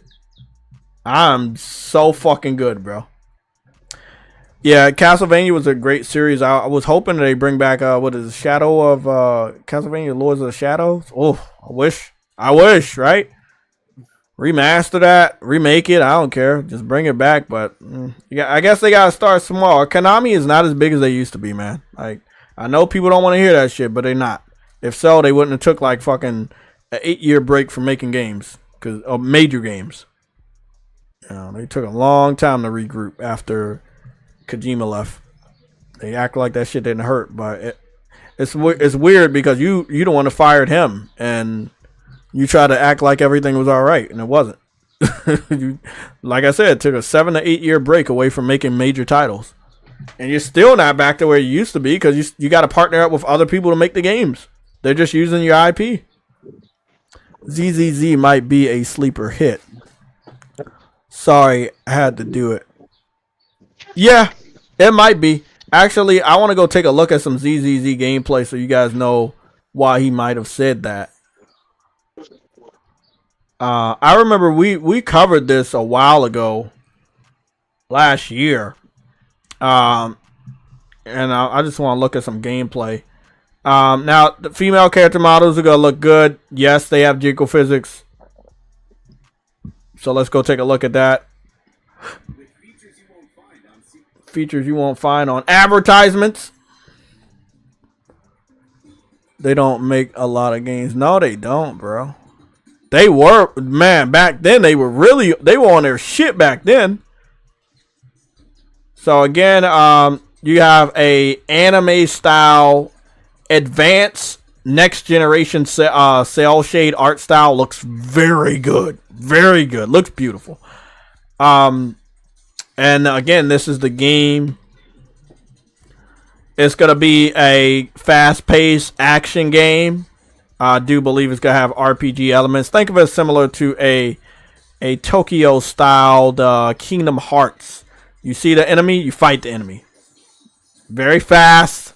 I'm so fucking good, bro. Yeah, Castlevania was a great series. I was hoping they bring back what is it, Shadow of Castlevania Lords of the Shadows. Oh, I wish, right? Remaster that, remake it. I don't care. Just bring it back. But I guess they gotta start small. Konami is not as big as they used to be, man. Like I know people don't want to hear that shit, but they're not. If so, they wouldn't have took like fucking an 8-year break from making games, major games. You know, they took a long time to regroup after Kojima left. They act like that shit didn't hurt, but it's weird because you don't want to fire him and you try to act like everything was all right, and it wasn't. Like I said, it took a 7 to 8 year break away from making major titles, and you're still not back to where you used to be because you got to partner up with other people to make the games. They're just using your IP. ZZZ might be a sleeper hit. Sorry, I had to do it. Yeah, it might be. Actually, I want to go take a look at some ZZZ gameplay so you guys know why he might have said that. I remember we covered this a while ago, last year. And I just want to look at some gameplay. Now, the female character models are going to look good. Yes, they have jiggle physics. So let's go take a look at that. Features you won't find on advertisements. They don't make a lot of games. No, they don't, bro. They were, man, back then they were on their shit back then. So again, you have a anime style advanced next generation cell shade art style. Looks very good. Very good. Looks beautiful. And again, this is the game. It's going to be a fast-paced action game. I do believe it's going to have RPG elements. Think of it similar to a Tokyo-styled Kingdom Hearts. You see the enemy, you fight the enemy. Very fast.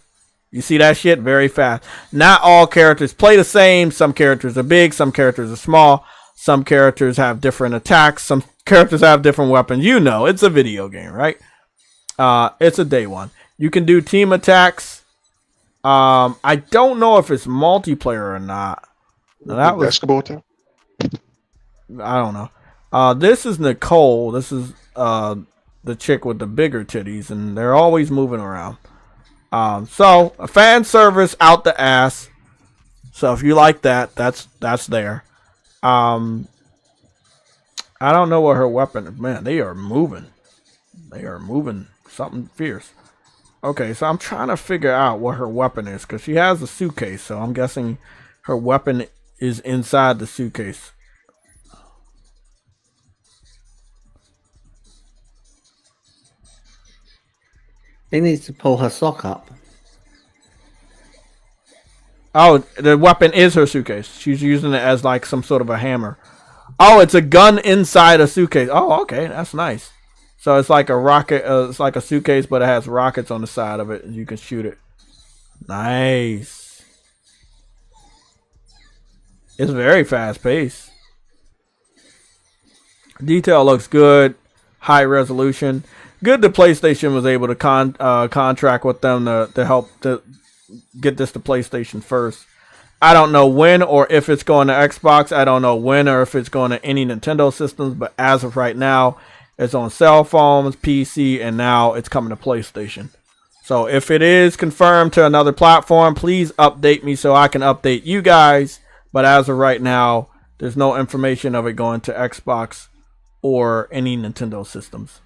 You see that shit? Very fast. Not all characters play the same. Some characters are big. Some characters are small. Some characters have different attacks. Some characters have different weapons. You know, it's a video game, right? It's a day one. You can do team attacks. I don't know if it's multiplayer or not. Now, that was basketball time. I don't know. This is Nicole. This is the chick with the bigger titties, and they're always moving around. So a fan service out the ass. So if you like that, that's there. I don't know what her weapon is. Man, they are moving. They are moving something fierce. Okay, so I'm trying to figure out what her weapon is because she has a suitcase. So I'm guessing her weapon is inside the suitcase. He needs to pull her sock up. Oh, the weapon is her suitcase. She's using it as like some sort of a hammer. Oh, it's a gun inside a suitcase. Oh, okay, that's nice. So it's like a rocket. It's like a suitcase, but it has rockets on the side of it, and you can shoot it. Nice. It's very fast paced. Detail looks good. High resolution. Good. The PlayStation was able to contract with them to help to get this to PlayStation first. I don't know when or if it's going to Xbox. I don't know when or if it's going to any Nintendo systems. But as of right now, it's on cell phones, PC, and now it's coming to PlayStation. So if it is confirmed to another platform, please update me so I can update you guys. But as of right now, there's no information of it going to Xbox or any Nintendo systems.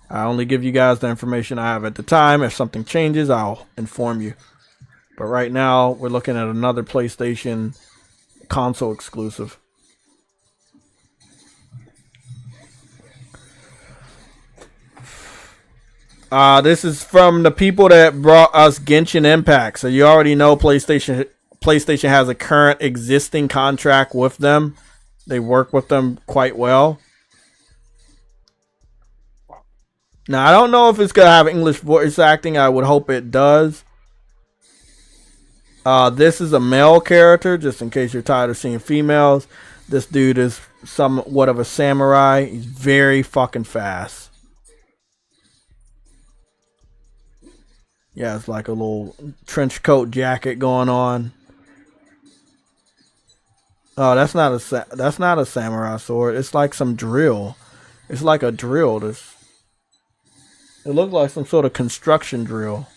I only give you guys the information I have at the time. If something changes, I'll inform you. But right now, we're looking at another PlayStation console exclusive. This is from the people that brought us Genshin Impact. So you already know PlayStation has a current existing contract with them. They work with them quite well. Now, I don't know if it's going to have English voice acting. I would hope it does. This is a male character, just in case you're tired of seeing females. This dude is somewhat of a samurai. He's very fucking fast. Yeah, it's like a little trench coat jacket going on. Oh, that's not a samurai sword. It's like some drill. It's like a drill. It looks like some sort of construction drill.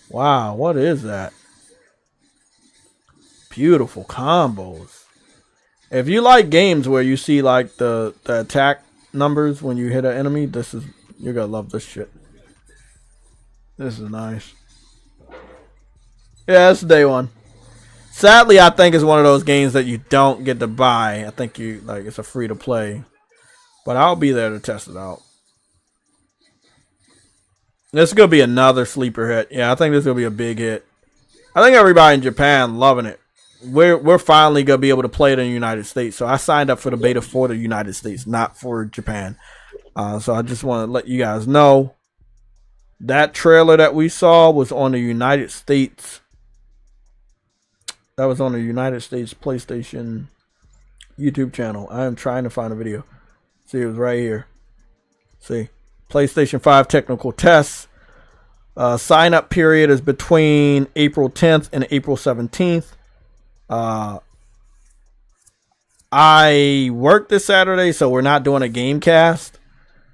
Wow, what is that? Beautiful combos. If you like games where you see like the attack numbers when you hit an enemy, you're gonna love this shit. This is nice. Yeah, it's day one. Sadly, I think it's one of those games that you don't get to buy. I think it's a free to play. But I'll be there to test it out. This is gonna be another sleeper hit. Yeah, I think this is gonna be a big hit. I think everybody in Japan loving it. We're finally gonna be able to play it in the United States. So I signed up for the beta for the United States, not for Japan. So I just want to let you guys know that trailer that we saw was on the United States. That was on the United States PlayStation YouTube channel. I am trying to find a video. See, it was right here. See, PlayStation 5 technical tests. Sign up period is between April 10th and April 17th. I work this Saturday, so we're not doing a game cast.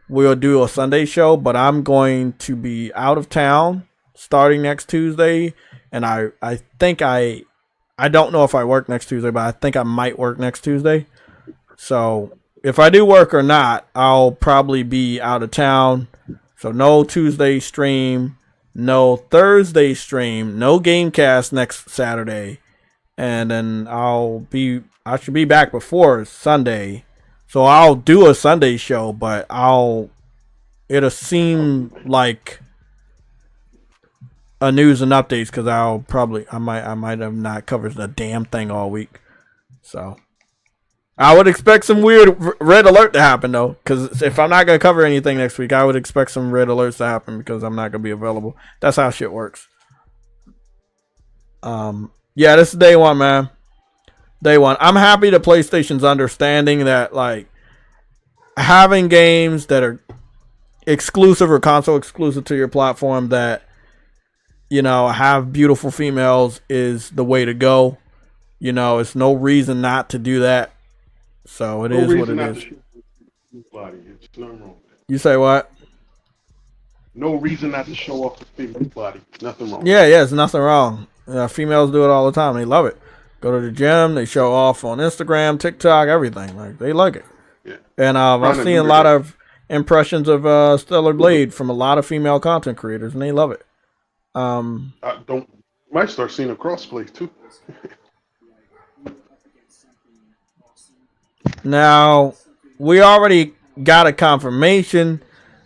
We'll do a Sunday show, but I'm going to be out of town starting next Tuesday. And I think I don't know if I work next Tuesday, but I think I might work next Tuesday. So if I do work or not, I'll probably be out of town. So no Tuesday stream, no Thursday stream, no game cast next Saturday. And then I should be back before Sunday. So I'll do a Sunday show, but it'll seem like a news and updates because I might have not covered the damn thing all week. So I would expect some weird red alert to happen though, because if I'm not gonna cover anything next week, I would expect some red alerts to happen because I'm not gonna be available. That's how shit works. Yeah, this is day one, man. Day one. I'm happy that PlayStation's understanding that like having games that are exclusive or console exclusive to your platform that have beautiful females is the way to go. It's no reason not to do that. So it is what it is. You say what? No reason not to show off the female body. Nothing wrong. Yeah, it's nothing wrong. Females do it all the time. They love it. go to the gym. They show off on Instagram, TikTok, everything. Like they like it. Yeah. And I've seen a lot of impressions of Stellar Blade from a lot of female content creators, and they love it. Might start seeing a crossplay too. Now, we already got a confirmation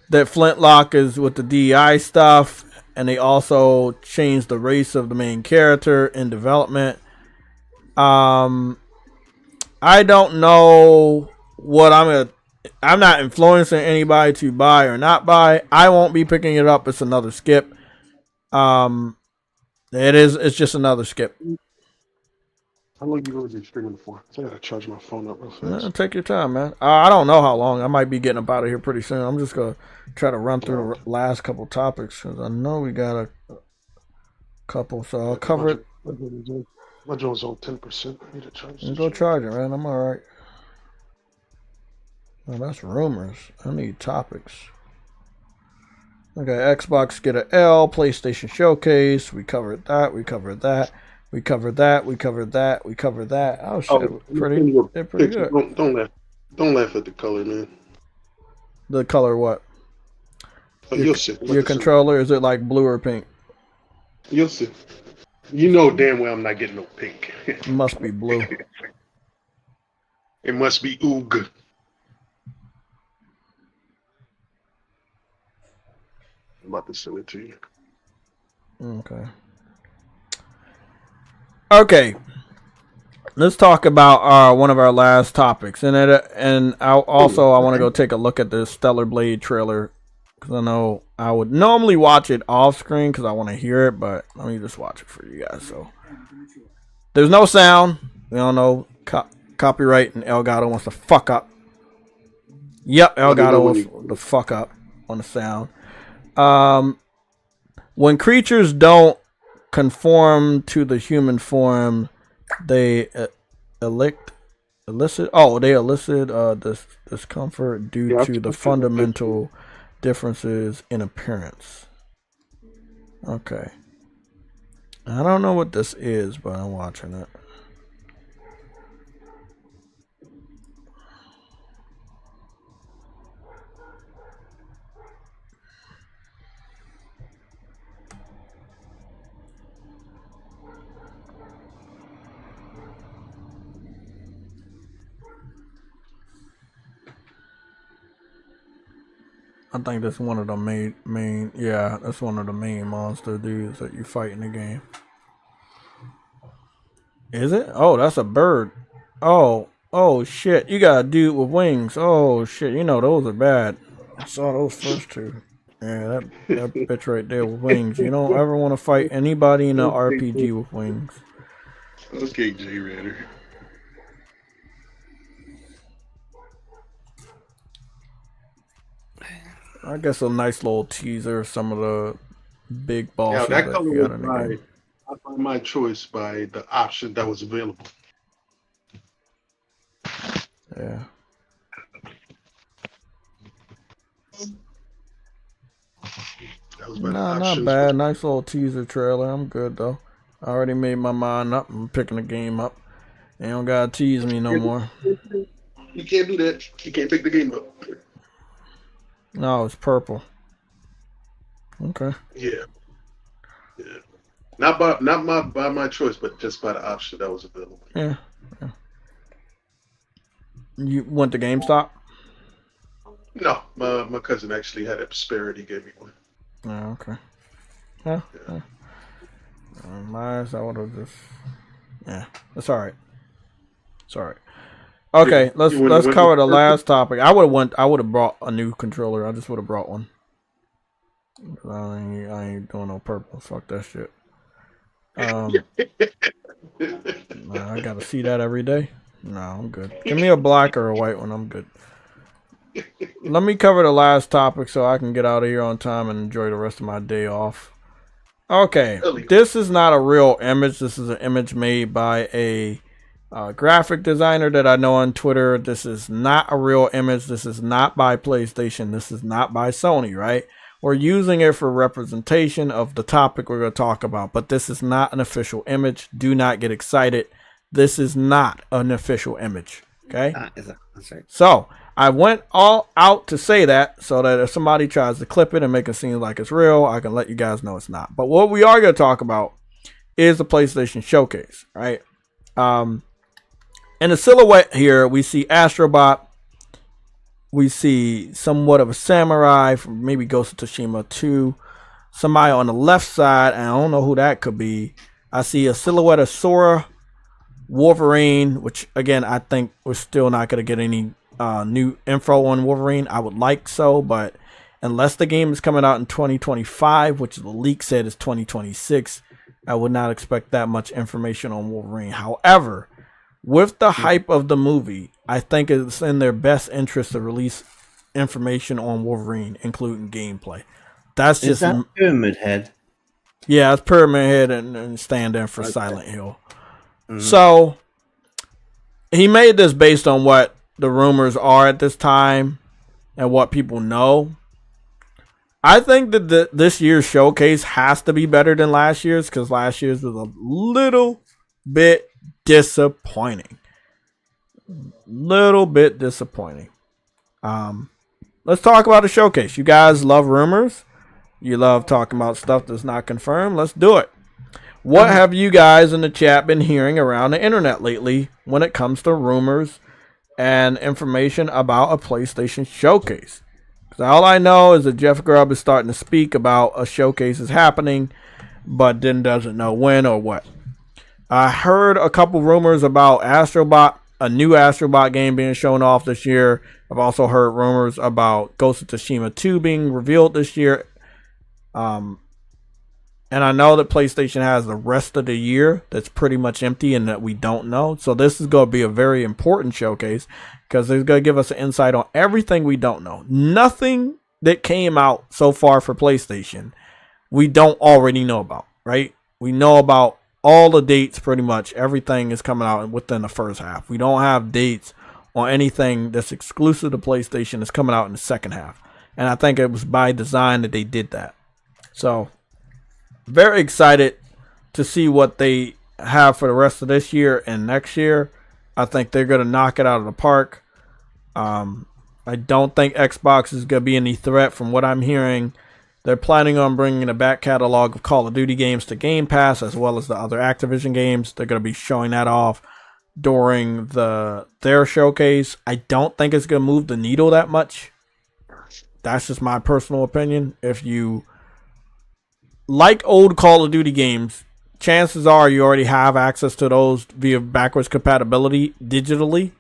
that Flintlock is with the D.E.I stuff, and they also changed the race of the main character in development. I don't know what I'm not influencing anybody to buy or not buy. I won't be picking it up. It's another skip. It's just another skip. How long you going to be streaming for? I gotta charge my phone up real fast. Take your time, man. I don't know how long. I might be getting up out of here pretty soon. I'm just gonna try to run through the last couple topics because I know we got a couple, so I'll cover it. My joint's on 10%. I need to charge. Go charge it, man. I'm all right. Well, that's rumors. I need topics. Okay, Xbox get an L. PlayStation Showcase. We covered that. We covered that. We covered that. We covered that. We covered that. Oh shit! They're pretty good. Don't laugh at the color, man. The color what? You'll see. Your controller, is it like blue or pink? You'll see. You know damn well I'm not getting no pink. It must be blue. It must be oog. I'm about to send it to you. Okay. Okay. Let's talk about one of our last topics, and I want to go take a look at the Stellar Blade trailer because I know I would normally watch it off screen because I want to hear it, but let me just watch it for you guys. So there's no sound. We don't know copyright, and Elgato wants to fuck up. Yep, Elgato wants to fuck up on the sound. When creatures don't conform to the human form, they elicit discomfort due to the fundamental differences in appearance. Okay. I don't know what this is, but I'm watching it. I think that's one of the that's one of the main monster dudes that you fight in the game. Is it? Oh, that's a bird. Oh shit. You got a dude with wings. Oh shit, you know those are bad. I saw those first two. Yeah, that bitch right there with wings. You don't ever want to fight anybody in an RPG with wings. Okay, J-Radder. I guess a nice little teaser of some of the big bosses that that color you got in the game. by my choice by the option that was available. Yeah. Nah, not bad. Nice little teaser trailer. I'm good though. I already made my mind up. I'm picking the game up. They don't gotta tease me no more. You can't do that. You can't pick the game up. No, it's purple. Okay. Yeah. Not by my choice, but just by the option that was available. Yeah. You went to GameStop? No, my cousin actually had a spare. He gave me one. Oh, okay. Yeah. Mine, I would have just. Yeah, that's all right. It's all right. Okay, let's cover the last topic. I would have brought a new controller. I just would have brought one. I ain't doing no purple. Fuck that shit. I gotta see that every day. No, I'm good. Give me a black or a white one. I'm good. Let me cover the last topic so I can get out of here on time and enjoy the rest of my day off. Okay, this is not a real image. This is an image made by a graphic designer that I know on Twitter. This is not a real image. This is not by PlayStation. This is not by Sony, right? We're using it for representation of the topic we're going to talk about, but this is not an official image. Do not get excited. This is not an official image. Okay. That's right. So I went all out to say that so that if somebody tries to clip it and make it seem like it's real, I can let you guys know it's not. But what we are going to talk about is the PlayStation Showcase, right? In the silhouette here, we see Astrobot. We see somewhat of a samurai from maybe Ghost of Tsushima 2. Somebody on the left side, and I don't know who that could be. I see a silhouette of Sora, Wolverine, which again, I think we're still not going to get any new info on Wolverine. I would like so, but unless the game is coming out in 2025, which the leak said is 2026, I would not expect that much information on Wolverine. However, with the hype of the movie, I think it's in their best interest to release information on Wolverine, including gameplay. That's just that Pyramid Head. Yeah, it's Pyramid Head and stand in for Silent Hill. So he made this based on what the rumors are at this time and what people know. I think that this year's showcase has to be better than last year's because last year's was a little bit disappointing. Let's talk about the showcase. You guys love rumors. You love talking about stuff that's not confirmed. Let's do it. What have you guys in the chat been hearing around the internet lately when it comes to rumors and information about a PlayStation showcase? Because all I know is that Jeff Grubb is starting to speak about a showcase is happening, but then doesn't know when or what. I heard a couple rumors about Astrobot, a new Astrobot game being shown off this year. I've also heard rumors about Ghost of Tsushima 2 being revealed this year. And I know that PlayStation has the rest of the year that's pretty much empty and that we don't know. So this is going to be a very important showcase because it's going to give us an insight on everything we don't know. Nothing that came out so far for PlayStation we don't already know about, right? We know about all the dates pretty much. Everything is coming out within the first half. We don't have dates on anything that's exclusive to PlayStation that's coming out in the second half. And I think it was by design that they did that. So very excited to see what they have for the rest of this year and next year. I think they're going to knock it out of the park. I don't think Xbox is going to be any threat from what I'm hearing. They're planning on bringing the back catalog of Call of Duty games to Game Pass as well as the other Activision games. They're going to be showing that off during their showcase. I don't think it's going to move the needle that much. That's just my personal opinion. If you like old Call of Duty games, chances are you already have access to those via backwards compatibility digitally.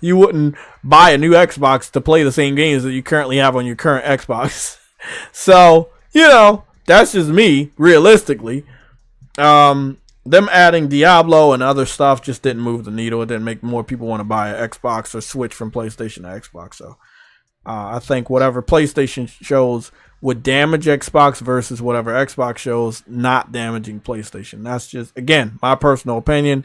You wouldn't buy a new Xbox to play the same games that you currently have on your current Xbox. So, that's just me, realistically. Them adding Diablo and other stuff just didn't move the needle. It didn't make more people want to buy an Xbox or switch from PlayStation to Xbox. So, I think whatever PlayStation shows would damage Xbox versus whatever Xbox shows not damaging PlayStation. That's just, again, my personal opinion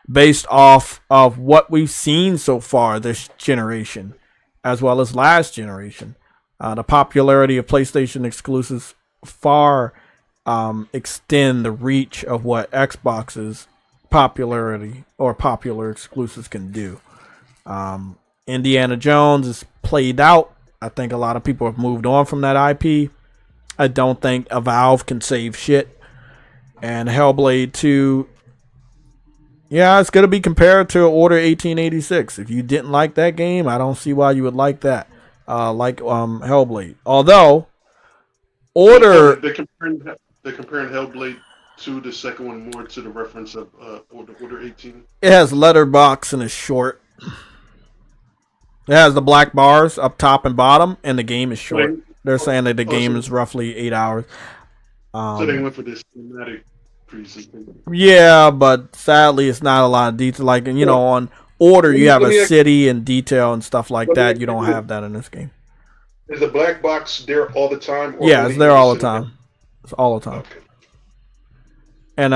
based off of what we've seen so far this generation as well as last generation. The popularity of PlayStation exclusives far extend the reach of what Xbox's popularity or popular exclusives can do. Indiana Jones is played out. I think a lot of people have moved on from that IP. I don't think a Valve can save shit. And Hellblade 2, it's going to be compared to Order 1886. If you didn't like that game, I don't see why you would like that. Hellblade. Although, Order... They're comparing Hellblade 2, the second one, more to the reference of Order 18. It has letterbox and it's short. It has the black bars up top and bottom, and the game is short. They're saying that the game is roughly 8 hours. So they went for this cinematic presentation. Yeah, but sadly, it's not a lot of detail. Like, on Order, you have a city and detail and stuff like that. You don't have that in this game. Is the black box there all the time? Yeah, it's there all the time. It's all the time. Okay. And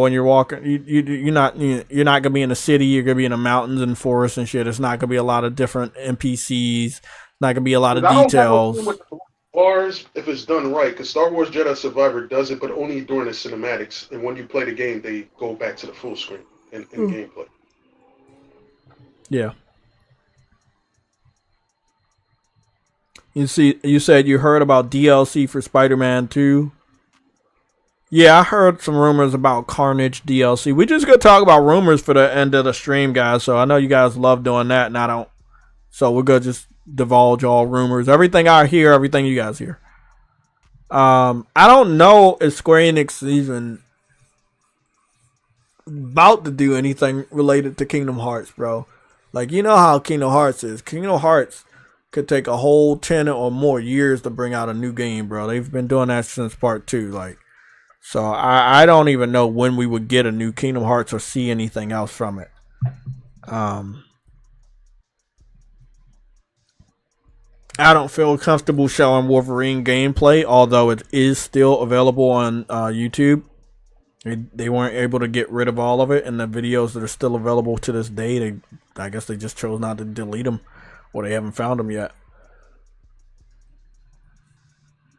when you're walking, you're not gonna be in the city. You're gonna be in the mountains and forests and shit. It's not gonna be a lot of different NPCs. It's not gonna be a lot of details. What Bars, if it's done right, because Star Wars Jedi Survivor does it, but only during the cinematics. And when you play the game, they go back to the full screen in gameplay. Yeah. You said you heard about DLC for Spider-Man 2. Yeah, I heard some rumors about Carnage DLC. We just gonna talk about rumors for the end of the stream, guys. So I know you guys love doing that, and I don't. So we're gonna just divulge all rumors. Everything I hear, everything you guys hear. I don't know if Square Enix is even about to do anything related to Kingdom Hearts, bro. Like, you know how Kingdom Hearts is. Kingdom Hearts could take a whole 10 or more years to bring out a new game, bro. They've been doing that since part 2. Like, so I don't even know when we would get a new Kingdom Hearts or see anything else from it. I don't feel comfortable showing Wolverine gameplay, although it is still available on YouTube. They weren't able to get rid of all of it, and the videos that are still available to this day, I guess they just chose not to delete them, or they haven't found them yet.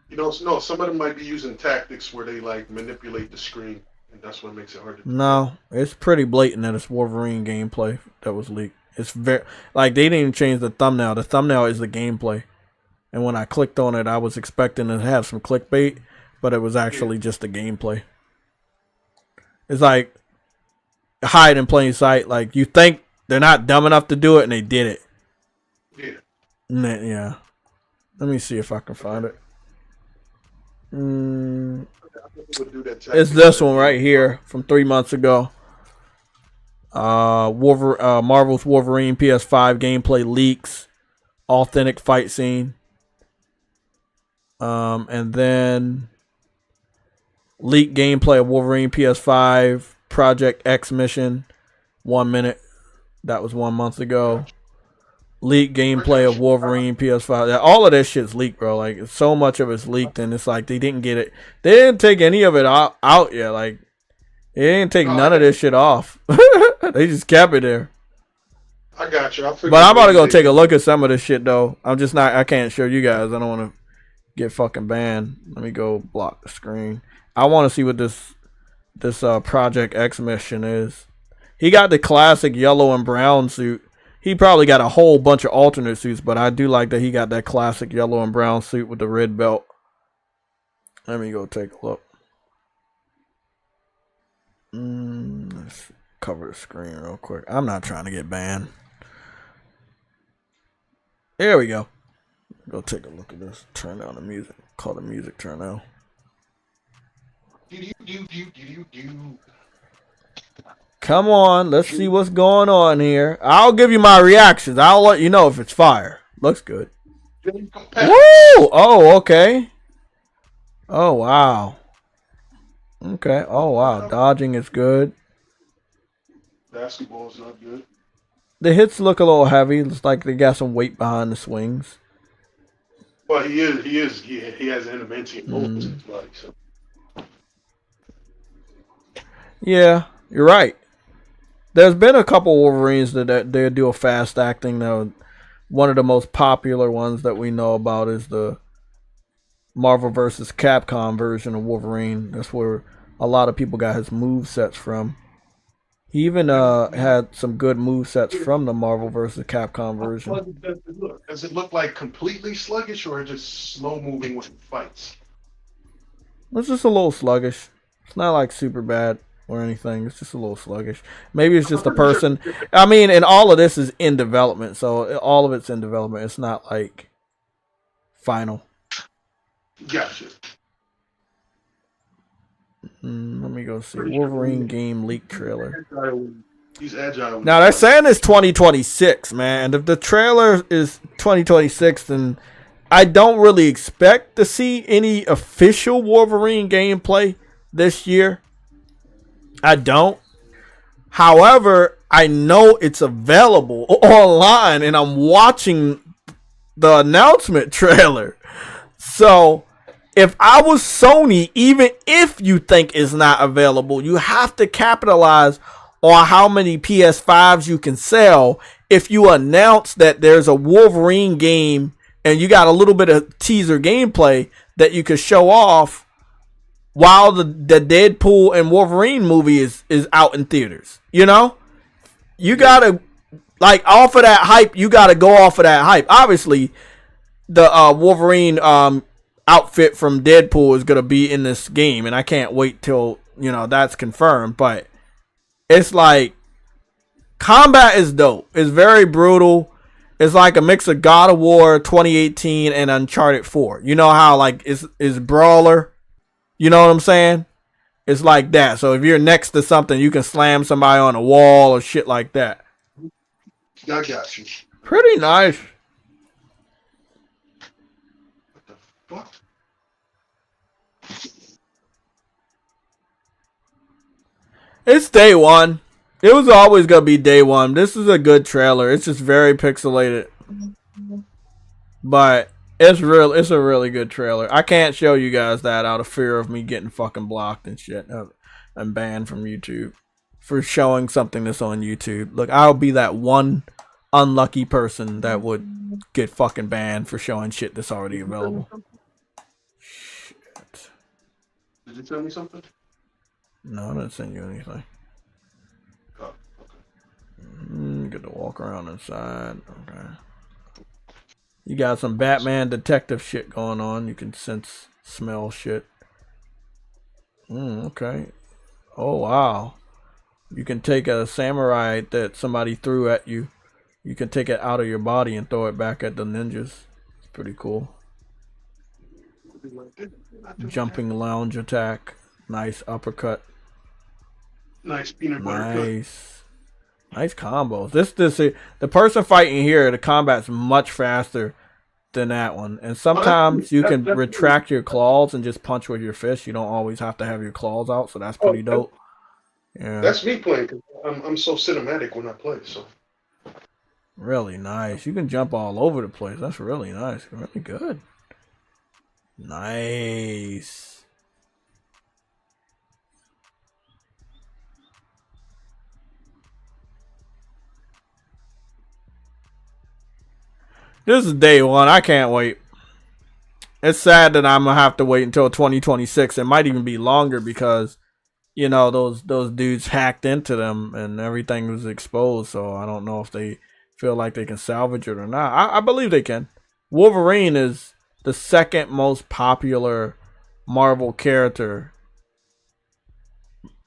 You know, no, some of them might be using tactics where they like manipulate the screen, and that's what makes it hard to do. No, it's pretty blatant that it's Wolverine gameplay that was leaked. It's very, like, they didn't even change the thumbnail. The thumbnail is the gameplay. And when I clicked on it, I was expecting to have some clickbait, but it was actually just the gameplay. It's like hide in plain sight. Like, you think they're not dumb enough to do it, and they did it. Yeah. Let me see if I can find it. It's this one right here from 3 months ago. Marvel's Wolverine PS5 gameplay leaks, authentic fight scene, and then leaked gameplay of Wolverine PS5 Project X mission, 1 minute. That was 1 month ago. Leaked gameplay of Wolverine PS5. All of this shit's leaked, bro. Like, so much of it's leaked, and it's like they didn't get it. They didn't take any of it out yet. Like, they didn't take none of this shit off. They just kept it there. I got you. But I'm about to go take a look at some of this shit, though. I'm just not. I can't show you guys. I don't want to get fucking banned. Let me go block the screen. I want to see what this Project X mission is. He got the classic yellow and brown suit. He probably got a whole bunch of alternate suits, but I do like that he got that classic yellow and brown suit with the red belt. Let me go take a look. Let's cover the screen real quick. I'm not trying to get banned. There we go. Go take a look at this. Turn down the music. Call the music turn down. Come on, let's see what's going on here. I'll give you my reactions. I'll let you know if it's fire. Looks good. Woo! Oh, okay. Oh, wow. Okay. Oh, wow. Dodging is good. Basketball is not good. The hits look a little heavy. Looks like they got some weight behind the swings. Well, he has adamantium bolts in his body, so. Yeah, you're right. There's been a couple Wolverines that they do a fast acting. Though one of the most popular ones that we know about is the Marvel vs. Capcom version of Wolverine. That's where a lot of people got his move sets from. He even had some good move sets from the Marvel vs. Capcom version. Does it look like completely sluggish or just slow moving when it fights? It's just a little sluggish. It's not like super bad or anything. It's just a little sluggish. Maybe it's just a person. I mean, and all of this is in development, so all of it's in development. It's not like final. Gotcha. Let me go see. Wolverine game leak trailer. He's agile. Now they're saying it's 2026, man. If the trailer is 2026, then I don't really expect to see any official Wolverine gameplay this year. I don't. However, I know it's available online, and I'm watching the announcement trailer. So, if I was Sony, even if you think it's not available, you have to capitalize on how many PS5s you can sell if you announce that there's a Wolverine game and you got a little bit of teaser gameplay that you could show off while the Deadpool and Wolverine movie is out in theaters. You know, you gotta like off of that hype. You gotta go off of that hype. Obviously, the Wolverine outfit from Deadpool is gonna be in this game, and I can't wait till that's confirmed. But it's like combat is dope. It's very brutal. It's like a mix of God of War 2018 and Uncharted 4. You know how like it's brawler. You know what I'm saying? It's like that. So if you're next to something, you can slam somebody on a wall or shit like that. I got you. Pretty nice. What the fuck? It's day one. It was always gonna be day one. This is a good trailer. It's just very pixelated, but it's real. It's a really good trailer. I can't show you guys that out of fear of me getting fucking blocked and shit and banned from YouTube for showing something that's on YouTube. Look, I'll be that one unlucky person that would get fucking banned for showing shit that's already available. Shit. Did you tell me something? No, I didn't send you anything. Oh, Get to walk around inside. Okay. You got some Batman detective shit going on. You can smell shit. Okay. Oh, wow. You can take a samurai that somebody threw at you. You can take it out of your body and throw it back at the ninjas. It's pretty cool. Jumping lounge attack. Nice uppercut. Nice peanut butter Nice. Nice combos. The person fighting here, the combat's much faster than that one. And sometimes you can retract your claws and just punch with your fist. You don't always have to have your claws out, so that's pretty dope. Yeah. That's me playing, because I'm so cinematic when I play, so. Really nice. You can jump all over the place. That's really nice. Really good. Nice. This is day one. I can't wait. It's sad that I'm going to have to wait until 2026. It might even be longer because, those dudes hacked into them and everything was exposed. So I don't know if they feel like they can salvage it or not. I believe they can. Wolverine is the second most popular Marvel character.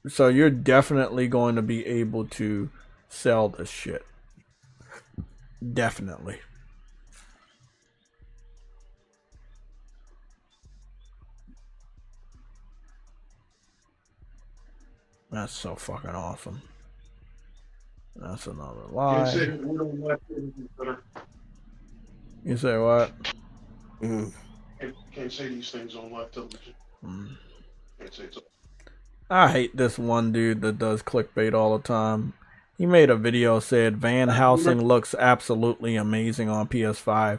So you're definitely going to be able to sell this shit. Definitely. That's so fucking awesome. That's another lie. You say what? Can't say these things on live television. Can't say so. I hate this one dude that does clickbait all the time. He made a video said Van Helsing looks absolutely amazing on PS5.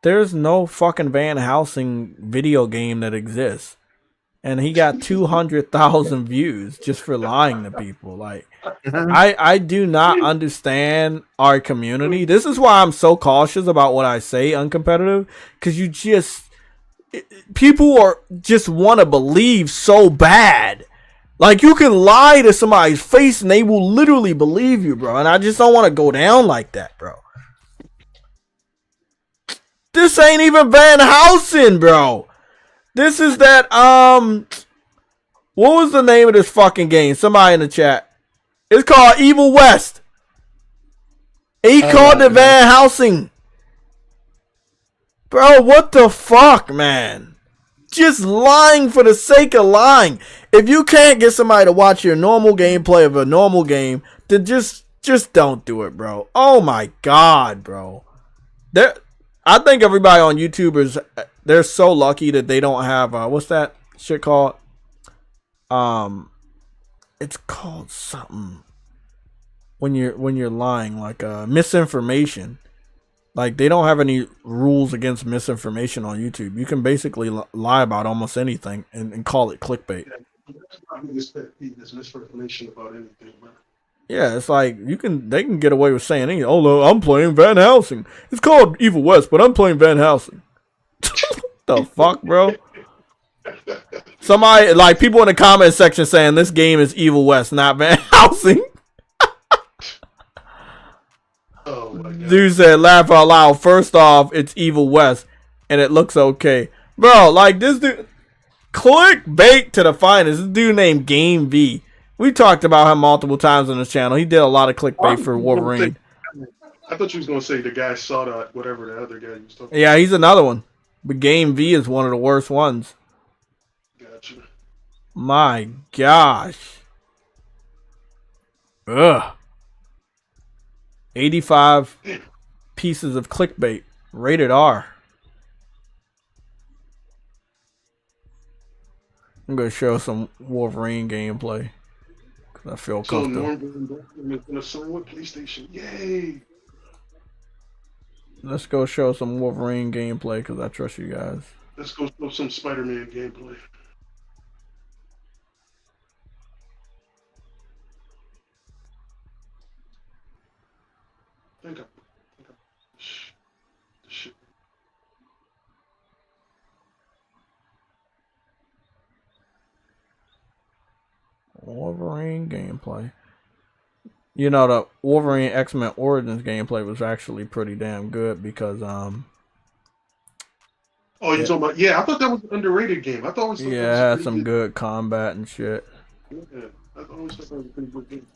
There's no fucking Van Helsing video game that exists. And he got 200,000 views just for lying to people. Like, I do not understand our community. This is why I'm so cautious about what I say uncompetitive. Because people are just want to believe so bad. Like, you can lie to somebody's face and they will literally believe you, bro. And I just don't want to go down like that, bro. This ain't even Van Helsing, bro. This is that, what was the name of this fucking game? Somebody in the chat. It's called Evil West. He called it Van Helsing. Bro, what the fuck, man? Just lying for the sake of lying. If you can't get somebody to watch your normal gameplay of a normal game, then just don't do it, bro. Oh my god, bro. I think everybody on YouTube they're so lucky that they don't have what's that shit called? It's called something when you're lying, like misinformation. Like, they don't have any rules against misinformation on YouTube. You can basically lie about almost anything and call it clickbait. That's not this misinformation about anything, man. Yeah, it's like they can get away with saying anything. Oh no, I'm playing Van Helsing. It's called Evil West, but I'm playing Van Helsing. The fuck, bro? Somebody like people in the comment section saying this game is Evil West, not Van Helsing. Oh my God. Dude said, laugh out loud. First off, it's Evil West, and it looks okay, bro. Like this dude, clickbait to the finest. This dude named Game V. We talked about him multiple times on this channel. He did a lot of clickbait for Wolverine. I thought you was gonna say the guy saw that whatever the other guy was talking about. Yeah, he's another one. But Game V is one of the worst ones. Gotcha. My gosh. Ugh. 85 pieces of clickbait. Rated R. I'm going to show some Wolverine gameplay. Because I feel So comfortable. Norman is gonna sign with PlayStation. Yay! Let's go show some Wolverine gameplay because I trust you guys. Let's go show some Spider-Man gameplay. I think shit. Wolverine gameplay. You know, the Wolverine X-Men Origins gameplay was actually pretty damn good because Oh, you're talking about? Yeah, I thought that was an underrated game. I thought it was. Yeah, it had some good combat and shit. Yeah, I always thought that was a pretty good game.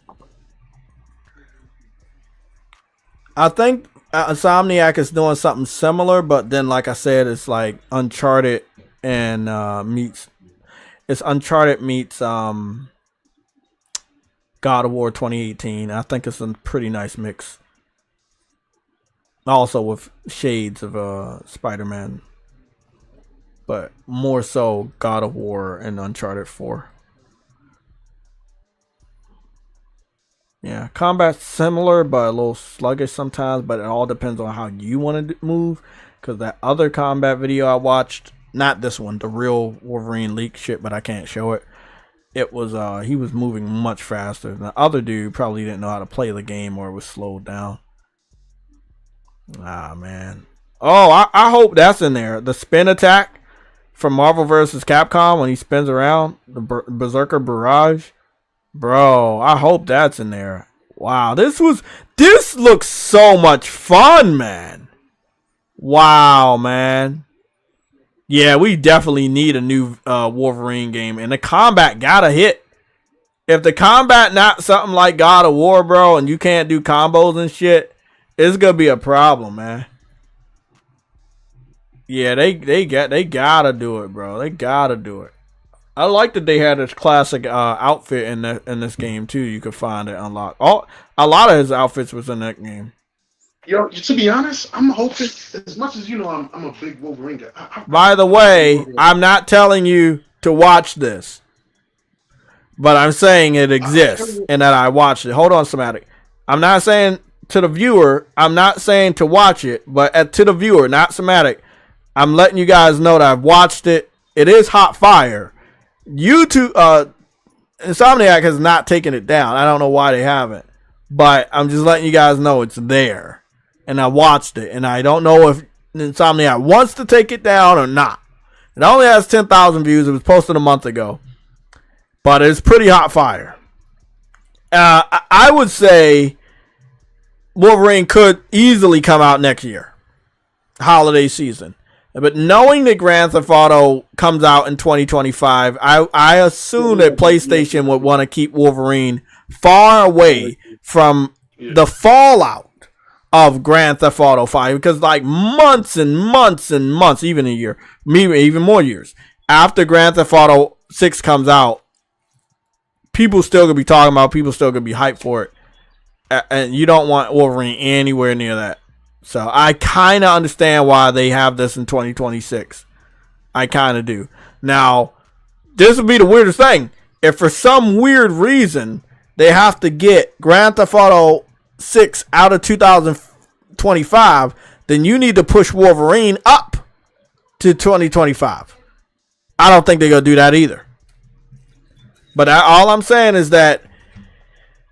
I think Insomniac is doing something similar, but then, like I said, it's like Uncharted and it's Uncharted meets God of War 2018. I think it's a pretty nice mix. Also with shades of Spider-Man, but more so God of War and Uncharted 4. Yeah, combat's similar, but a little sluggish sometimes. But it all depends on how you want to move. Because that other combat video I watched, not this one, the real Wolverine leak shit, but I can't show it. It was he was moving much faster. The other dude probably didn't know how to play the game or was slowed down. Ah, man. Oh, I hope that's in there. The spin attack from Marvel vs. Capcom when he spins around, the Berserker Barrage. Bro, I hope that's in there. Wow, this looks so much fun, man. Wow, man. Yeah, we definitely need a new Wolverine game, and the combat gotta hit. If the combat not something like God of War, bro, and you can't do combos and shit, it's gonna be a problem, man. Yeah, they gotta do it, bro. They gotta do it. I like that they had this classic outfit in this game too. You could find it unlocked. A lot of his outfits was in that game. Yo, to be honest, I'm hoping, as much as you know, I'm a big Wolverine guy. By the way, I'm not telling you to watch this, but I'm saying it exists and that I watched it. Hold on, Somatic. I'm not saying to the viewer. I'm not saying to watch it, but to the viewer, not Somatic. I'm letting you guys know that I've watched it. It is hot fire. YouTube, Insomniac has not taken it down. I don't know why they haven't, but I'm just letting you guys know it's there, and I watched it, and I don't know if Insomniac wants to take it down or not. It only has 10,000 views. It was posted a month ago, but it's pretty hot fire. I would say Wolverine could easily come out next year, holiday season. But knowing that Grand Theft Auto comes out in 2025, I assume that PlayStation would want to keep Wolverine far away from the fallout of Grand Theft Auto 5. Because like months and months and months, even a year, maybe even more years, after Grand Theft Auto 6 comes out, people still going to be talking about it, people still going to be hyped for it. And you don't want Wolverine anywhere near that. So I kind of understand why they have this in 2026. I kind of do. Now, this would be the weirdest thing. If for some weird reason they have to get Grand Theft Auto 6 out of 2025, then you need to push Wolverine up to 2025. I don't think they're going to do that either. But all I'm saying is that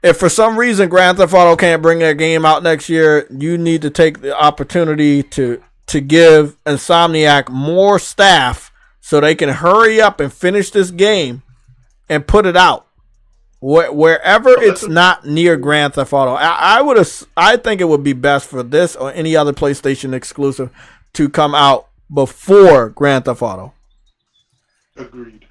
if for some reason Grand Theft Auto can't bring that game out next year, you need to take the opportunity to give Insomniac more staff so they can hurry up and finish this game and put it out wherever it's not near Grand Theft Auto. I think it would be best for this or any other PlayStation exclusive to come out before Grand Theft Auto. Agreed.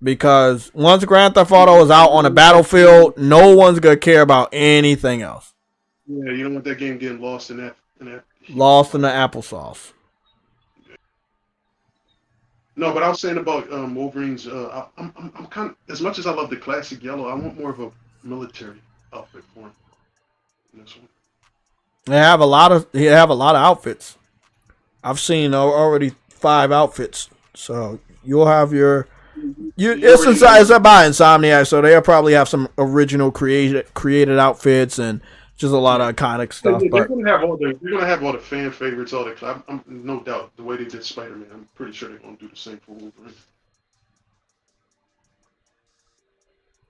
Because once Grand Theft Auto is out on the battlefield, no one's gonna care about anything else. Yeah, you don't want that game getting lost in that. Lost in the applesauce. No, but I was saying about Wolverine's. I'm kind of, as much as I love the classic yellow, I want more of a military outfit for him. In this one. They have a lot of outfits. I've seen already 5 outfits, so you'll have your. It's by Insomniac, so they'll probably have some original created outfits and just a lot of iconic stuff. They're gonna have all the fan favorites, all that. I'm no doubt the way they did Spider-Man. I'm pretty sure they're gonna do the same for Wolverine.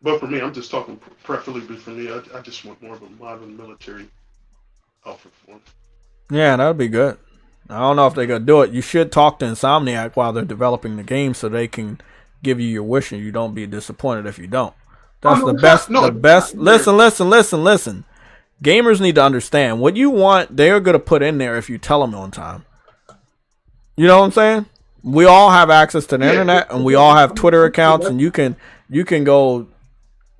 But for me, I'm just talking preferably for me. I just want more of a modern military outfit for him. Yeah, that'd be good. I don't know if they're gonna do it. You should talk to Insomniac while they're developing the game so they can give you your wish and you don't be disappointed if you don't. That's the best. Listen. Gamers need to understand what you want. They're gonna put in there if you tell them on time. You know what I'm saying? We all have access to the internet and we all have Twitter accounts, and you can go.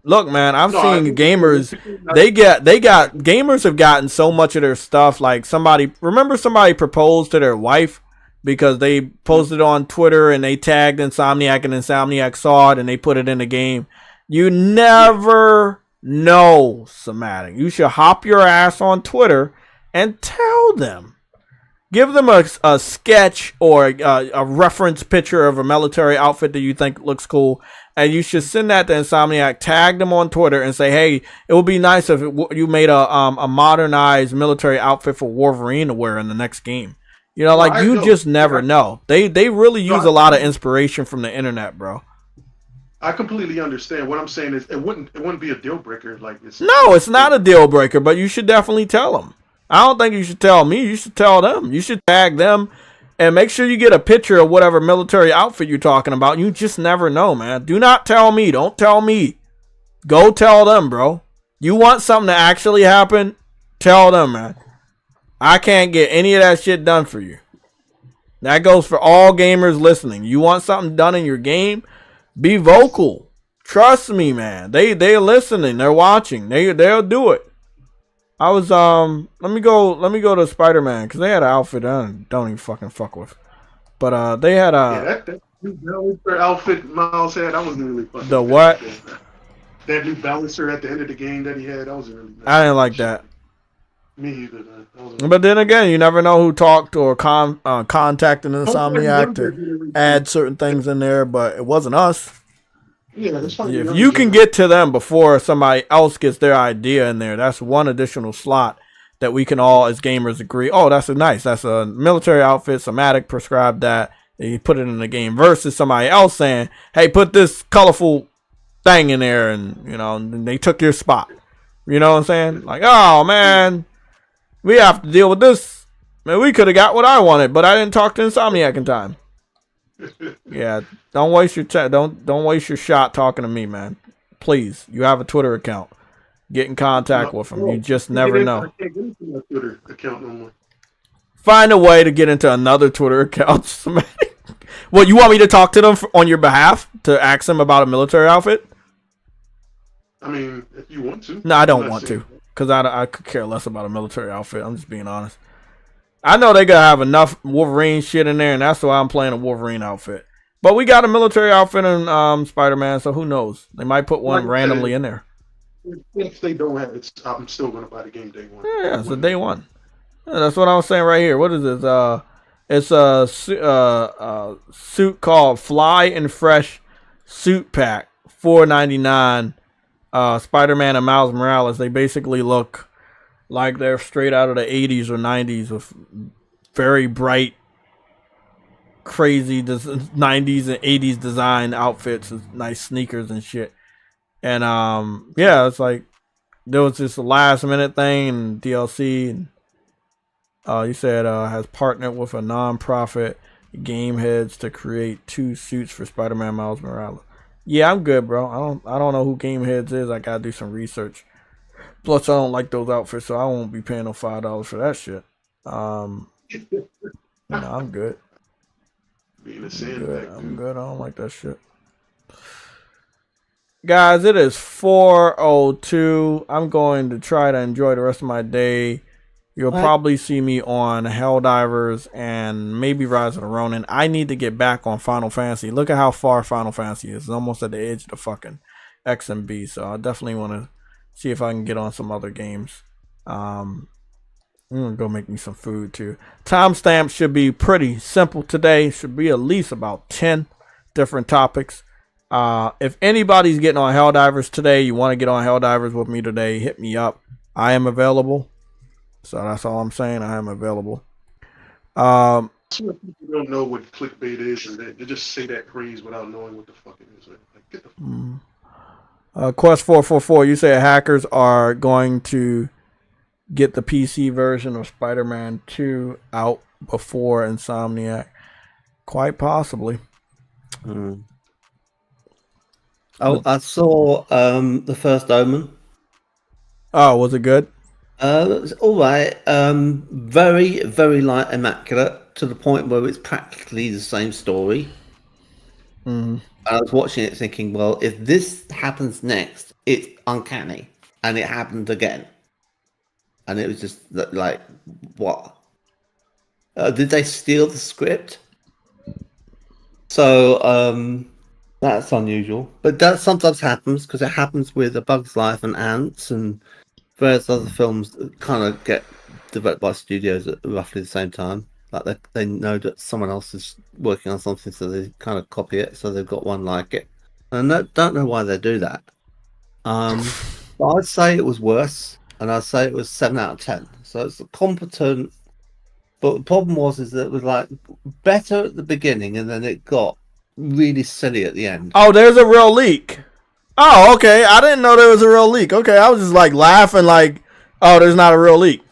Look, man, I've seen gamers. Gamers have gotten so much of their stuff. Like somebody proposed to their wife because they posted on Twitter and they tagged Insomniac and Insomniac saw it and they put it in the game. You never know, Somatic. You should hop your ass on Twitter and tell them. Give them a sketch or a reference picture of a military outfit that you think looks cool, and you should send that to Insomniac. Tag them on Twitter and say, "Hey, it would be nice if you made a modernized military outfit for Wolverine to wear in the next game." You know, like you just never know. They really use a lot of inspiration from the internet, bro. I completely understand. What I'm saying is, it wouldn't be a deal breaker. Like this. No, it's not a deal breaker, but you should definitely tell them. I don't think you should tell me. You should tell them. You should tag them and make sure you get a picture of whatever military outfit you're talking about. You just never know, man. Do not tell me. Don't tell me. Go tell them, bro. You want something to actually happen? Tell them, man. I can't get any of that shit done for you. That goes for all gamers listening. You want something done in your game? Be vocal. Trust me, man. They're listening. They're watching. They'll do it. I was let me go to Spider-Man because they had an outfit I don't even fucking fuck with, but they had a that new balancer outfit Miles had. I wasn't really fucking. The what? That new balancer at the end of the game that he had. I wasn't really. I didn't like that. Me either. But then again, you never know who talked or contacted Insomniac to add certain things in there, but it wasn't us. Yeah, that's fine. If you can get to them before somebody else gets their idea in there, that's one additional slot that we can all as gamers agree. Oh, that's a military outfit. Somatic prescribed that. You put it in the game versus somebody else saying, "Hey, put this colorful thing in there," and and they took your spot. You know what I'm saying? Like, oh man, we have to deal with this. Man, we could have got what I wanted, but I didn't talk to Insomniac in time. Yeah, don't waste your don't waste your shot talking to me, man. Please, you have a Twitter account. Get in contact with them. You just never know. I can't get into my Twitter account no more. Find a way to get into another Twitter account. What, you want me to talk to them on your behalf to ask them about a military outfit? I mean, if you want to. No, I don't want to, because I could care less about a military outfit. I'm just being honest. I know they gotta have enough Wolverine shit in there, and that's why I'm playing a Wolverine outfit. But we got a military outfit in Spider-Man, so who knows? They might put one randomly in there. If they don't have it, I'm still gonna buy the game day one. Yeah, it's a day one. Yeah, that's what I was saying right here. What is this? It's a suit called Fly and Fresh Suit Pack, $4.99. Spider-Man and Miles Morales. They basically look like they're straight out of the 80s or 90s with very bright, crazy 90s and 80s design outfits with nice sneakers and shit. And yeah, it's like there was this last minute thing and DLC. And, you said has partnered with a non-profit game heads to create 2 suits for Spider-Man Miles Morales. Yeah, I'm good, bro. I don't know who Game Heads is. I gotta do some research. Plus, I don't like those outfits, so I won't be paying no $5 for that shit. No, I'm good. I'm good. I don't like that shit. Guys, it is 4:02. I'm going to try to enjoy the rest of my day. You'll probably see me on Helldivers and maybe Rise of the Ronin. I need to get back on Final Fantasy. Look at how far Final Fantasy is. It's almost at the edge of the fucking X and B. So I definitely want to see if I can get on some other games. I'm going to go make me some food too. Timestamps should be pretty simple today. Should be at least about 10 different topics. If anybody's getting on Helldivers today, you want to get on Helldivers with me today, hit me up. I am available. So that's all I'm saying. I am available. Some people don't know what clickbait is, and they just say that phrase without knowing what the fuck it is. Like, get the Quest 444, you say hackers are going to get the PC version of Spider-Man 2 out before Insomniac. Quite possibly. Oh, I saw the first Omen. Oh, was it good? It was all right. Very, very light, immaculate to the point where it's practically the same story. I was watching it thinking, well, if this happens next, it's uncanny, and it happened again, and it was just like, what? Did they steal the script? So that's unusual, but that sometimes happens because it happens with A Bug's Life and Ants and various other films that kind of get developed by studios at roughly the same time. Like they know that someone else is working on something, so they kind of copy it, so they've got one like it. And I don't know why they do that. But I'd say it was worse, and I'd say it was 7 out of 10. So it's competent, but the problem is that it was like better at the beginning, and then it got really silly at the end. Oh, there's a real leak. Oh, okay. I didn't know there was a real leak. Okay, I was just like laughing like, oh, there's not a real leak.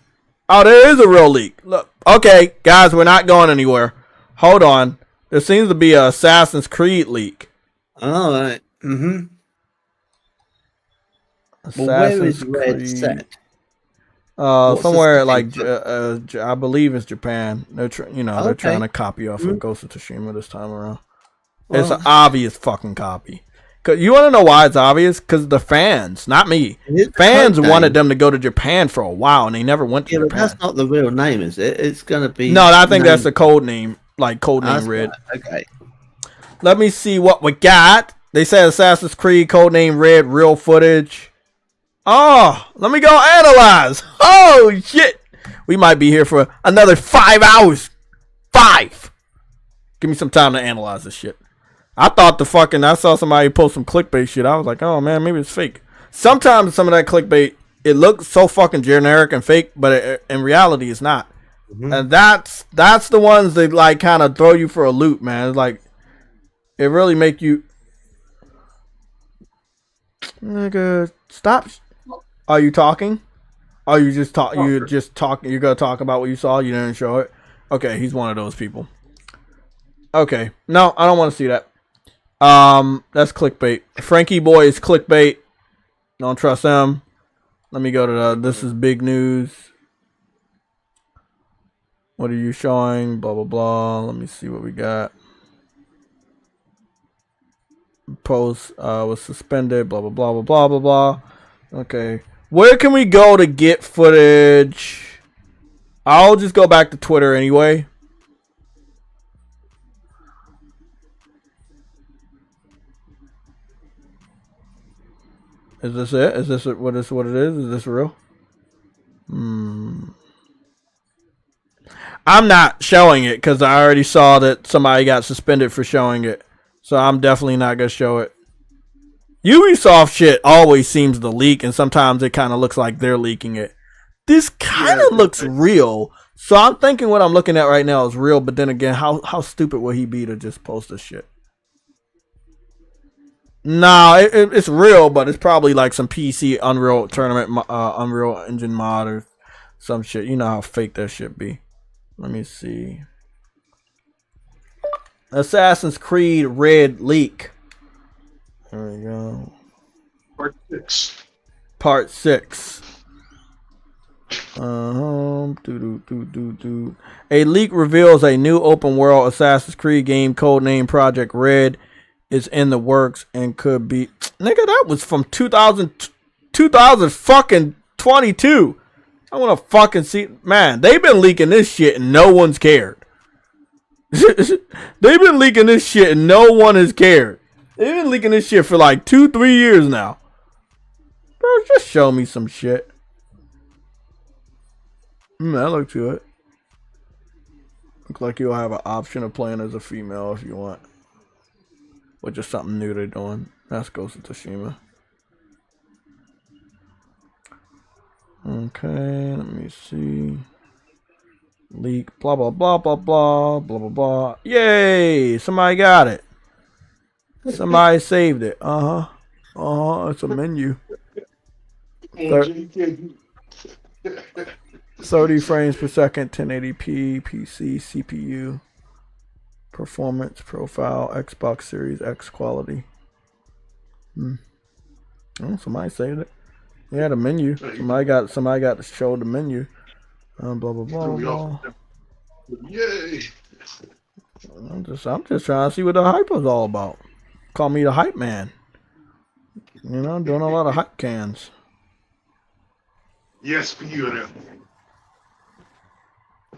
Oh, there is a real leak. Look, okay, guys, we're not going anywhere. Hold on. There seems to be an Assassin's Creed leak. All right. Assassin's Well, where is Red Creed. set? Somewhere like I believe it's Japan. They're they're trying to copy off of Ghost of Tsushima this time around. Well, it's an obvious fucking copy. Cause you want to know why it's obvious? Because the fans, not me, fans wanted them to go to Japan for a while, and they never went to Japan. But that's not the real name, is it? It's gonna be. No, I think that's the code name, like codename Red. Right. Okay. Let me see what we got. They said Assassin's Creed codename Red, real footage. Oh, let me go analyze. Oh shit, we might be here for another 5 hours. 5. Give me some time to analyze this shit. I thought I saw somebody post some clickbait shit. I was like, oh man, maybe it's fake. Sometimes some of that clickbait, it looks so fucking generic and fake, but in reality, it's not. And that's the ones that like kind of throw you for a loop, man. It's like, it really make you, nigga, stop. Are you talking? Are you just talk? You're just talking. You're gonna talk about what you saw. You didn't show it. Okay, he's one of those people. Okay, no, I don't want to see that. That's clickbait. Frankie Boy is clickbait. Don't trust him. Let me go to this is big news. What are you showing? Blah blah blah. Let me see what we got. Post was suspended. Blah blah blah blah blah blah blah. Okay, where can we go to get footage? I'll just go back to Twitter anyway. Is this it? Is this what it is? Is this real? I'm not showing it because I already saw that somebody got suspended for showing it. So I'm definitely not going to show it. Ubisoft shit always seems to leak, and sometimes it kind of looks like they're leaking it. This kind of looks real. So I'm thinking what I'm looking at right now is real, but then again, how stupid would he be to just post this shit? Nah, it's real, but it's probably like some PC Unreal Tournament, Unreal Engine mod or some shit. You know how fake that shit be. Let me see. Assassin's Creed Red leak. There we go. Part 6. Part 6. A leak reveals a new open world Assassin's Creed game codenamed Project Red is in the works and could be. Nigga, that was from 2000 fucking 22. I want to fucking see. Man, they've been leaking this shit and no one's cared. They've been leaking this shit and no one has cared. They've been leaking this shit for like 2-3 years now. Bro, just show me some shit. That looks good. Looks like you'll have an option of playing as a female if you want. Which is something new they're doing. That's Ghost of Tsushima. Okay, let me see. Leak, blah, blah, blah, blah, blah, blah, blah, blah. Yay! Somebody got it. Somebody saved it. It's a menu. 30 frames per second, 1080p, PC, CPU, performance, profile, Xbox Series X quality. Oh, somebody saved it. Yeah, the menu. Somebody got to show the menu. Blah blah blah blah. Yay! I'm just trying to see what the hype was all about. Call me the hype man. You know, doing a lot of hype cans. Yes, for you now.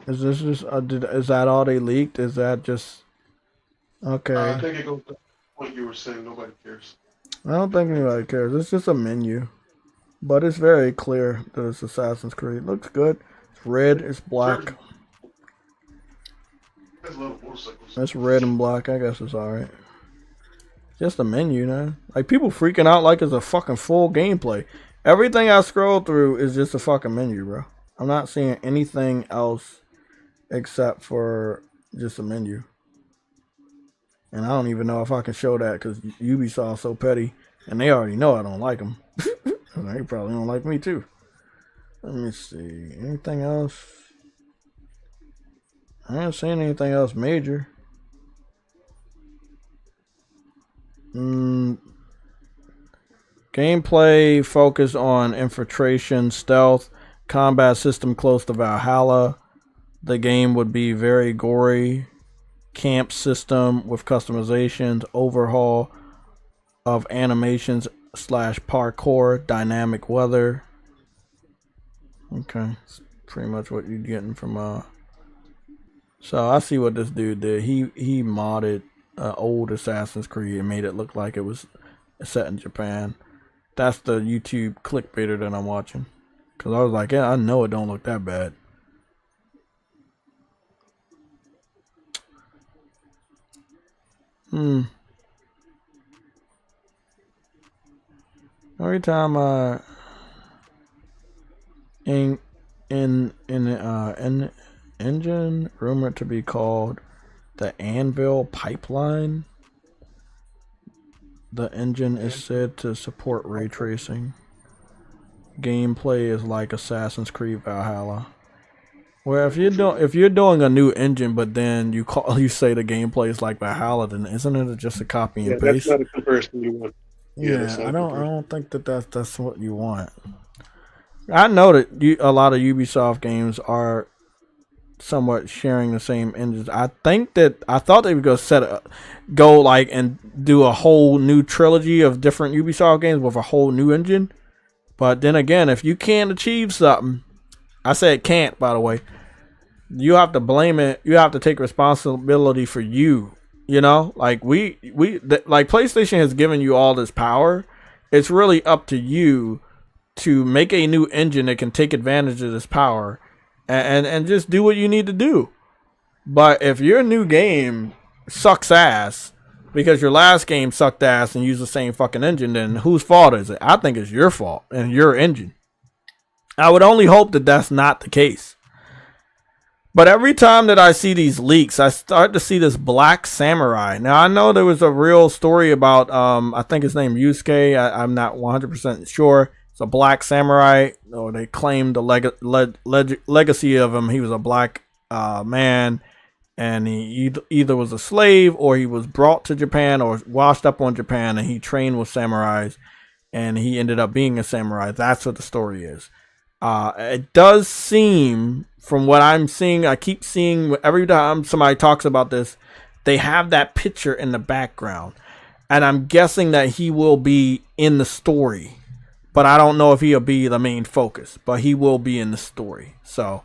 Is this just is that all they leaked? Is that just okay? I think it goes to what you were saying. Nobody cares. I don't think anybody cares. It's just a menu, but it's very clear that it's Assassin's Creed. Looks good. It's red. It's black. It's red and black. I guess it's alright. Just a menu, man. Like people freaking out like it's a fucking full gameplay. Everything I scroll through is just a fucking menu, bro. I'm not seeing anything else except for just a menu. And I don't even know if I can show that because Ubisoft's so petty. And they already know I don't like them. They probably don't like me too. Let me see. Anything else? I ain't seen anything else major. Gameplay focus on infiltration, stealth, combat system close to Valhalla. The game would be very gory. Camp system with customizations, overhaul of animations / parkour, dynamic weather. Okay, that's pretty much what you're getting from So I see what this dude did. He modded old Assassin's Creed and made it look like it was set in Japan. That's the YouTube clickbaiter that I'm watching. Cause I was like, yeah, I know it don't look that bad. Every time engine rumored to be called the Anvil Pipeline. The engine is said to support ray tracing. Gameplay is like Assassin's Creed Valhalla. Well, if you're doing a new engine, but then you say the gameplay is like Valhalla, then isn't it just a copy and paste? That's not a comparison you want. Yeah, I don't think that's what you want. I know that a lot of Ubisoft games are somewhat sharing the same engines. I thought they would go like and do a whole new trilogy of different Ubisoft games with a whole new engine. But then again, if you can't achieve something, I said can't, by the way, you have to blame it. You have to take responsibility for you. You know, like like PlayStation has given you all this power. It's really up to you to make a new engine that can take advantage of this power and just do what you need to do. But if your new game sucks ass because your last game sucked ass and used the same fucking engine, then whose fault is it? I think it's your fault and your engine. I would only hope that that's not the case. But every time that I see these leaks, I start to see this Black Samurai. Now, I know there was a real story about, I think his name Yusuke. I'm not 100% sure. It's a Black Samurai, or they claimed the legacy of him. He was a black man, and he either was a slave or he was brought to Japan or washed up on Japan, and he trained with samurais, and he ended up being a samurai. That's what the story is. It does seem, from what I'm seeing, I keep seeing every time somebody talks about this, they have that picture in the background. And I'm guessing that he will be in the story. But I don't know if he'll be the main focus. But he will be in the story. So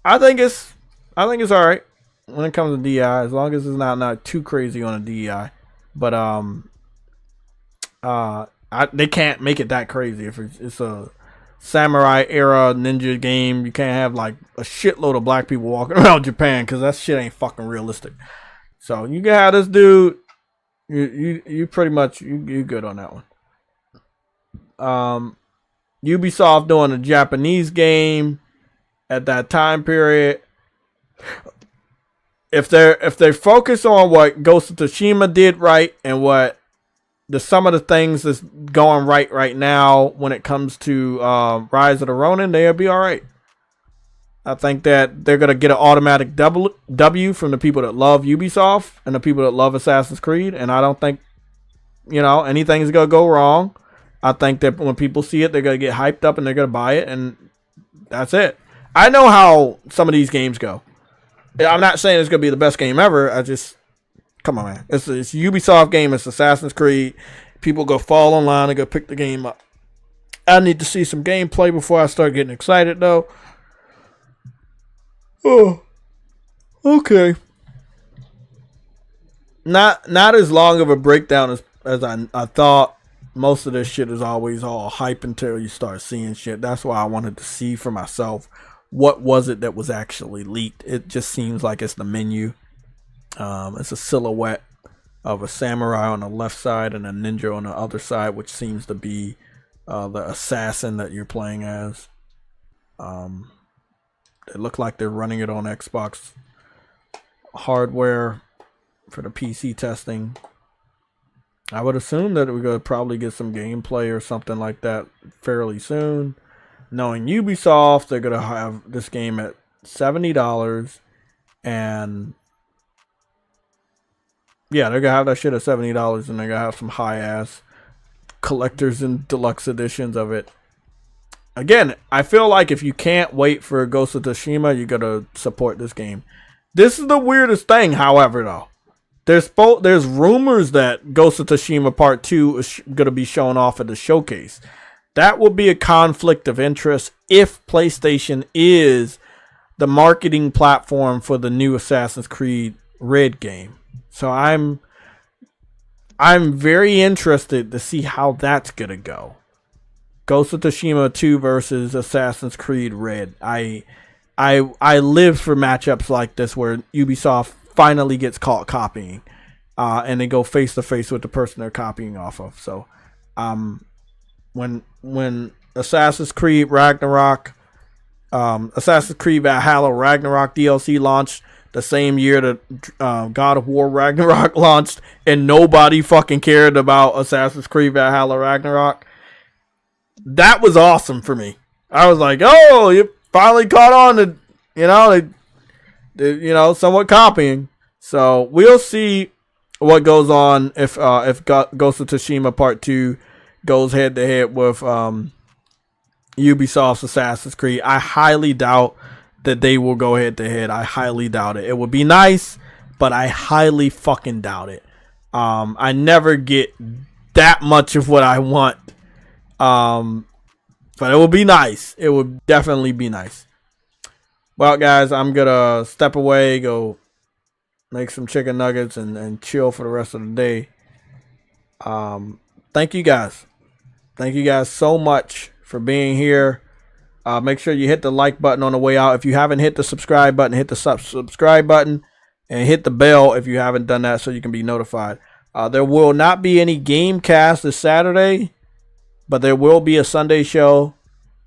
I think it's alright when it comes to D.E.I. As long as it's not too crazy on a D.E.I. But they can't make it that crazy if it's a samurai era ninja game. You can't have like a shitload of black people walking around Japan, because that shit ain't fucking realistic. So you can have this dude. You pretty much you good on that one. Ubisoft doing a Japanese game at that time period. If they focus on what Ghost of Tsushima did right, and what some of the things that's going right now when it comes to Rise of the Ronin, they'll be all right. I think that they're gonna get an automatic W from the people that love Ubisoft and the people that love Assassin's Creed, and I don't think anything's gonna go wrong. I think that when people see it, they're gonna get hyped up and they're gonna buy it, and that's it. I know how some of these games go. I'm not saying it's gonna be the best game ever. Come on, man. It's a Ubisoft game. It's Assassin's Creed. People go fall online and go pick the game up. I need to see some gameplay before I start getting excited, though. Oh, okay. Not as long of a breakdown as I thought. Most of this shit is always all hype until you start seeing shit. That's why I wanted to see for myself what was it that was actually leaked. It just seems like it's the menu. It's a silhouette of a samurai on the left side and a ninja on the other side, which seems to be the assassin that you're playing as. They look like they're running it on Xbox hardware for the PC testing. I would assume that we're going to probably get some gameplay or something like that fairly soon. Knowing Ubisoft, they're going to have this game at $70, and yeah, they're gonna have that shit at $70, and they're gonna have some high ass collectors and deluxe editions of it. Again, I feel like if you can't wait for Ghost of Tsushima, you gotta support this game. This is the weirdest thing, however, though. There's rumors that Ghost of Tsushima Part 2 is gonna be shown off at the showcase. That will be a conflict of interest if PlayStation is the marketing platform for the new Assassin's Creed Red game. So I'm very interested to see how that's gonna go. Ghost of Tsushima 2 versus Assassin's Creed Red. I live for matchups like this where Ubisoft finally gets caught copying, and they go face to face with the person they're copying off of. So, when Assassin's Creed Ragnarok, Assassin's Creed Valhalla Ragnarok DLC launched the same year that God of War Ragnarok launched, and nobody fucking cared about Assassin's Creed Valhalla Ragnarok, that was awesome for me. I was like, oh, you finally caught on to, somewhat copying. So we'll see what goes on if Ghost of Tsushima Part 2 goes head to head with Ubisoft's Assassin's Creed. I highly doubt that they will go head to head. I highly doubt it. It would be nice, but I highly fucking doubt it. I never get that much of what I want. But it would be nice. It would definitely be nice. Well, guys, I'm gonna step away, go make some chicken nuggets and chill for the rest of the day. Thank you guys. Thank you guys so much for being here. Make sure you hit the like button on the way out. If you haven't hit the subscribe button, hit the subscribe button and hit the bell if you haven't done that so you can be notified. There will not be any game cast this Saturday, but there will be a Sunday show.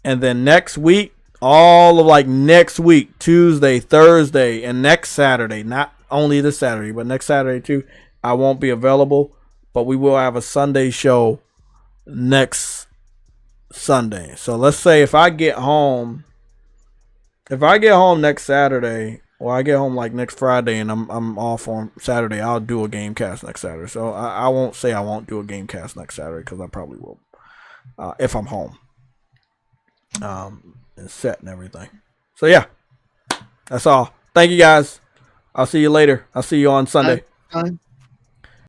And then next week, all of like next week, Tuesday, Thursday, and next Saturday. Not only this Saturday, but next Saturday too. I won't be available, but we will have a Sunday show next Sunday. So let's say if I get home next Saturday, or I get home like next Friday and I'm off on Saturday, I'll do a game cast next Saturday. So I won't say I won't do a game cast next Saturday, because I probably will, if I'm home, and set and everything. So yeah, that's all. Thank you guys. I'll see you later. I'll see you on Sunday. Time.